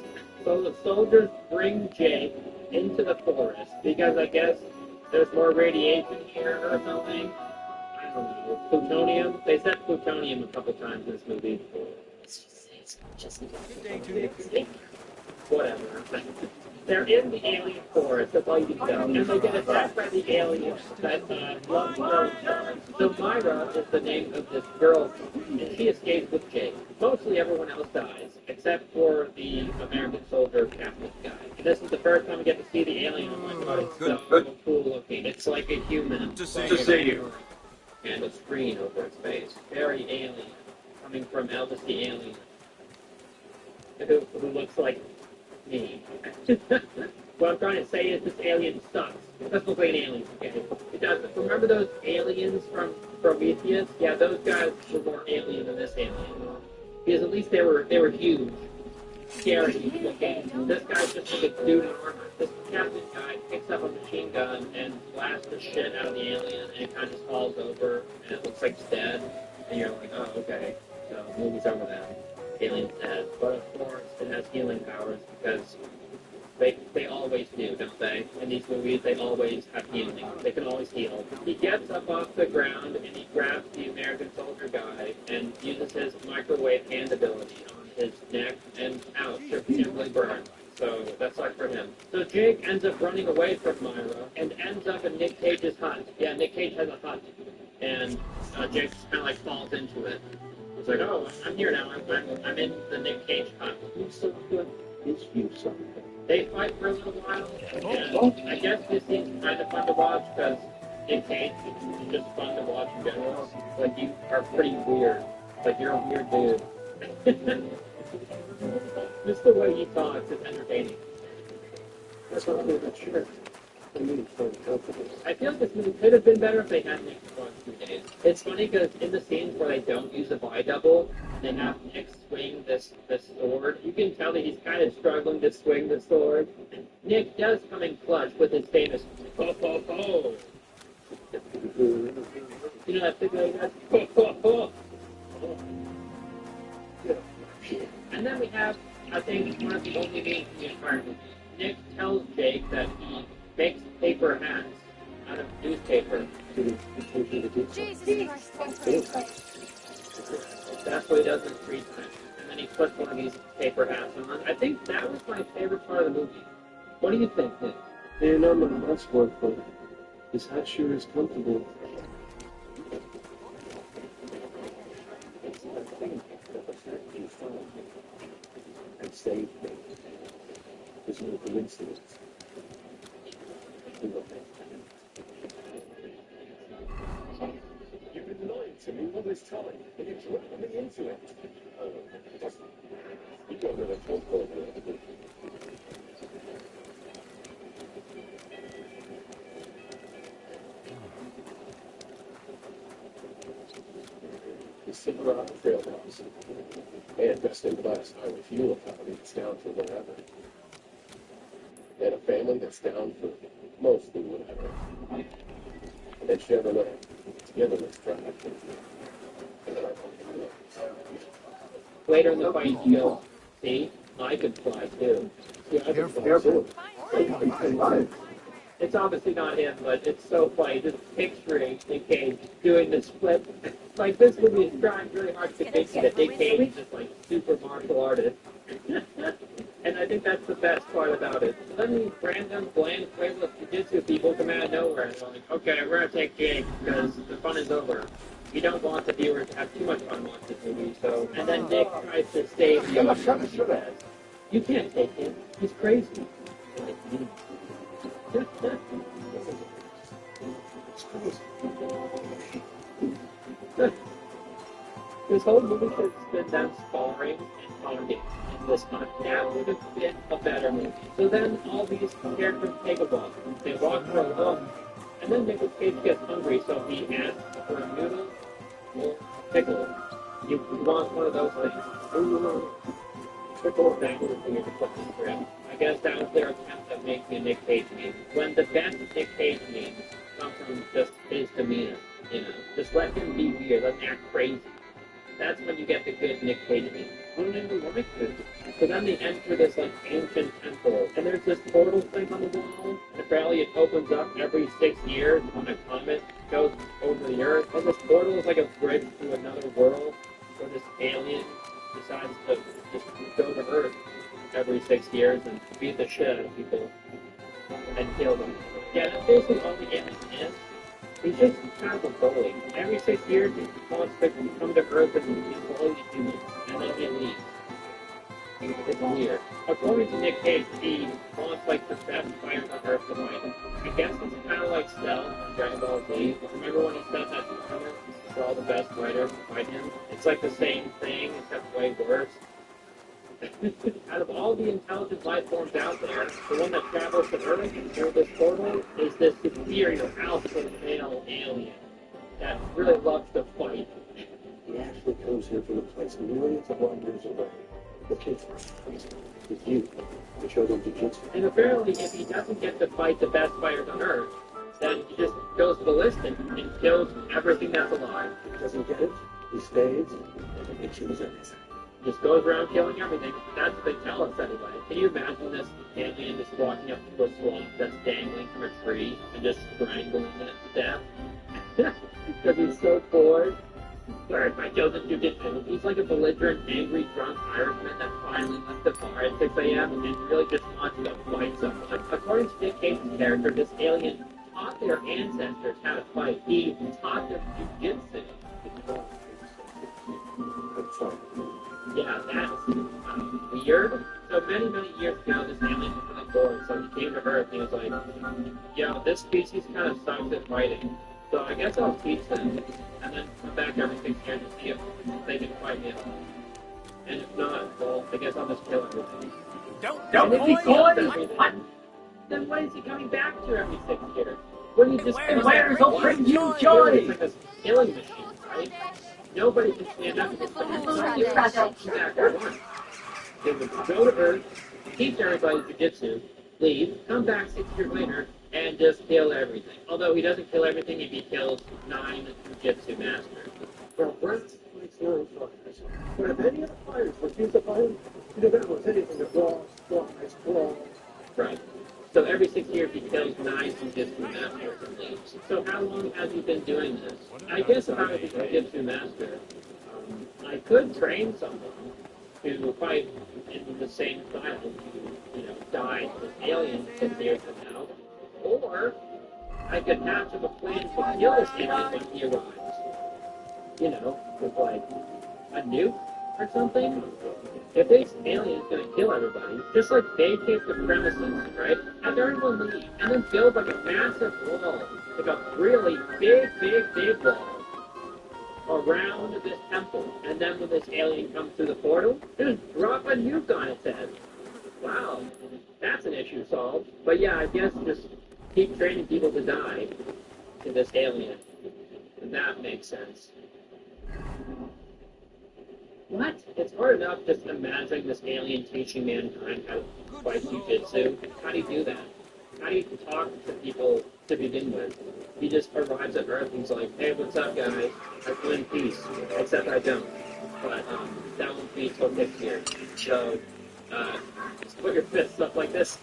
[SPEAKER 4] So the soldiers bring Jake into the forest, because I guess there's more radiation here or something. I don't know. Plutonium? They said plutonium a couple times in this movie. Just whatever. They're in the alien forest, that's all you can tell. And they get attacked by the aliens that love throwing stars. So Myra is the name of this girl, and she escapes with Jake. Mostly everyone else dies, except for the American soldier Catholic guy. And this is the first time we get to see the alien. Oh my god, it's so cool looking. It's like a human.
[SPEAKER 8] To see you.
[SPEAKER 4] And a screen over its face. Very alien. Coming from Elvis the alien. Who looks like me. What I'm trying to say is this alien sucks. It doesn't look like an alien, okay? It doesn't. Remember those aliens from Prometheus? Yeah, those guys were more alien than this alien. Because at least they were huge. Scary looking. This guy's just like a dude in armor. this captain guy picks up a machine gun and blasts the shit out of the alien, and it kind of just falls over, and it looks like it's dead. And you're like, oh, okay. So, movie's over then. Alien's dead. But of course, it has healing powers because they always do, don't they? In these movies, they always have healing. They can always heal. He gets up off the ground and he grabs the American soldier guy and uses his microwave hand ability on his neck, and ouch, you're really burned. So that's like for him. So Jake ends up running away from Myra and ends up in Nick Cage's hut. Yeah, Nick Cage has a hut. And Jake kind of like falls into it. He's like, oh, I'm here now. I'm in the Nick Cage hut. Who's so good? Is you something? They fight for a little while, and I guess this scene's kind of fun to watch because Nick Cage is just fun to watch in general. Like, you are pretty weird. Like, you're a weird dude. Just the way he talks is entertaining. That's what I'm not sure. I feel like this movie could have been better if they hadn't Nick for 2 days. It's funny because in the scenes where they don't use a bi-double, they have Nick swing this sword. You can tell that he's kind of struggling to swing the sword. Nick does come in clutch with his famous ho ho ho. You know that thing like that? Ho ho ho. And then we have, I think, one of the only memes in the entire movie. Nick tells Jake that he makes paper hats out of newspaper.
[SPEAKER 7] Jesus Christ.
[SPEAKER 4] That's what he does in free time. And then he puts one of these paper hats on. I think that was my favorite part of the movie. What do you think, Nick?
[SPEAKER 1] Man, I'm not much for but this hat sure is comfortable. And saved me. There's no coincidence. You've been lying to me all this time, and you dragged me into it. You got rid of phone call. The Silverado Trail House. They had best-in-class highway fuel economy that's down for whatever. They had a family that's down for mostly whatever. And then Chevrolet. Together, let's try it.
[SPEAKER 4] Later in the fight, he goes, see, I could fly too. Yeah, I could fly too. It's obviously not him, but it's so funny. Just picturing Nick Cage doing this flip. Like, this movie is trying really hard to convince you that Nick Cage is just like super martial artist. And I think that's the best part about it. Suddenly, random, bland, flavorless jiu-jitsu people come out of nowhere and they're like, okay, we're gonna take Jake because the fun is over. You don't want the viewers to have too much fun watching this movie, so... And then Nick tries to save the audience. You can't take him. He's crazy. This whole movie should have been them sparring and talking in this time. That would have been a better movie. So then all these characters take a walk. They walk for a walk, and then Nicolas Cage gets hungry, so he asks for a noodle or pickle. You want one of those things. Pickle, that would have been a fucking script. I guess that was their attempt at making a Nick Cage meme. When the best Nick Cage memes come from just his demeanor, you know. Just let him be weird, let him act crazy. That's when you get the good Nick Cage meme. I don't even like this. So then they enter this like ancient temple, and there's this portal thing on the wall, and apparently it opens up every 6 years when a comet goes over the earth, and this portal is like a bridge to another world, where this alien decides to just go to Earth every 6 years and beat the shit out of people and kill them. Yeah, that's basically all the alien is. He's just kind of a bully. Every 6 years he wants to come to Earth and bully the humans, and then he leaves. It's weird. According to Nick Cage, he wants like the best fighters on Earth to fight. I guess it's kind of like Cell on Dragon Ball Z. Remember when he said that tournament for all the best fighters to fight him? It's like the same thing, except way worse. Out of all the intelligent life forms out there, the one that travels to Earth through this portal is this superior alpha male alien that really loves to fight.
[SPEAKER 1] He actually comes here from a place millions of light years away.
[SPEAKER 4] the kids with you to show them jujitsu. And apparently, if he doesn't get to fight the best fighters on Earth, then he just goes ballistic and kills everything that's alive. If he doesn't get it, he stays and he chooses everything. Just goes around killing everything. That's what they tell us anyway. Can you imagine this alien just walking up to a sloth that's dangling from a tree and just strangling it to death? Because he's so bored. Where's my chosen jujitsu? He's like a belligerent, angry, drunk Irishman that finally left the bar at 6 a.m. and really just wants to fight someone. According to Nick Cage's character, this alien taught their ancestors how to fight. He taught them jujitsu. Yeah, that's weird. So many years ago, this alien was really bored, so he came to Earth and he was like, yo, this species kind of sucks at fighting. So I guess I'll teach them, and then come back every 6 years to see if they can fight me. And if not, well, I guess I'll just kill everything.
[SPEAKER 13] Don't
[SPEAKER 4] if he kills everything, then why is he coming back to every 6 years? Wouldn't he just
[SPEAKER 13] will bring you joy?
[SPEAKER 4] It's like a killing machine, right? Nobody can stand up to this back at once. They would go to Earth, teach everybody jujitsu, leave, come back 6 years later, and just kill everything. Although he doesn't kill everything if he kills 9 jujitsu masters.
[SPEAKER 9] Well, Brent makes 9 fighters. But if any of the fighters refuse to fight him, he never was anything to brawl, flies, brawl.
[SPEAKER 4] Right. So every 6 years he kills 9 jujitsu masters and leaves. So how long has he been doing this? I guess if I was a jujitsu master, I could train someone to fight in the same style to, die as aliens 6 years from now. Or I could hatch him a plan to kill this alien when he arrives. With like a nuke or something. If this alien's gonna kill everybody, just like vacate the premises, right? Have everyone leave, and then build like a massive wall, like a really big wall around this temple. And then when this alien comes through the portal, just drop a nuke on its head. Wow, that's an issue solved. But yeah, I guess just keep training people to die to this alien. And that makes sense. What? It's hard enough just imagining this alien teaching mankind how to fight jujitsu. How do you do that? How do you talk to people to begin with? He just arrives at Earth and he's like, hey, what's up, guys? I feel in peace. Except I don't. But that won't be until next year. So, just put your fists up like this.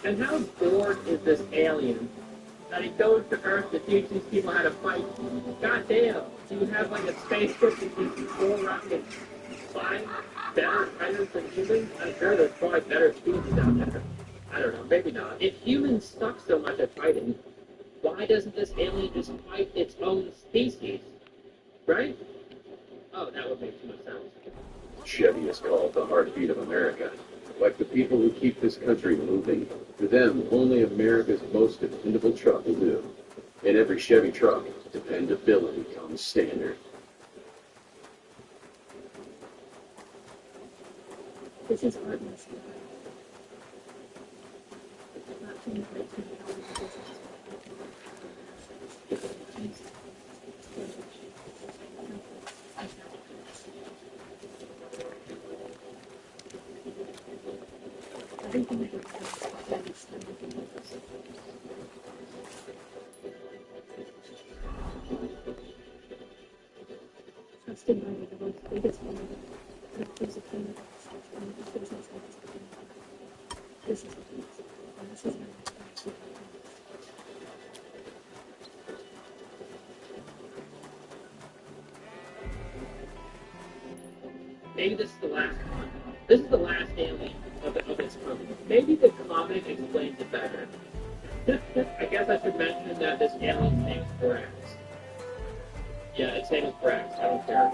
[SPEAKER 4] And how bored is this alien that he goes to Earth to teach these people how to fight? God damn. Do you have like a spaceship that can go around and find better fighters than humans? I'm sure there's probably better species out there. I don't know, maybe not. If humans suck so much at fighting, why doesn't this alien just fight its own species? Right? Oh, that would make too much sense.
[SPEAKER 1] Chevy is called the heartbeat of America. Like the people who keep this country moving. For them, only America's most dependable truck will do. In every Chevy truck, dependability comes standard.
[SPEAKER 6] This is hard lesson. Not to invite me everything that gets done is everything that goes. Trusted by the world's biggest one that gives a thing that business this is what it is. And this is my
[SPEAKER 4] Maybe this is the last one. This is the last alien of its comic. Maybe the comic explains it better. I guess I should mention that this alien's name is Brax. Yeah, its name is Brax. I don't care.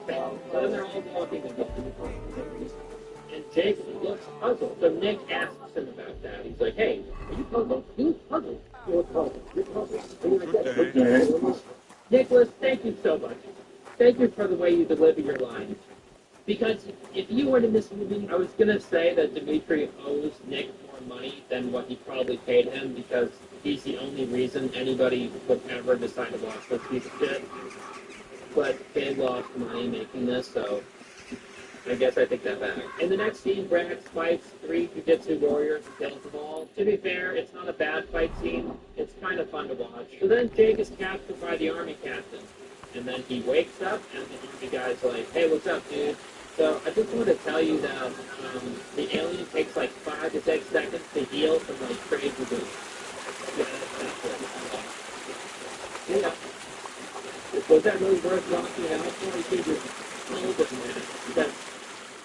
[SPEAKER 4] So then they're all walking together. And Jake looks puzzled. So Nick asks him about that. He's like, hey, are you puzzled? Who's puzzled? You're puzzled. You're puzzled. Nicholas, thank you so much. Thank you for the way you deliver your lines. Because if you weren't in this movie, I was going to say that Dimitri owes Nick more money than what he probably paid him because he's the only reason anybody would ever decide to watch this piece of shit. But they lost money making this, so I guess I take that back. In the next scene, Brax fights 3 Jiu-Jitsu warriors and kills them all. To be fair, it's not a bad fight scene. It's kind of fun to watch. So then Jake is captured by the army captain. And then he wakes up, and the army guy's like, hey, what's up, dude? So I just wanted to tell you that the alien takes like 5 to 6 seconds to heal from like crazy wounds. Yeah. Was that really worth watching it out for? You could just hold it, man. That's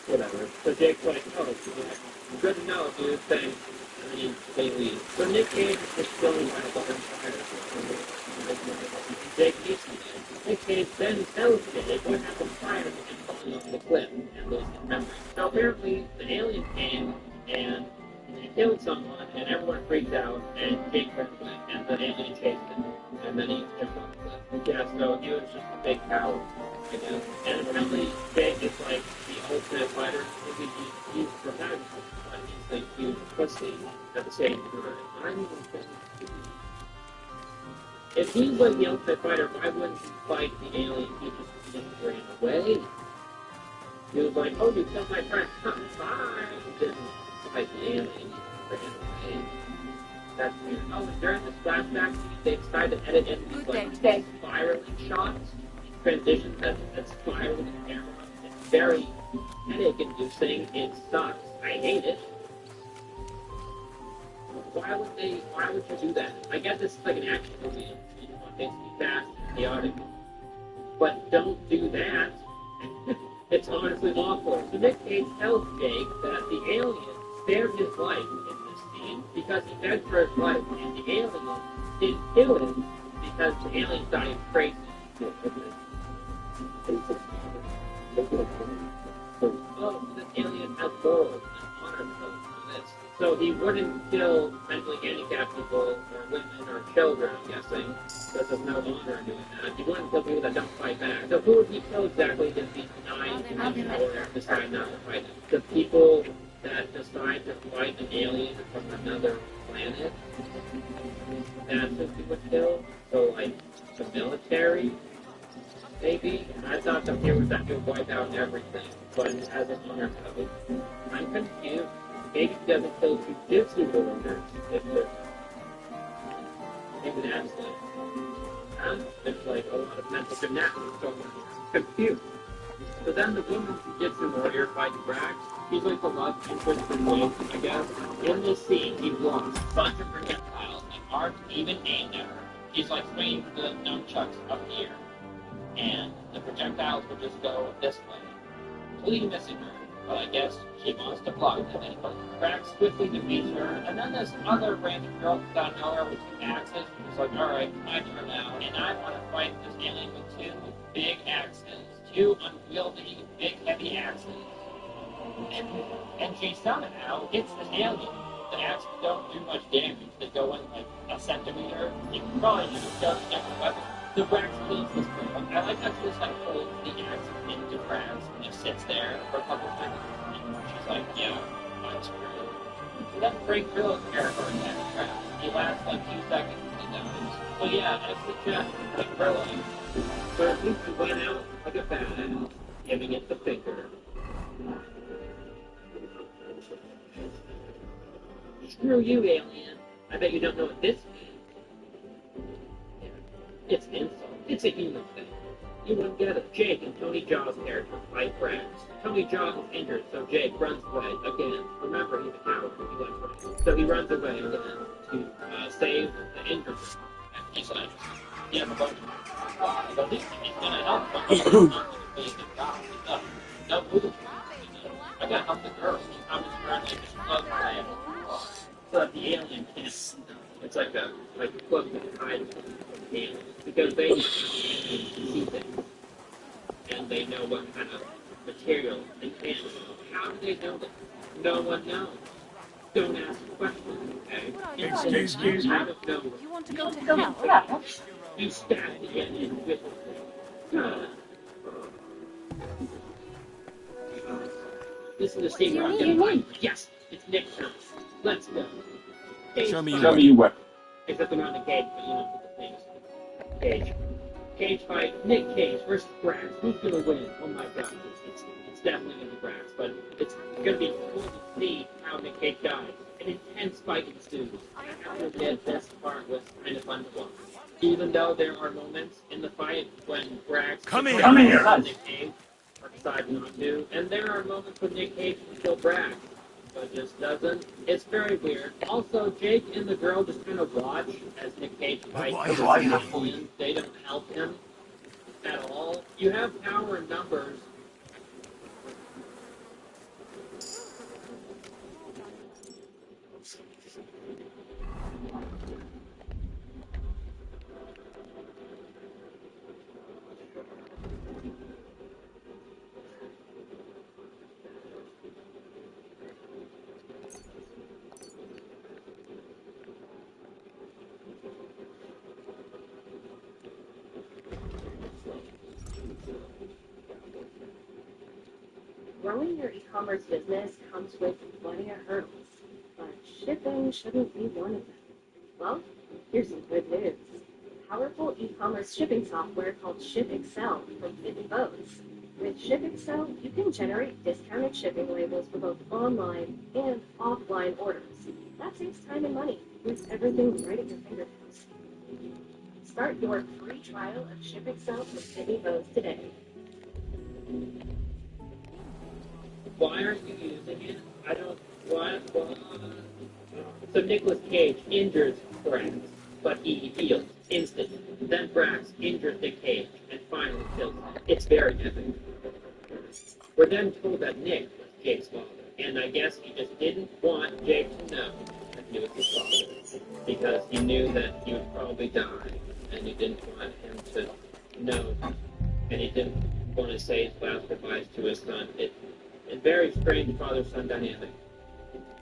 [SPEAKER 4] whatever. So Jake's like, oh, yeah, good to know, dude. Thanks. And then they leave. So Nick Cage is still by a bonfire. Jake meets him. Nick Cage then tells Jake what happened prior to him falling off the cliff and losing memory. Now apparently, the alien came and he killed someone, and everyone freaked out, and Jake ran away, and the alien chased him, and then he jumped off the cliff. Yeah, so he was just a big coward, I guess. And apparently, Jake is like the ultimate fighter. Maybe he's protagonist, but he's the huge pussy at the same time. I don't even think. If he was the ultimate fighter, why wouldn't he fight the alien? He just ran away. He was like, oh, you killed my friend. Bye. He didn't fight the alien. He ran away. That's weird. Oh, and during this flashback scene, they decided to edit in these like spiraling shots, transitions that's spiraling the camera. It's very headache-inducing. It sucks. I hate it. Why would you do that? I guess it's like an action movie. You want things to be fast and chaotic. But don't do that. It's honestly awful. So Nick Cage tells Jake that the alien spared his life in this scene because he begged for his life, and the alien didn't kill him because the alien thought he was crazy. Oh, this alien has morals and honor codes for this. So he wouldn't kill mentally handicapped people or women or children, I'm guessing. Because there's no honor in doing that. He wouldn't kill people that don't fight back. So who would he kill exactly if he's denying or decide not to fight them? The people that decide to fight an alien from another planet? That's who he would kill? So, like, the military? Maybe? I thought the heroes that could wipe out everything, but as an honor code. I'm confused. Maybe he doesn't kill Jiu-Jitsu warriors if there's maybe that's it. There's like a lot of mental gymnastics going on. Confused. So then the woman Jiu-Jitsu warrior fights Brax. She's like the love interest in Wing, I guess. In this scene, he blocks a bunch of projectiles that aren't even aimed at her. She's like swinging the nunchucks up here, and the projectiles will just go this way, completely missing her. But I guess she wants to block them anyway. Brax swiftly defeats her, and then this other random girl comes out of nowhere with 2 axes. She's like, alright, my turn now. And I want to fight this alien with 2 big axes. 2 unwieldy, big, heavy axes. And she somehow hits this alien. The axes don't do much damage. They go in like a centimeter. You can probably use just a different weapon. So Brax kills this girl. I like how she just like holds the axe into Brax and just sits there for a couple seconds. And she's like, yeah, I'm screwed. So then Frank Grillo's character attacks Brax. He lasts like 2 seconds and he dies. So yeah, I suggest Frank Grillo. So at least he went out like a badass, giving it the finger. Screw you, alien. I bet you don't know what this means. Yeah. It's an insult. It's a human thing. You wouldn't get it. Jake and Tony Jaw's character fight Brax. Tony Jaw is injured, so Jake runs away again. Remember, he's a coward. He likes running. So he runs away again to save the injured one. And he's like, yeah, but at least he's gonna help them. He's not gonna be a good guy. No movie. I gotta help the girl. I'm just trying to just plug my head. So that the alien can't. It's like a plug that hides the alien. Because they see things. And they know what kind of material they can. How do they know that? No one knows. Don't ask questions, okay?
[SPEAKER 11] Excuse me.
[SPEAKER 4] Out of nowhere.
[SPEAKER 10] You want to go to hell?
[SPEAKER 4] You stab the alien with this is the scene where I'm gonna fight. Yes, it's Nick's turn. Let's go.
[SPEAKER 11] Show me your weapon.
[SPEAKER 4] Except I'm not in the cage, but you know, put the things. Cage. Cage fight, Nick Cage versus Brax. Who's gonna win? Oh my god, it's definitely gonna be Brax, but it's gonna be cool to see how Nick Cage dies. An intense fight ensues. I have to admit, this part was kind of fun to watch. Even though there are moments in the fight when Brax
[SPEAKER 13] Come
[SPEAKER 4] here, Nick Cage, or decides not to, and there are moments when Nick Cage can kill Brax, but just doesn't. It's very weird. Also, Jake and the girl just kind of watch as Nick Cage fights. They don't help him at all. You have power in numbers.
[SPEAKER 15] Growing your e-commerce business comes with plenty of hurdles, but shipping shouldn't be one of them. Well, here's some good news. Powerful e-commerce shipping software called ShipExcel from Pitney Bowes. With ShipExcel, you can generate discounted shipping labels for both online and offline orders. That saves time and money with everything right at your fingertips. Start your free trial of ShipExcel from Pitney Bowes today.
[SPEAKER 4] Why aren't you using it? I don't. Why? So Nicolas Cage injures Brax, but he heals instantly. Then Brax injures Nick Cage and finally kills him. It's very epic. We're then told that Nick was Jake's father, and I guess he just didn't want Jake to know that he was his father because he knew that he would probably die, and he didn't want him to know, and he didn't want to say his last goodbyes to his son. A very strange father-son dynamic.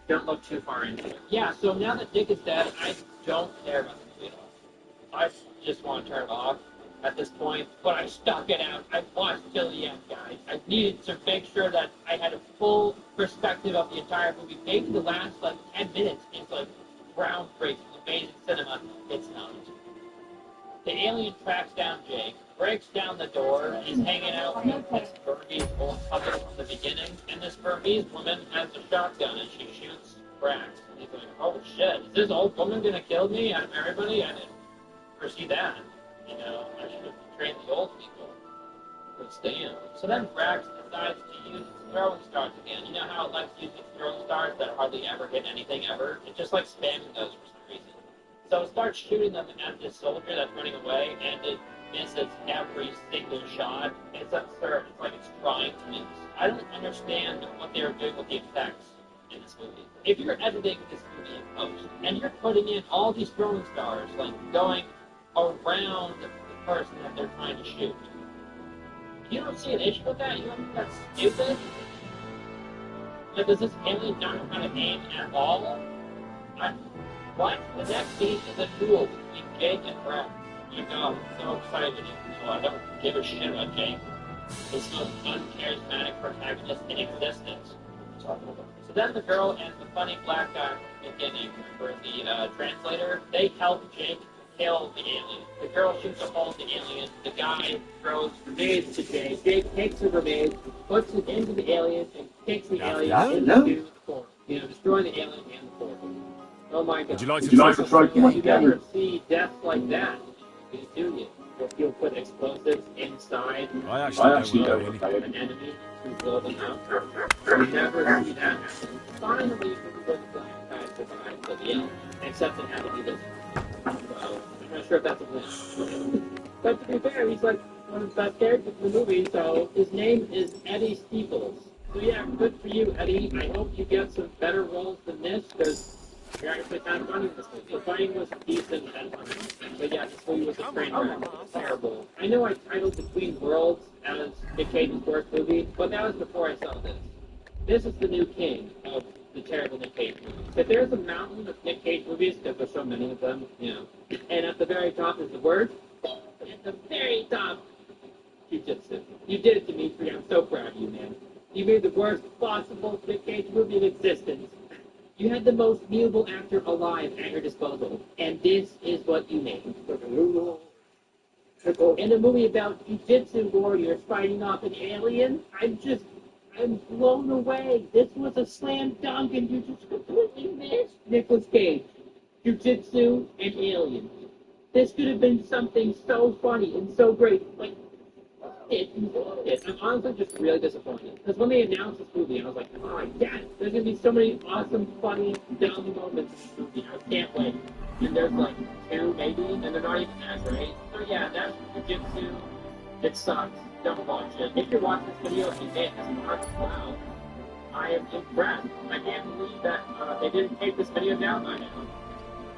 [SPEAKER 4] Don't look too far into it. Yeah, so now that Dick is dead, I don't care about the movie at all. I just want to turn it off at this point, but I stuck it out. I watched till the end, guys. I needed to make sure that I had a full perspective of the entire movie. Maybe the last, 10 minutes is, groundbreaking, amazing cinema. It's not. The alien tracks down Jake, breaks down the door, he's hanging out with this Burmese woman from the beginning, and this Burmese woman has a shotgun and she shoots Brax. And he's like, oh shit, is this old woman gonna kill me out of everybody? I didn't foresee that. I should have trained the old people. But damn. So then Brax decides to use its throwing stars again. You know how it likes to use its throwing stars that hardly ever hit anything ever? It's just like spamming those for some reason. So it starts shooting them at this soldier that's running away, and it misses every single shot. It's absurd. It's like it's trying to miss. I don't understand what they were doing with the effects in this movie. If you're editing this movie in post, and you're putting in all these throwing stars, going around the person that they're trying to shoot, you don't see an issue with that? You don't think that's stupid? Does this alien not know how to aim at all? What? The next scene is a duel between Jake and Brax. My god, I'm so excited. I don't give a shit about Jake. He's the most uncharismatic protagonist in existence. So then the girl and the funny black guy from the beginning, remember the translator, they help Jake kill the alien. The girl shoots a hole in the alien. The guy throws grenades to Jake. Jake takes the grenade, puts it into the alien, and kicks the alien into the portal. Destroying the alien and the portal. Oh my god.
[SPEAKER 11] Would you like to try
[SPEAKER 4] You never see deaths like that, do you? Where people put explosives inside
[SPEAKER 11] I actually don't
[SPEAKER 4] an enemy to blow them out. You never see that happen. Finally, the black guy survives till the end, except it had to be this one. So, I'm not sure if that's a win. But to be fair, he's like one of the best characters in the movie, so his name is Eddie Steeples. So yeah, good for you, Eddie. I hope you get some better roles than this, because you're actually kind of funny in this movie. The fighting was decent and funny. But yeah, this movie was a train wreck. It was terrible. I know I titled Between Worlds as Nick Cage's worst movie, but that was before I saw this. This is the new king of the terrible Nick Cage movies. If there's a mountain of Nick Cage movies, because there's so many of them, and at the very top is the worst, at the very top, Jiu-Jitsu. You did it, Dimitri. I'm so proud of you, man. You made the worst possible Nick Cage movie in existence. You had the most viewable actor alive at your disposal, and this is what you made. In a movie about jiu-jitsu warriors fighting off an alien, I'm blown away. This was a slam dunk, and you just completely missed Nicolas Cage, jiu-jitsu, and alien. This could have been something so funny and so great. Like, I'm honestly just really disappointed. Because when they announced this movie, I was like, oh my god, there's going to be so many awesome, funny, dumb moments in this movie. I can't wait. And there's like two, maybe, and they're not even that great. So yeah, that's Jiu-Jitsu. It sucks. Don't watch it. If you're watching this video and you hate this mark, wow, I am impressed. I can't believe that they didn't take this video down by now.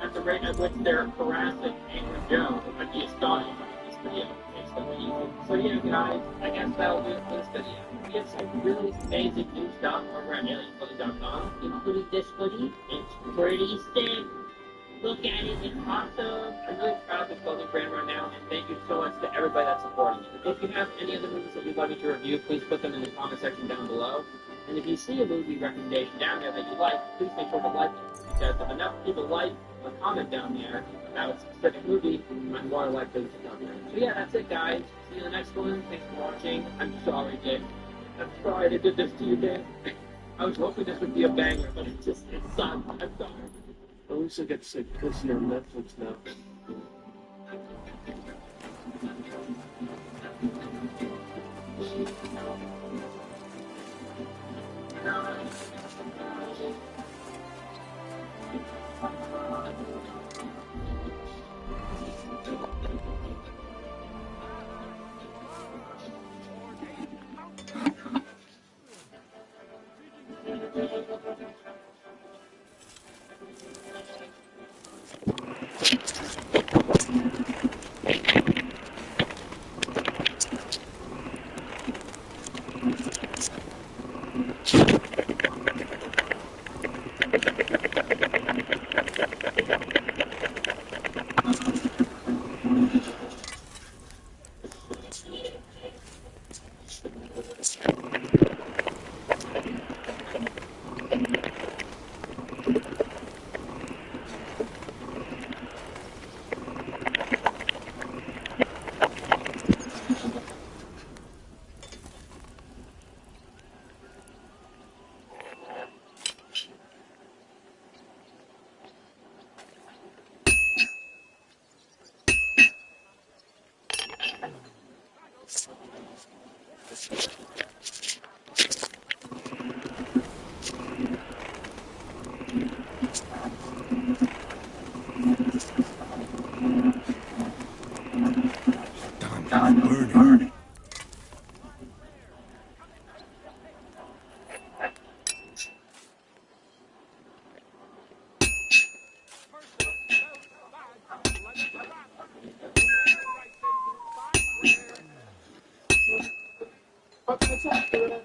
[SPEAKER 4] At the rate at which they're harassing Angry Joe, I'd be astonished if this video takes them easy. So yeah, guys, I guess that'll do it for this video. We have some really amazing new stuff over at aliensclothing.com, including this hoodie. It's pretty sick. Look at it, it's awesome. I'm really proud of this clothing brand right now, and thank you so much to everybody that's supporting me. If you have any other movies that you'd like me to review, please put them in the comment section down below. And if you see a movie recommendation down there that you like, please make sure to like it. Because if enough people like a comment down there about a specific movie, I'm more likely to come there. So yeah, that's it, guys. See you in the next one. Thanks for watching. I'm sorry, Dick. I'm sorry I did this to you, Dick. I was hoping this would be a banger, but it sucked. I'm sorry.
[SPEAKER 16] At least I get to say pussy on Netflix now.
[SPEAKER 12] Burning.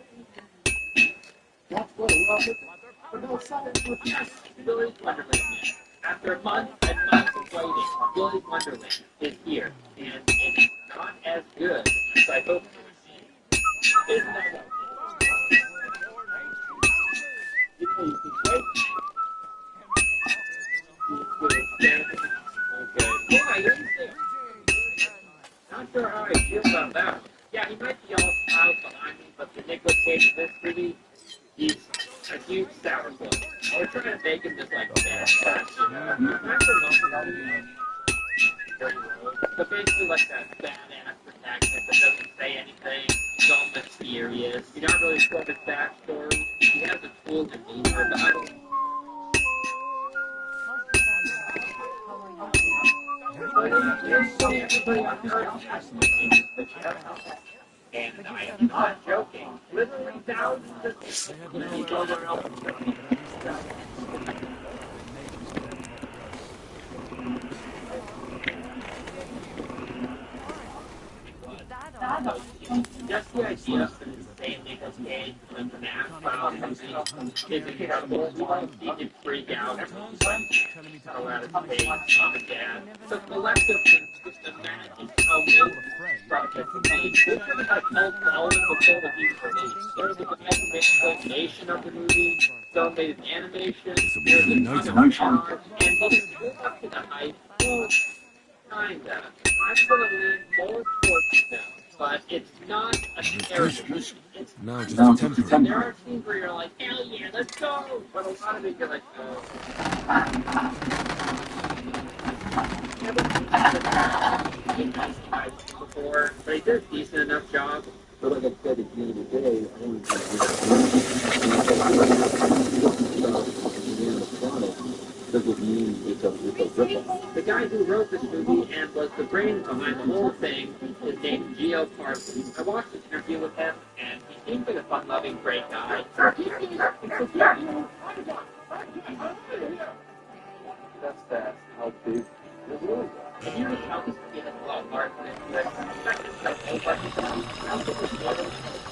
[SPEAKER 4] Yes, Willy's Wonderland. After months and months of waiting, Willy's Wonderland is here, and it's not as good as I hoped it would be. Isn't that right? You think great? Okay. Yeah, you're sick. Not sure how I feel about that. Yeah, he might be all piled behind me, but the Nicolas Cage in this movie, he's a huge sourpuss. We're trying to make him just like badass, you know? But basically like that badass protagonist that doesn't say anything, he's all mysterious. You're not really sure of his backstory. He has a cool demeanor about him. And I am not joking. Literally thousands of people just the idea of an insane Nicolas Cage with an ass-style movie is incredible. He can freak out and go out of space, mom and dad. So collectively, just imagine how good this project would be. This was like Old Bowling before the movie released. There was like an explanation of the movie, some made an animation, there's a ton of art, and look, up to the hype. Kinda. I'm gonna lean more towards no, but it's not a terrible. It's
[SPEAKER 11] Now just
[SPEAKER 9] Now
[SPEAKER 11] a
[SPEAKER 9] just a
[SPEAKER 11] temporary.
[SPEAKER 4] there
[SPEAKER 9] temporary.
[SPEAKER 4] are scenes where you're like, hell yeah, let's go, but a lot of it you're like, oh. Before, but he did a decent enough job.
[SPEAKER 1] But like I said, at the end of the day, I always doesn't mean it's a ripoff.
[SPEAKER 4] The guy who wrote this movie and was the brains behind the whole thing is named Geo Parsons. I watched an interview with him, and he seems like a fun-loving, great guy.
[SPEAKER 1] That's fast. How big?
[SPEAKER 4] If you were to tell this movie has a lot of art in it, you would expect it to have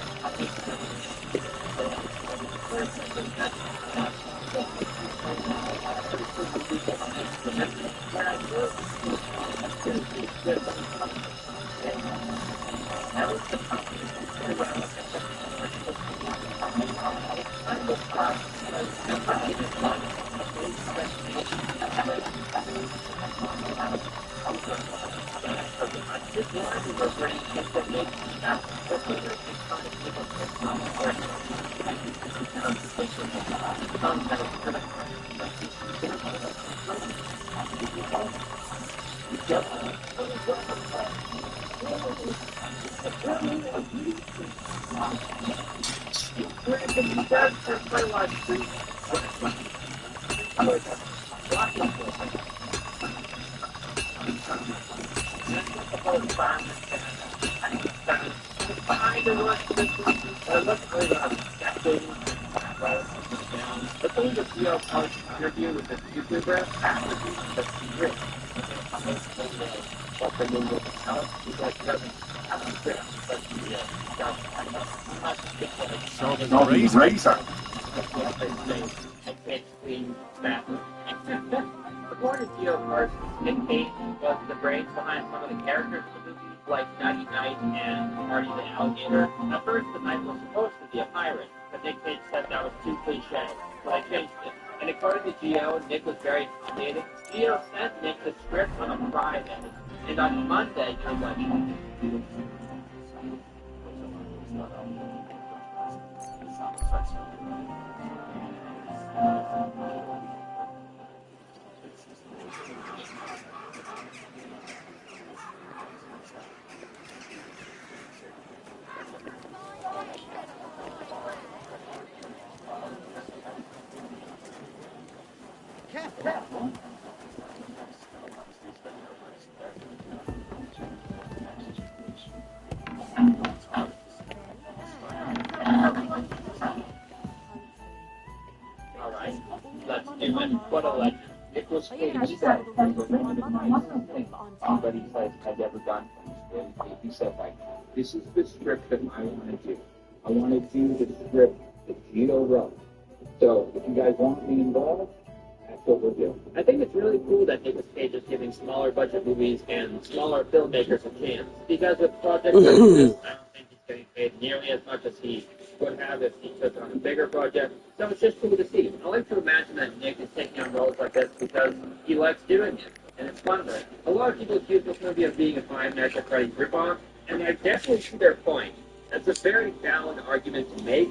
[SPEAKER 4] more interview with this YouTuber.
[SPEAKER 11] Sharp as a razor.
[SPEAKER 4] According to Geo Parsons, Nick Cage was the brains behind some of the characters in the movie, like Nighty Night and Marty the Alligator. At first, the Knight was supposed to be a pirate, but Nick Cage said that was too cliche, so they changed it. And according to Geo, Nick was very intimidated. Geo sent Nick the script on a Friday, and on Monday, he was like, alright, let's do it. What a legend.
[SPEAKER 1] It was Katie said, anybody says has ever done from this. He said, like, this is the script that I want to do. I want to do the script that Gino wrote. So if you guys want me involved, that's what we'll do.
[SPEAKER 4] I think it's really cool that Nicolas Cage is giving smaller budget movies and smaller filmmakers a chance. Because with projects like this, I don't think he's getting paid nearly as much as he would have if he took on a bigger project. So it's just cool to see. I like to imagine that Nick is taking on roles like this because he likes doing it. And it's fun for him. A lot of people accuse this movie of being a Five Nights at Freddy's ripoff, and I definitely see their point. That's a very valid argument to make.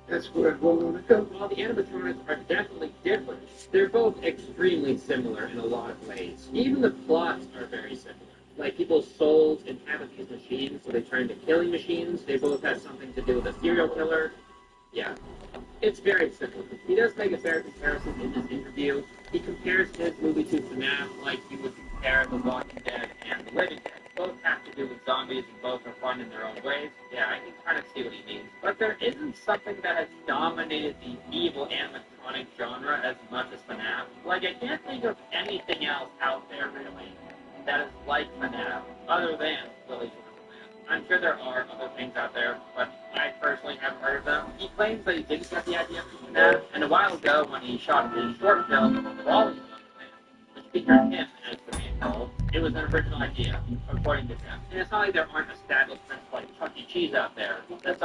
[SPEAKER 1] That's where I want to go.
[SPEAKER 4] While the animatronics are definitely different, they're both extremely similar in a lot of ways. Even the plots are very similar. Like people's souls inhabit these machines, so they turn into killing machines. They both have something to do with a serial killer. Yeah. It's very simple. He does make a fair comparison in this interview. He compares his movie to FNAF like he would compare The Walking Dead and The Living Dead. Both have to do with zombies and both are fun in their own ways. Yeah, I can kind of see what he means. But there isn't something that has dominated the evil animatronic genre as much as FNAF. Like, I can't think of anything else out there, really, that is like FNAF, other than Willy's Wonderland. I'm sure there are other things out there, but I personally haven't heard of them. He claims that he didn't get the idea from FNAF, and a while ago when he shot his short film, Wally's Wonderland, which featured him as the main role, it was an original idea, according to him. And it's not like there aren't establishments like Chuck E. Cheese out there. That's